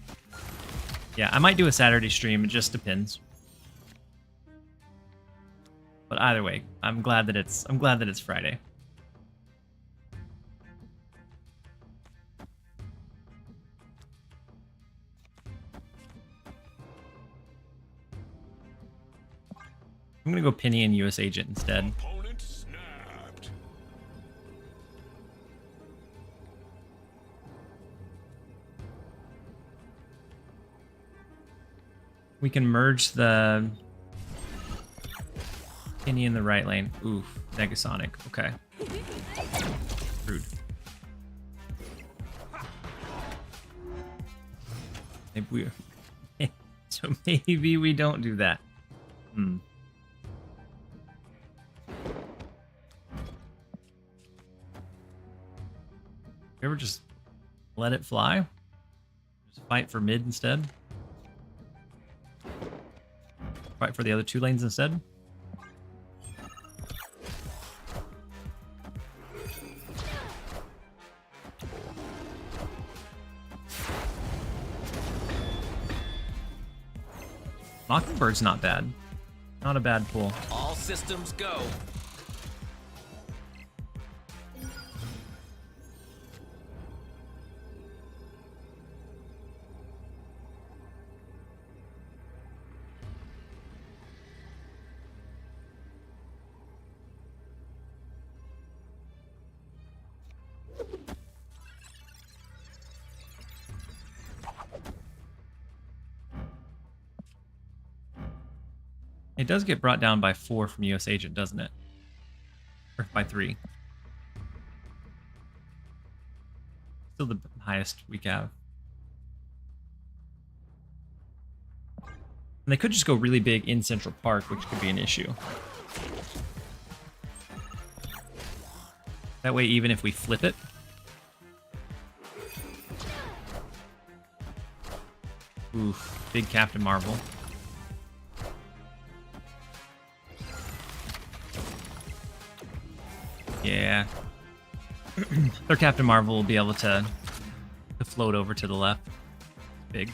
Yeah, I might do a Saturday stream. It just depends. But either way, I'm glad that it's Friday. I'm gonna go Penny and US Agent instead. Opponent snapped. We can merge the Penny in the right lane. Oof, Negasonic. Okay. Rude. Maybe we. So maybe we don't do that. Hmm. You ever just let it fly? Just fight for mid instead? Fight for the other 2 lanes instead? Mockingbird's not bad. Not a bad pull. All systems go. It does get brought down by 4 from US Agent, doesn't it? Or by 3. Still the highest we have. And they could just go really big in Central Park, which could be an issue. That way, even if we flip it... Oof, big Captain Marvel. Yeah. Their Captain Marvel will be able to float over to the left. Big.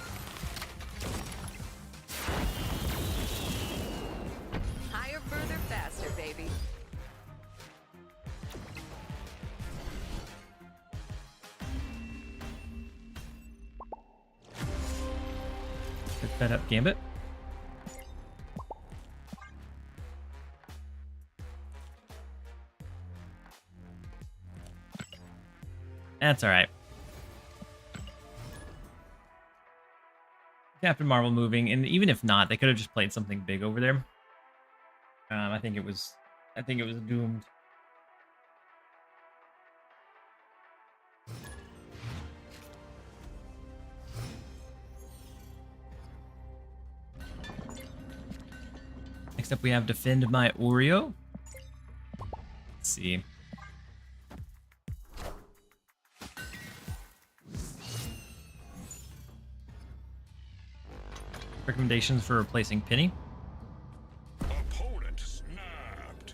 Higher, further, faster, baby. Get that up, Gambit. That's all right. Captain Marvel moving, and even if not, they could have just played something big over there. I think it was doomed. Next up, we have Defend My Oreo. Let's see. Recommendations for replacing Penny. Opponent snapped.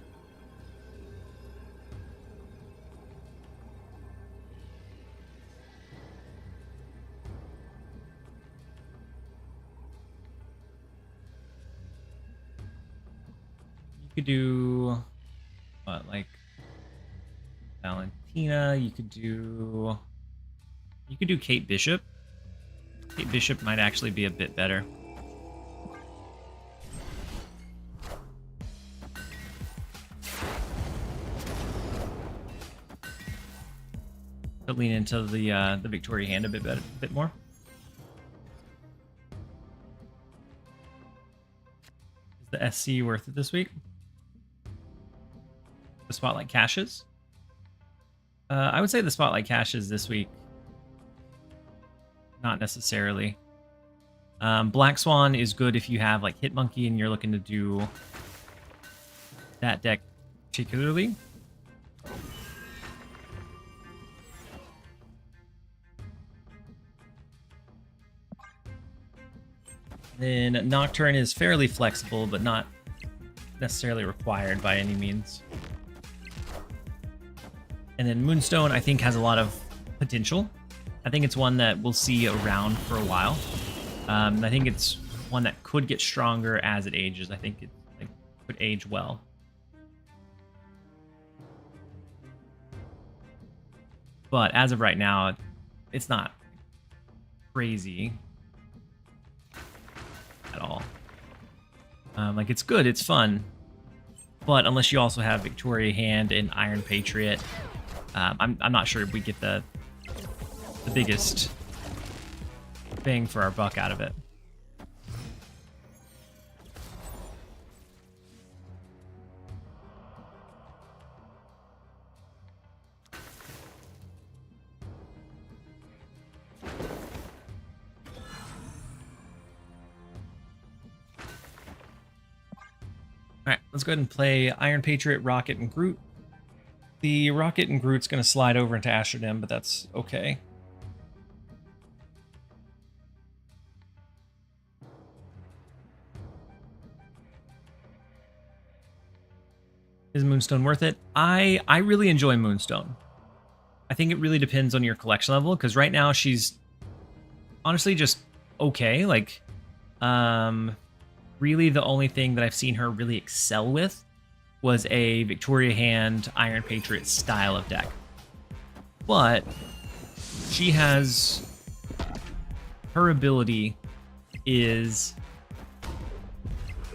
You could do what, like Valentina. You could do Kate Bishop. Kate Bishop might actually be a bit better. To lean into the Victoria hand a bit more. Is the SC worth it this week? The Spotlight caches? I would say the Spotlight caches this week. Not necessarily. Black Swan is good if you have like Hitmonkey and you're looking to do that deck particularly. Then Nocturne is fairly flexible, but not necessarily required by any means. And then Moonstone, I think, has a lot of potential. I think it's one that we'll see around for a while. I think it's one that could get stronger as it ages. I think it could age well. But as of right now, it's not crazy at all. Like, it's good, it's fun. But unless you also have Victoria Hand and Iron Patriot, I'm not sure if we get the biggest bang for our buck out of it. All right, let's go ahead and play Iron Patriot, Rocket, and Groot. The Rocket and Groot's going to slide over into Astrodem, but that's okay. Is Moonstone worth it? I really enjoy Moonstone. I think it really depends on your collection level, because right now she's honestly just okay. Like, really the only thing that I've seen her really excel with was a Victoria Hand, Iron Patriot style of deck. But she has... her ability is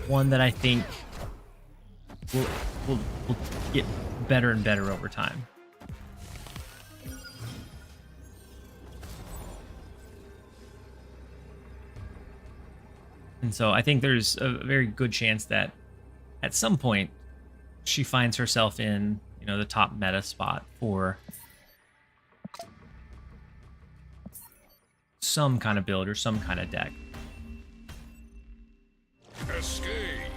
one that I think will get better and better over time. And so I think there's a very good chance that at some point she finds herself in, you know, the top meta spot for some kind of build or some kind of deck. Escaped.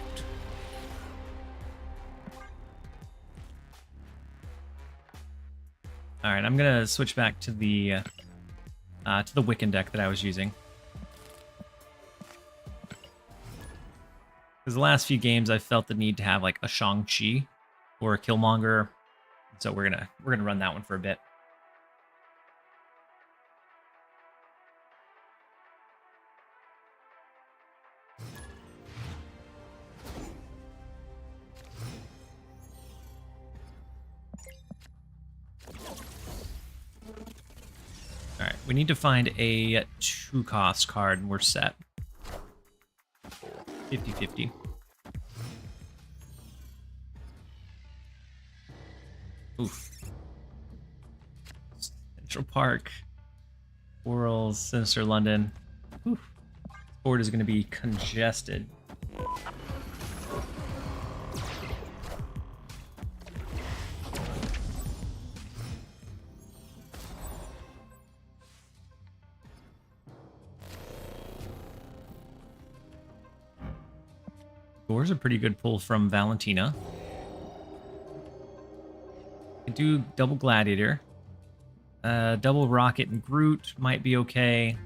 All right, I'm gonna switch back to the Wiccan deck that I was using. Because the last few games I felt the need to have like a Shang-Chi or a Killmonger. So we're gonna run that one for a bit. All right, we need to find a 2-cost card and we're set. 50-50. Oof. Central Park. Worlds, Sinister London. Oof. Board is going to be congested. Gore's a pretty good pull from Valentina. Can do double Gladiator. Double Rocket and Groot might be okay.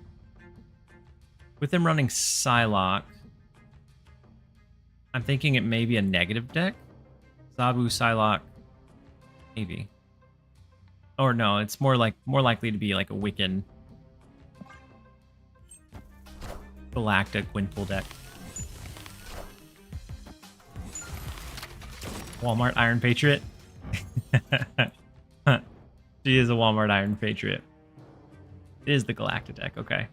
With them running Psylocke, I'm thinking it may be a negative deck. Zabu, Psylocke, maybe. Or no, it's more likely to be like a Wiccan Galactic Windpool deck. Walmart Iron Patriot. She is a Walmart Iron Patriot. It is the Galactic deck, okay.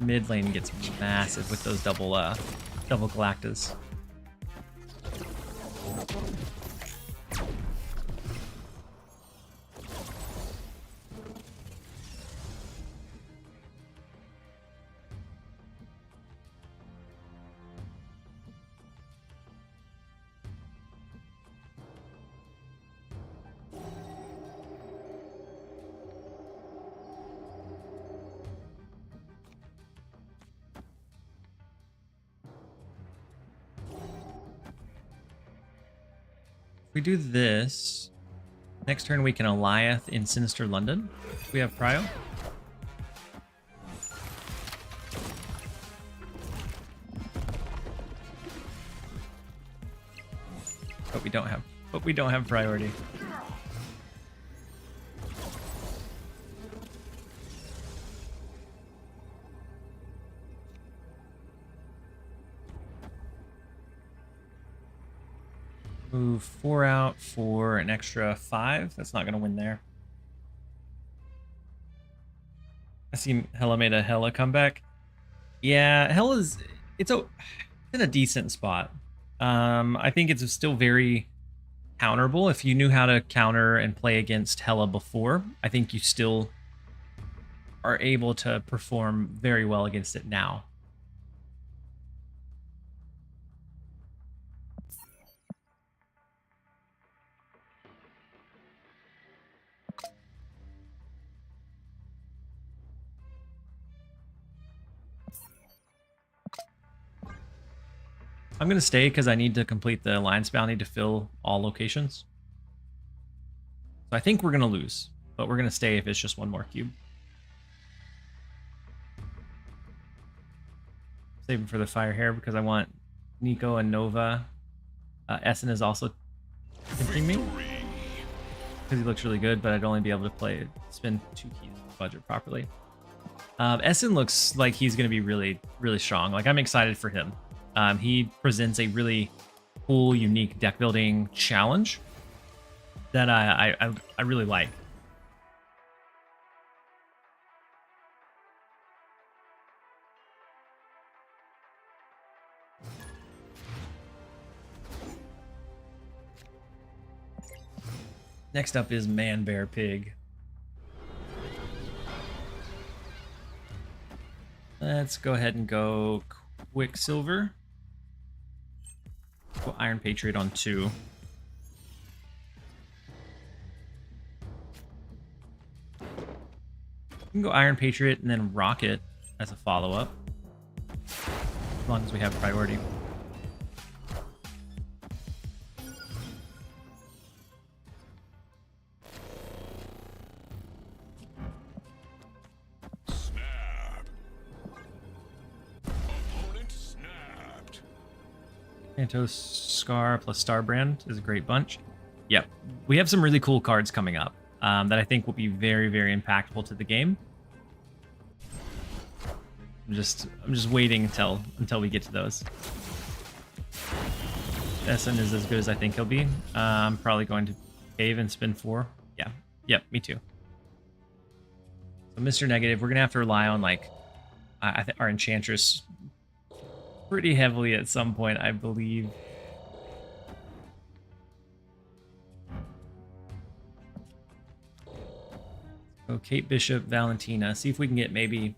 Mid lane gets massive with those double Galactas. we do this. Next turn we can Eliath in Sinister London. We have Prio. But we don't have priority. Move 4 out for an extra 5. That's not going to win there. I see Hela made a Hela comeback. Yeah, Hela's it's in a decent spot. I think it's still very counterable. If you knew how to counter and play against Hela before, I think you still are able to perform very well against it now. I'm going to stay because I need to complete the Alliance bounty to fill all locations. So I think we're going to lose, but we're going to stay if it's just one more cube. Saving for the Fire Hair because I want Nico and Nova. Essen is also tempting me because he looks really good, but I'd only be able to spend 2 keys in the budget properly. Essen looks like he's going to be really, really strong. Like, I'm excited for him. He presents a really cool, unique deck building challenge that I really like. Next up is Man, Bear, Pig. Let's go ahead and go Quicksilver. Go Iron Patriot on 2. You can go Iron Patriot and then Rocket as a follow-up, as long as we have priority. Santos Scar plus Starbrand is a great bunch. Yep, we have some really cool cards coming up that I think will be very, very impactful to the game. I'm just waiting until we get to those. Essen is as good as I think he'll be. I'm probably going to cave and spin 4. Yeah, yep, me too. So Mr. Negative, we're gonna have to rely on like I think our Enchantress pretty heavily at some point, I believe. So Kate Bishop, Valentina. See if we can get maybe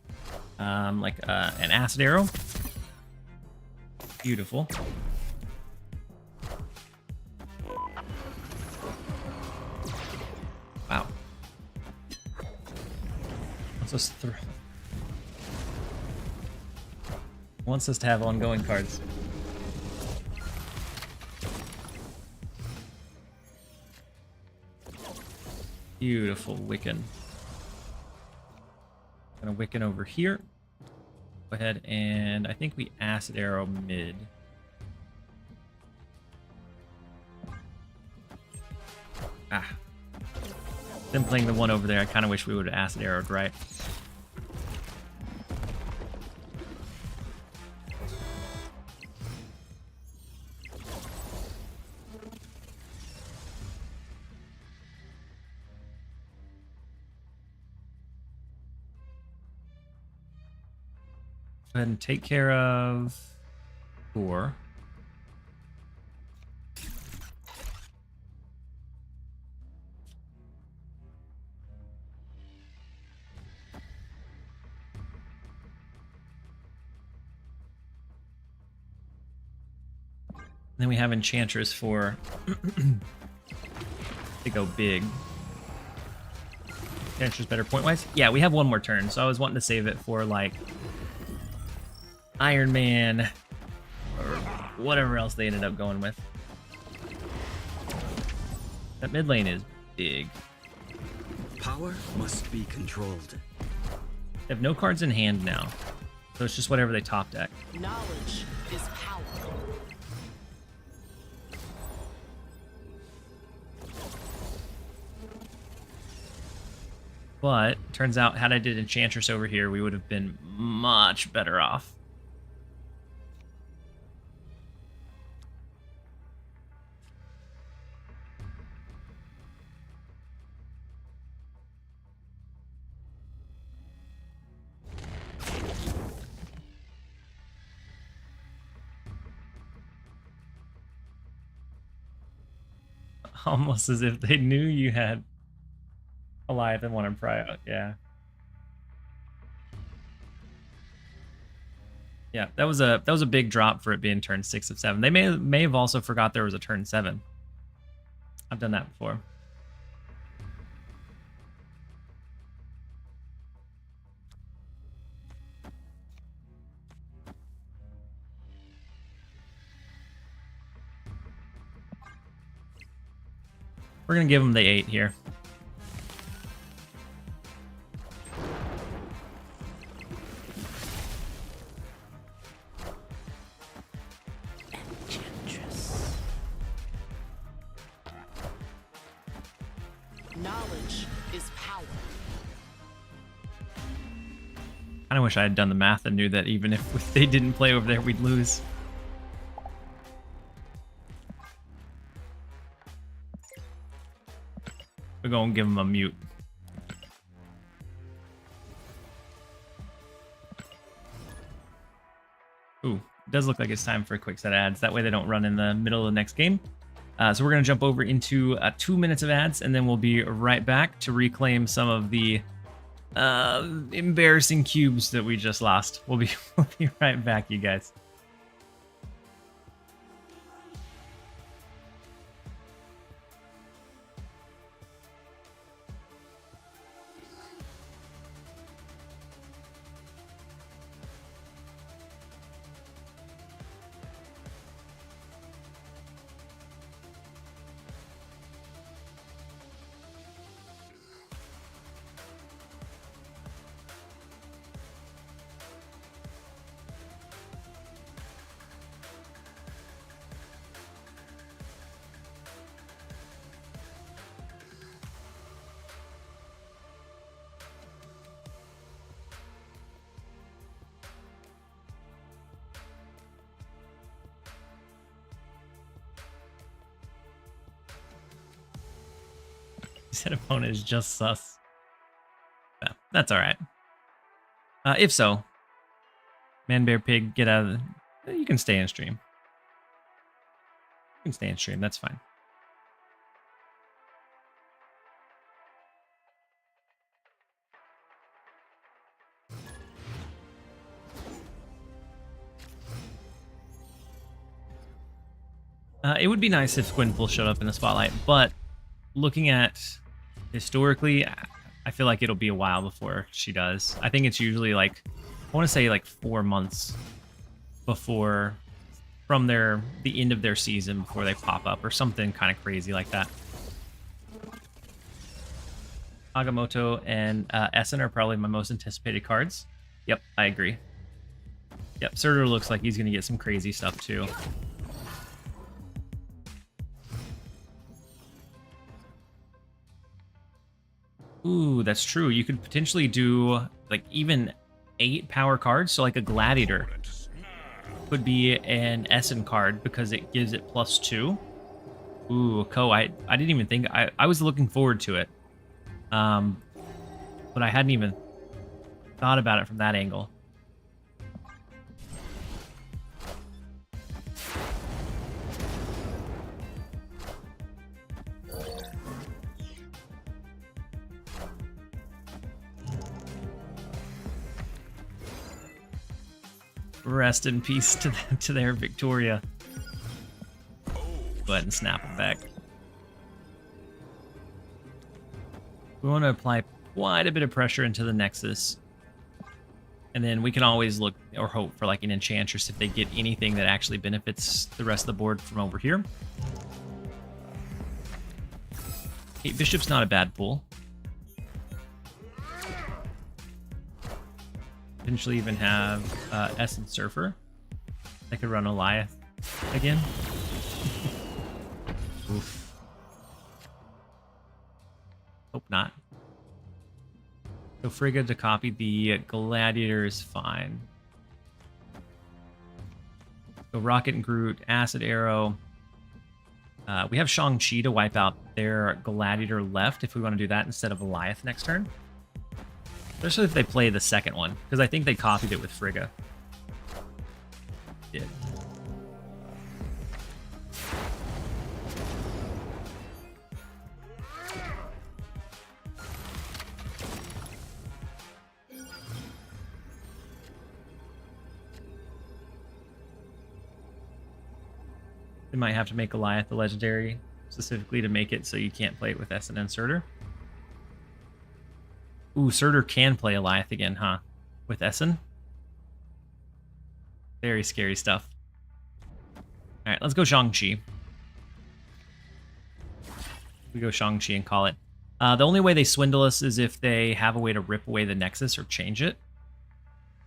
like an Acid Arrow. Beautiful. Wow. Wants us to have ongoing cards. Beautiful Wiccan. Gonna Wiccan over here. Go ahead and I think we Acid Arrow mid. Ah. Them playing the one over there, I kind of wish we would have Acid Arrowed right. Go ahead and take care of 4. Then we have Enchantress for to go big. Enchantress better point-wise? Yeah, we have one more turn, so I was wanting to save it for like Iron Man or whatever else they ended up going with. That mid lane is big. Power must be controlled. They have no cards in hand now, so it's just whatever they top deck. Knowledge is power. But turns out, had I did Enchantress over here, we would have been much better off. Almost as if they knew you had Alive and wanted pry out. Yeah. Yeah, that was a big drop for it being turn 6 of 7. They may have also forgot there was a turn 7. I've done that before. We're gonna give them the 8 here. Knowledge is power. I kinda wish I had done the math and knew that even if they didn't play over there, we'd lose. We're gonna give them a mute. Ooh, it does look like it's time for a quick set of ads. That way they don't run in the middle of the next game. So we're going to jump over into 2 minutes of ads, and then we'll be right back to reclaim some of the embarrassing cubes that we just lost. We'll be right back, you guys. Said opponent is just sus. Yeah, that's all right. If so, Man Bear Pig, get out of the... You can stay in stream. You can stay in stream, that's fine. It would be nice if Gwynful showed up in the spotlight, but looking at historically, I feel like it'll be a while before she does. I think it's usually like, I want to say like 4 months before, from the end of their season before they pop up or something kind of crazy like that. Agamotto and Essen are probably my most anticipated cards. Yep, I agree. Yep, Surtur looks like he's going to get some crazy stuff too. Ooh, that's true. You could potentially do like even 8 power cards. So like a Gladiator could be an Essen card because it gives it +2. Ooh, Ko, I didn't even think, I was looking forward to it. But I hadn't even thought about it from that angle. Rest in peace to their Victoria. Go ahead and snap it back. We want to apply quite a bit of pressure into the Nexus. And then we can always look or hope for like an Enchantress if they get anything that actually benefits the rest of the board from over here. Kate Bishop's not a bad pull. Potentially even have Essence Surfer. I could run Goliath again. Oof. Hope not. So Frigga to copy the Gladiator is fine. So Rocket and Groot, Acid Arrow. We have Shang-Chi to wipe out their Gladiator left if we want to do that instead of Goliath next turn. Especially if they play the second one, because I think they copied it with Frigga. Did. They might have to make Goliath the legendary specifically to make it so you can't play it with Essen and Surtur. Ooh, Surtur can play Goliath again, huh? With Essen? Very scary stuff. Alright, let's go Shang-Chi. We go Shang-Chi and call it. The only way they swindle us is if they have a way to rip away the Nexus or change it.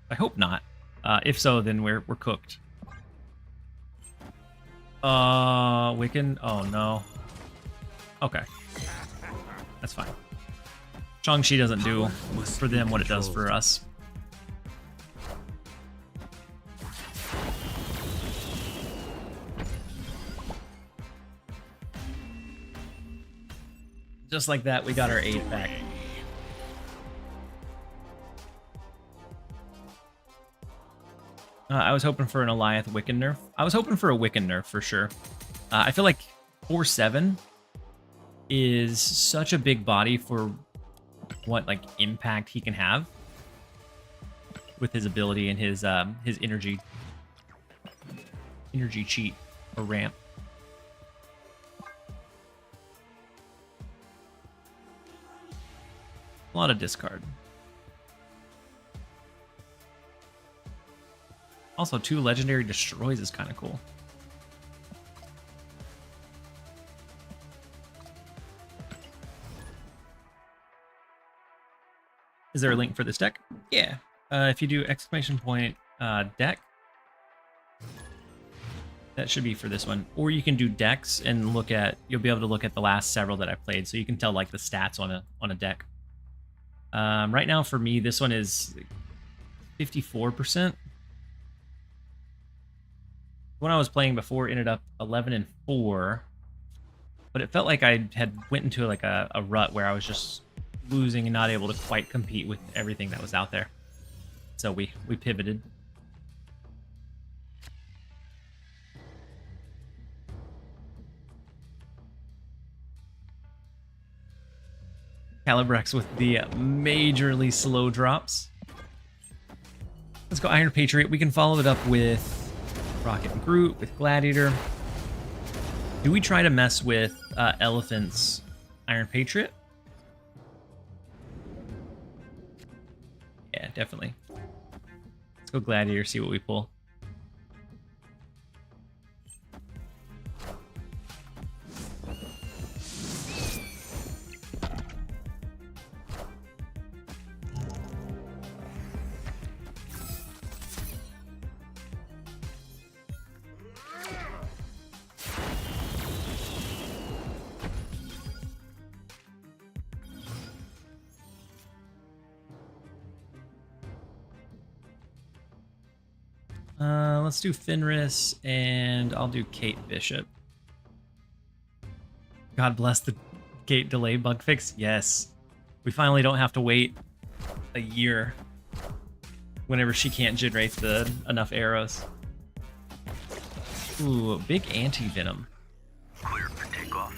I hope not. If so, then we're cooked. Wiccan? Oh, no. Okay. That's fine. Shang-Chi doesn't do for them what it does for us. Just like that, we got our 8 back. I was hoping for an Goliath Wiccan nerf. I was hoping for a Wiccan nerf for sure. I feel like 4/7 is such a big body for what like impact he can have with his ability and his energy cheat or ramp. A lot of discard. Also, 2 legendary destroys is kind of cool. Is there a link for this deck? Yeah. If you do !deck, that should be for this one. Or you can do decks and look at, you'll be able to look at the last several that I played, so you can tell like the stats on a deck. Right now for me, this one is 54%. When I was playing before, it ended up 11-4, but it felt like I had went into like a rut where I was just losing and not able to quite compete with everything that was out there. So we pivoted. Calibrex with the majorly slow drops. Let's go Iron Patriot. We can follow it up with Rocket and Groot, with Gladiator. Do we try to mess with Elephant's Iron Patriot? Yeah, definitely. Let's go Gladiator, see what we pull. Let's do Fenris, and I'll do Kate Bishop. God bless the Kate delay bug fix. Yes. We finally don't have to wait a year whenever she can't generate enough arrows. Ooh, big anti-venom. Clear for takeoff.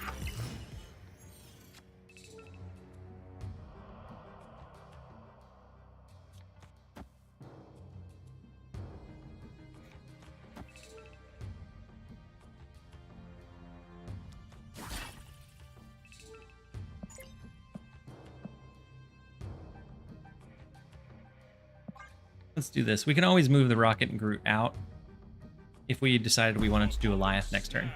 Let's do this. We can always move the Rocket and Groot out if we decided we wanted to do Goliath next turn.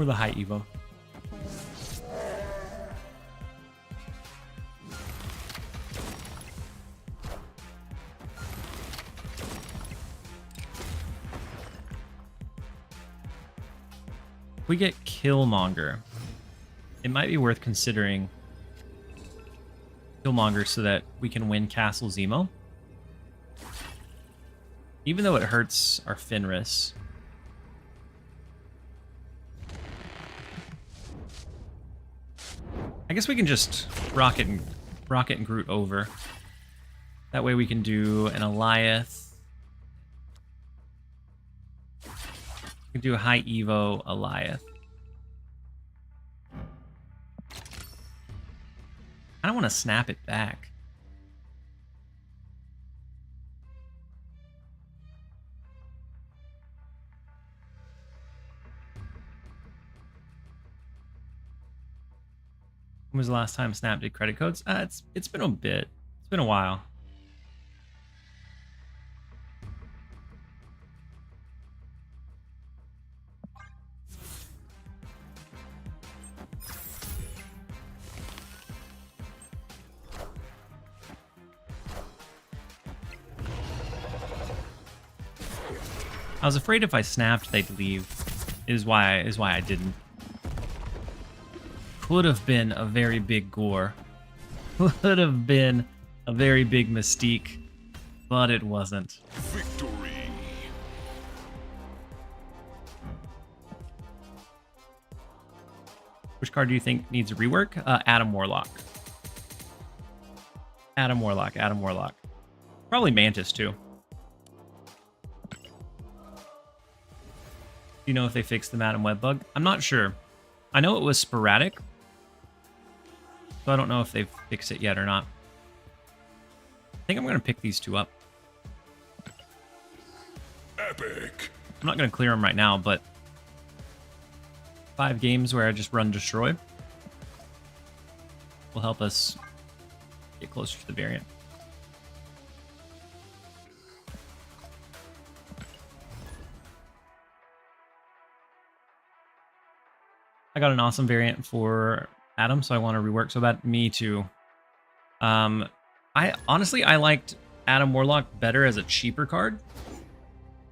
Or the high Evo. If we get Killmonger, it might be worth considering Killmonger so that we can win Castle Zemo. Even though it hurts our Fenris. I guess we can just Rocket and Groot over. That way we can do an Eliath. We can do a high Evo Eliath. I don't want to snap it back. When was the last time Snap did credit codes? It's been a bit. It's been a while. I was afraid if I snapped, they'd leave. Is why I didn't. Could have been a very big gore. Could have been a very big Mystique, but it wasn't. Victory. Which card do you think needs a rework? Adam Warlock. Adam Warlock. Probably Mantis too. Do you know if they fixed the Madam Web bug? I'm not sure. I know it was sporadic, so I don't know if they've fixed it yet or not. I think I'm going to pick these two up. Epic. I'm not going to clear them right now, but 5 games where I just run Destroy will help us get closer to the variant. I got an awesome variant for Adam, so I want to rework so bad. Me too. I liked Adam Warlock better as a cheaper card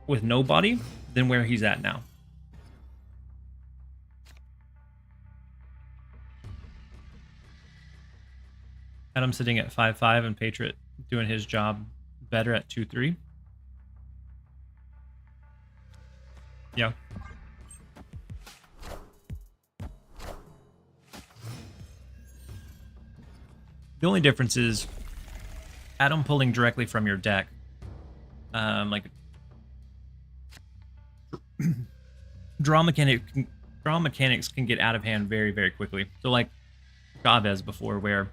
with no body than where he's at now. Adam sitting at 5-5 and Patriot doing his job better at 2-3. Yeah. The only difference is Adam pulling directly from your deck. Like draw mechanics can get out of hand very, very quickly. So like Chavez before, where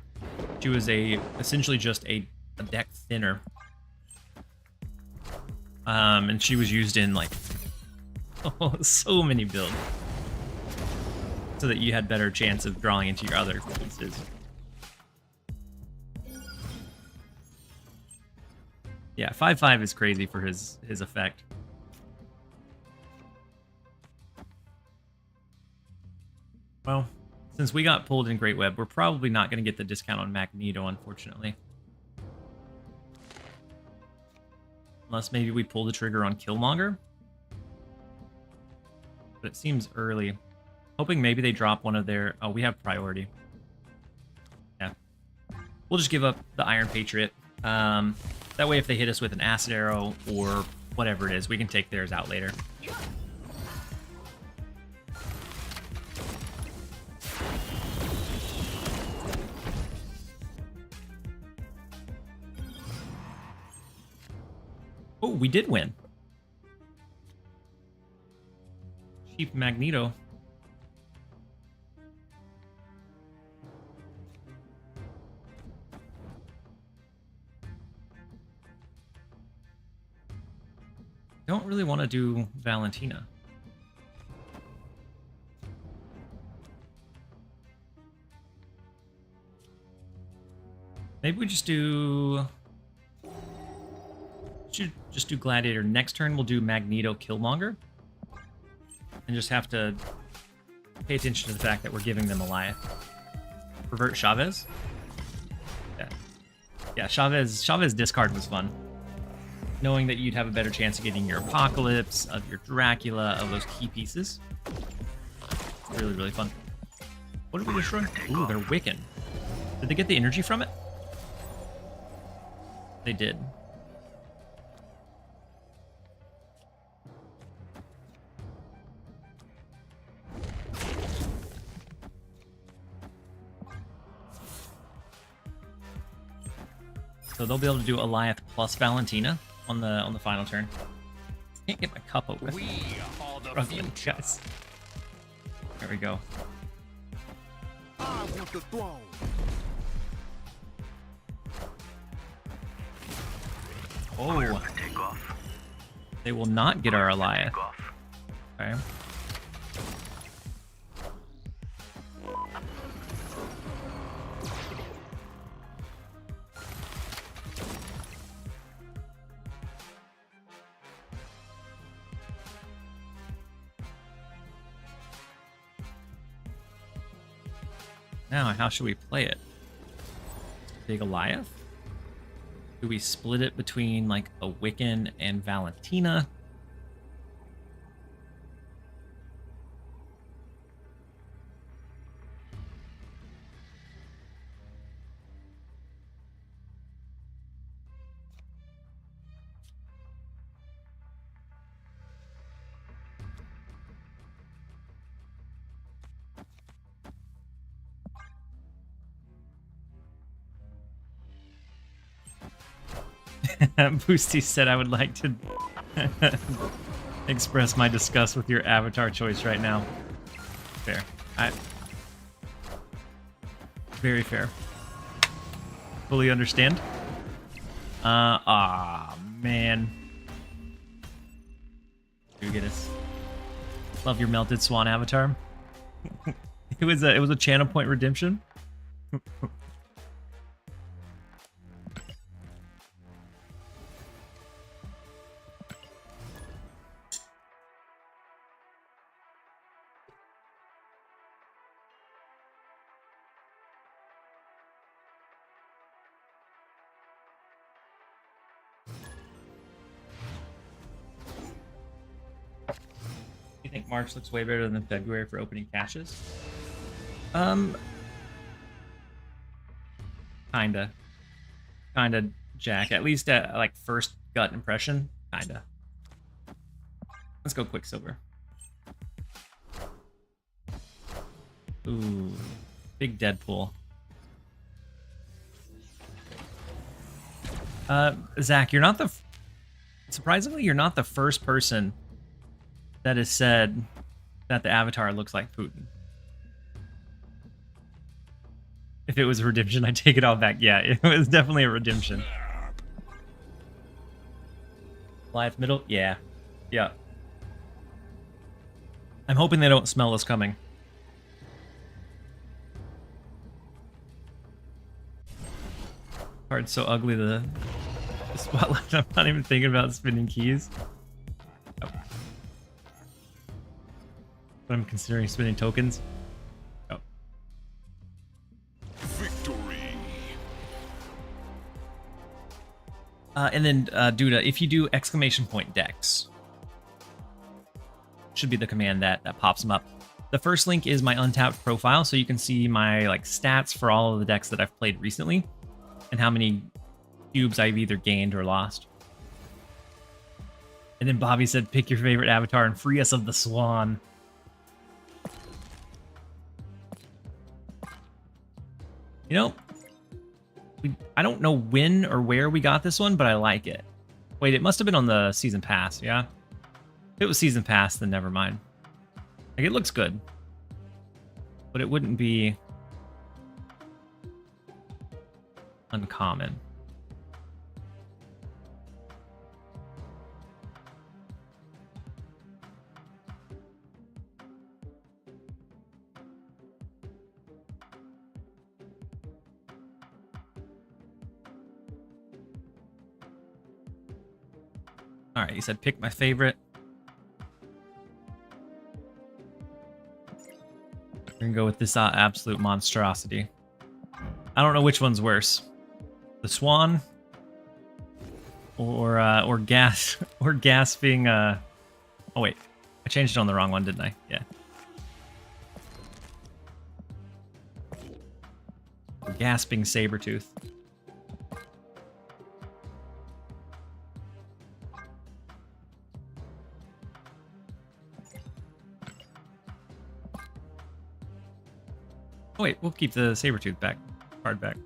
she was essentially just a deck thinner. And she was used in like so many builds. So that you had better chance of drawing into your other pieces. Yeah, 5-5 is crazy for his effect. Well, since we got pulled in Great Web, we're probably not going to get the discount on Magneto, unfortunately. Unless maybe we pull the trigger on Killmonger. But it seems early. Hoping maybe they drop one of their... Oh, we have priority. Yeah. We'll just give up the Iron Patriot. That way if they hit us with an Acid Arrow or whatever it is, we can take theirs out later. Oh, we did win. Cheap Magneto. Don't really want to do Valentina. Maybe we just do... Should just do Gladiator. Next turn we'll do Magneto Killmonger. And just have to pay attention to the fact that we're giving them Alioth. Revert Chavez? Yeah. Yeah, Chavez discard was fun. Knowing that you'd have a better chance of getting your Apocalypse, of your Dracula, of those key pieces. Really, really fun. What did we destroy? Ooh, they're Wiccan. Did they get the energy from it? They did. So they'll be able to do Alioth plus Valentina on the final turn. Can't get my cup open. We are the Struggling, guys. There we go. I want the throne. Oh, Take off. they will not get our Alioth. Take off. Okay. Now, how should we play it? Big Alioth? Do we split it between like a Wiccan and Valentina? Boosty said I would like to express my disgust with your avatar choice right now. Fair. Very fair. Fully understand. Man. Do get us. Love your melted swan avatar. it was a channel point redemption. You think March looks way better than February for opening caches? Kinda, Jack. At least at like first gut impression, kinda. Let's go Quicksilver. Ooh, big Deadpool. Zach, you're not the. Surprisingly, you're not the first person that has said that the avatar looks like Putin. If it was a redemption, I take it all back. Yeah, it was definitely a redemption. Live middle? Yeah. Yeah. I'm hoping they don't smell us coming. Card's so ugly, the spotlight. I'm not even thinking about spinning keys. Oh. But I'm considering spinning tokens. Oh. Victory. And then, Duda, if you do exclamation point decks, should be the command that pops them up. The first link is my untapped profile, so you can see my like stats for all of the decks that I've played recently, and how many cubes I've either gained or lost. And then Bobby said, pick your favorite avatar and free us of the swan. You know, I don't know when or where we got this one, but I like it. Wait, it must have been on the season pass, yeah? If it was season pass, then never mind. Like, it looks good. But it wouldn't be uncommon. All right, you said pick my favorite. We're gonna go with this absolute monstrosity. I don't know which one's worse, the swan or gas or gasping. Oh wait, I changed it on the wrong one, didn't I? Yeah. Gasping Sabretooth. Oh wait, we'll keep the Sabretooth card back.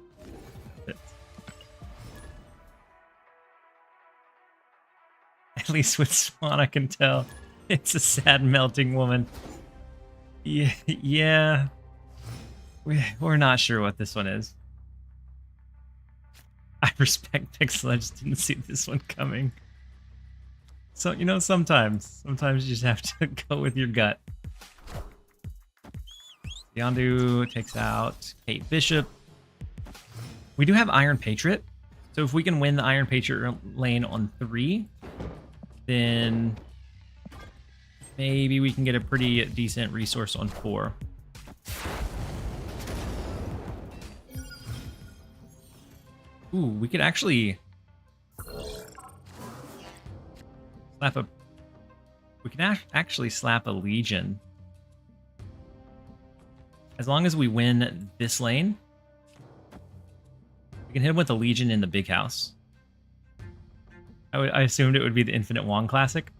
At least with Swan, I can tell it's a sad melting woman. Yeah. We're not sure what this one is. I respect Pixel, I just didn't see this one coming. So, you know, sometimes you just have to go with your gut. Yondu takes out Kate Bishop. We do have Iron Patriot. So if we can win the Iron Patriot lane on 3, then maybe we can get a pretty decent resource on 4. Ooh, we could actually slap a... We can actually slap a Legion. As long as we win this lane, we can hit him with a Legion in the big house. I assumed it would be the Infinite Wong Classic.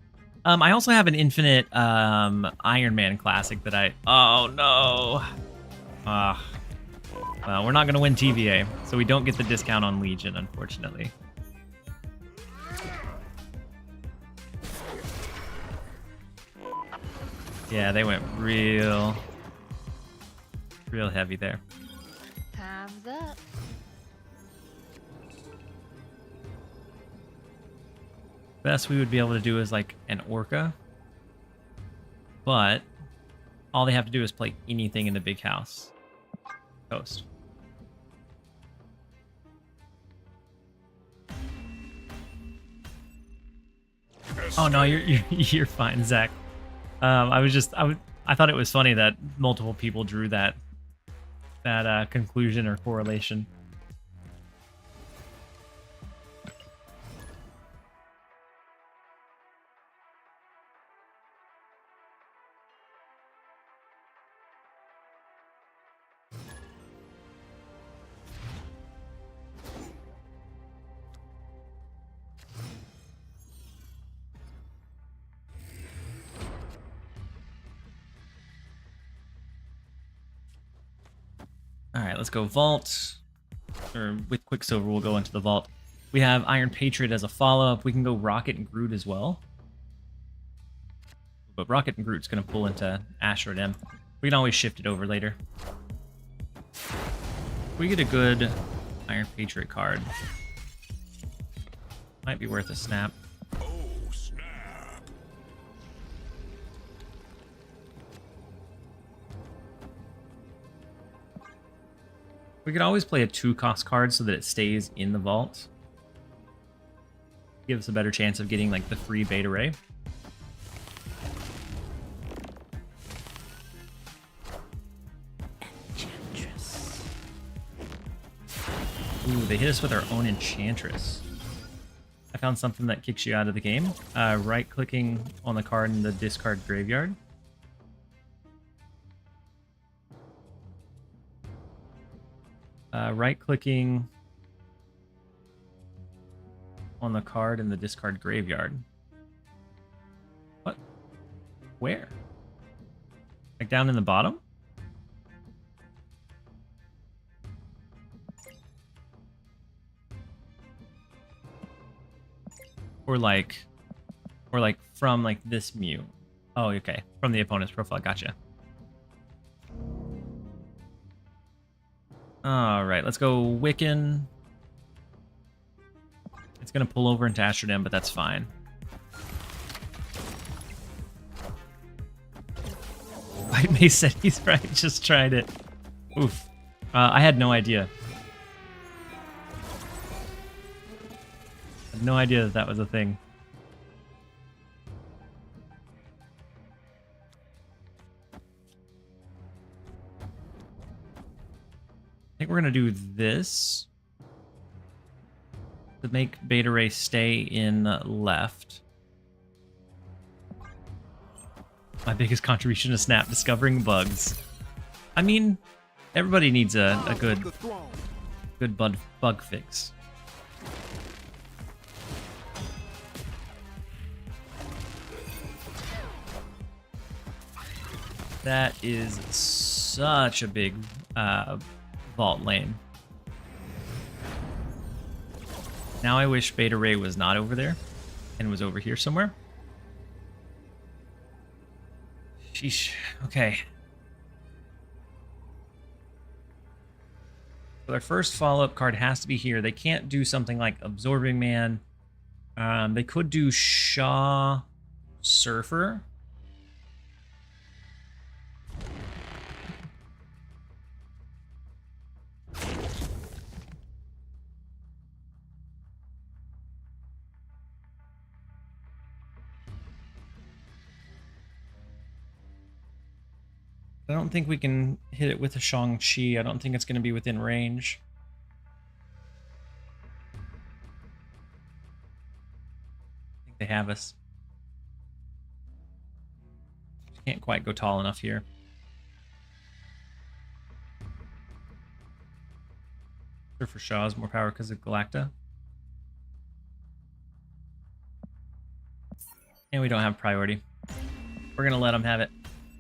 I also have an Infinite Iron Man Classic that I... Oh, no. Well, we're not going to win TVA, so we don't get the discount on Legion, unfortunately. Yeah, they went real heavy there. Time's up. Best we would be able to do is like an Orca, but all they have to do is play anything in the big house. Coast. Oh no, you're fine, Zach. I thought it was funny that multiple people drew that conclusion or correlation. All right, let's go Vault. Or with Quicksilver, we'll go into the Vault. We have Iron Patriot as a follow-up. We can go Rocket and Groot as well. But Rocket and Groot's going to pull into Astro M. We can always shift it over later. We get a good Iron Patriot card. Might be worth a snap. We could always play a 2-cost card so that it stays in the vault. Gives us a better chance of getting like the free Beta Ray. Enchantress. Ooh, they hit us with our own Enchantress. I found something that kicks you out of the game. Right-clicking on the card in the discard graveyard. Right-clicking on the card in the discard graveyard. What? Where? Like down in the bottom? Or like from like this mute. Oh, okay. From the opponent's profile. Gotcha. All right, let's go Wiccan. It's going to pull over into Astrodem, but that's fine. White Mace said he's right, just tried it. Oof. I had no idea. I had no idea that that was a thing. we're gonna do this to make Beta Ray stay in left. My biggest contribution to Snap, discovering bugs. I mean, everybody needs a good bug fix. That is such a big vault lane. Now I wish Beta Ray was not over there and was over here somewhere. Sheesh. Okay. So their first follow-up card has to be here. They can't do something like Absorbing Man. They could do Shaw Surfer. I don't think we can hit it with a Shang-Chi. I don't think it's going to be within range. I think they have us. Can't quite go tall enough here. For Shaw has more power because of Galacta. And we don't have priority. We're going to let them have it.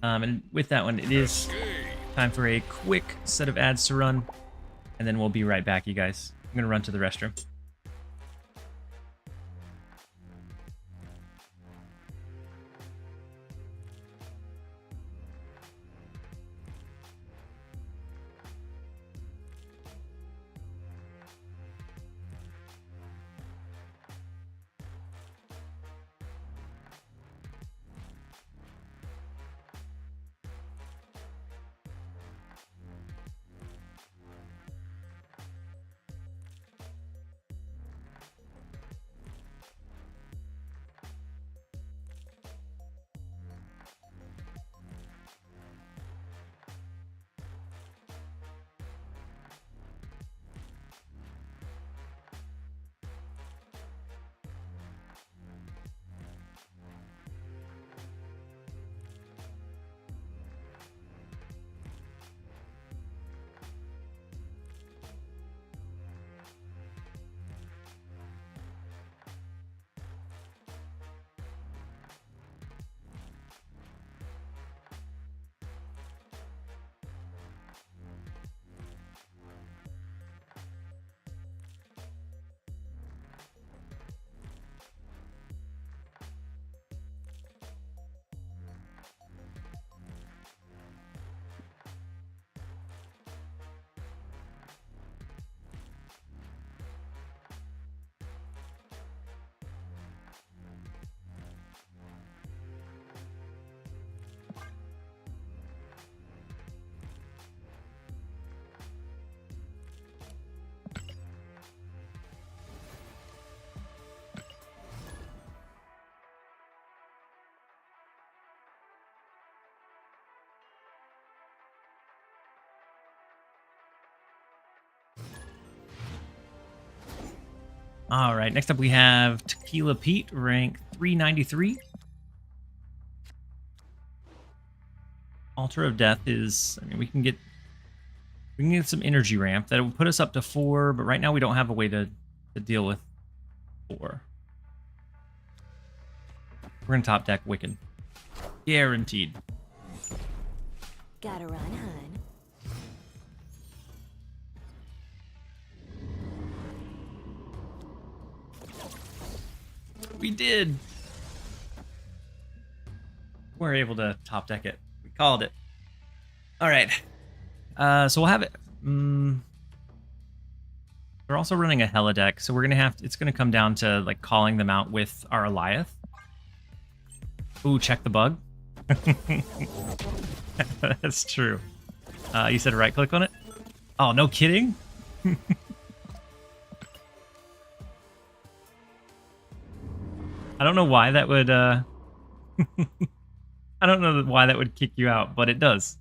And with that one, it is time for a quick set of ads to run, and then we'll be right back, you guys. I'm going to run to the restroom. All right, next up we have Tequila Pete, rank 393. Altar of Death is, I mean, we can get some energy ramp that will put us up to 4, but right now we don't have a way to deal with 4. We're gonna top deck Wiccan, guaranteed. Gotta run, hun. We did. We're able to top deck it. We called it. All right. So we'll have it. We're also running a Hella deck, so we're gonna have to, it's gonna come down to like calling them out with our Eliath. Ooh, check the bug. That's true. You said right click on it? Oh, no kidding? I don't know why that would, I don't know why that would kick you out, but it does.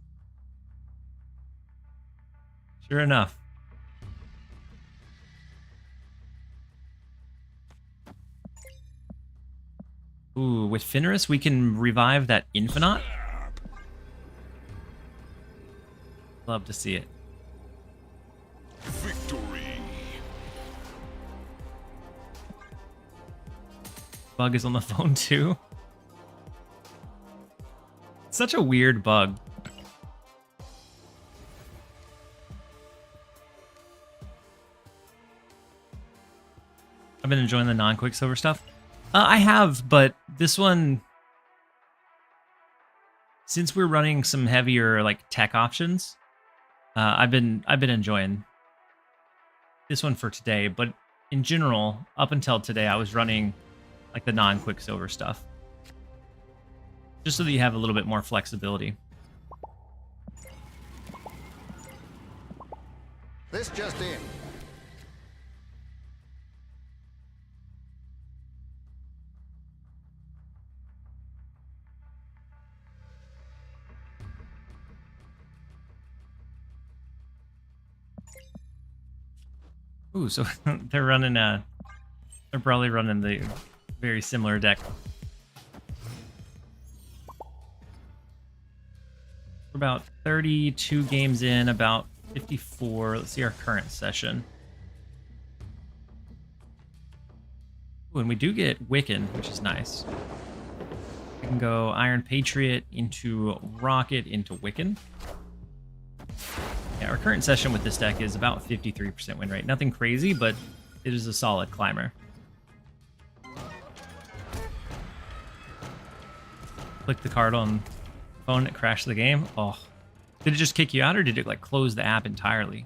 Sure enough. Ooh, with Fenris, we can revive that Infinite. Love to see it. Victory. Bug is on the phone too. Such a weird bug. I've been enjoying the non-Quicksilver stuff. I have, but this one, since we're running some heavier like tech options, I've been enjoying this one for today. But in general, up until today, I was running like the non-Quicksilver stuff, just so that you have a little bit more flexibility. This just in. Ooh, so they're running they're probably running the very similar deck. We're about 32 games in, about 54. Let's see our current session. Ooh, and we do get Wiccan, which is nice. We can go Iron Patriot into Rocket into Wiccan. Yeah, our current session with this deck is about 53% win rate. Nothing crazy, but it is a solid climber. Click the card on phone, it crashed the game. Oh, did it just kick you out, or did it like close the app entirely?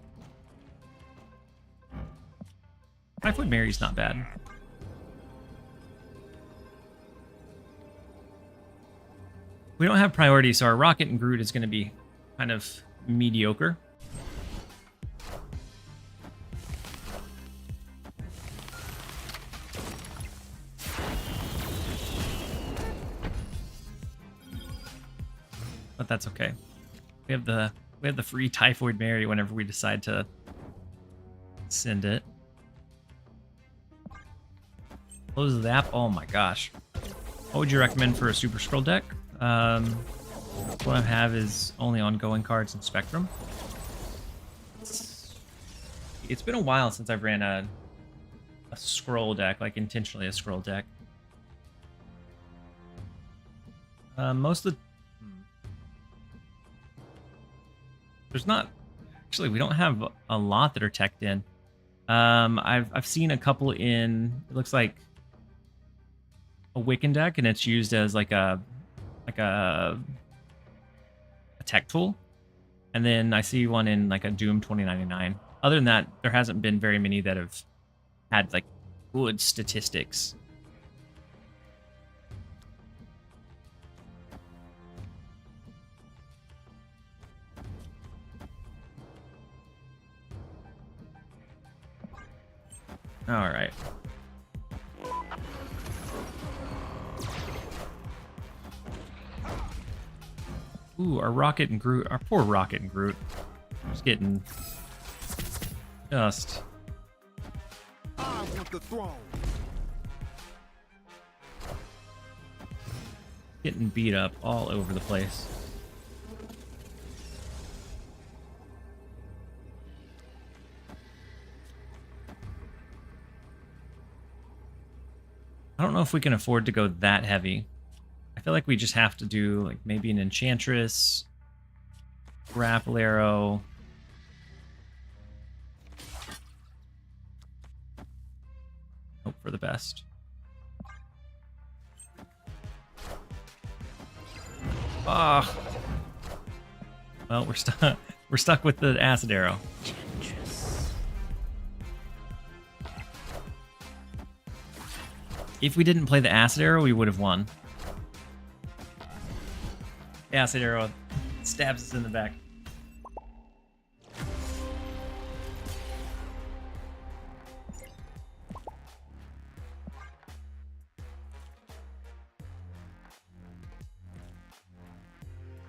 Typhoid Mary's not bad. We don't have priority, so our Rocket and Groot is going to be kind of mediocre. But that's okay. We have the free Typhoid Mary whenever we decide to send it. Close the app. Oh my gosh. What would you recommend for a Super Scroll deck? What I have is only ongoing cards and Spectrum. It's been a while since I've ran a scroll deck, like intentionally a scroll deck. Most of the there's not actually, we don't have a lot that are teched in. I've seen a couple in, it looks like a Wiccan deck, and it's used as like a tech tool. And then I see one in like a Doom 2099. Other than that, there hasn't been very many that have had like good statistics. All right. Ooh, our Rocket and Groot, our poor Rocket and Groot, just getting just. I want the throne. Getting beat up all over the place. I don't know if we can afford to go that heavy. I feel like we just have to do like maybe an Enchantress, Grapple Arrow. Hope for the best. Ah. Well, we're stuck. We're stuck with the Acid Arrow. If we didn't play the Acid Arrow, we would have won. The Acid Arrow stabs us in the back.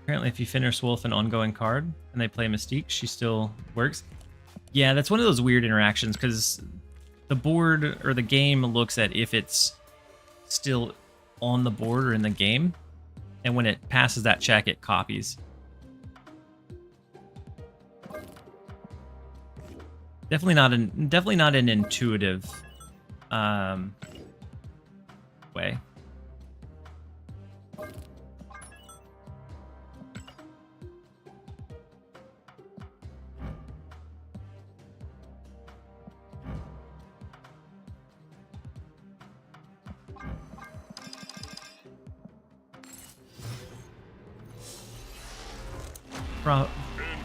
Apparently, if you finish Wolf an ongoing card and they play Mystique, she still works. Yeah, that's one of those weird interactions because the board or the game looks at if it's still on the board or in the game, and when it passes that check, it copies. Definitely not an intuitive way.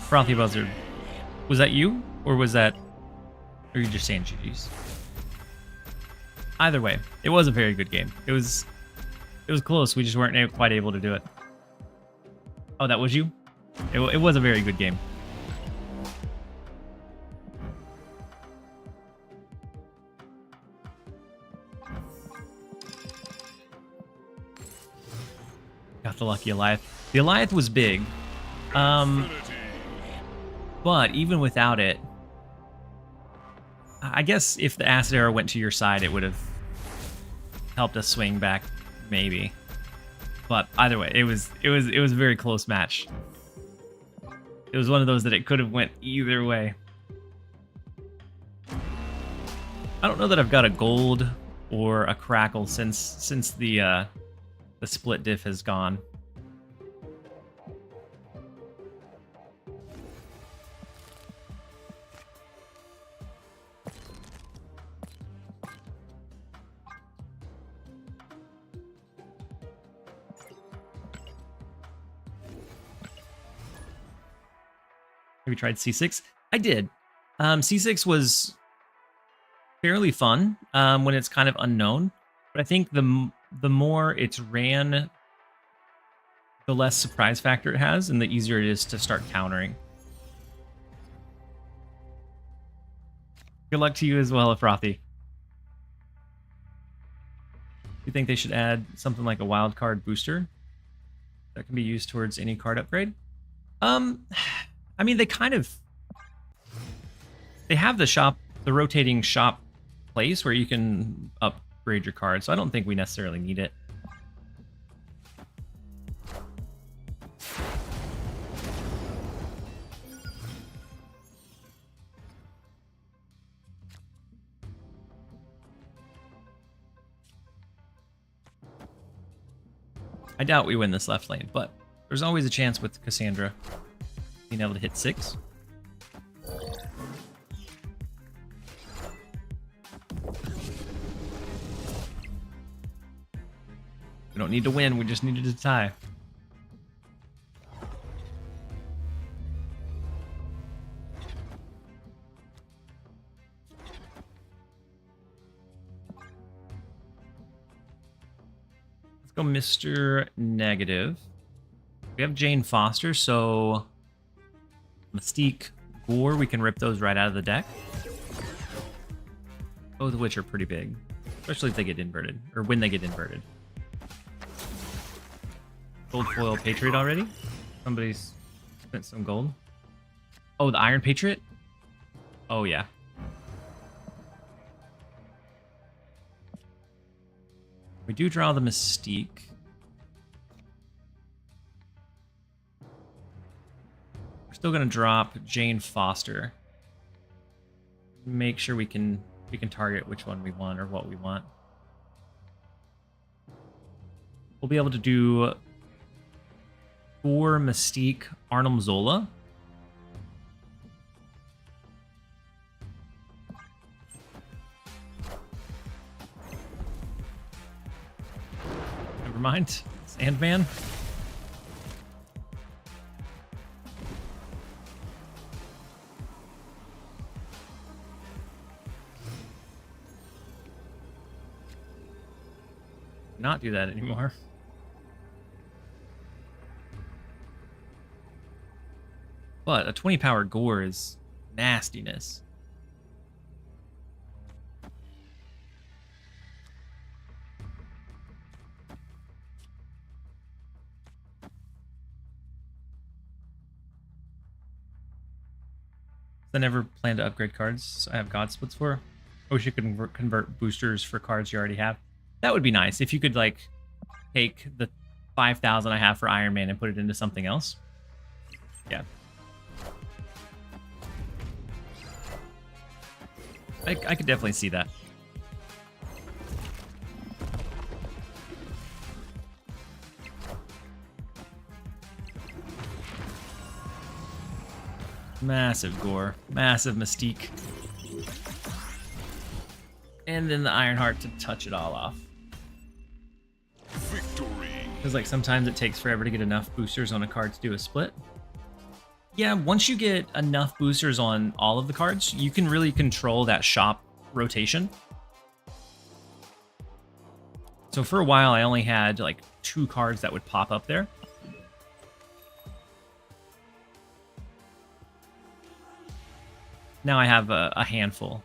Frothy Buzzard. Was that you? Or was that... Or are you just saying GG's? Either way, it was a very good game. It was close. We just weren't quite able to do it. Oh, that was you? It was a very good game. Got the lucky Goliath. The Goliath was big. But even without it, I guess if the acid arrow went to your side, it would have helped us swing back, maybe. But either way, it was a very close match. It was one of those that it could have went either way. I don't know that I've got a gold or a crackle since the split diff has gone. Have you tried C6? I did. C6 was fairly fun when it's kind of unknown, but I think the more it's ran, the less surprise factor it has, and the easier it is to start countering. Good luck to you as well, Frothy. You think they should add something like a wild card booster that can be used towards any card upgrade? I mean, they have the rotating shop place where you can upgrade your card, so I don't think we necessarily need it. I doubt we win this left lane, but there's always a chance with Cassandra being able to hit 6. We don't need to win, we just needed to tie. Let's go Mr. Negative. We have Jane Foster, so Mystique, Gore, we can rip those right out of the deck. Both of which are pretty big, especially if they get inverted, or when they get inverted. Gold foil Patriot already? Somebody's spent some gold. Oh, the Iron Patriot? Oh, yeah. We do draw the Mystique. Still gonna drop Jane Foster. Make sure we can target which one we want or what we want. We'll be able to do Gore, Mystique, Arnhem Zola. Never mind. Sandman. Not do that anymore. But a 20 power Gore is nastiness. I never plan to upgrade cards I have God Splits for. I wish you could convert boosters for cards you already have. That would be nice if you could, like, take the 5,000 I have for Iron Man and put it into something else. Yeah. I could definitely see that. Massive gore, massive mystique. And then the Ironheart to touch it all off. Victory. Because like sometimes it takes forever to get enough boosters on a card to do a split. Yeah, once you get enough boosters on all of the cards, you can really control that shop rotation. So for a while, I only had like 2 cards that would pop up there. Now I have a handful.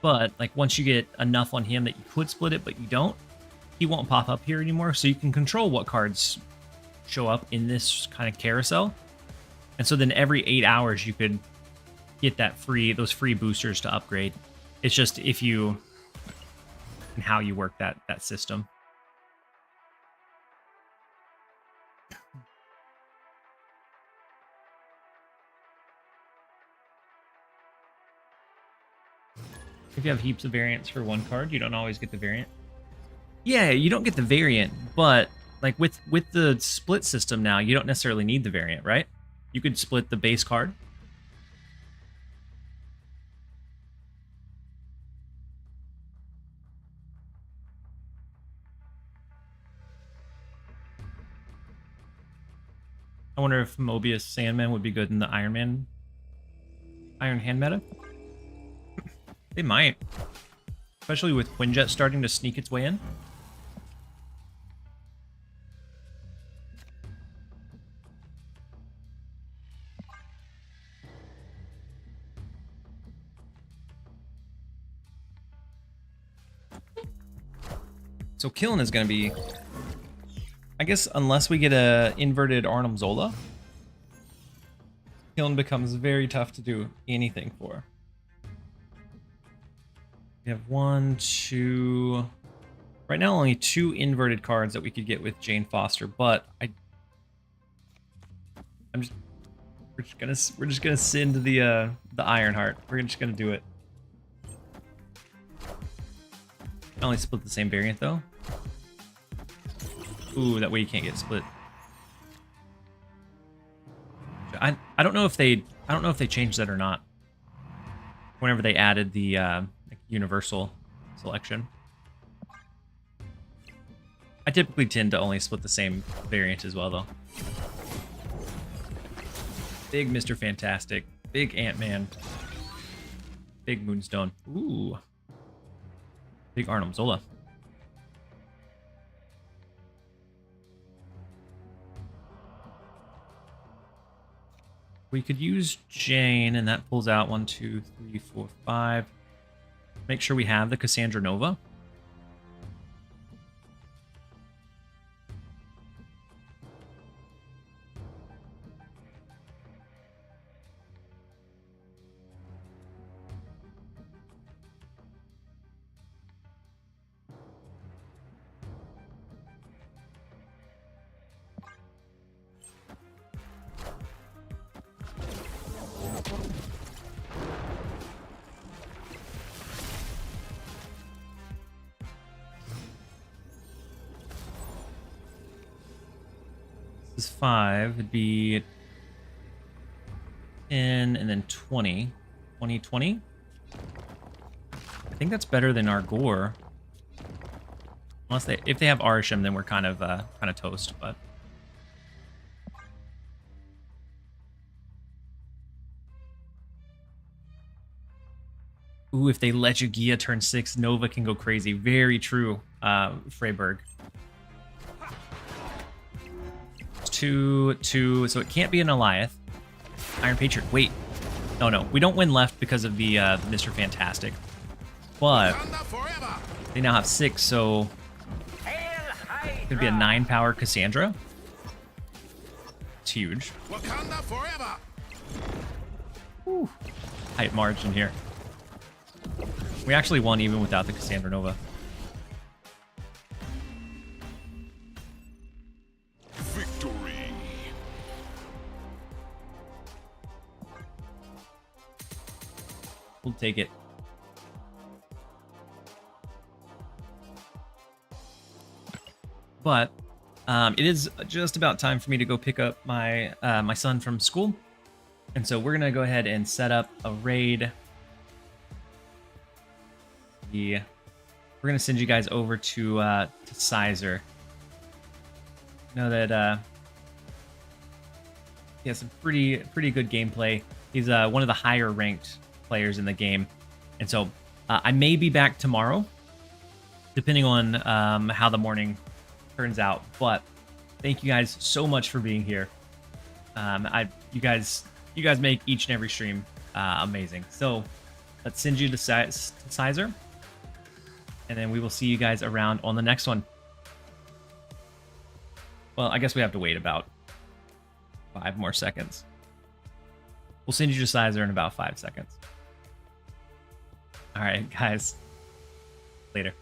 But like once you get enough on him that you could split it, but you don't, he won't pop up here anymore. So you can control what cards show up in this kind of carousel. And so then every 8 hours you could get those free boosters to upgrade. It's just if you and how you work that system. If you have heaps of variants for one card, you don't always get the variant. Yeah, you don't get the variant, but like with the split system now, you don't necessarily need the variant, right? You could split the base card. I wonder if Mobius Sandman would be good in the Iron Hand meta. They might. Especially with Quinjet starting to sneak its way in. So killing is going to be... I guess unless we get a inverted Arnim Zola, killing becomes very tough to do anything for. We have 1, 2... Right now only 2 inverted cards that we could get with Jane Foster, but we're just gonna send the Ironheart. We're just gonna do it. I only split the same variant though. Ooh, that way you can't get split. I don't know if they changed that or not. Whenever they added the like universal selection. I typically tend to only split the same variant as well though. Big Mr. Fantastic, big Ant-Man, big Moonstone. Ooh. Big Arnim Zola. We could use Jane, and that pulls out 1, 2, 3, 4, 5. Make sure we have the Cassandra Nova. This is 5. It'd be 10 and then 20. 20, 20. I think that's better than our Gore. Unless if they have Arisham, then we're kind of toast, but. Ooh, if they let you Gia turn 6, Nova can go crazy. Very true, Freyberg. 2, 2, so it can't be an Eliath. Iron Patriot, wait. No, we don't win left because of the Mr. Fantastic. But they now have 6, so it could be a 9-power Cassandra. It's huge. Whew. Tight margin here. We actually won even without the Cassandra Nova. take it. But it is just about time for me to go pick up my my son from school, and so we're gonna go ahead and set up a raid. We're gonna send you guys over to Sizer. I know that he has some pretty good gameplay. He's one of the higher ranked players in the game, and so I may be back tomorrow, depending on how the morning turns out. But thank you guys so much for being here. You guys make each and every stream amazing. So let's send you to Sizer, and then we will see you guys around on the next one. Well, I guess we have to wait about 5 more seconds. We'll send you to Sizer in about 5 seconds. All right, guys. Later.